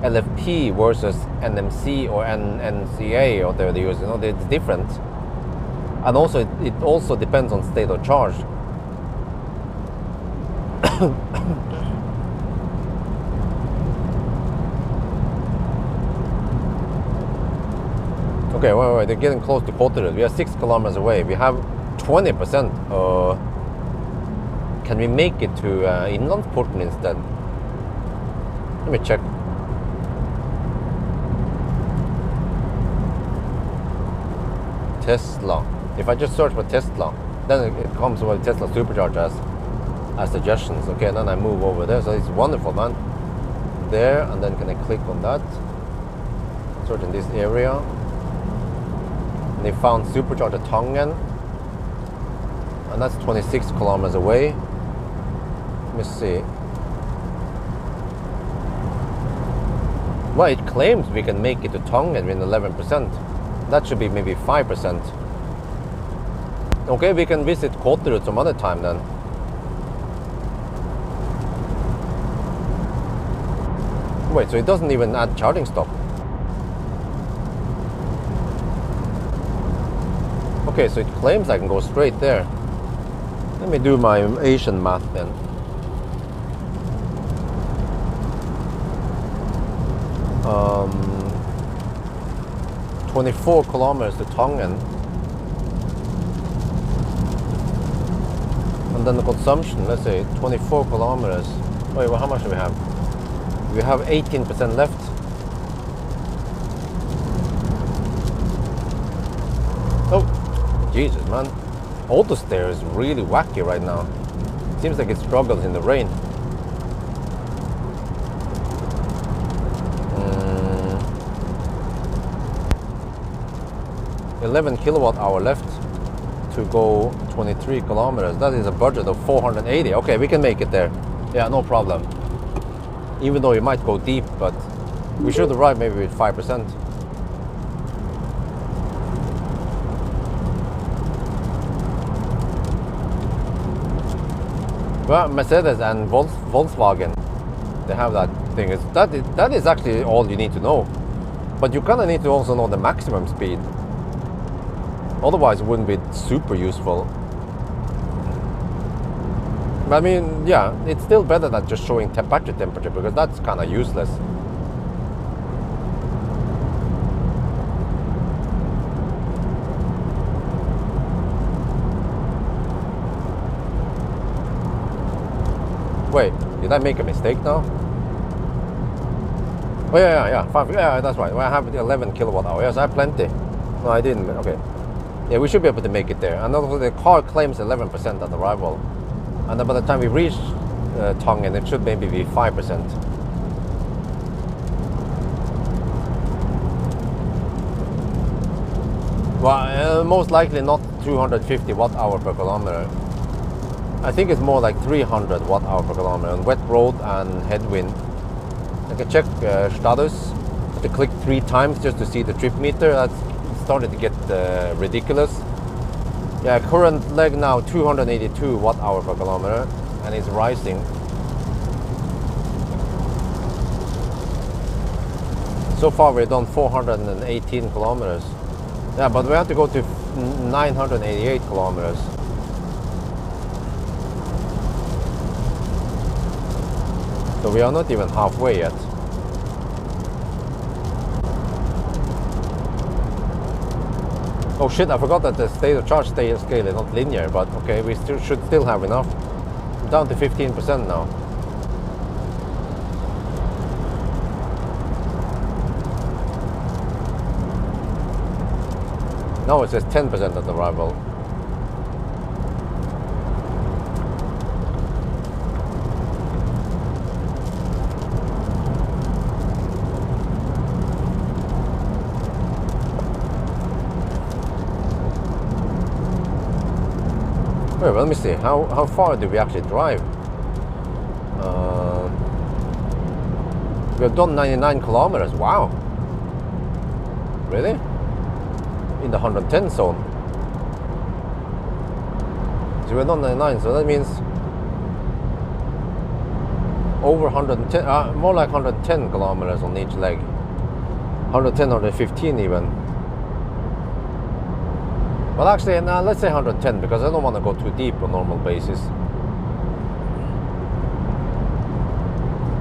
B: LFP versus NMC or NCA or whatever they use, you know, it's different. And also it also depends on state of charge. Okay, wait, they're getting close to Kotterud. We are 6 kilometers away. We have 20%. Can we make it to Innlandsporten instead? Let me check. Tesla. If I just search for Tesla, then it comes with Tesla supercharger as suggestions. Okay, and then I move over there. So it's wonderful, man. There, and then can I click on that? Search in this area. And they found supercharger Tangen, and that's 26 kilometers away. Let me see. Well, it claims we can make it to Tangen with 11%. That should be maybe 5%. Okay, we can visit Kotterud some other time then. Wait, so it doesn't even add charging stop. Okay, so it claims I can go straight there. Let me do my Asian math then. Um, 24 kilometers to Tangen. And then the consumption, let's say 24 kilometers. Wait, well, how much do we have? We have 18% left. Oh, Jesus, man. Auto steer is really wacky right now. Seems like it struggles in the rain. 11 kilowatt hour left to go 23 kilometers. That is a budget of 480. Okay, we can make it there. Yeah, no problem. Even though you might go deep, but we should arrive maybe with 5%. Well, Mercedes and Volkswagen, they have that thing. That is actually all you need to know. But you kind of need to also know the maximum speed. Otherwise, it wouldn't be super useful. But I mean, yeah, it's still better than just showing battery temperature, because that's kind of useless. Wait, did I make a mistake now? Oh yeah, that's right. Well, I have 11 kilowatt hour. Yes, I have plenty. No, I didn't. Okay. Yeah, we should be able to make it there. And also the car claims 11% at arrival. And then by the time we reach Tangen, it should maybe be 5%. Well, most likely not 250 watt hour per kilometer. I think it's more like 300 watt hour per kilometer on wet road and headwind. I can check status. I have to click 3 times just to see the trip meter. That's started to get ridiculous. Yeah, current leg now 282 watt hour per kilometer, and it's rising. So far we've done 418 kilometers. Yeah, but we have to go to 988 kilometers. So we are not even halfway yet. Oh shit, I forgot that the state of charge scale is not linear, but okay, we should still have enough. I'm down to 15% now. Now it says 10% at arrival. Wait, well, let me see. How far did we actually drive? We have done 99 kilometers. Wow. Really? In the 110 zone. So we've done 99, so that means over 110, more like 110 kilometers on each leg. 110, 115 even. Well, actually, now let's say 110 because I don't want to go too deep on normal basis.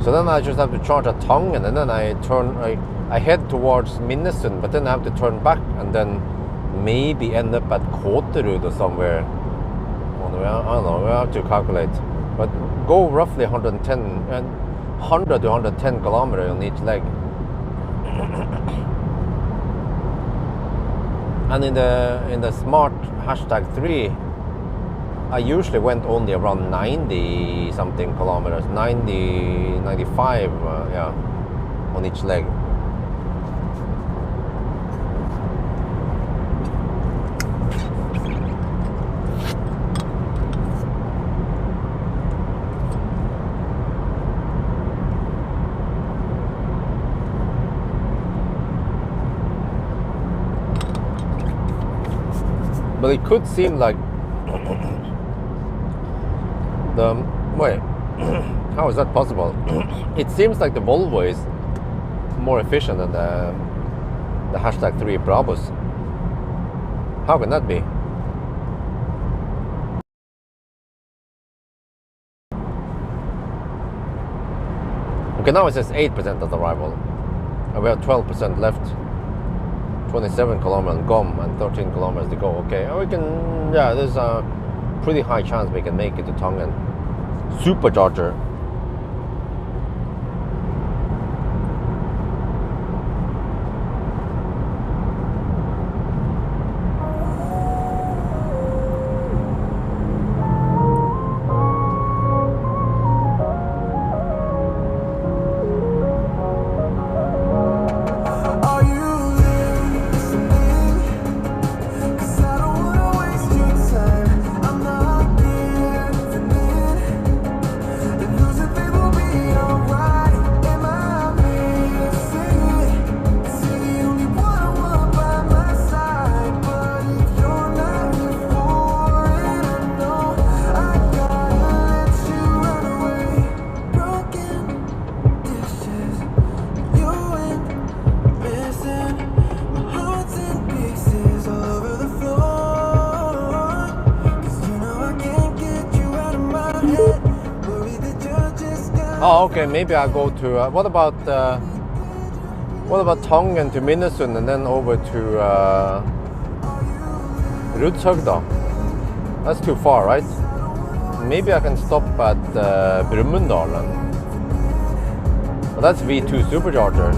B: So then I just have to charge at Tangen, and then I head towards Minnesund, but then I have to turn back and then maybe end up at Kåterud or somewhere. I don't know, we have to calculate. But go roughly 110 and 100 to 110 kilometers on each leg. And in the smart #3, I usually went only around 90 something kilometers, 90, 95, yeah, on each leg. But it could seem like wait, how is that possible? It seems like the Volvo is more efficient than the #3 Brabus. How can that be? Okay, now it says 8% at arrival, and we have 12% left. 27 kilometers gone and 13 kilometers to go. Okay, we can, yeah, there's a pretty high chance we can make it to Tangen. Supercharger. Oh, okay. Maybe I'll go to. What about Tangen to Minnesund and then over to Rudshøgda? That's too far, right? Maybe I can stop at Brumunddal. Well, that's V2 supercharger.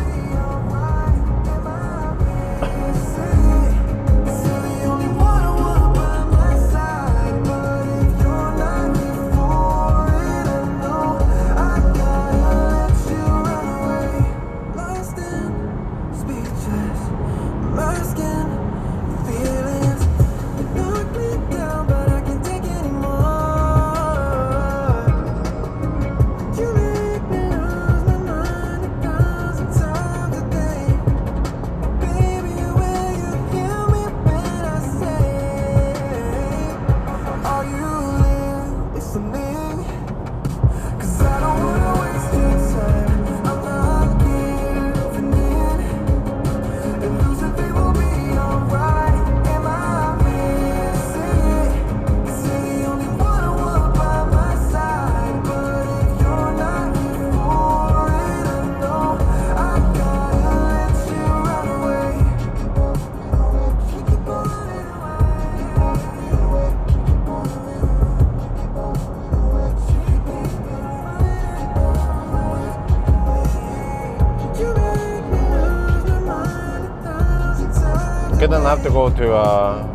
B: Okay, then I have to go to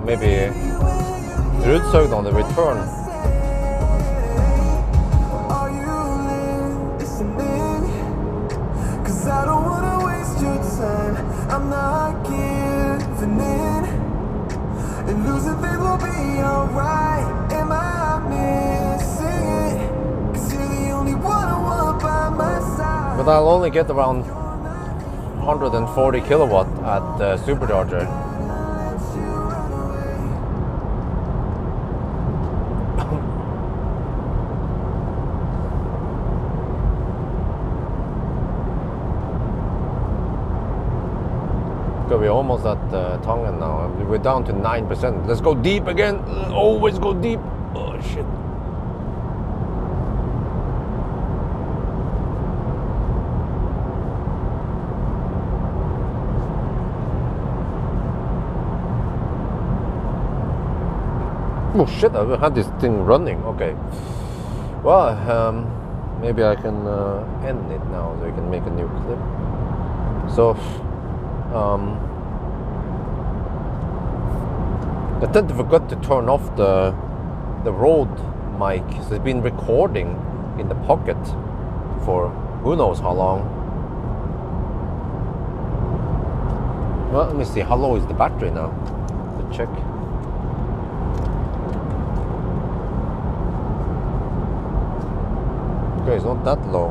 B: maybe Rudshøgda on the return.
C: I'm not giving in, and losing faith will be alright. Am I missing it? 'Cause you're the only one I want by my side.
B: But But I'll only get around 140 kilowatt at the supercharger. Okay, we're almost at Tongan now. We're down to 9%. Let's go deep again. Always go deep. Oh shit. Oh shit, I've had this thing running. Okay. Well, maybe I can end it now so we can make a new clip. So, I tend to forget to turn off the road mic. So it's been recording in the pocket for who knows how long. Well, let me see, how low is the battery now? Let's check. Okay, it's not that low.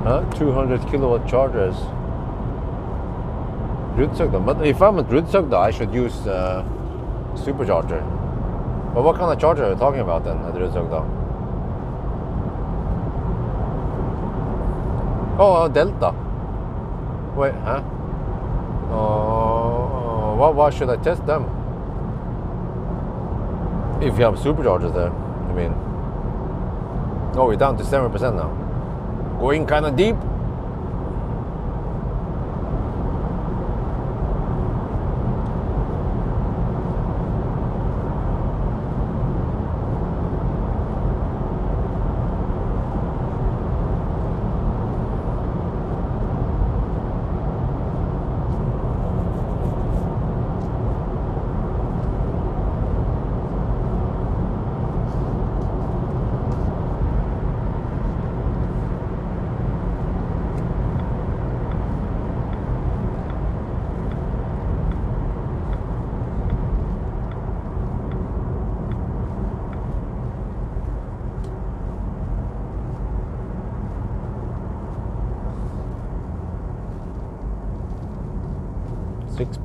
B: Huh? 200 kilowatt chargers. Rudshøgda. But if I'm at Rudshøgda, I should use supercharger. But what kind of charger are you talking about then at Rudshøgda? Oh, Delta. Wait, huh? Why should I test them? If you have superchargers there, I mean. Oh, we're down to 7% now. Going kind of deep.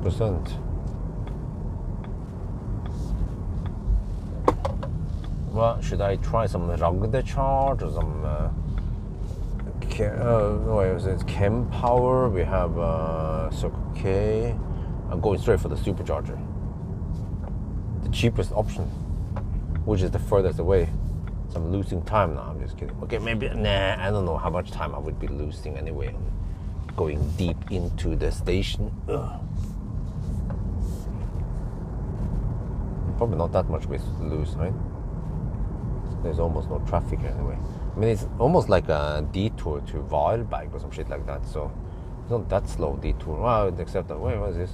B: %. Well, should I try some Ragde charge or some Chem Power? We have Circle K. I'm going straight for the supercharger. The cheapest option, which is the furthest away. So I'm losing time now. I'm just kidding. Okay, maybe, nah, I don't know how much time I would be losing anyway. Going deep into the station. Ugh. Probably not that much ways to lose, right? There's almost no traffic anyway. I mean, it's almost like a detour to Valberg or some shit like that, so it's not that slow detour. Well, except that, wait, what is this?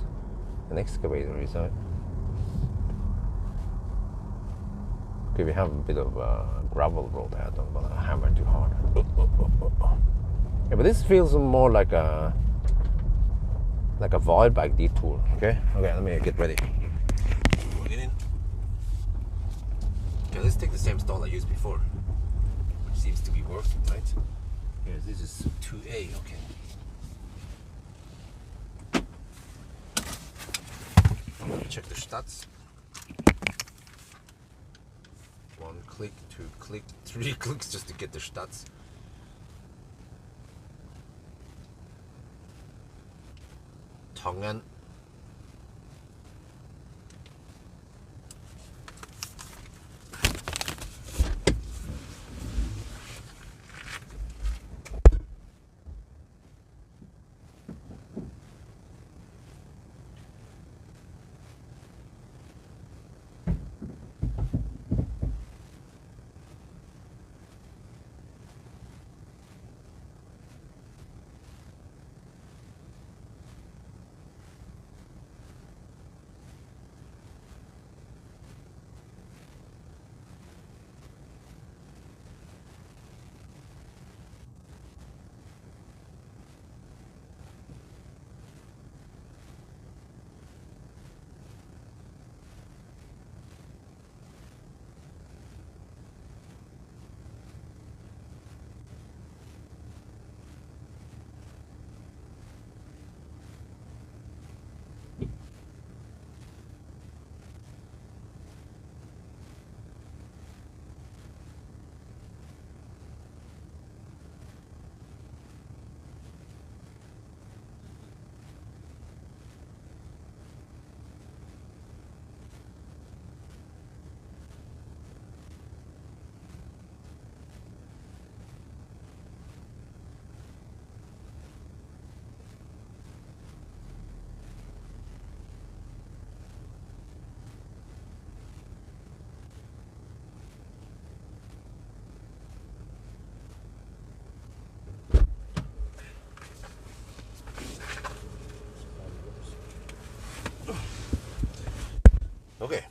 B: An excavator, is that? Okay, we have a bit of gravel road ahead. I'm gonna hammer too hard. Yeah, but this feels more like a Valberg detour. Okay, let me get ready. Get in. Okay, let's take the same stall I used before, which seems to be working, right? Here, this is 2A. Okay. I'm gonna check the stats. 1 click, 2 click, 3 clicks just to get the stats. Tongan. Okay.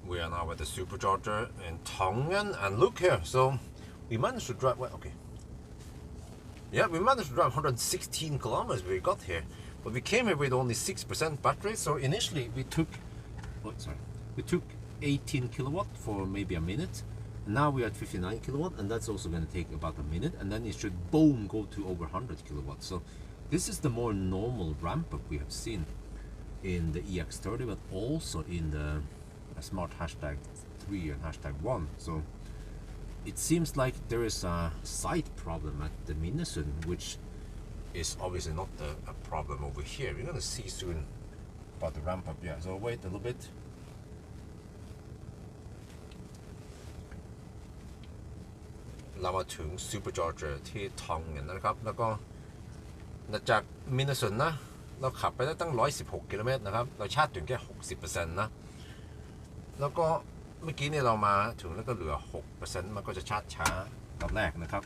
B: We are now at the supercharger in Tongen, and look here, so we managed to drive, well, okay. Yeah, we managed to drive 116 kilometers we got here, but we came here with only 6% battery, so initially we took, we took 18 kilowatt for maybe a minute, and now we are at 59 kilowatt, and that's also going to take about a minute, and then it should, boom, go to over 100 kilowatts. So this is the more normal ramp up we have seen in the EX30, but also in the smart hashtag 3 and hashtag 1. So it seems like there is a site problem at the Minnesund, which is obviously not a problem over here. We're going to see soon about the ramp up. Yeah, so wait a little bit. Now we're to supercharger ที่ Tongen นะครับ แล้วก็จาก Minnesund นะ เราขับไปได้ตั้ง 116 กิโลเมตรนะครับ เราชาร์จถึงแค่ 60% นะ แล้วก็เมื่อกี้เนี่ยเรามาถึงแล้วก็เหลือ 6% มันก็จะชาร์จช้าตอนแรกนะครับ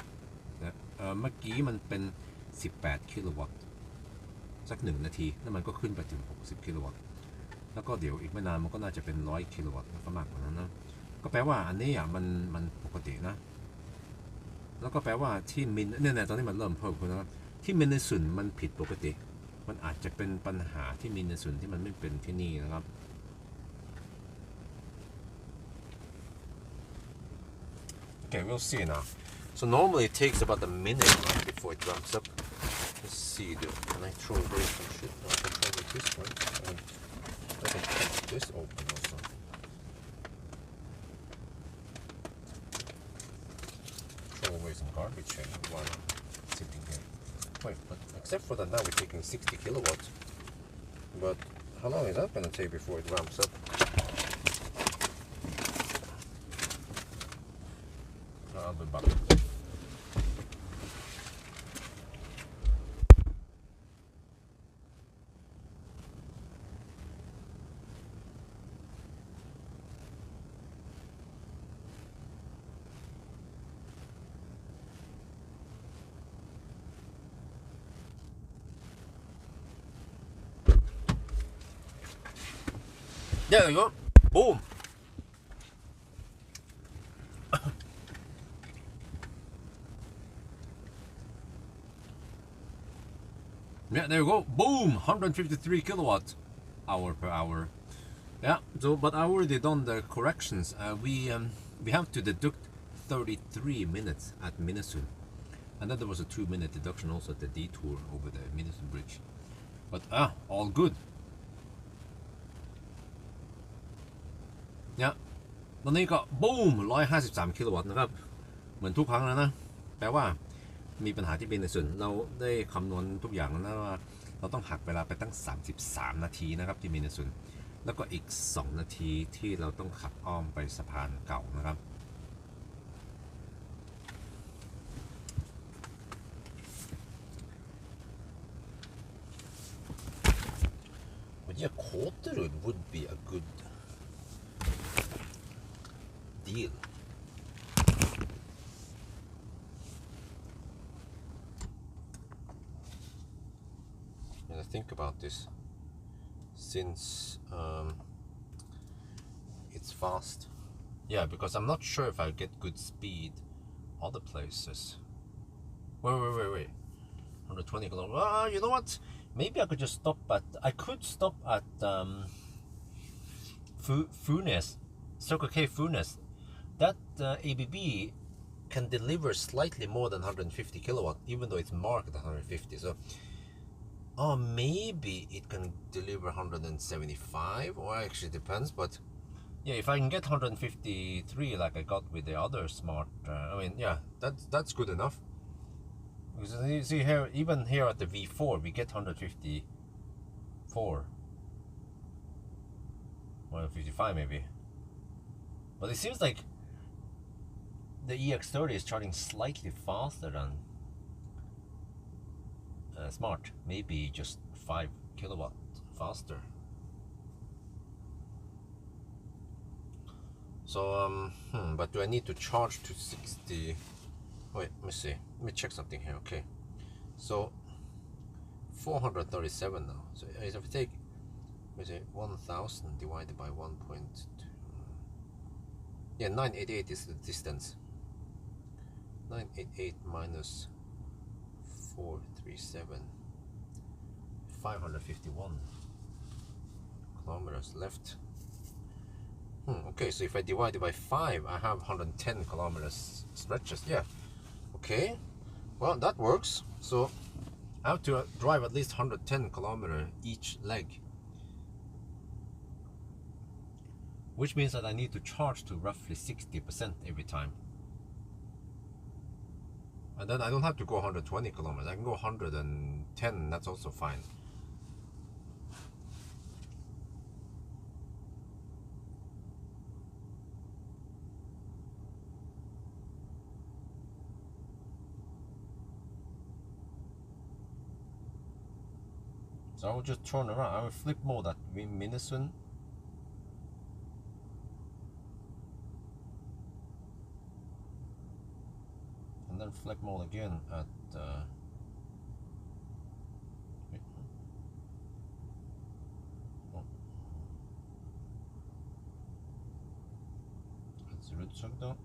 B: เมื่อกี้มันเป็น 18 กิโลวัตต์สัก1 นาทีแล้วมันก็ขึ้นไปถึง 60 กิโลวัตต์แล้วก็เดี๋ยวอีกไม่นานมันก็น่าจะเป็น 100 กิโลวัตต์แล้วก็มากกว่านั้นนะก็แปลว่าอันนี้มันปกตินะแล้วก็แปลว่าที่มินเนี่ยตอนนี้มันเริ่มเพิ่มขึ้นนะครับที่มินในส่วนมันผิดปกติมันอาจจะเป็นปัญหาที่มินในส่วนที่มันไม่เป็นที่นี่นะครับOkay, we'll see now. So normally it takes about a minute before it ramps up. Let's see, can I throw away some shit? No, I can throw away this one. I can keep this open also. Throw away some garbage here while I'm sitting here. Wait, but except for that now we're taking 60 kilowatts. But how long is that going to take before it ramps up? I'll be back. There you go. Boom. Yeah, there you go. Boom! 153 kilowatt hour per hour. Yeah. So, but I already done the corrections. We have to deduct 33 minutes at Minnesund, and then there was a 2-minute deduction also at the detour over the Minnesund bridge. But all good. Yeah. ตอนนี้ก็ boom 153 กิโลวัตต์นะครับเหมือนทุกครั้งแล้วนะแปลว่ามีปัญหาที่เป็นในส่วนเราได้คำนวณทุกอย่างแล้วนะว่าเราต้องหักเวลาไปตั้ง33 นาทีนะครับที่มีในส่วนแล้วก็อีก2 นาทีที่เราต้องขับอ้อมไปสะพานเก่านะครับQuarterwood would be a good deal. And I think about this, since it's fast. Yeah, because I'm not sure if I'll get good speed other places. Wait. 120 kilometers. You know what? Maybe I could just stop at. I could stop at Funes, Circle K Funes. That ABB can deliver slightly more than 150 kilowatt, even though it's marked at 150. So Oh, maybe it can deliver 175, or actually depends, but yeah, if I can get 153 like I got with the other smart, I mean, yeah, that's good enough. Because you see here, even here at the V4, we get 154, 155 maybe. But it seems like the EX30 is charging slightly faster than smart, maybe just 5 kilowatt faster. So but do I need to charge to 60? Wait, let me see. Let me check something here. Okay, so 437 now. So if I take, let me say, 1000 divided by 1.2, yeah, 988 is the distance. 988 minus 437, 551 kilometers left. Okay, so if I divide it by 5, I have 110 kilometers stretches. Yeah, okay, well, that works. So I have to drive at least 110 kilometers each leg, which means that I need to charge to roughly 60% every time. And then I don't have to go 120 kilometers. I can go 110, that's also fine. So I will just turn around. I will flip mode at Minnesota. And then flip mode again at Rudshøgda.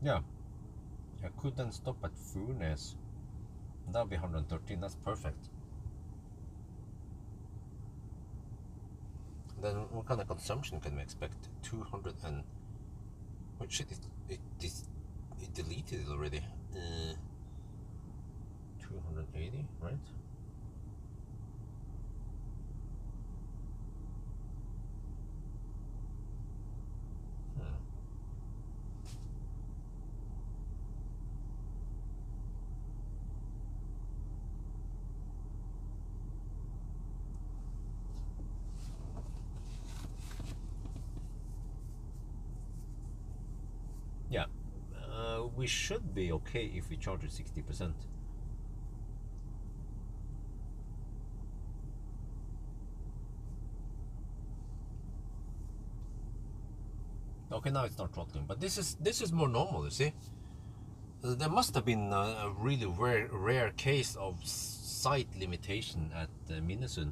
B: Yeah, I could then stop at Furnes. That'll be 113, that's perfect. Then what kind of consumption can we expect? 200 and... oh shit, it deleted it already. 280, right? Yeah, we should be okay if we charge at 60%. Okay, now it's not throttling, but this is more normal, you see. There must have been a really rare case of sight limitation at Minnesota.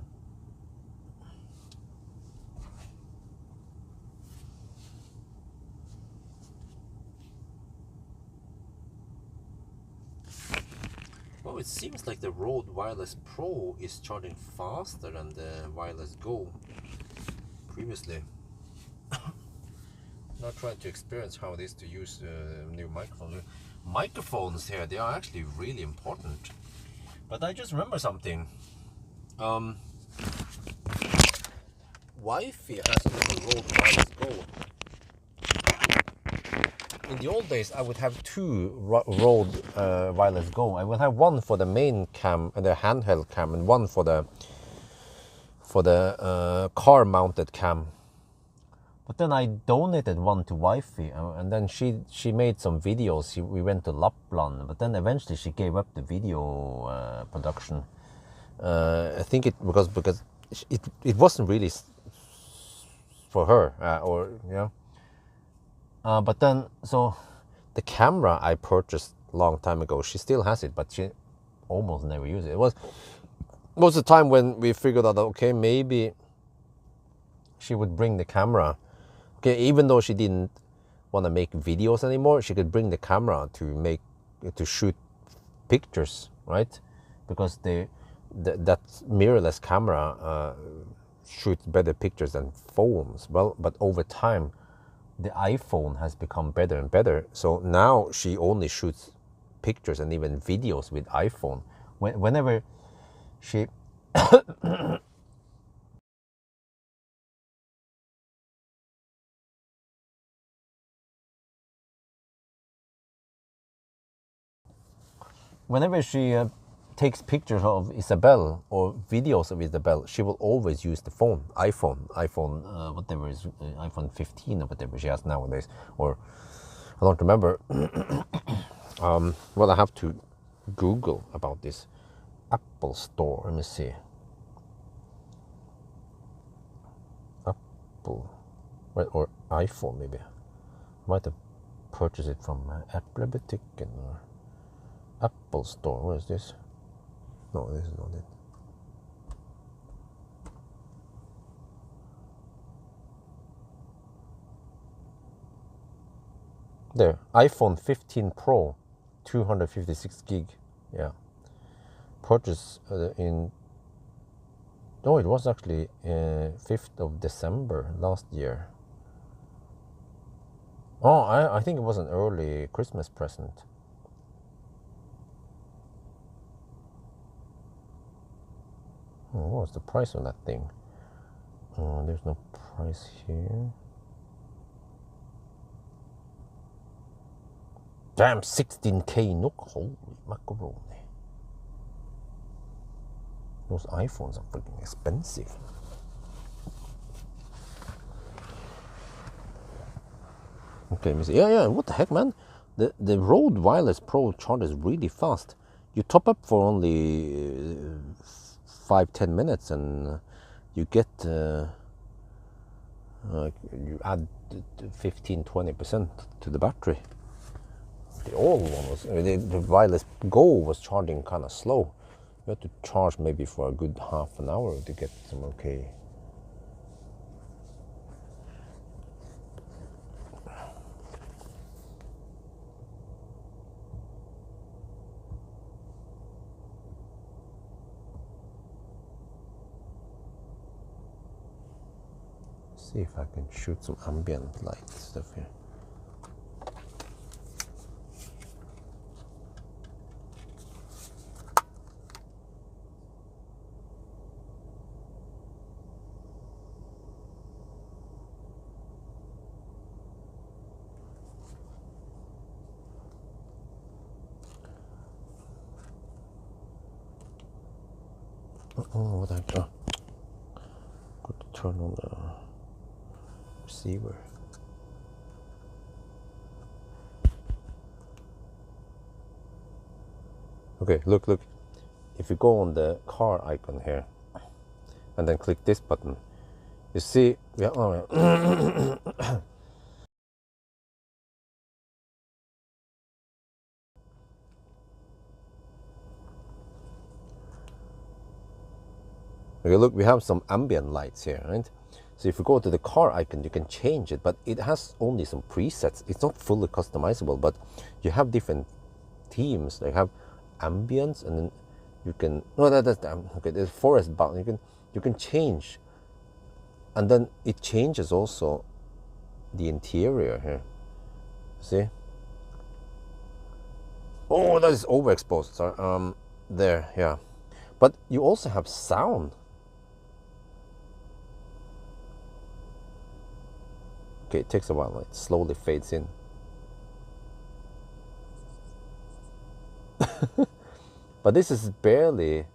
B: Well, it seems like the Rode Wireless Pro is charging faster than the Wireless Go previously. Now trying to experience how it is to use new microphones. Microphones here, they are actually really important. But I just remember something. Wi-Fi has a little Rode Wireless Go. In the old days, I would have two Rode Wireless Go. I would have one for the main cam and the handheld cam, and one for the car-mounted cam. But then I donated one to Wi-Fi, and then she made some videos. We went to Lapland, but then eventually she gave up the video production. I think it because it wasn't really for her, or you know. But then, so the camera I purchased a long time ago, she still has it, but she almost never uses it. It was the time when we figured out that, okay, maybe she would bring the camera. Okay, even though she didn't want to make videos anymore, she could bring the camera to shoot pictures, right? Because that mirrorless camera shoots better pictures than phones. Well, but over time, the iPhone has become better and better. So now she only shoots pictures and even videos with iPhone. Whenever she whenever she takes pictures of Isabel or videos of Isabel, she will always use the iPhone, whatever is iPhone 15 or whatever she has nowadays, or I don't remember. Well, I have to Google about this Apple Store. Let me see. Apple, or iPhone maybe. I might have purchased it from Apple-butikken or Apple Store. What is this? No, this is not it. There, iPhone 15 Pro, 256 gig. Yeah, purchase in. No, it was actually 5th of December last year. Oh, I think it was an early Christmas present. Oh, what was the price on that thing? There's no price here. Damn, 16K NOK. Holy macaroni. Those iPhones are freaking expensive. Okay, let me see. Yeah, what the heck, man? The Rode Wireless Pro charges really fast. You top up for only 5-10 minutes and you get you add 15-20% to the battery. The old one was the Wireless Go was charging kind of slow. You had to charge maybe for a good half an hour to get some okay. See if I can shoot some ambient light stuff here. Oh, what I got to turn on the receiver. Okay, look. If you go on the car icon here and then click this button, you see, yeah, oh, okay, look, we have some ambient lights here, right? So if you go to the car icon, you can change it, but it has only some presets. It's not fully customizable, but you have different themes. They have ambience, and then you can. No, that's okay. There's forest bound. You can change, and then it changes also the interior here. See? Oh, that is overexposed. Sorry. There, yeah. But you also have sound. Okay, it takes a while. It slowly fades in. But this is barely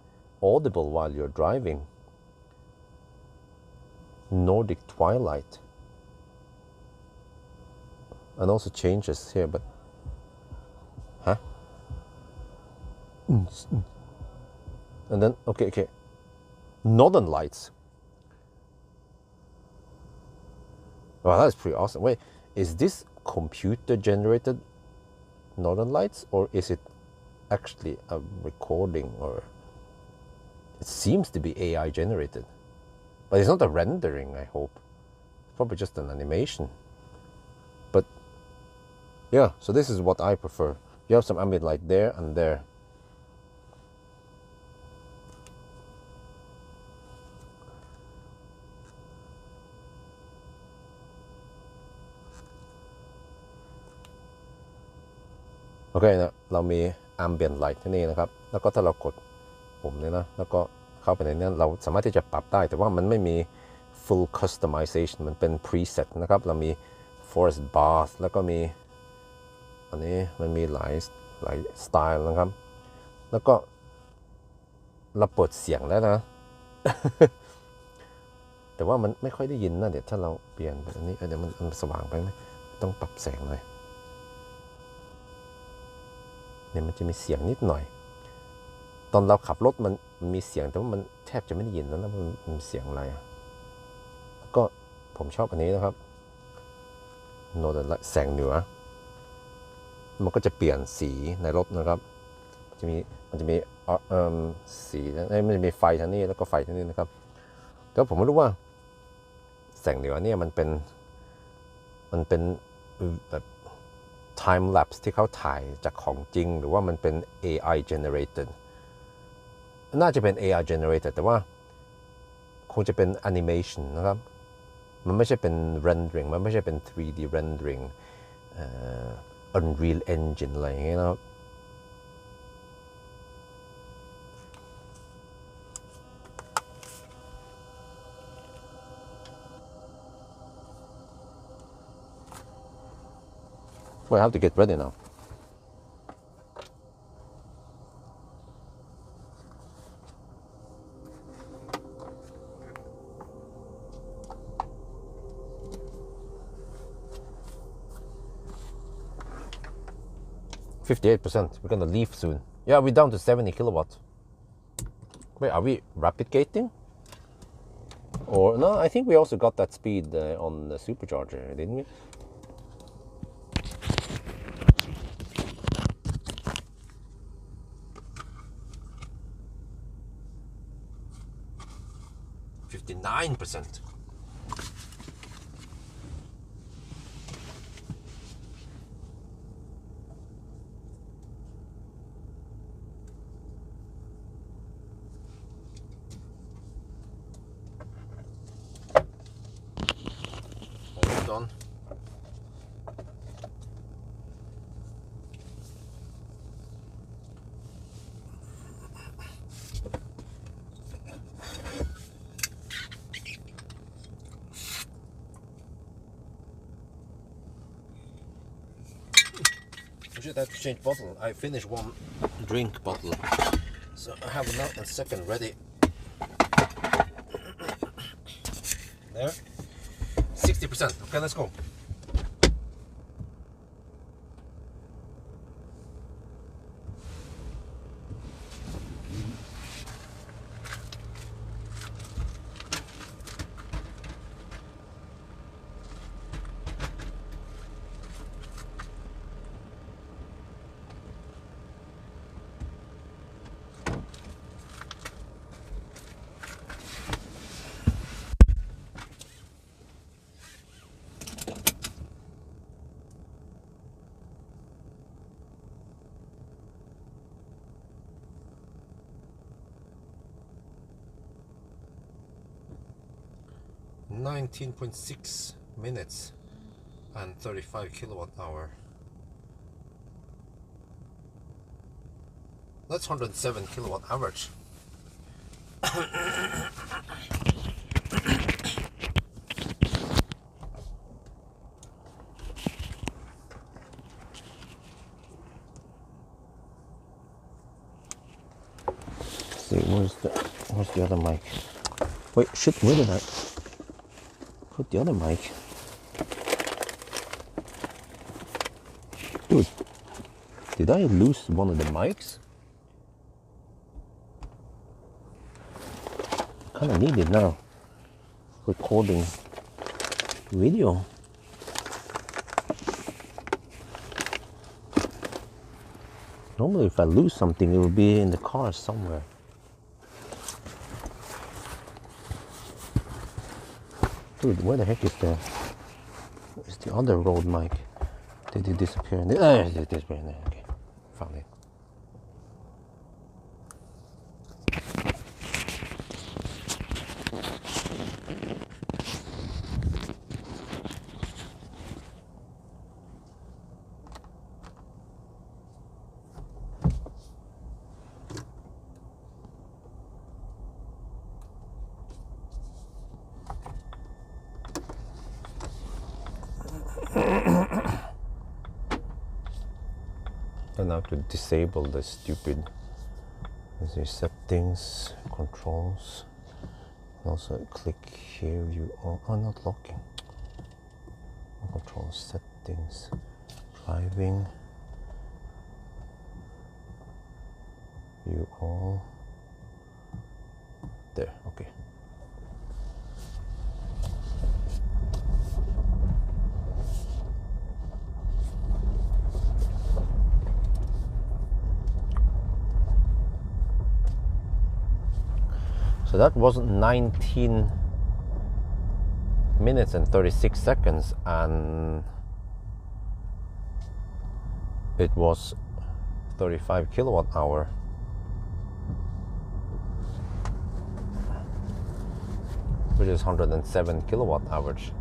B: audible while you're driving. Nordic Twilight. And also changes here, but huh? And then okay. Northern Lights. Wow, that's pretty awesome. Wait, is this computer generated northern lights, or is it actually a recording? Or it seems to be AI generated, but it's not a rendering, I hope. It's probably just an animation. But yeah, so this is what I prefer. You have some ambient light there and there.โอเคนะเรามี ambient light ที่นี่นะครับแล้วก็ถ้าเรากดปุ่มนี้นะแล้วก็เข้าไปในนี้เราสามารถที่จะปรับได้แต่ว่ามันไม่มี full customization มันเป็น preset นะครับเรามี forest bath แล้วก็มีอันนี้มันมีหลายสไตล์นะครับแล้วก็เราเปิดเสียงแล้วนะ แต่ว่ามันไม่ค่อยได้ยินนะเดี๋ยวถ้าเราเปลี่ยนไปอันนี้เดี๋ยวมันสว่างไปไหมต้องปรับแสงหน่อยเนี่ยมันจะมีเสียงนิดหน่อยตอนเราขับรถมันมีเสียงแต่ว่ามันแทบจะไม่ได้ยินแล้วนะมันเสียงอะไรก็ผมชอบอันนี้นะครับโน้ตแสงเหนือมันก็จะเปลี่ยนสีในรถนะครับมันจะมีสีมันจะมีไฟทางนี้แล้วก็ไฟทางนี้นะครับแล้วผมไม่รู้ว่าแสงเหนือเนี่ยมันเป็นแบบ time lapse ที่เขาถ่ายจากของจริงหรือว่ามันเป็น AI generated น่าจะเป็น AI generated แต่ว่าคงจะเป็น animation นะครับมันไม่ใช่เป็น rendering มันไม่ใช่เป็น 3D rendering Unreal Engine อะไรอย่างเงี้ยนะครับI have to get ready now. %58%. We're gonna leave soon. Yeah, we're down to 70 kilowatts. Wait, are we rapid gating? Or no? I think we also got that speed on the supercharger, didn't we? %59%. Almost done. I should have to change bottle. I finished one drink bottle, so I have now a second ready. There, 60%. Okay, let's go. .6 minutes and 35 kilowatt hour. That's 107 kilowatt average. See, where's the other mic? Wait, shit, where did I put the other mic? Dude, did I lose one of the mics? I kinda need it now. Recording video. Normally if I lose something, it will be in the car somewhere. Dude, where the heck is the other road mic? Did it disappear in there? It disappeared in there. Okay, found it. And now to disable the stupid settings, controls. Also click here, view all. Oh, not locking. Control settings, driving, view all. There, okay. So that was 19 minutes and 36 seconds, and it was 35 kilowatt hour. Which is 107 kilowatt hours.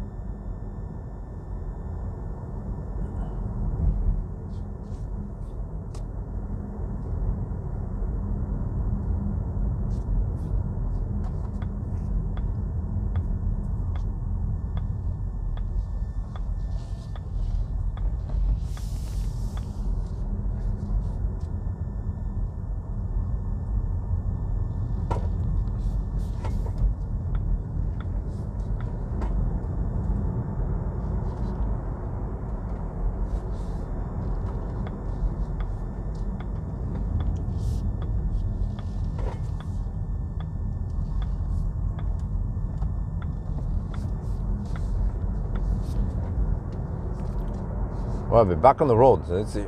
B: Well, we're back on the road. So let's see.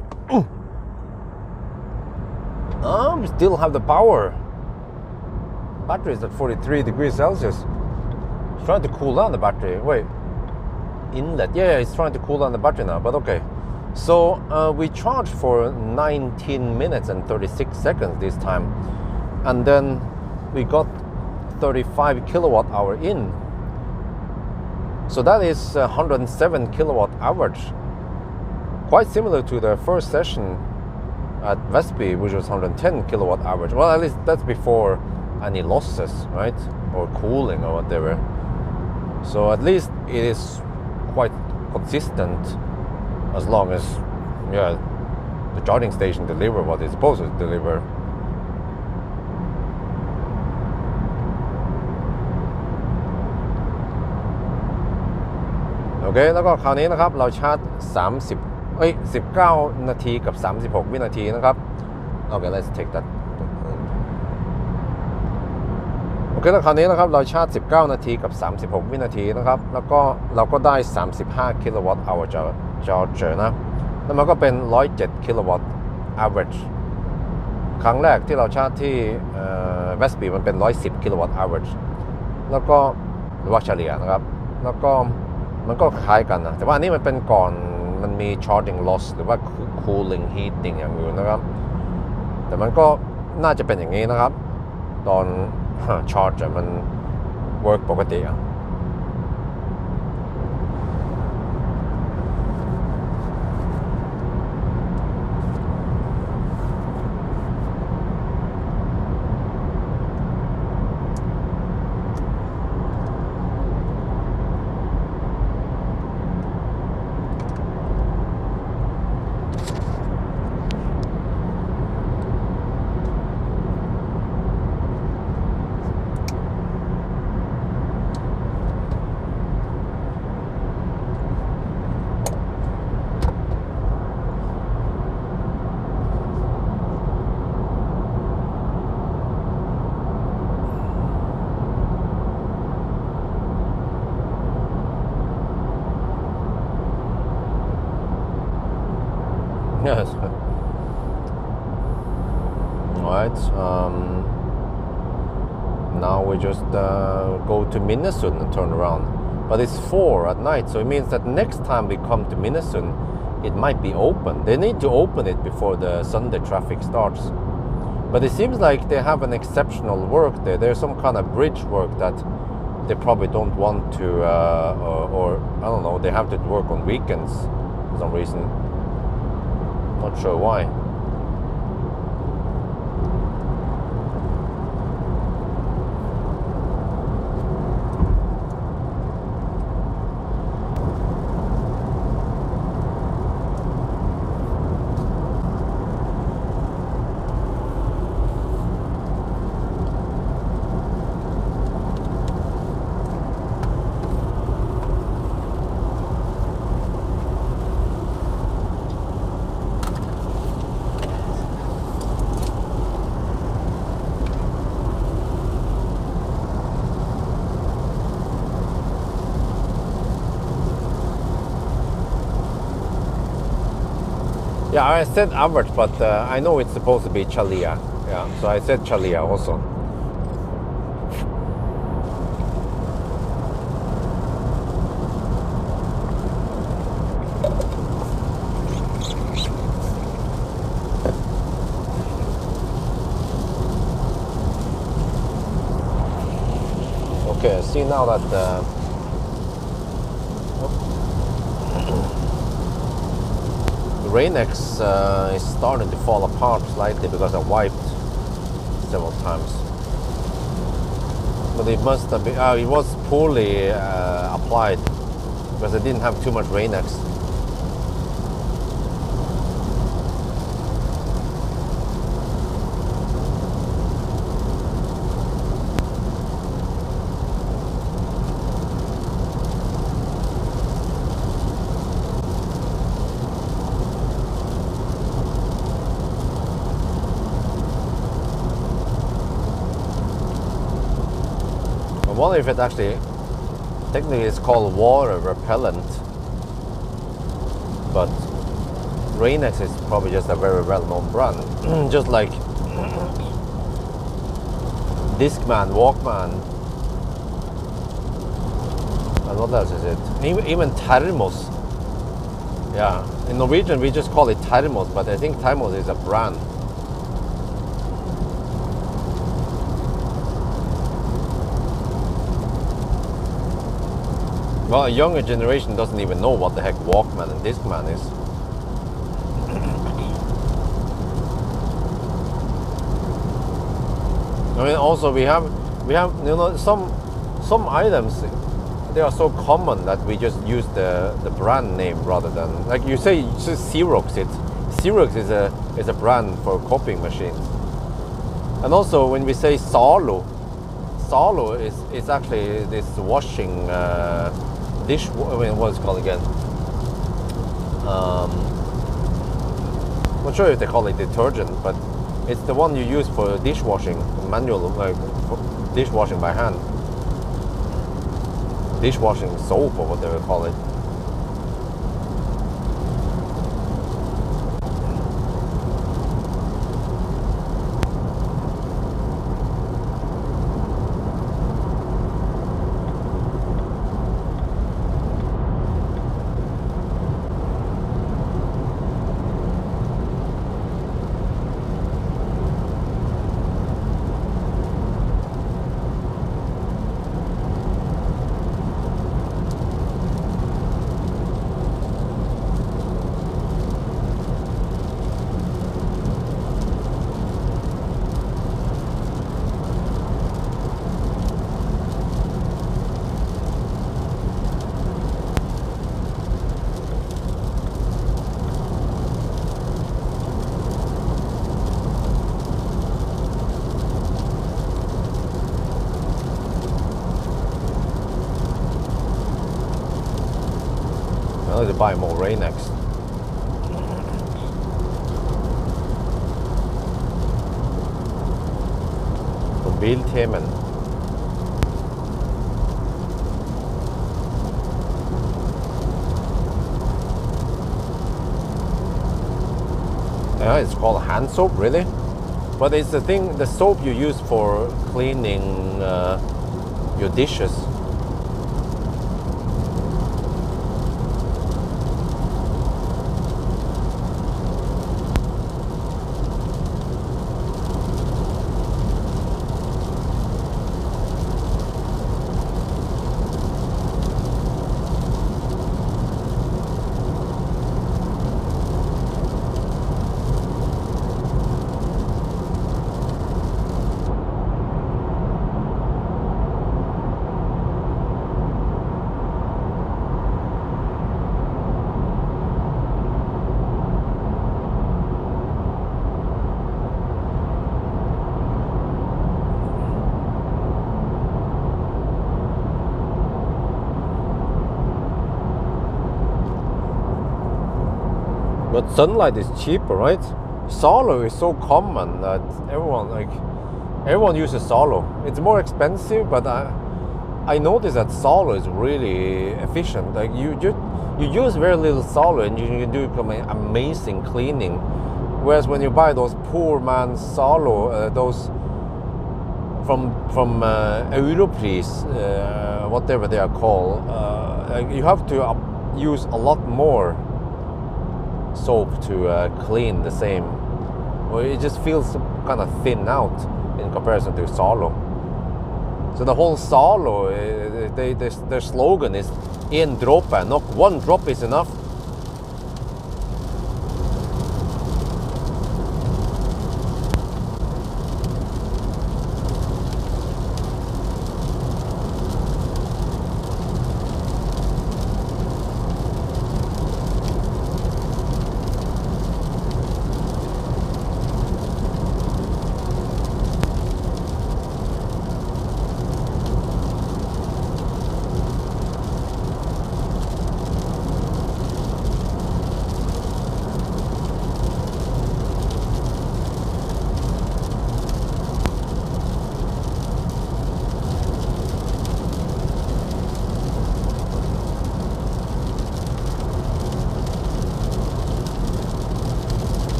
B: We still have the power. Battery is at 43 degrees Celsius. It's trying to cool down the battery. Wait, inlet. Yeah, it's trying to cool down the battery now, but okay. So we charged for 19 minutes and 36 seconds this time. And then we got 35 kilowatt hour in. So that is 107 kilowatt hours. Quite similar to the first session at Vespi, which was 110 kilowatt hours. Well, at least that's before any losses, right? Or cooling or whatever. So at least it is quite consistent as long as, yeah, the charging station deliver what it's supposed to deliver. Okay, แล้วก็คราวนี้นะครับเราชาร์จ19 นาทีกับ 36 วินาทีนะครับ Okay, let's take that. โอเคแล้วคราวนี้นะครับเราชาร์จ19 นาทีกับ 36 วินาทีนะครับแล้วก็เราก็ได้35 กิโลวัตต์ hour charger นะแล้วมันก็เป็น107 กิโลวัตต์ average ครั้งแรกที่เราชาร์จที่Vespi มันเป็น110 กิโลวัตต์ average แล้วก็หรือว่าเฉลี่ยนะครับแล้วก็มันก็คล้ายกันนะแต่ว่าอันนี้มันเป็นก่อนมันมี charging loss หรือว่า cooling heating อย่างอื่นนะครับแต่มันก็น่าจะเป็นอย่างนี้นะครับตอน charge มัน work ปกติอ่ะ Yes. Alright, now we just go to Minnesund and turn around. But it's 4 at night, so it means that next time we come to Minnesund, it might be open. They need to open it before the Sunday traffic starts. But it seems like they have an exceptional work there. There's some kind of bridge work that they probably don't want to, or I don't know, they have to work on weekends for some reason. Not sure why. Yeah, I said average, but I know it's supposed to be Chalia. Yeah, so I said Chalia also. Okay, see now that Rain-X is starting to fall apart slightly because I wiped several times. But it must have been, it was poorly applied because I didn't have too much Rain-X. I wonder if it actually, technically it's called water repellent, but Rain-X is probably just a very well-known brand. Just like Discman, Walkman, and what else is it? Even Thermos. Yeah, in Norwegian we just call it Thermos, but I think Thermos is a brand. Well, a younger generation doesn't even know what the heck Walkman and Discman is. I mean, also we have you know some items, they are so common that we just use the brand name rather than, like you say Xerox. Xerox is a brand for copying machines. And also when we say Zalo is actually this washing dish. I mean, what's it called again? Not sure if they call it detergent, but it's the one you use for dishwashing, manual, like dishwashing by hand. Dishwashing soap or whatever they call it. I need to buy more Rain-X. From Biltemen. Yeah, it's called hand soap, really? But it's the thing, the soap you use for cleaning your dishes. But sunlight is cheaper, right? Solo is so common that everyone uses Solo. It's more expensive, but I noticed that Solo is really efficient. Like you use very little Solo and you can do amazing cleaning. Whereas when you buy those poor man's Solo, those from Europris, whatever they are called, you have to use a lot more soap to clean the same. Well, it just feels kind of thin out in comparison to Solo. So the whole Solo, their slogan is "En droppe," not one drop is enough.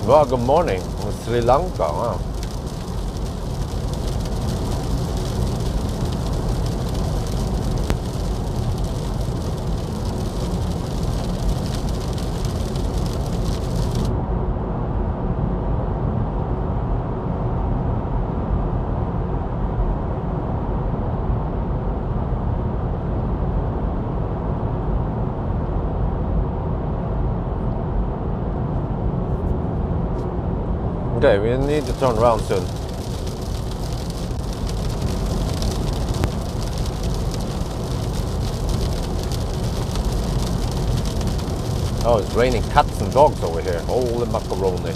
B: Well, good morning from Sri Lanka. Wow. Okay, we need to turn around soon. Oh, it's raining cats and dogs over here. Holy macaroni.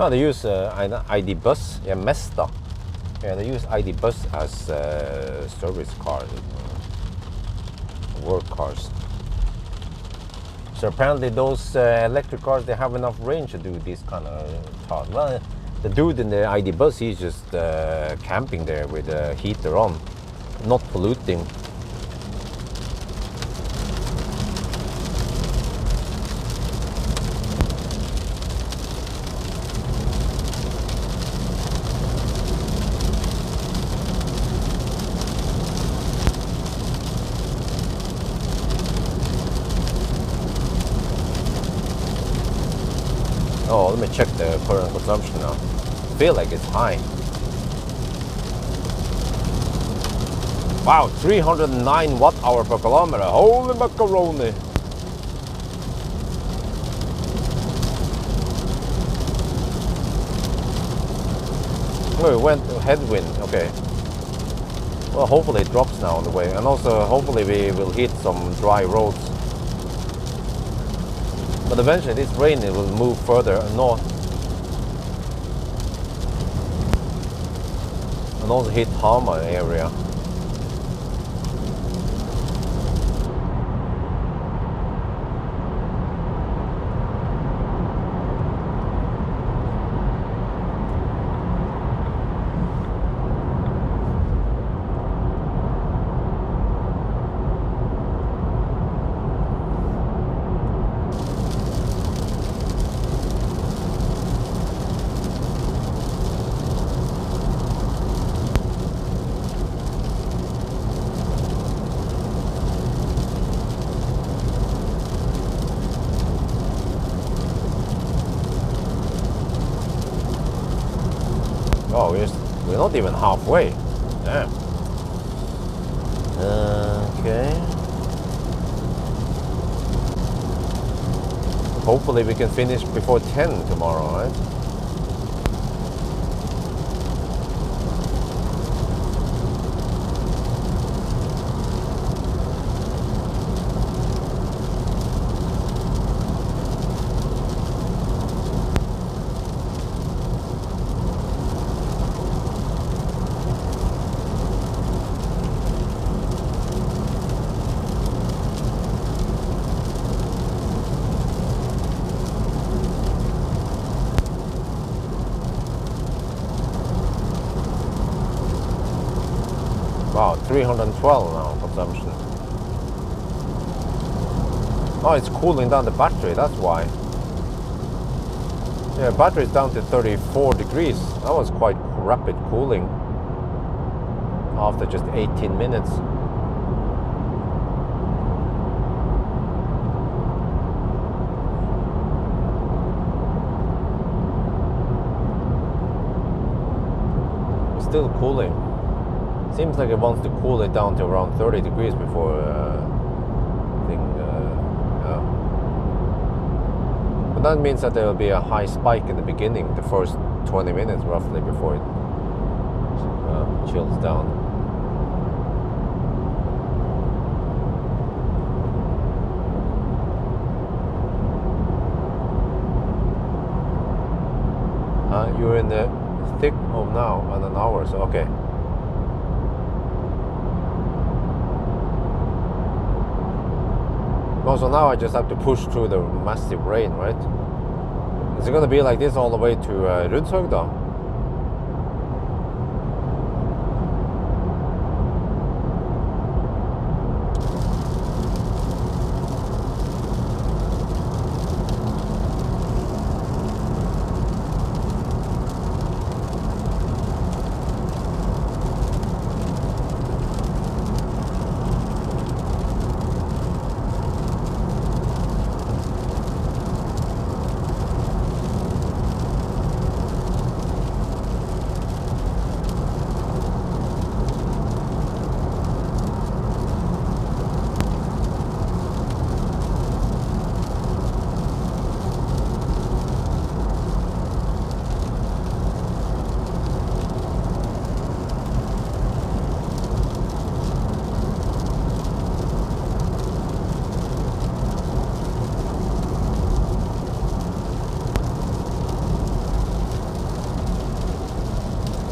B: Oh, they use ID bus, yeah, Mesta. Yeah, they use ID bus as service card. work cars. So apparently those electric cars, they have enough range to do this kind of task. Well, the dude in the ID bus, he's just camping there with the heater on, not polluting. Oh, let me check the current consumption now. I feel like it's high. Wow, 309 watt-hour per kilometer. Holy macaroni! Oh, it went headwind. Okay. Well, hopefully it drops now on the way, and also hopefully we will hit some dry roads. But eventually this rain, it will move further north and also hit Hama area. Oh, we're not even halfway. Damn. Okay. Hopefully we can finish before 10 tomorrow, right? Wow, 312 now consumption. Oh, it's cooling down the battery, that's why. Yeah, battery is down to 34 degrees. That was quite rapid cooling after just 18 minutes. It's still cooling. Seems like it wants to cool it down to around 30 degrees before But that means that there will be a high spike in the beginning, the first 20 minutes roughly, before it chills down. You're in the thick of now and an hour, so okay. So now I just have to push through the massive rain, right? Is it going to be like this all the way to Rudshøgda?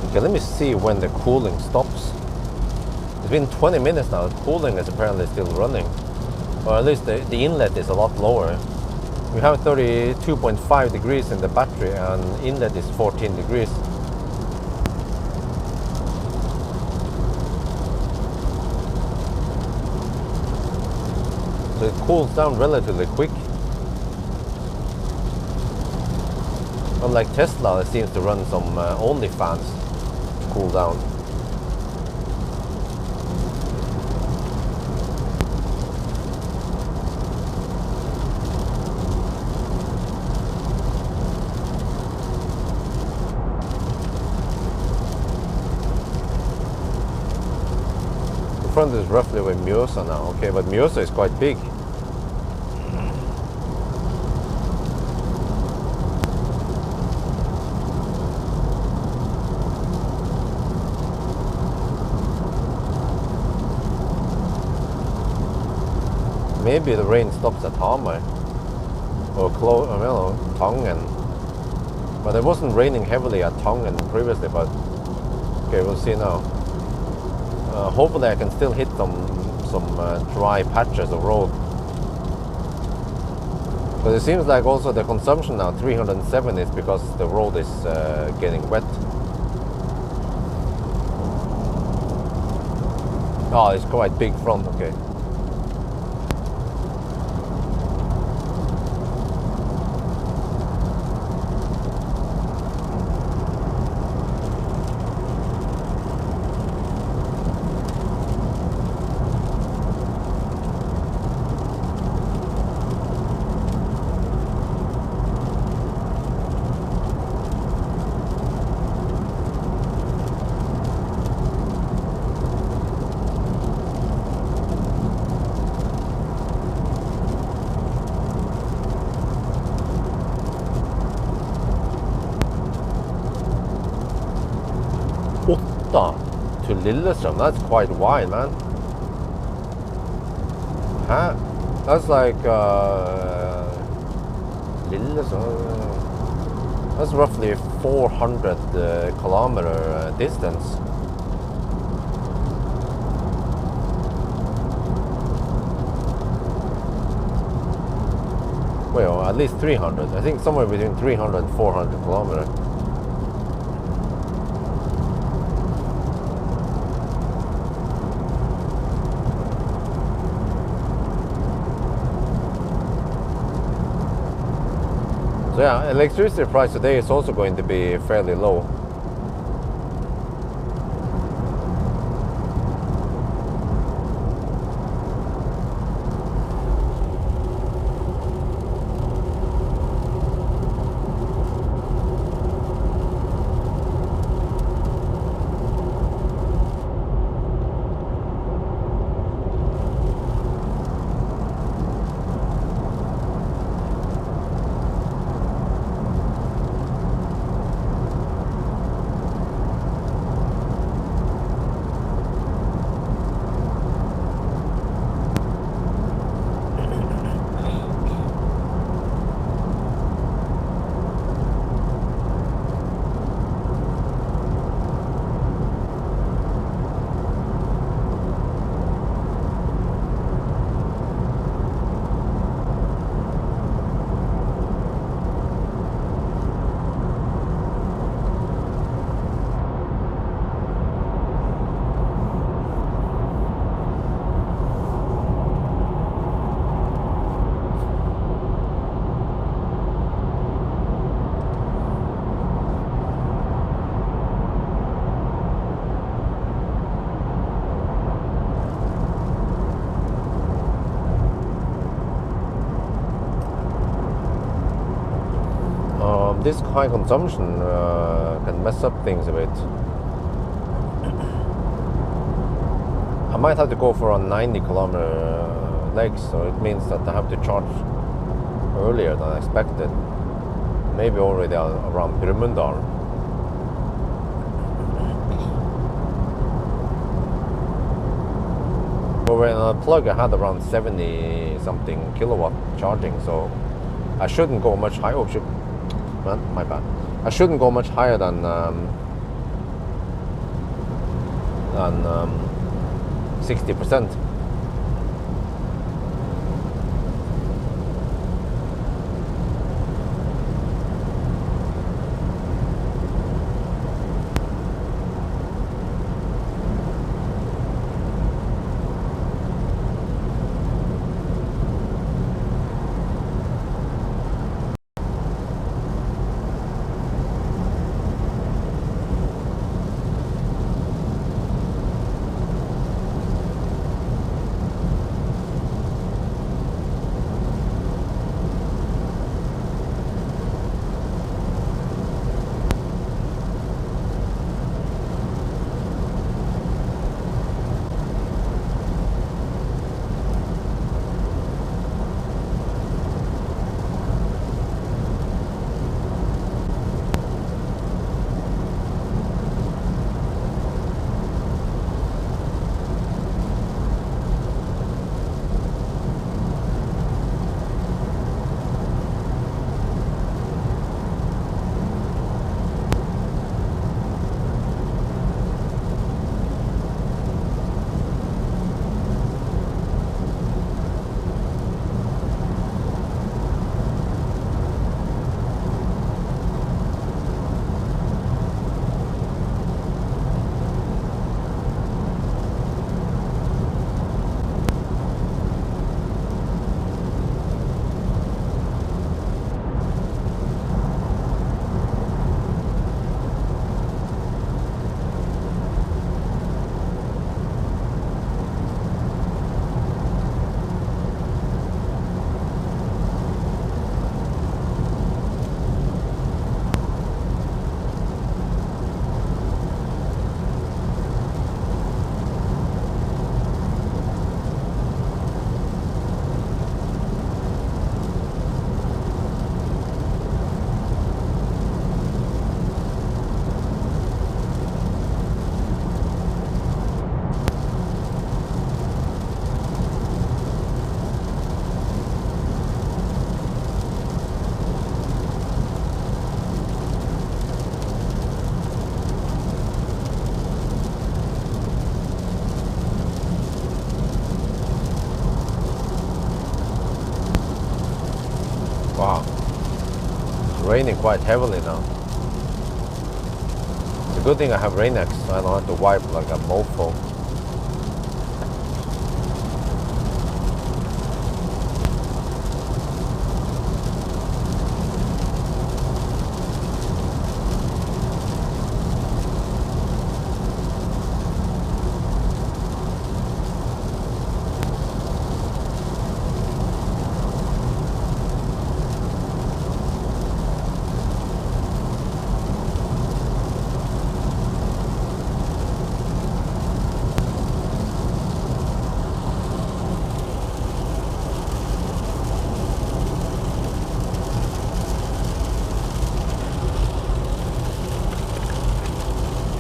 B: Okay, let me see when the cooling stops. It's been 20 minutes now. Cooling is apparently still running. Or at least the inlet is a lot lower. We have 32.5 degrees in the battery and inlet is 14 degrees. So it cools down relatively quick. Unlike Tesla, it seems to run some only fans to cool down. The front is roughly where Mjøsa now. Okay, but Mjøsa is quite big. Maybe the rain stops at Hamar or Tangen. But it wasn't raining heavily at Tangen previously, but okay, we'll see now. Hopefully I can still hit some dry patches of road. But it seems like also the consumption now, 307, is because the road is getting wet. Oh, it's quite big front, okay. To Lillestrøm, that's quite wide, man. Huh? That's like Lillestrøm. That's roughly 400 kilometer distance. Well, at least 300. I think somewhere between 300 and 400 kilometers. So yeah, electricity price today is also going to be fairly low. This high consumption can mess up things a bit. I might have to go for a 90 kilometer leg, so it means that I have to charge earlier than expected. Maybe already around Brumunddal. But when I plug, I had around 70 something kilowatt charging, so I shouldn't go much higher. Oh, my bad. I shouldn't go much higher than 60%. Wow, it's raining quite heavily now. It's a good thing I have Rain-X, so I don't have to wipe like a mofo.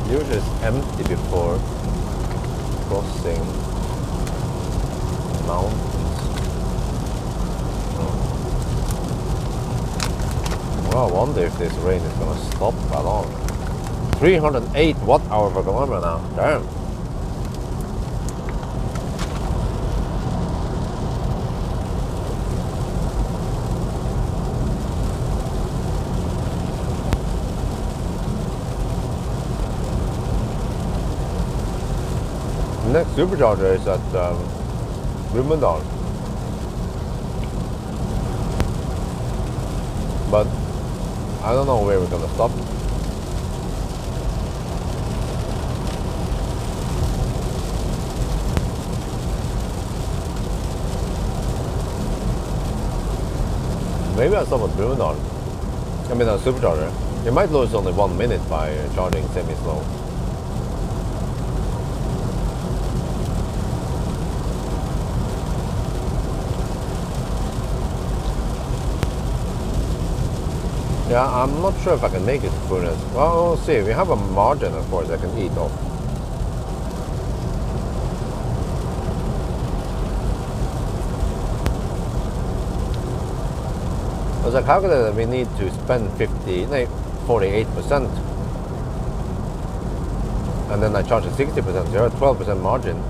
B: Usually it's empty before crossing mountains. Well, I wonder if this rain is gonna stop at all. 308 watt-hour per kilometer now. Damn. The next supercharger is at Brumunddal. But I don't know where we're gonna stop. Maybe I'll stop at Brumunddal. I mean a supercharger. You might lose only 1 minute by charging semi-slow. Yeah, I'm not sure if I can make it to fullness. Well, we'll see. We have a margin, of course, I can eat off. As I calculated, we need to spend 48%. And then I charge it 60%, so you're at 12% margin.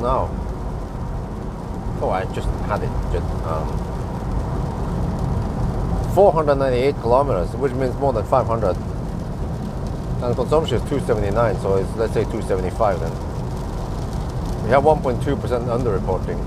B: now. Oh, I just had it. 498 kilometers, which means more than 500. And consumption is 279, so it's, let's say 275 then. We have 1.2% underreporting.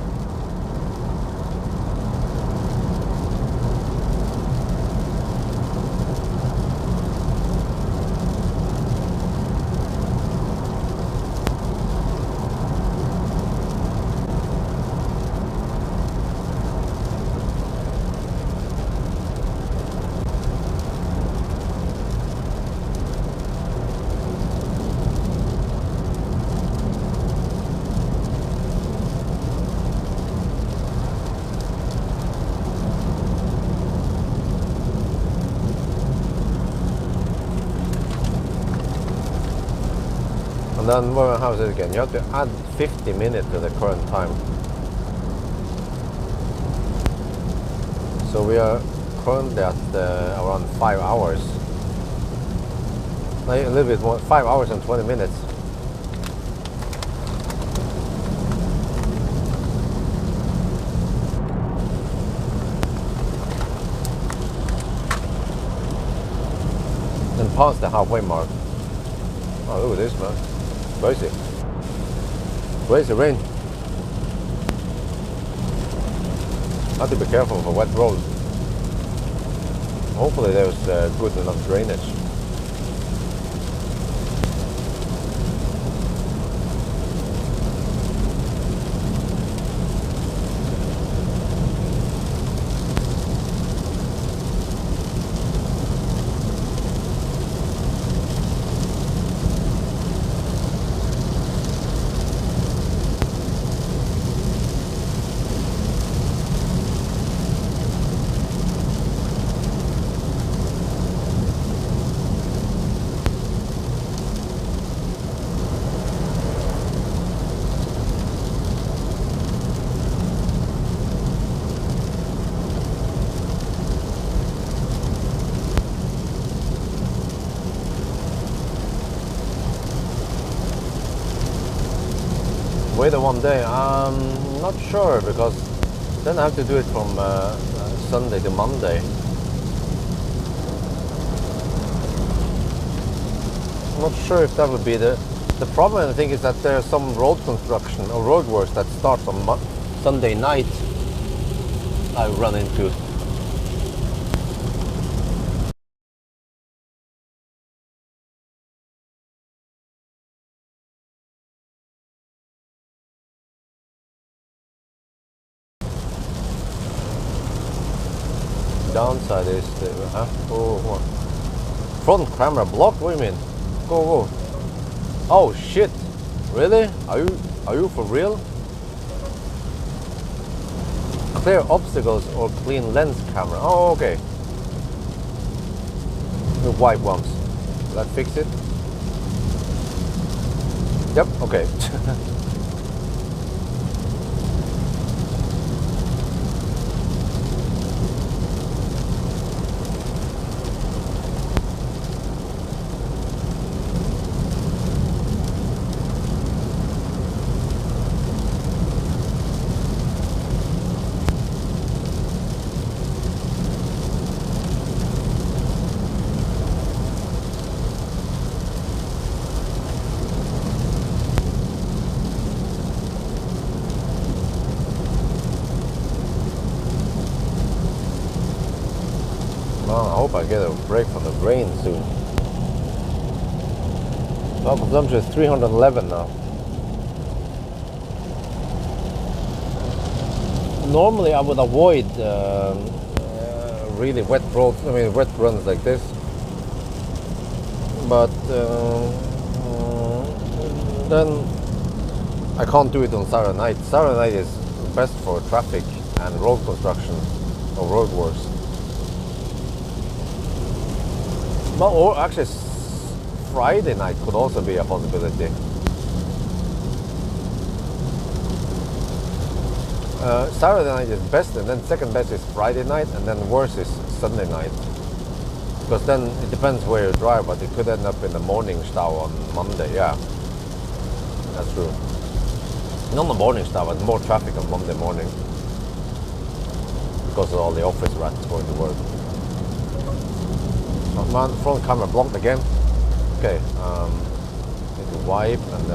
B: And then, well, how is it again? You have to add 50 minutes to the current time. So we are currently at around 5 hours. A little bit more, 5 hours and 20 minutes. And past the halfway mark. Oh, look at this, man. Crazy. Crazy rain. Have to be careful for wet roads. Hopefully there's good enough drainage. Wait one day, I'm not sure, because then I have to do it from Sunday to Monday. I'm not sure if that would be the problem. I think is that there's some road construction or road works that starts on Sunday night. I run into. Downside is the front camera blocked. What do you mean? Go. Oh shit! Really? Are you for real? Clear obstacles or clean lens camera. Oh, okay. The white ones. Will that fix it? Yep. Okay. Well, I hope I get a break from the rain soon. Well, consumption is 311 now. Normally I would avoid really wet roads, wet runs like this. But then I can't do it on Saturday night. Saturday night is best for traffic and road construction or road works. Well, or actually Friday night could also be a possibility. Saturday night is best, and then second best is Friday night, and then worst is Sunday night. Because then it depends where you drive, but it could end up in the morning stau on Monday. Yeah, that's true. On the morning stuff, it's more traffic on Monday morning because of all the office rats going to work. Oh man, front camera blocked again. Okay, need to wipe and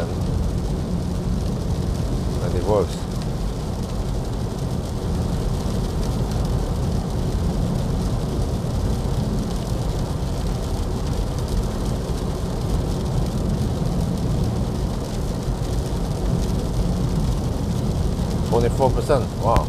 B: it works. %. Wow.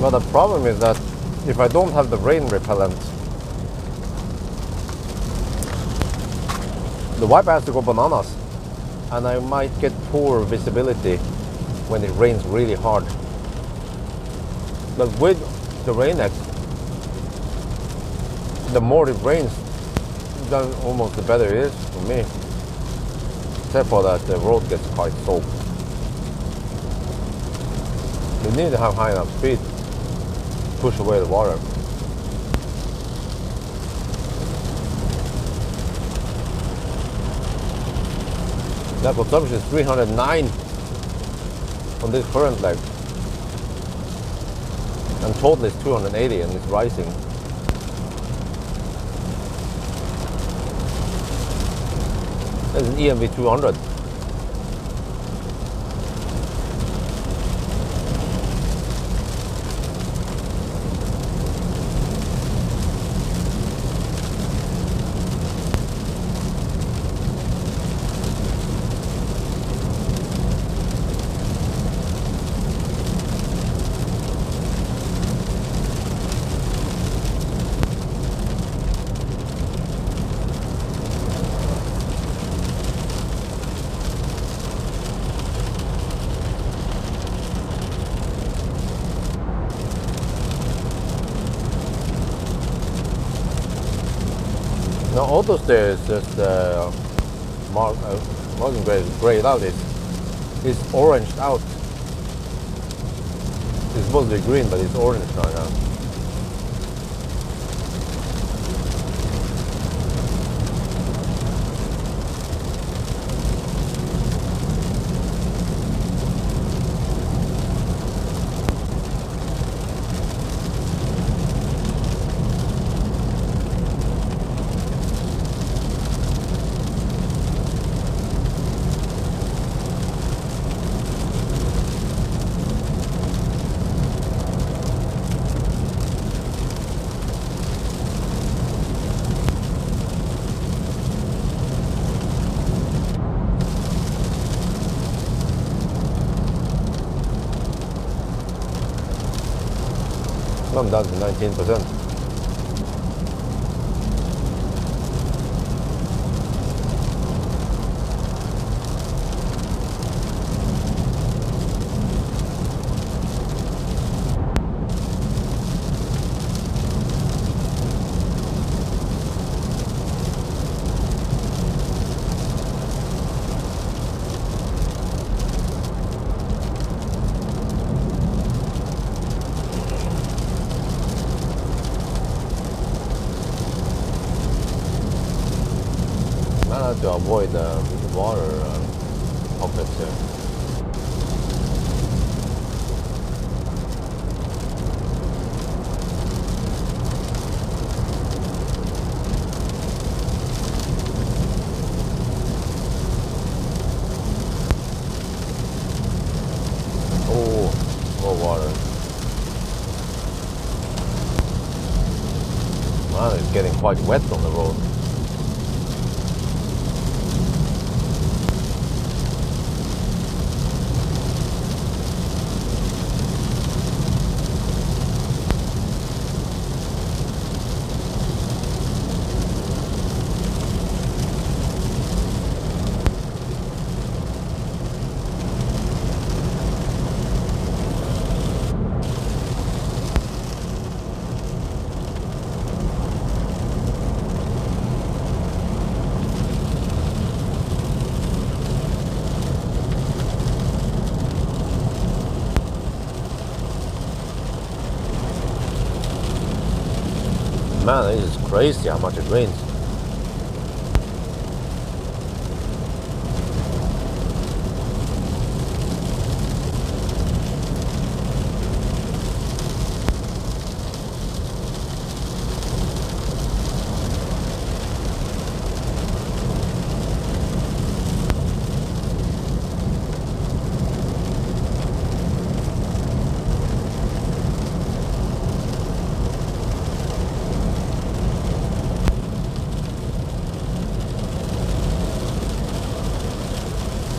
B: But the problem is that if I don't have the rain repellent, the wiper has to go bananas, and I might get poor visibility when it rains really hard. But with the Rain-X, the more it rains, then almost the better it is for me. Except for that the road gets quite soaked. You need to have high enough speed to push away the water. That consumption is 309 on this current leg. And total is 280 and it's rising. There's an EMV 200. Now auto steer is just marking grayed out. It's oranged out. It's supposed to be green, but it's orange now. I'm down to 19%. wanted to avoid water pockets here. Oh, more water. Wow, it's getting quite wet on the road. Man, this is crazy how much it rains.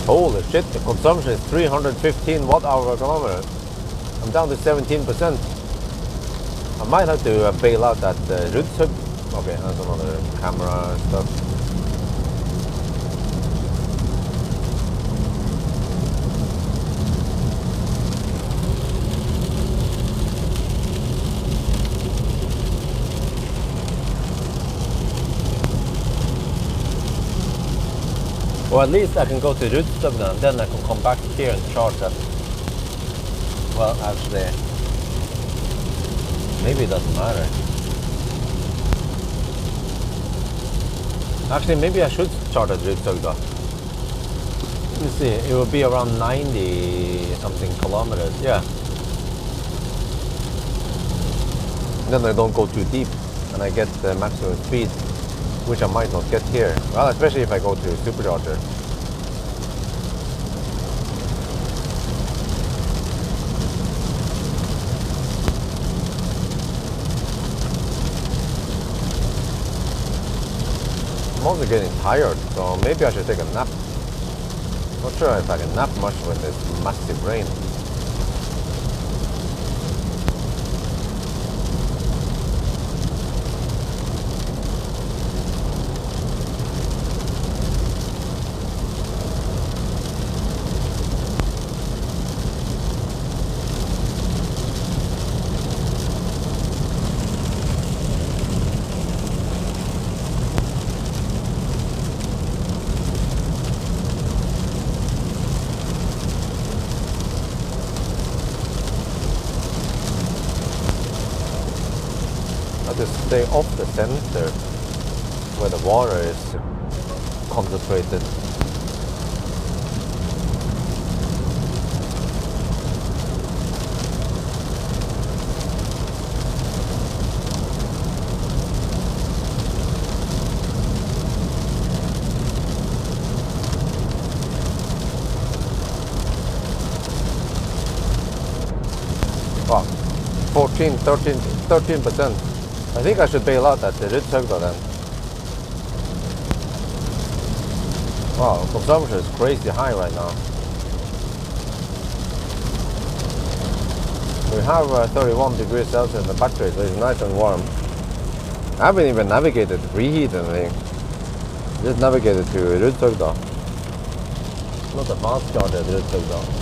B: Holy shit, the consumption is 315 watt-hour per kilometer. I'm down to 17%. I might have to bail out that Rudshub. Okay, that's another camera stuff. Or at least I can go to Rudshub and then I can come back here and charge that. Well, actually, maybe it doesn't matter. Actually, maybe I should charge at Rudshub though. Let me see, it will be around 90 something kilometers, yeah. Then I don't go too deep and I get the maximum speed, which I might not get here. Well, especially if I go to supercharger. I'm also getting tired, so maybe I should take a nap. Not sure if I can nap much with this massive rain. Just stay off the center where the water is concentrated. Wow, 13%. I think I should bail out at the Rudshub then. Wow, consumption is crazy high right now. We have 31 degrees Celsius in the battery, so it's nice and warm. I haven't even navigated preheat or anything. Just navigated to Rudshub. Not a fast charger at Rudshub.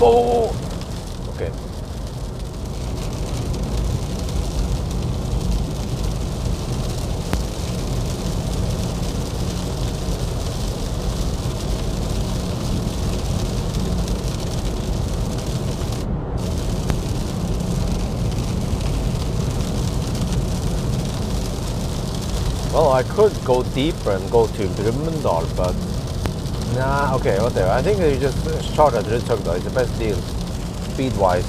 B: whoa. Okay. Well, I could go deeper and go to Brumunddal, but nah, okay, whatever. I think you just start at Rudshøgda. It's the best deal, speed-wise.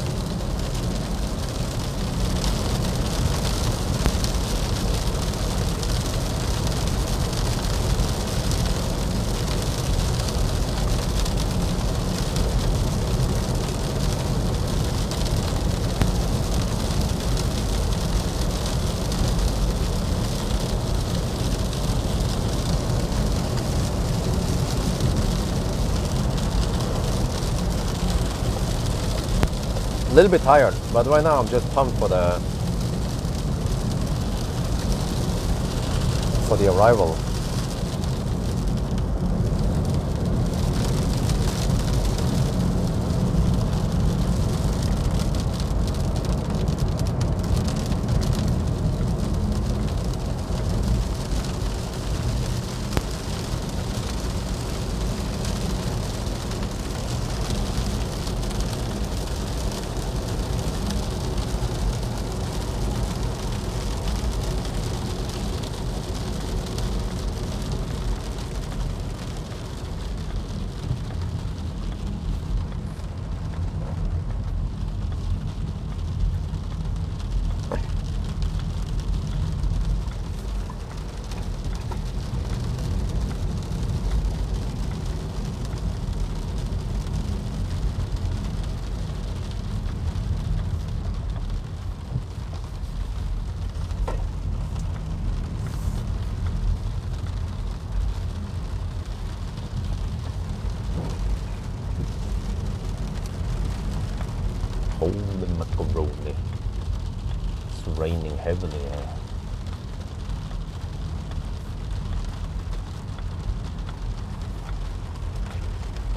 B: A little bit tired, but right now I'm just pumped for the arrival. Holy macaroni. It's raining heavily here.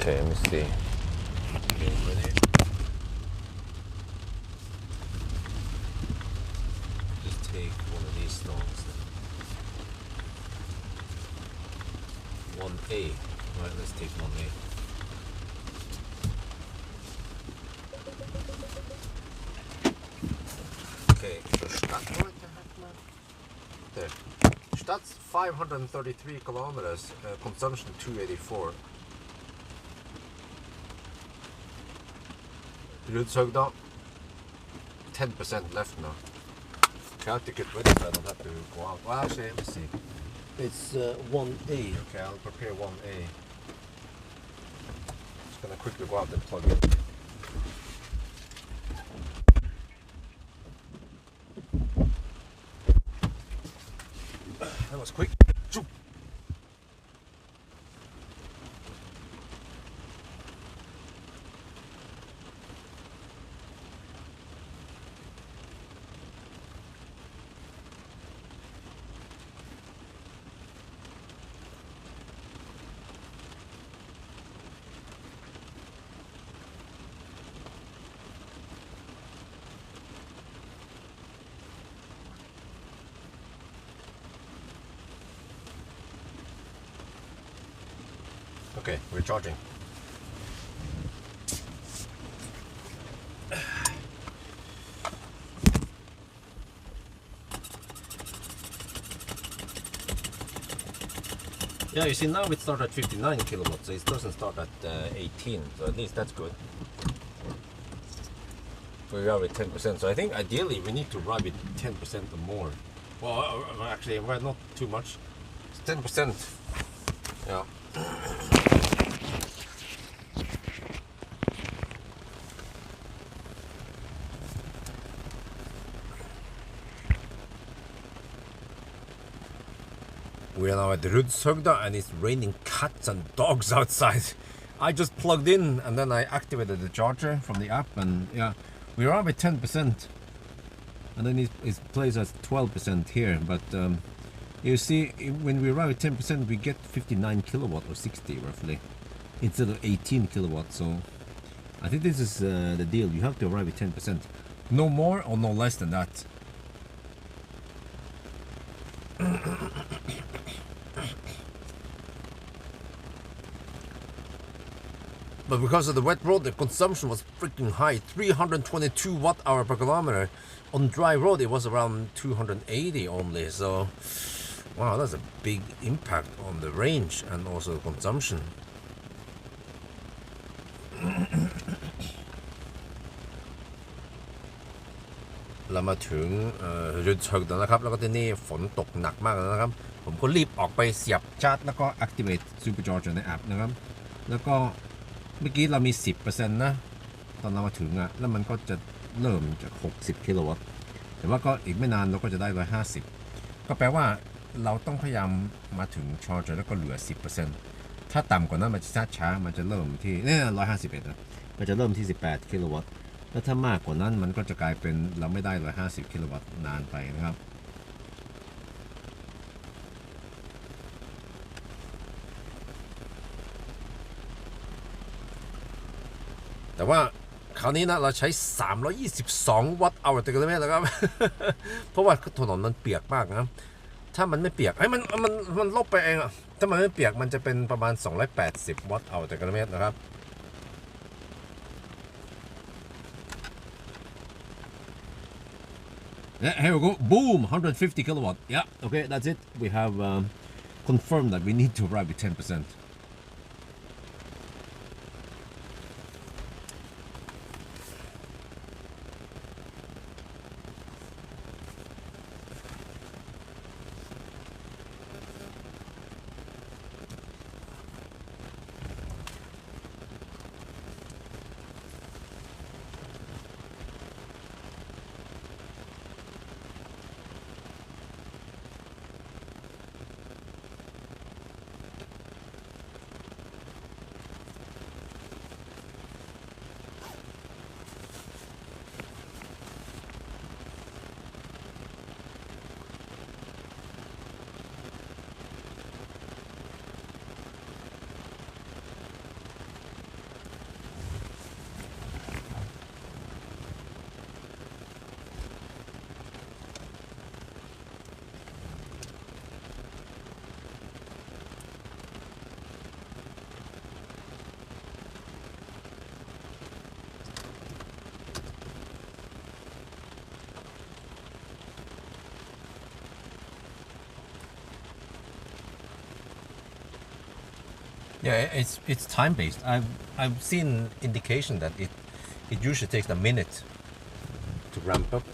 B: Okay, let me see. Okay, ready? Just take one of these stones then. 1A. Right, let's take 1A. Okay, so there. That's 533 kilometers, consumption 284. Rudshøgda, 10% left now. Okay, I have to get ready so I don't have to go out. Well, actually, let me see. It's 1A. Okay, I'll prepare 1A. Just gonna quickly go out and plug it. That was quick. Okay, we're charging. Yeah, you see now it starts at 59 kilowatts, so it doesn't start at 18, so at least that's good. We are with 10%, so I think ideally we need to ride with 10% or more. Well, actually, well, not too much. It's 10%. Yeah. We are now at Rudshøgda and it's raining cats and dogs outside. I just plugged in and then I activated the charger from the app, and yeah, we are at 10%. And then it plays at 12% here, but you see, when we arrive at 10%, we get 59 kilowatt or 60 roughly, instead of 18 kilowatts. So
A: I think this is the deal. You have to arrive at 10%. No more or no less than that. But because of the wet road, the consumption was freaking high. 322 watt-hour per kilometer. On dry road, it was around 280 only. So, wow, that's a big impact on the range and also consumption. เรามาถึงจุดเชิงแล้วนะครับแล้วก็ที่นี่ฝนตกหนักมากแล้วนะครับผมก็รีบออกไปเสียบชาร์จแล้วก็ activate supercharger ในแอปนะครับแล้วก็เมื่อกี้เรามี 10% นะตอนเรามาถึงอ่ะแล้วมันก็จะเริ่มจาก60กิโลวัตต์แต่ว่าก็อีกไม่นานเราก็จะได้150ก็แปลว่าเราต้องพยายามมาถึง charger แล้วก็เหลือ 10% ถ้าต่ำกว่านั้นมันจะช้ามันจะเริ่มที่เนี่ย151นะมันจะเริ่มที่18กิโลวัตต์แล้วถ้ามากกว่านั้นมันก็จะกลายเป็นเราไม่ได้150กิโลวัตต์นานไปนะครับแต่ว่าคราวนี้นะเราใช้322วัตต์เอาต่อกิโลเมตรแล้วครับ เพราะว่าถนนมันเปียกมากนะถ้ามันไม่เปียกมันลบไปเองอะถ้ามันไม่เปียกมันจะเป็นประมาณ280วัตต์เอาต่อกิโลเมตรนะครับYeah, here we go. Boom, 150 kilowatt. Yeah, okay, that's it. We have confirmed that we need to arrive at 10%. Yeah, it's time based. I've seen indication that it usually takes a minute to ramp up.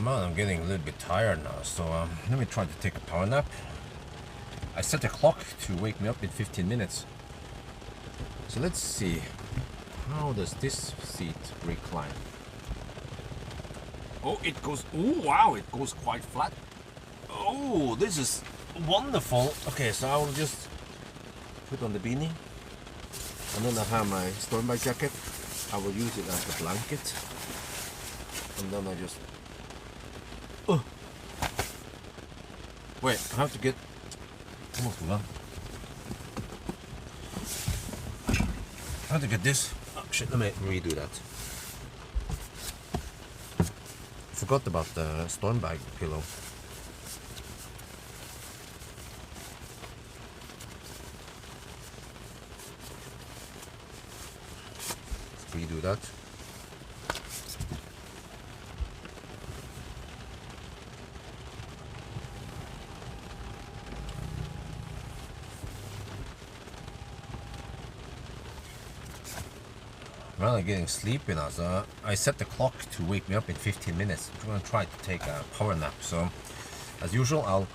A: I'm getting a little bit tired now, so let me try to take a power nap. I set a clock to wake me up in 15 minutes. So let's see, how does this seat recline? Oh, it goes, oh wow, it goes quite flat. Oh, this is wonderful. Okay, so I will just put on the beanie, and then I have my standby jacket. I will use it as a blanket, and then I just wait, I have to get almost done. I have to get this. Oh shit, let me redo that. Forgot about the storm bag pillow.
B: redo that. Well, I'm getting sleepy now, so I set the clock to wake me up in 15 minutes. I'm going to try to take a power nap. So, as usual, I'll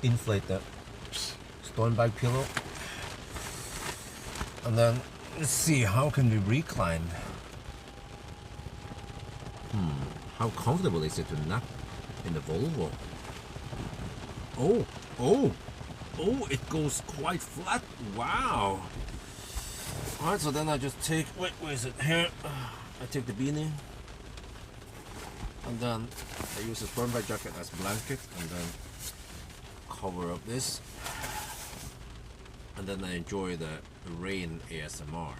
B: inflate the stone bag pillow, and then let's see how can we recline. How comfortable is it to nap in the Volvo? Oh, it goes quite flat. Wow. Alright, so then I just take, wait, where is it? Here. I take the beanie, and then I use a storm bag jacket as blanket, and then cover up this, and then I enjoy the rain ASMR.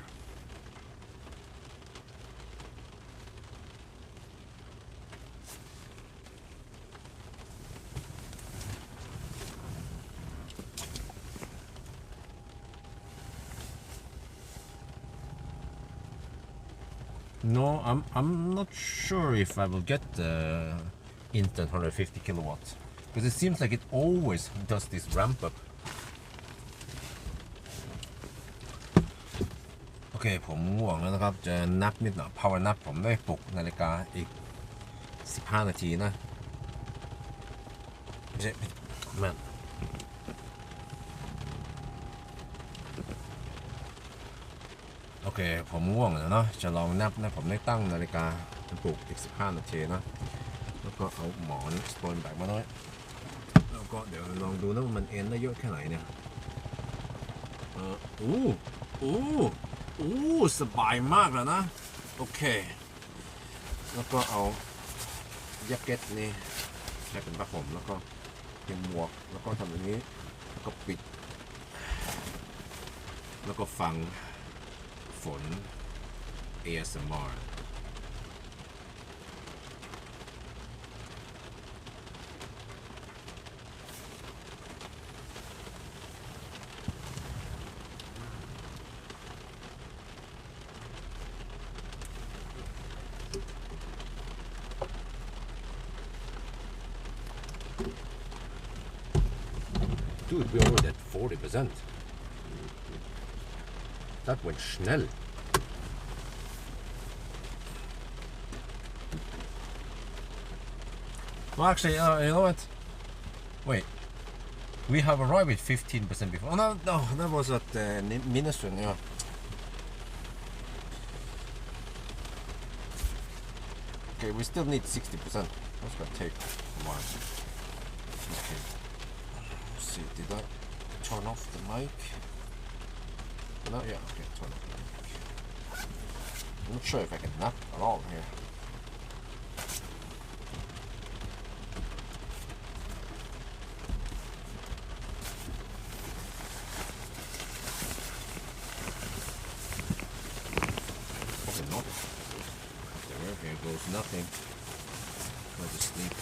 B: No, I'm not sure if I will get the instant 150 kilowatts, because it seems like it always does this ramp up. Okay, ผมง่วงแล้วนะครับ จะนับนิดหน่อย power nap ผมได้ปลุกนาฬิกาอีก15 นาทีนะไม่ใช่แม่นโอเคผมง่วงแล้วเนาะจะลองนับนะผมได้ตั้งนาฬิกาปลุกอีก15 นาทีนะแล้วก็เอาหมอนสโตนแบกมาด้วยแล้วก็เดี๋ยวลองดูนะว่ามันเอ็นได้เยอะแค่ไหนเนี่ยสบายมากแล้วนะโอเคแล้วก็เอาแจ็คเก็ตนี่ใช้เป็นผ้าห่มแล้วก็เป็นหมวกแล้วก็ทำอย่างนี้แล้วก็ปิดแล้วก็ฟังฝน ASMR Dude, we're already at 40%. That went schnell. Well, actually, you know what? Wait. We have arrived at 15% before. Oh, no, that was at Minnesota, yeah. Okay, we still need 60%. That's gonna take a while. Okay. Let's see, did I turn off the mic? No, yeah, okay, turn off the mic. I'm not sure if I can nap at all here. Probably not. There goes nothing. Go to sleep.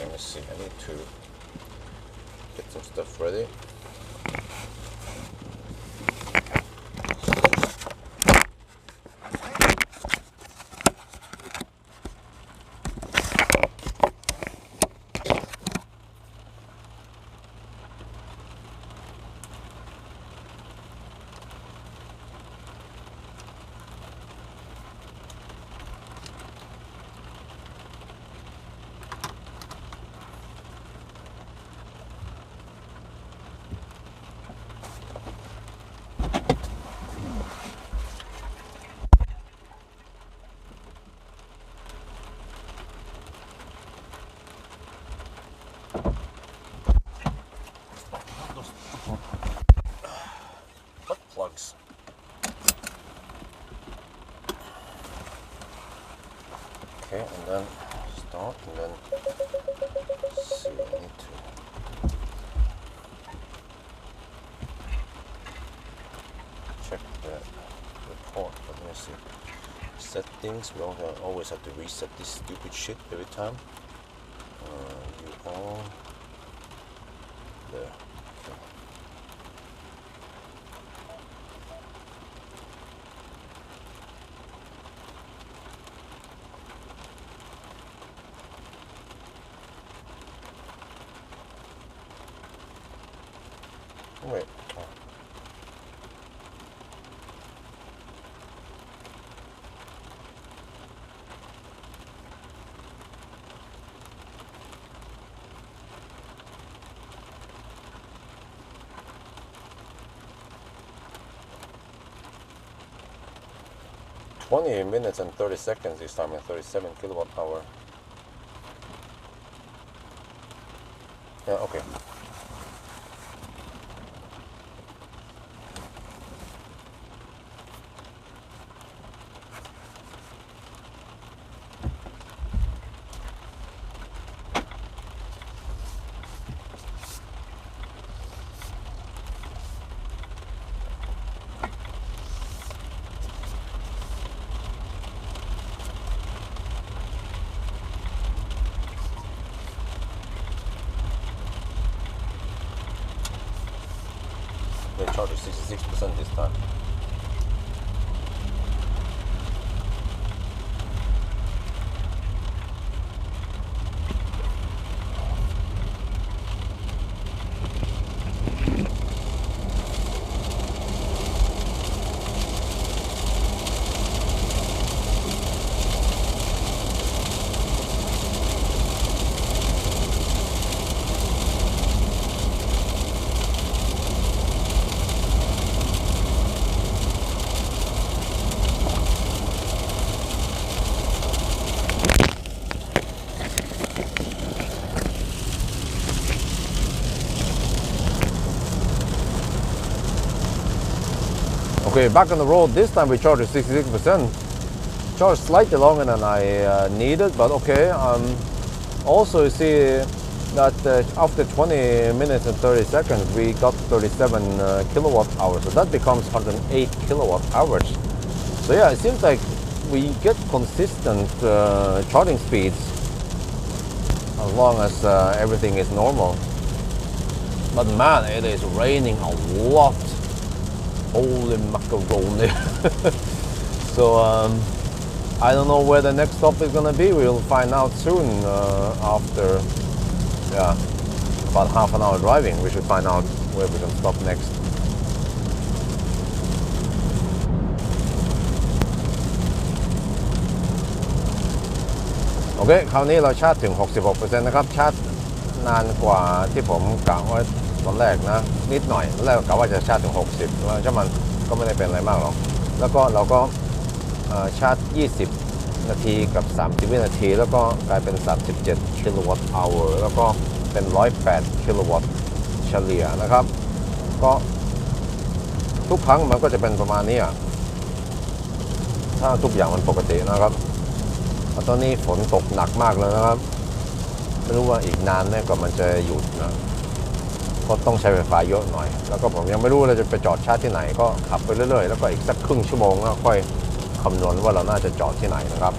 B: let me see. I need to get some stuff ready. Okay, and then start, and then see, I need to check the report, but let me see. Settings, we don't always have to reset this stupid shit every time. You all there. Okay. Wait. Oh. Minutes and 30 seconds this time, and 37 kilowatt hour. Yeah, okay. They charge 66% this time. Okay, back on the road. This time we charged 66%. Charged slightly longer than I needed, but okay. Also, you see that after 20 minutes and 30 seconds, we got 37 kilowatt hours. So that becomes 108 kilowatt hours. So yeah, it seems like we get consistent charging speeds as long as everything is normal. But man, it is raining a lot. Holy macaroni. So I don't know where the next stop is gonna be. We'll find out soon after about half an hour driving. We should find out where we can stop next.โอเคคราวนี้เราชาร์จถึง 66% นะครับชาร์จนานกว่าที่ผมกะไว้ตอนแรกนะนิดหน่อยตอนแรกกะว่าจะชาร์จถึง60แล้วช่างมันก็ไม่ได้เป็นอะไรมากหรอกแล้วก็เราก็ชาร์จ20นาทีกับ30วินาทีแล้วก็กลายเป็น37กิโลวัตต์ชั่วโมงแล้วก็เป็น108กิโลวัตต์เฉลี่ยนะครับก็ทุกครั้งมันก็จะเป็นประมาณนี้ถ้าทุกอย่างมันปกตินะครับตอนนี้ฝนตกหนักมากเลยนะครับไม่รู้ว่าอีกนานไหมกว่ามันจะหยุดนะก็ต้องใช้ไฟฟ้าเยอะหน่อยแล้วก็ผมยังไม่รู้เราจะไปจอดชาร์จที่ไหนก็ขับไปเรื่อยๆแล้วก็อีกสักครึ่งชั่วโมงแล้วค่อยคำนวณว่าเราน่าจะจอดที่ไหนนะครับ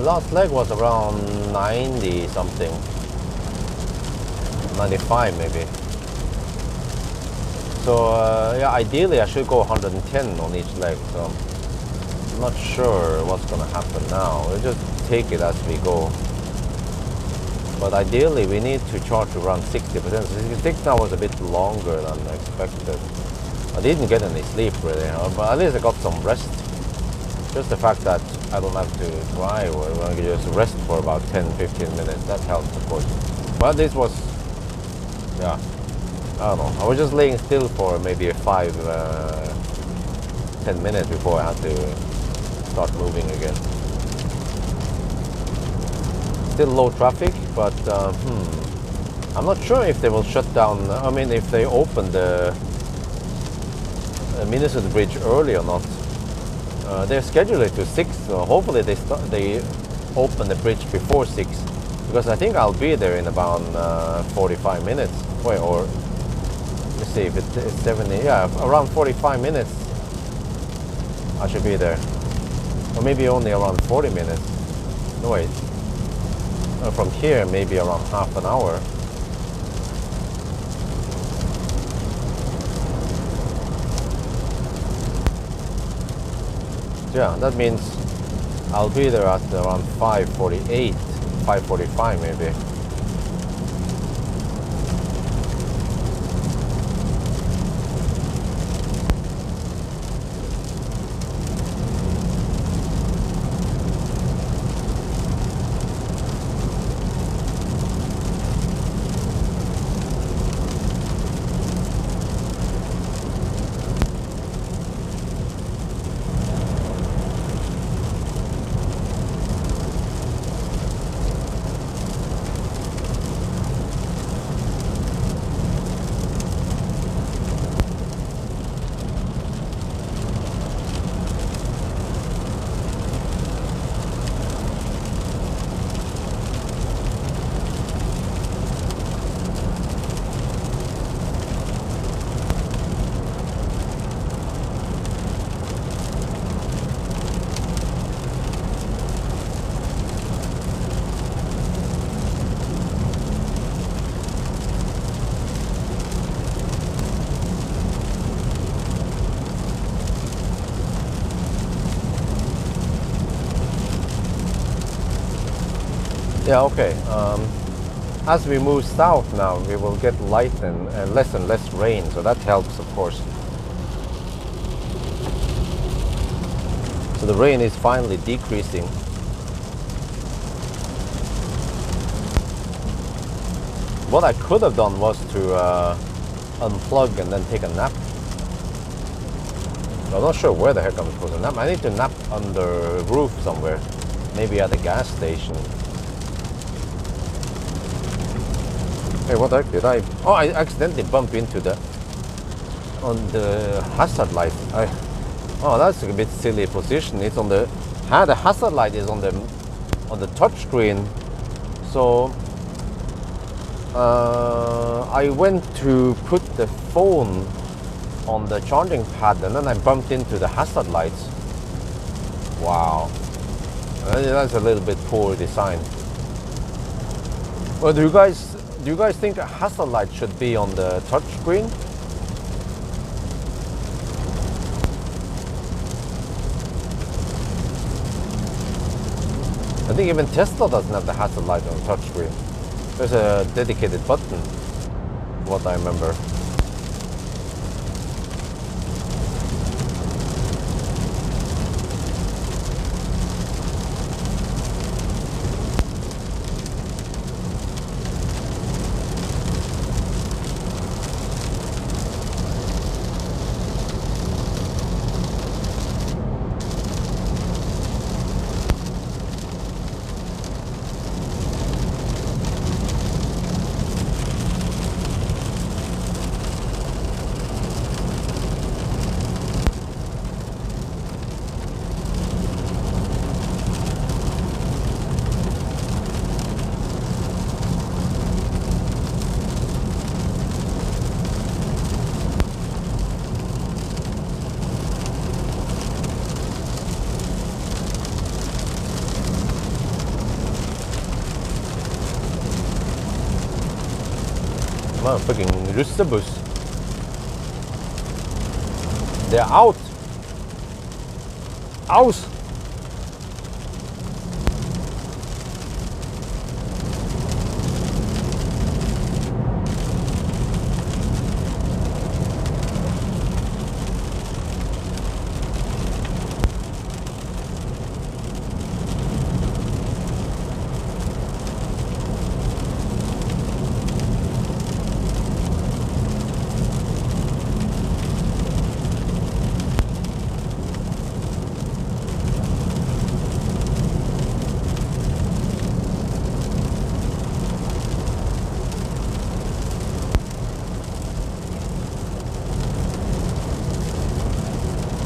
B: Last leg was around 90 something, 95 maybe. So yeah, ideally I should go 110 on each leg. So I'm not sure what's gonna happen now. We'll just take it as we go. But ideally we need to charge around 60%. 66 now was a bit longer than expected. I didn't get any sleep really, but at least I got some rest. Just the fact that I don't have to drive, or I can just rest for about 10-15 minutes, that helps of course. But this was, yeah, I don't know. I was just laying still for maybe 5-10 minutes before I had to start moving again. Still low traffic, but I'm not sure if they will shut down. I mean, if they open the Minnesota Bridge early or not. They're scheduled it to 6, so hopefully they open the bridge before 6, because I think I'll be there in about 45 minutes. Wait, or let's see if it's 70. Yeah, around 45 minutes I should be there, or maybe only around 40 minutes. No wait. From here, maybe around half an hour. Yeah, that means I'll be there at around 5:48, 5:45 maybe. Yeah, okay. As we move south now, we will get light and less rain, so that helps, of course. So the rain is finally decreasing. What I could have done was to unplug and then take a nap. I'm not sure where the heck I'm supposed to nap. I need to nap under a roof somewhere, maybe at a gas station. Hey, what the heck did I... Oh, I accidentally bumped into the hazard light. Oh, that's a bit silly position. It's on the... the hazard light is on the touch screen. So I went to put the phone on the charging pad, and then I bumped into the hazard lights. Wow, that's a little bit poor design. Well, do you guys think a hazard light should be on the touch screen? I think even Tesla doesn't have the hazard light on the touch screen. There's a dedicated button, what I remember. Fucking russebuss. They're out. Aus.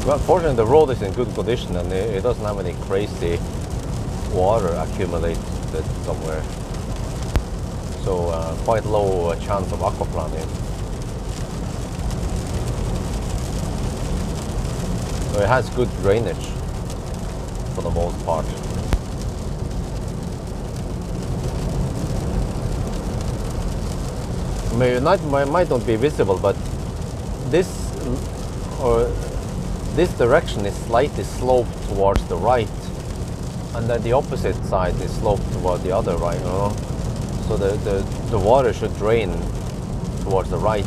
B: Well, fortunately the road is in good condition and it doesn't have any crazy water accumulated somewhere. So quite low chance of aquaplaning. So it has good drainage for the most part. It might not be visible, but this direction is slightly sloped towards the right, and then the opposite side is sloped toward the other right. So the water should drain towards the right.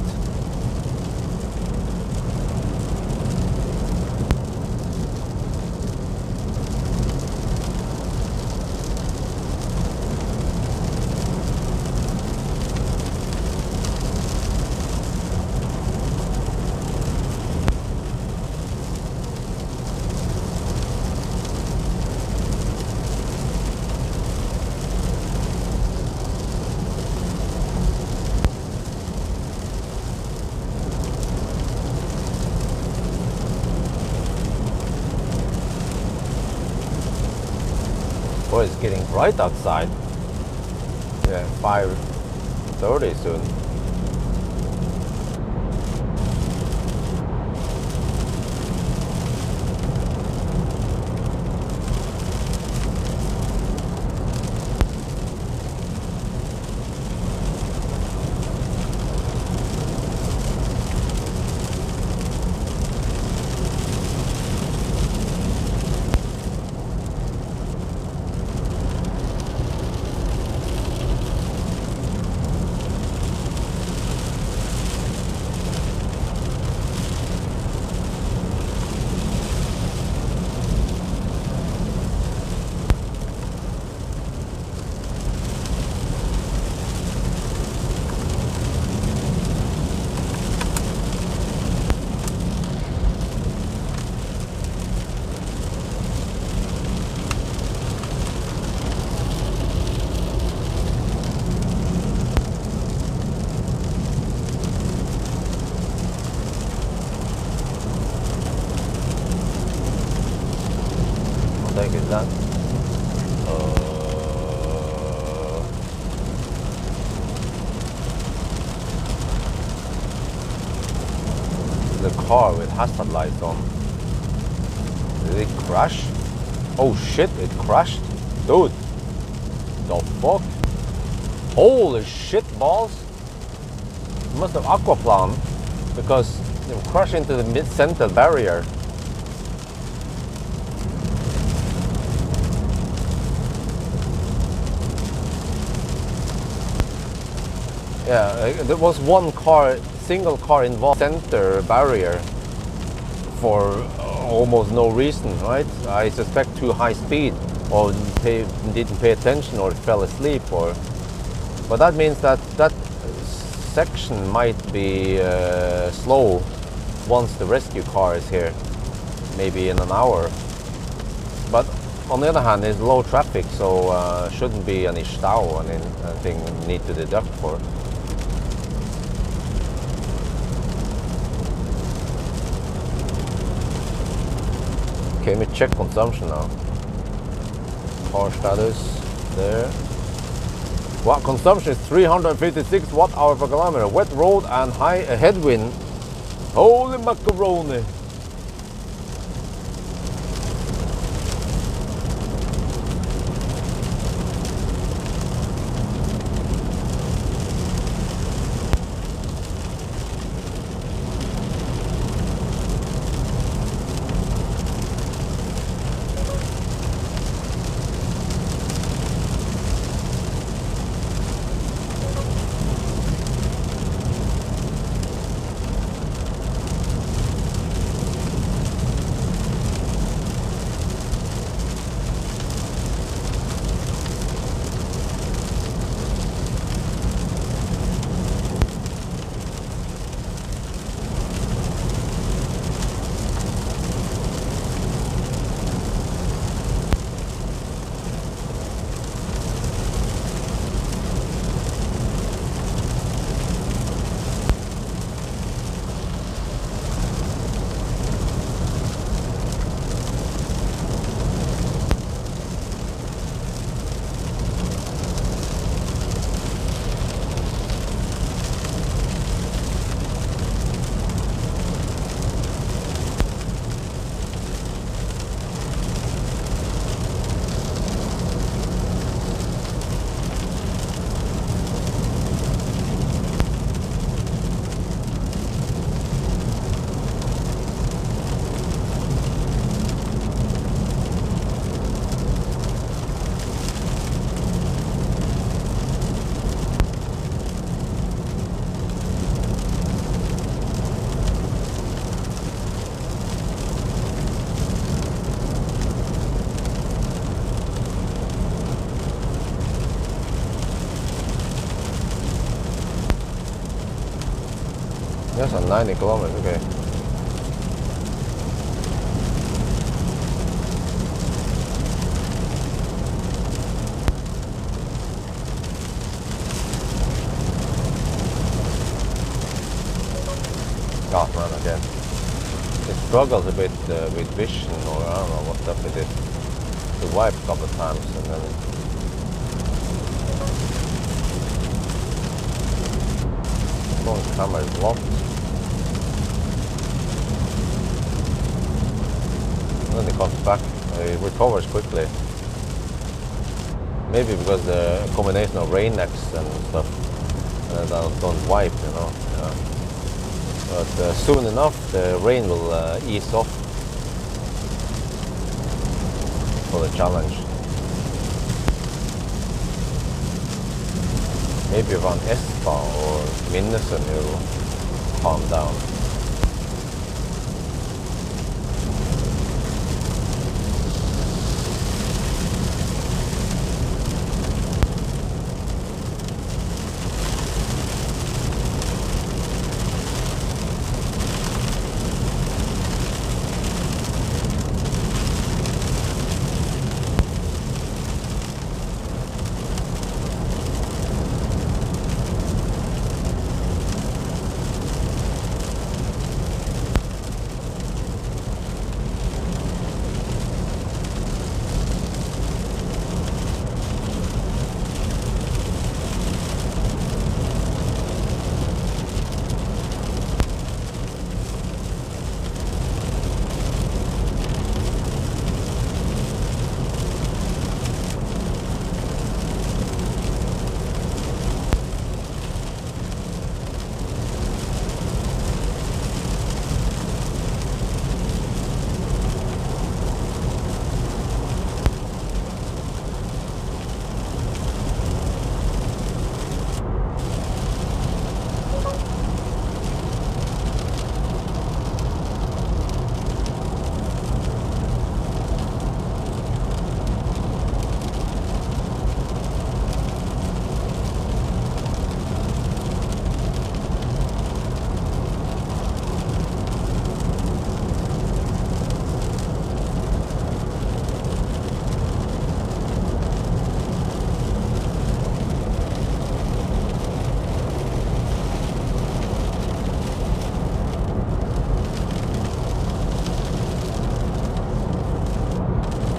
B: Boy, it's getting bright outside. Yeah, 5:30 soon. Is that? The car with hazard lights on. Did it crash? Oh shit, it crashed. Dude. The fuck? Holy shit balls. It must have aquaplaned because it crashed into the mid-center barrier. Yeah, there was one car, single car involved, center barrier for almost no reason, right? I suspect too high speed, or didn't pay attention, or fell asleep, or. But that means that that section might be slow once the rescue car is here, maybe in an hour. But on the other hand, there's low traffic, so shouldn't be any stau, anything need to deduct for. Okay, let me check consumption now. Car status, there. Wow, consumption is 356 watt-hour per kilometer. Wet road and high headwind. Holy macaroni. Less than 90 kilometers, okay. God, man, again. It struggles a bit with vision, or I don't know what's up with it. To wipe a couple of times and then the camera is locked. And then it comes back. It recovers quickly. Maybe because the combination of rain nets and stuff don't wipe, you know. Yeah. But soon enough the rain will ease off for the challenge. Maybe around Espa or Minnesund it will calm down.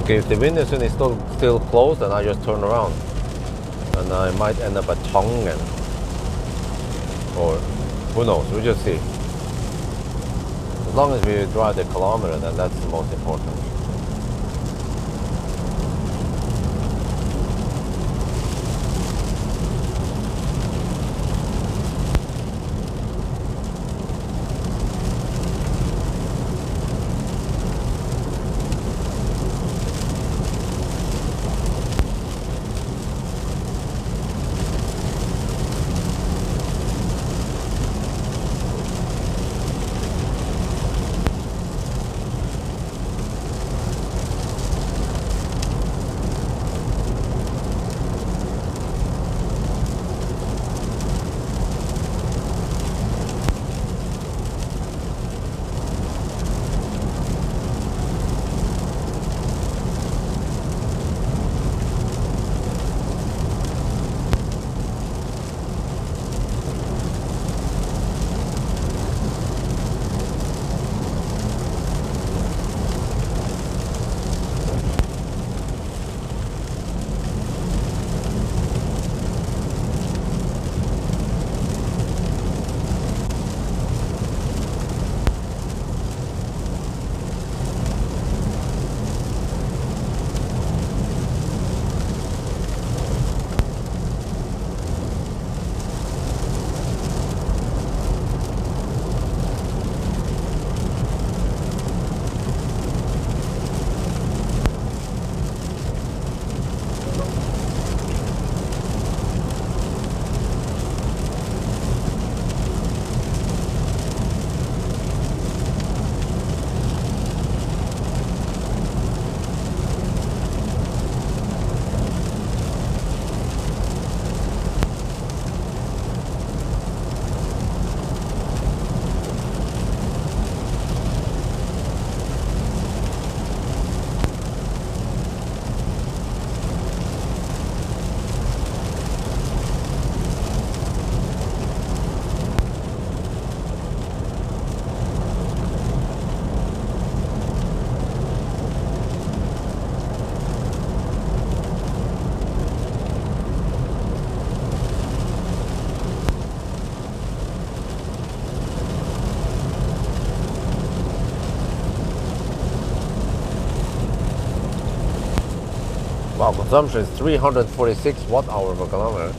B: Okay, if the window is still closed, then I just turn around. And I might end up at Tongen. Or who knows, we'll just see. As long as we drive the kilometer, then that's the most important. Wow, consumption is 346 watt-hour per kilometer.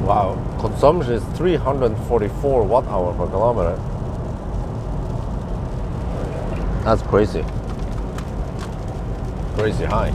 B: Wow, consumption is 344 watt-hour per kilometer. That's crazy. Crazy high.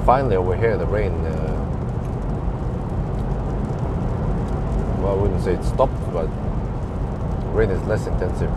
B: Finally over here the rain, well, I wouldn't say it stopped, but rain is less intensive.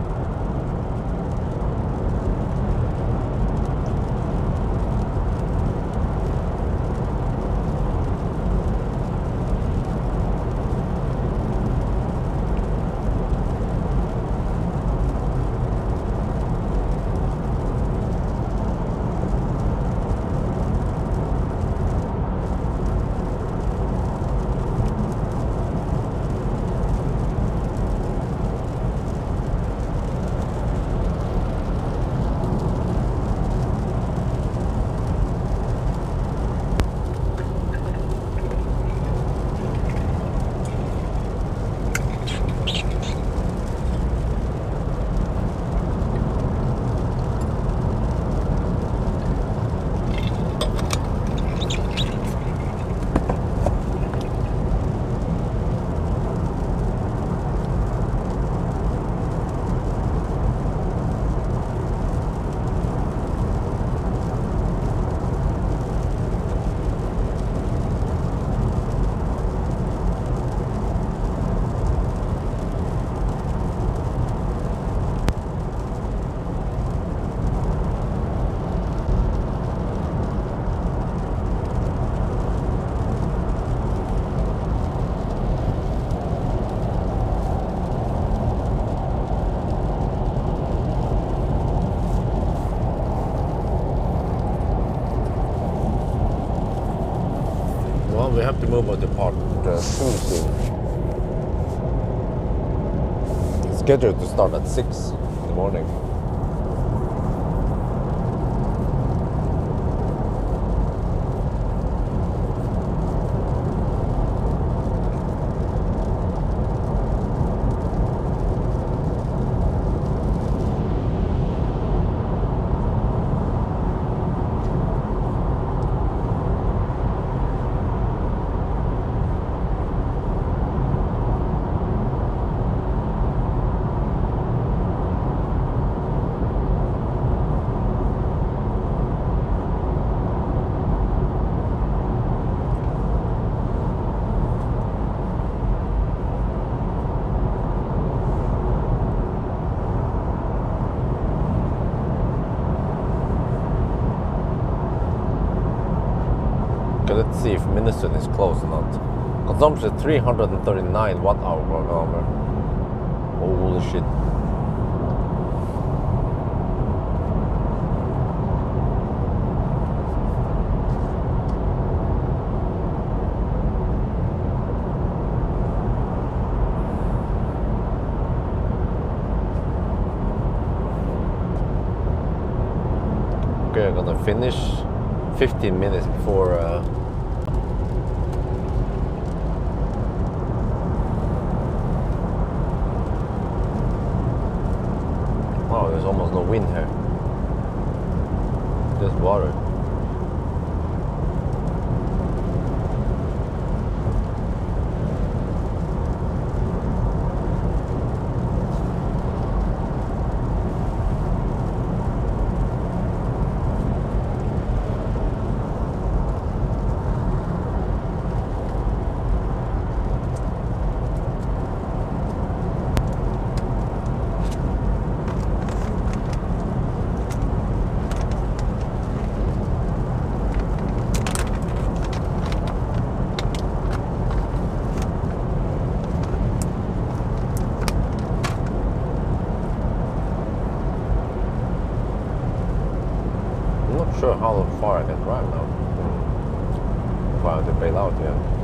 B: Well, we have to move on to part 2 soon. It's scheduled to start at 6 in the morning. Let's see if Minnesota is close or not. Consumption 339 watt hour per kilometer. Holy shit. Okay, I'm gonna finish 15 minutes before oh, there's almost no wind here. Just water. Sure how far I can drive now. If I have to bail out, yeah.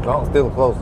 B: Oh, still close.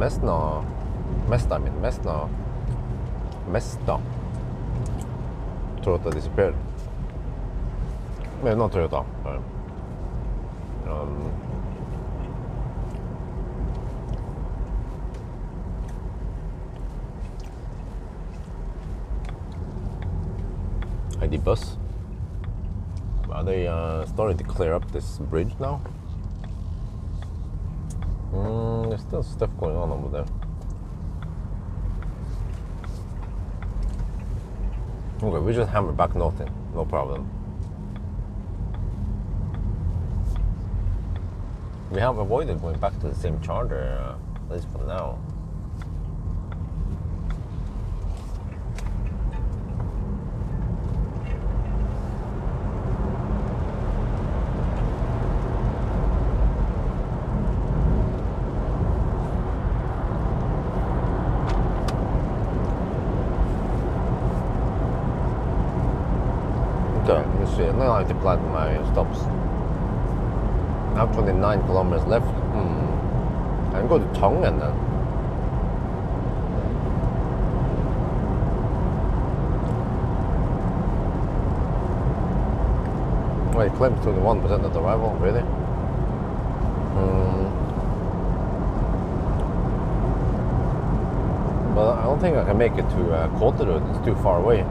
B: Mesta Toyota disappeared. No, not Toyota. ID Bus. Are they starting to clear up this bridge now? There's still stuff going on over there. Okay, we just hammer back nothing, no problem. We have avoided going back to the same charger, at least for now. Okay, let me see. Now I have to plan my stops. I have 29 kilometers left. I can go to Tongan then. Wait, it claims 21% at arrival, really? But I don't think I can make it to Kåterud. It's too far away.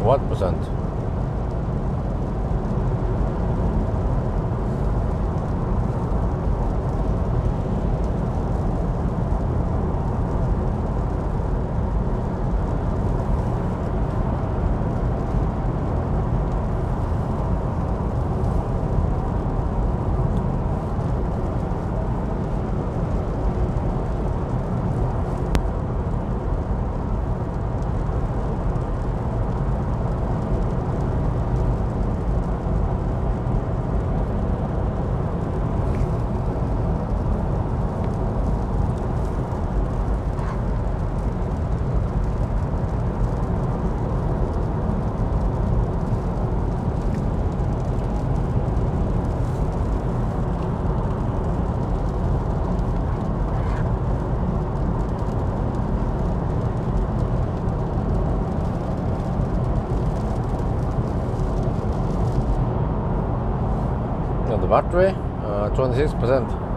B: What percent? The battery, 26%.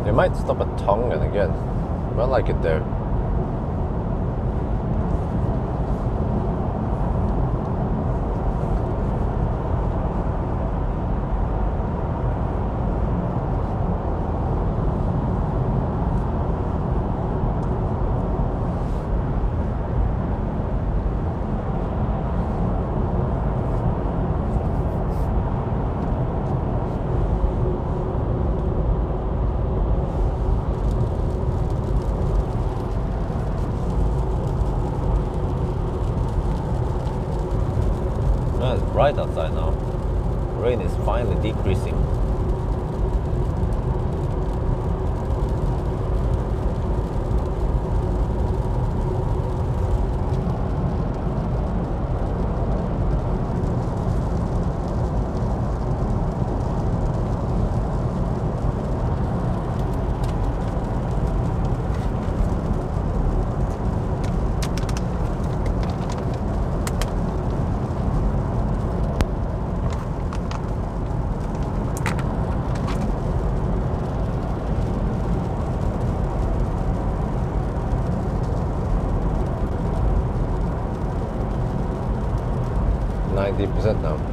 B: We might stop at Tongan again. I like it there. It's bright outside now. Rain is finally decreasing. 19% now.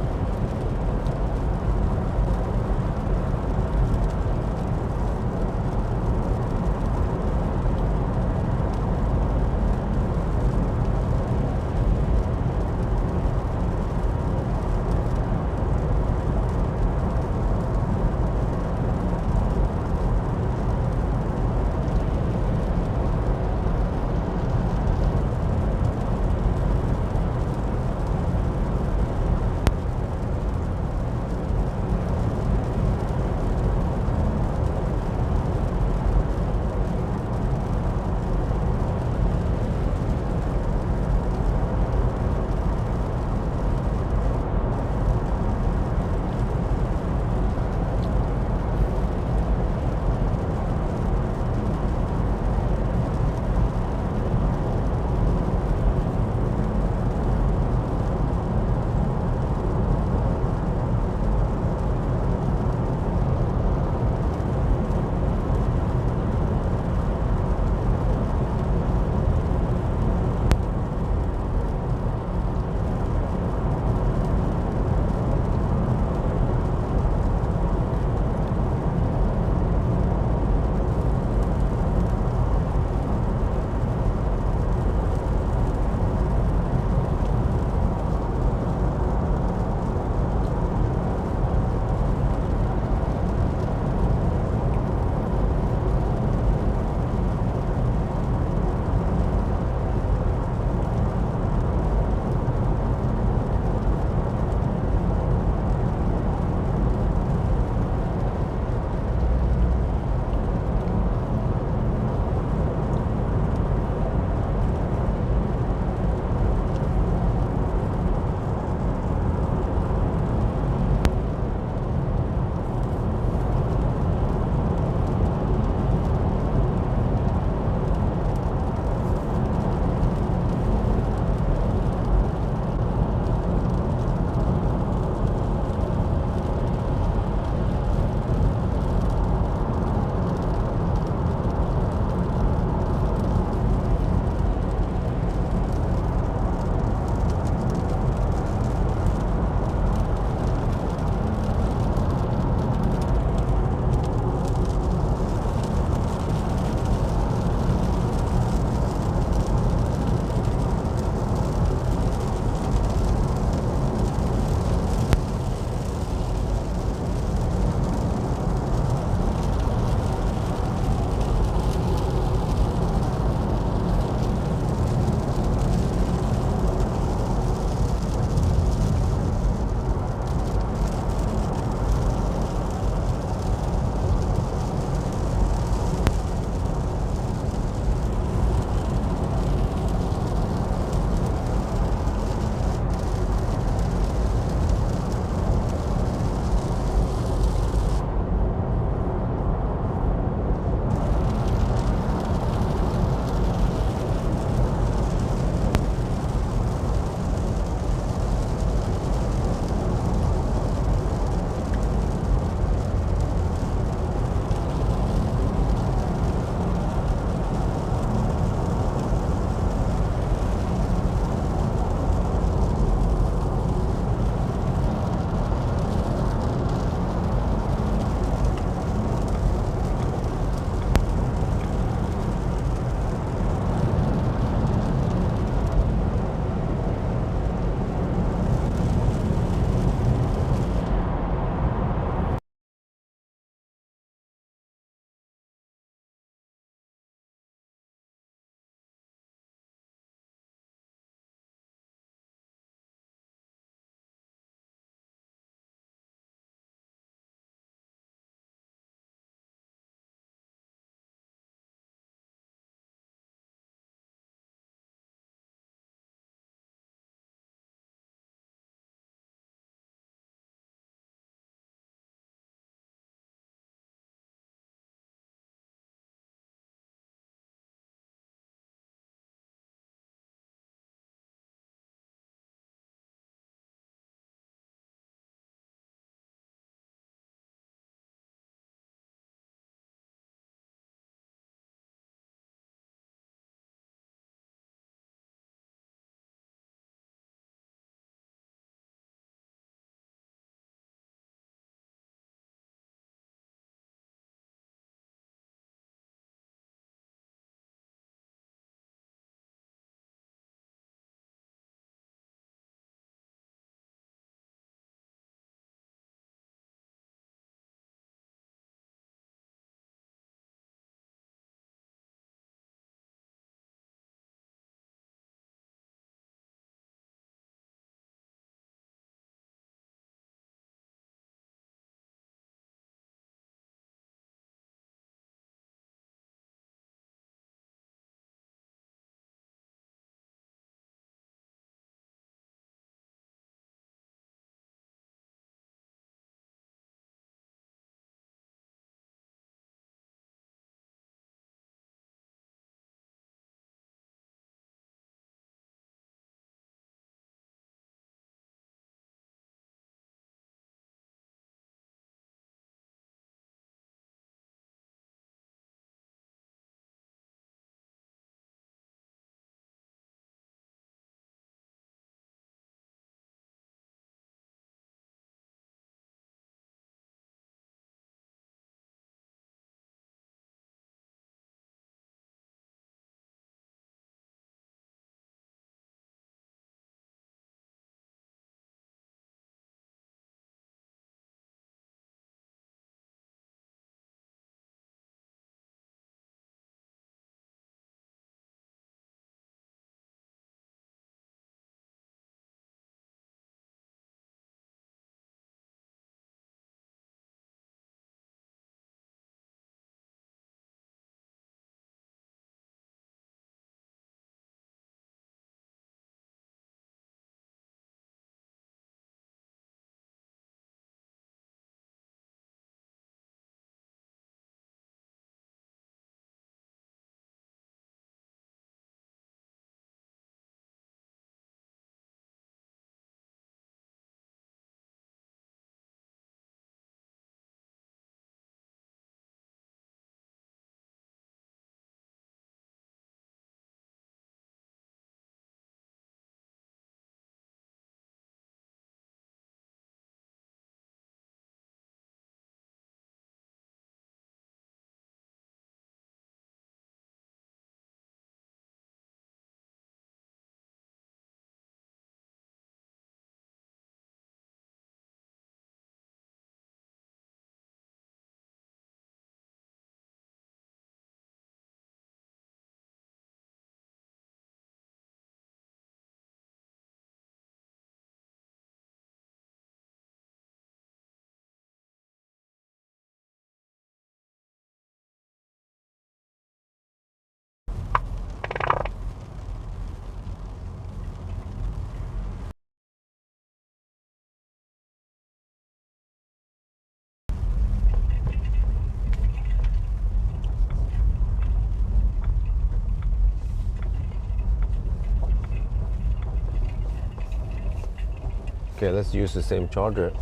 B: Okay, let's use the same charger.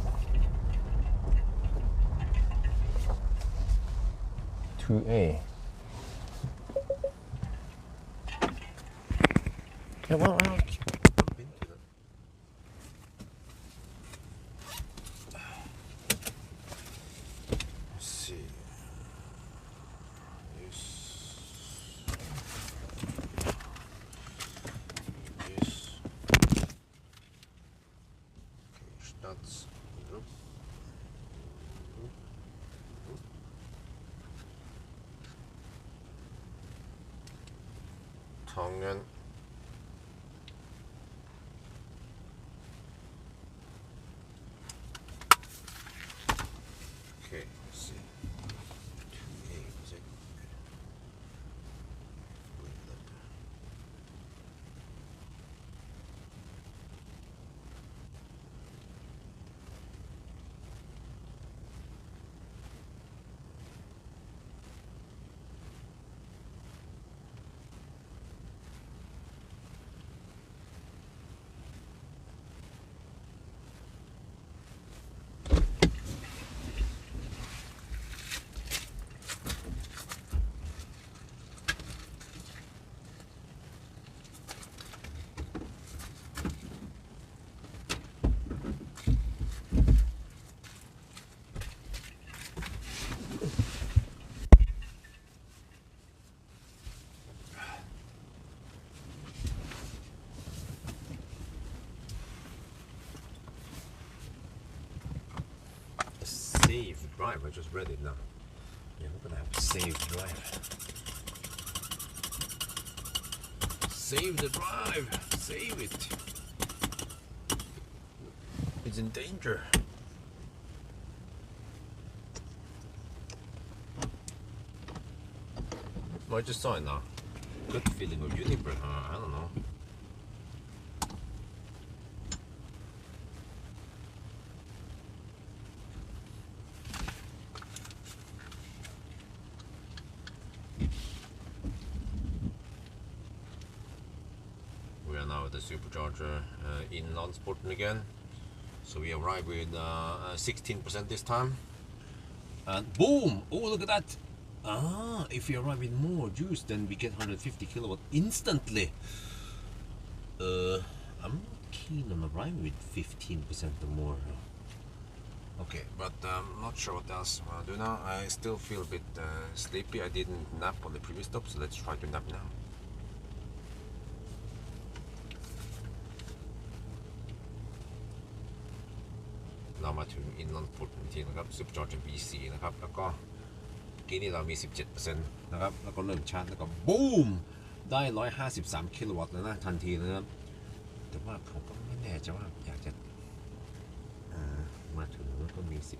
B: 2A. Yeah, well,
A: Bump into them. Let's see. This. Okay, that's. Tongen. Okay, let's see. 2A, was it? Bring it up. Save drive, I just read it now. Yeah, we're gonna have to save drive. Save the drive! Save it! It's in danger. Well, I just saw it now. Good feeling of Uniper, I don't know. We are now at the supercharger in Landsporten again. So we arrive with 16% this time. And boom! Oh, look at that! Ah, if we arrive with more juice, then we get 150 kilowatt instantly. I'm not keen on arriving with 15% or more. Okay, but I'm not sure what else I want to do now. I still feel a bit sleepy. I didn't nap on the previous stop, so let's try to nap now. Now มาถึง Landsporten อีกทีนะครับ Supercharger B4 นะครับ แล้วก็กี้นี่เรามี 17% นะครับ แล้วก็เริ่มชาร์จแล้วก็บูมได้153 กิโลวัตต์แล้วนะทันทีนะครับ แต่ว่าผมก็ไม่แน่ใจว่าอยากจะมาถึงแล้วก็มี 15%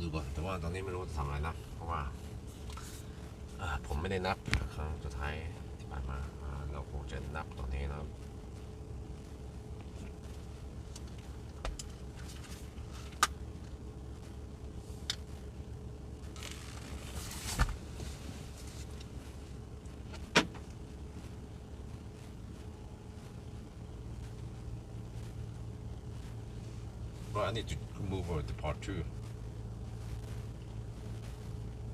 A: ดูก่อนแต่ว่าตอนนี้ไม่รู้จะทำอะไรนะเพราะว่าผมไม่ได้นับครั้งสุดท้ายที่ผ่านมาเราคงจะนับตอนนี้นะครับ Well, I need to move over to part 2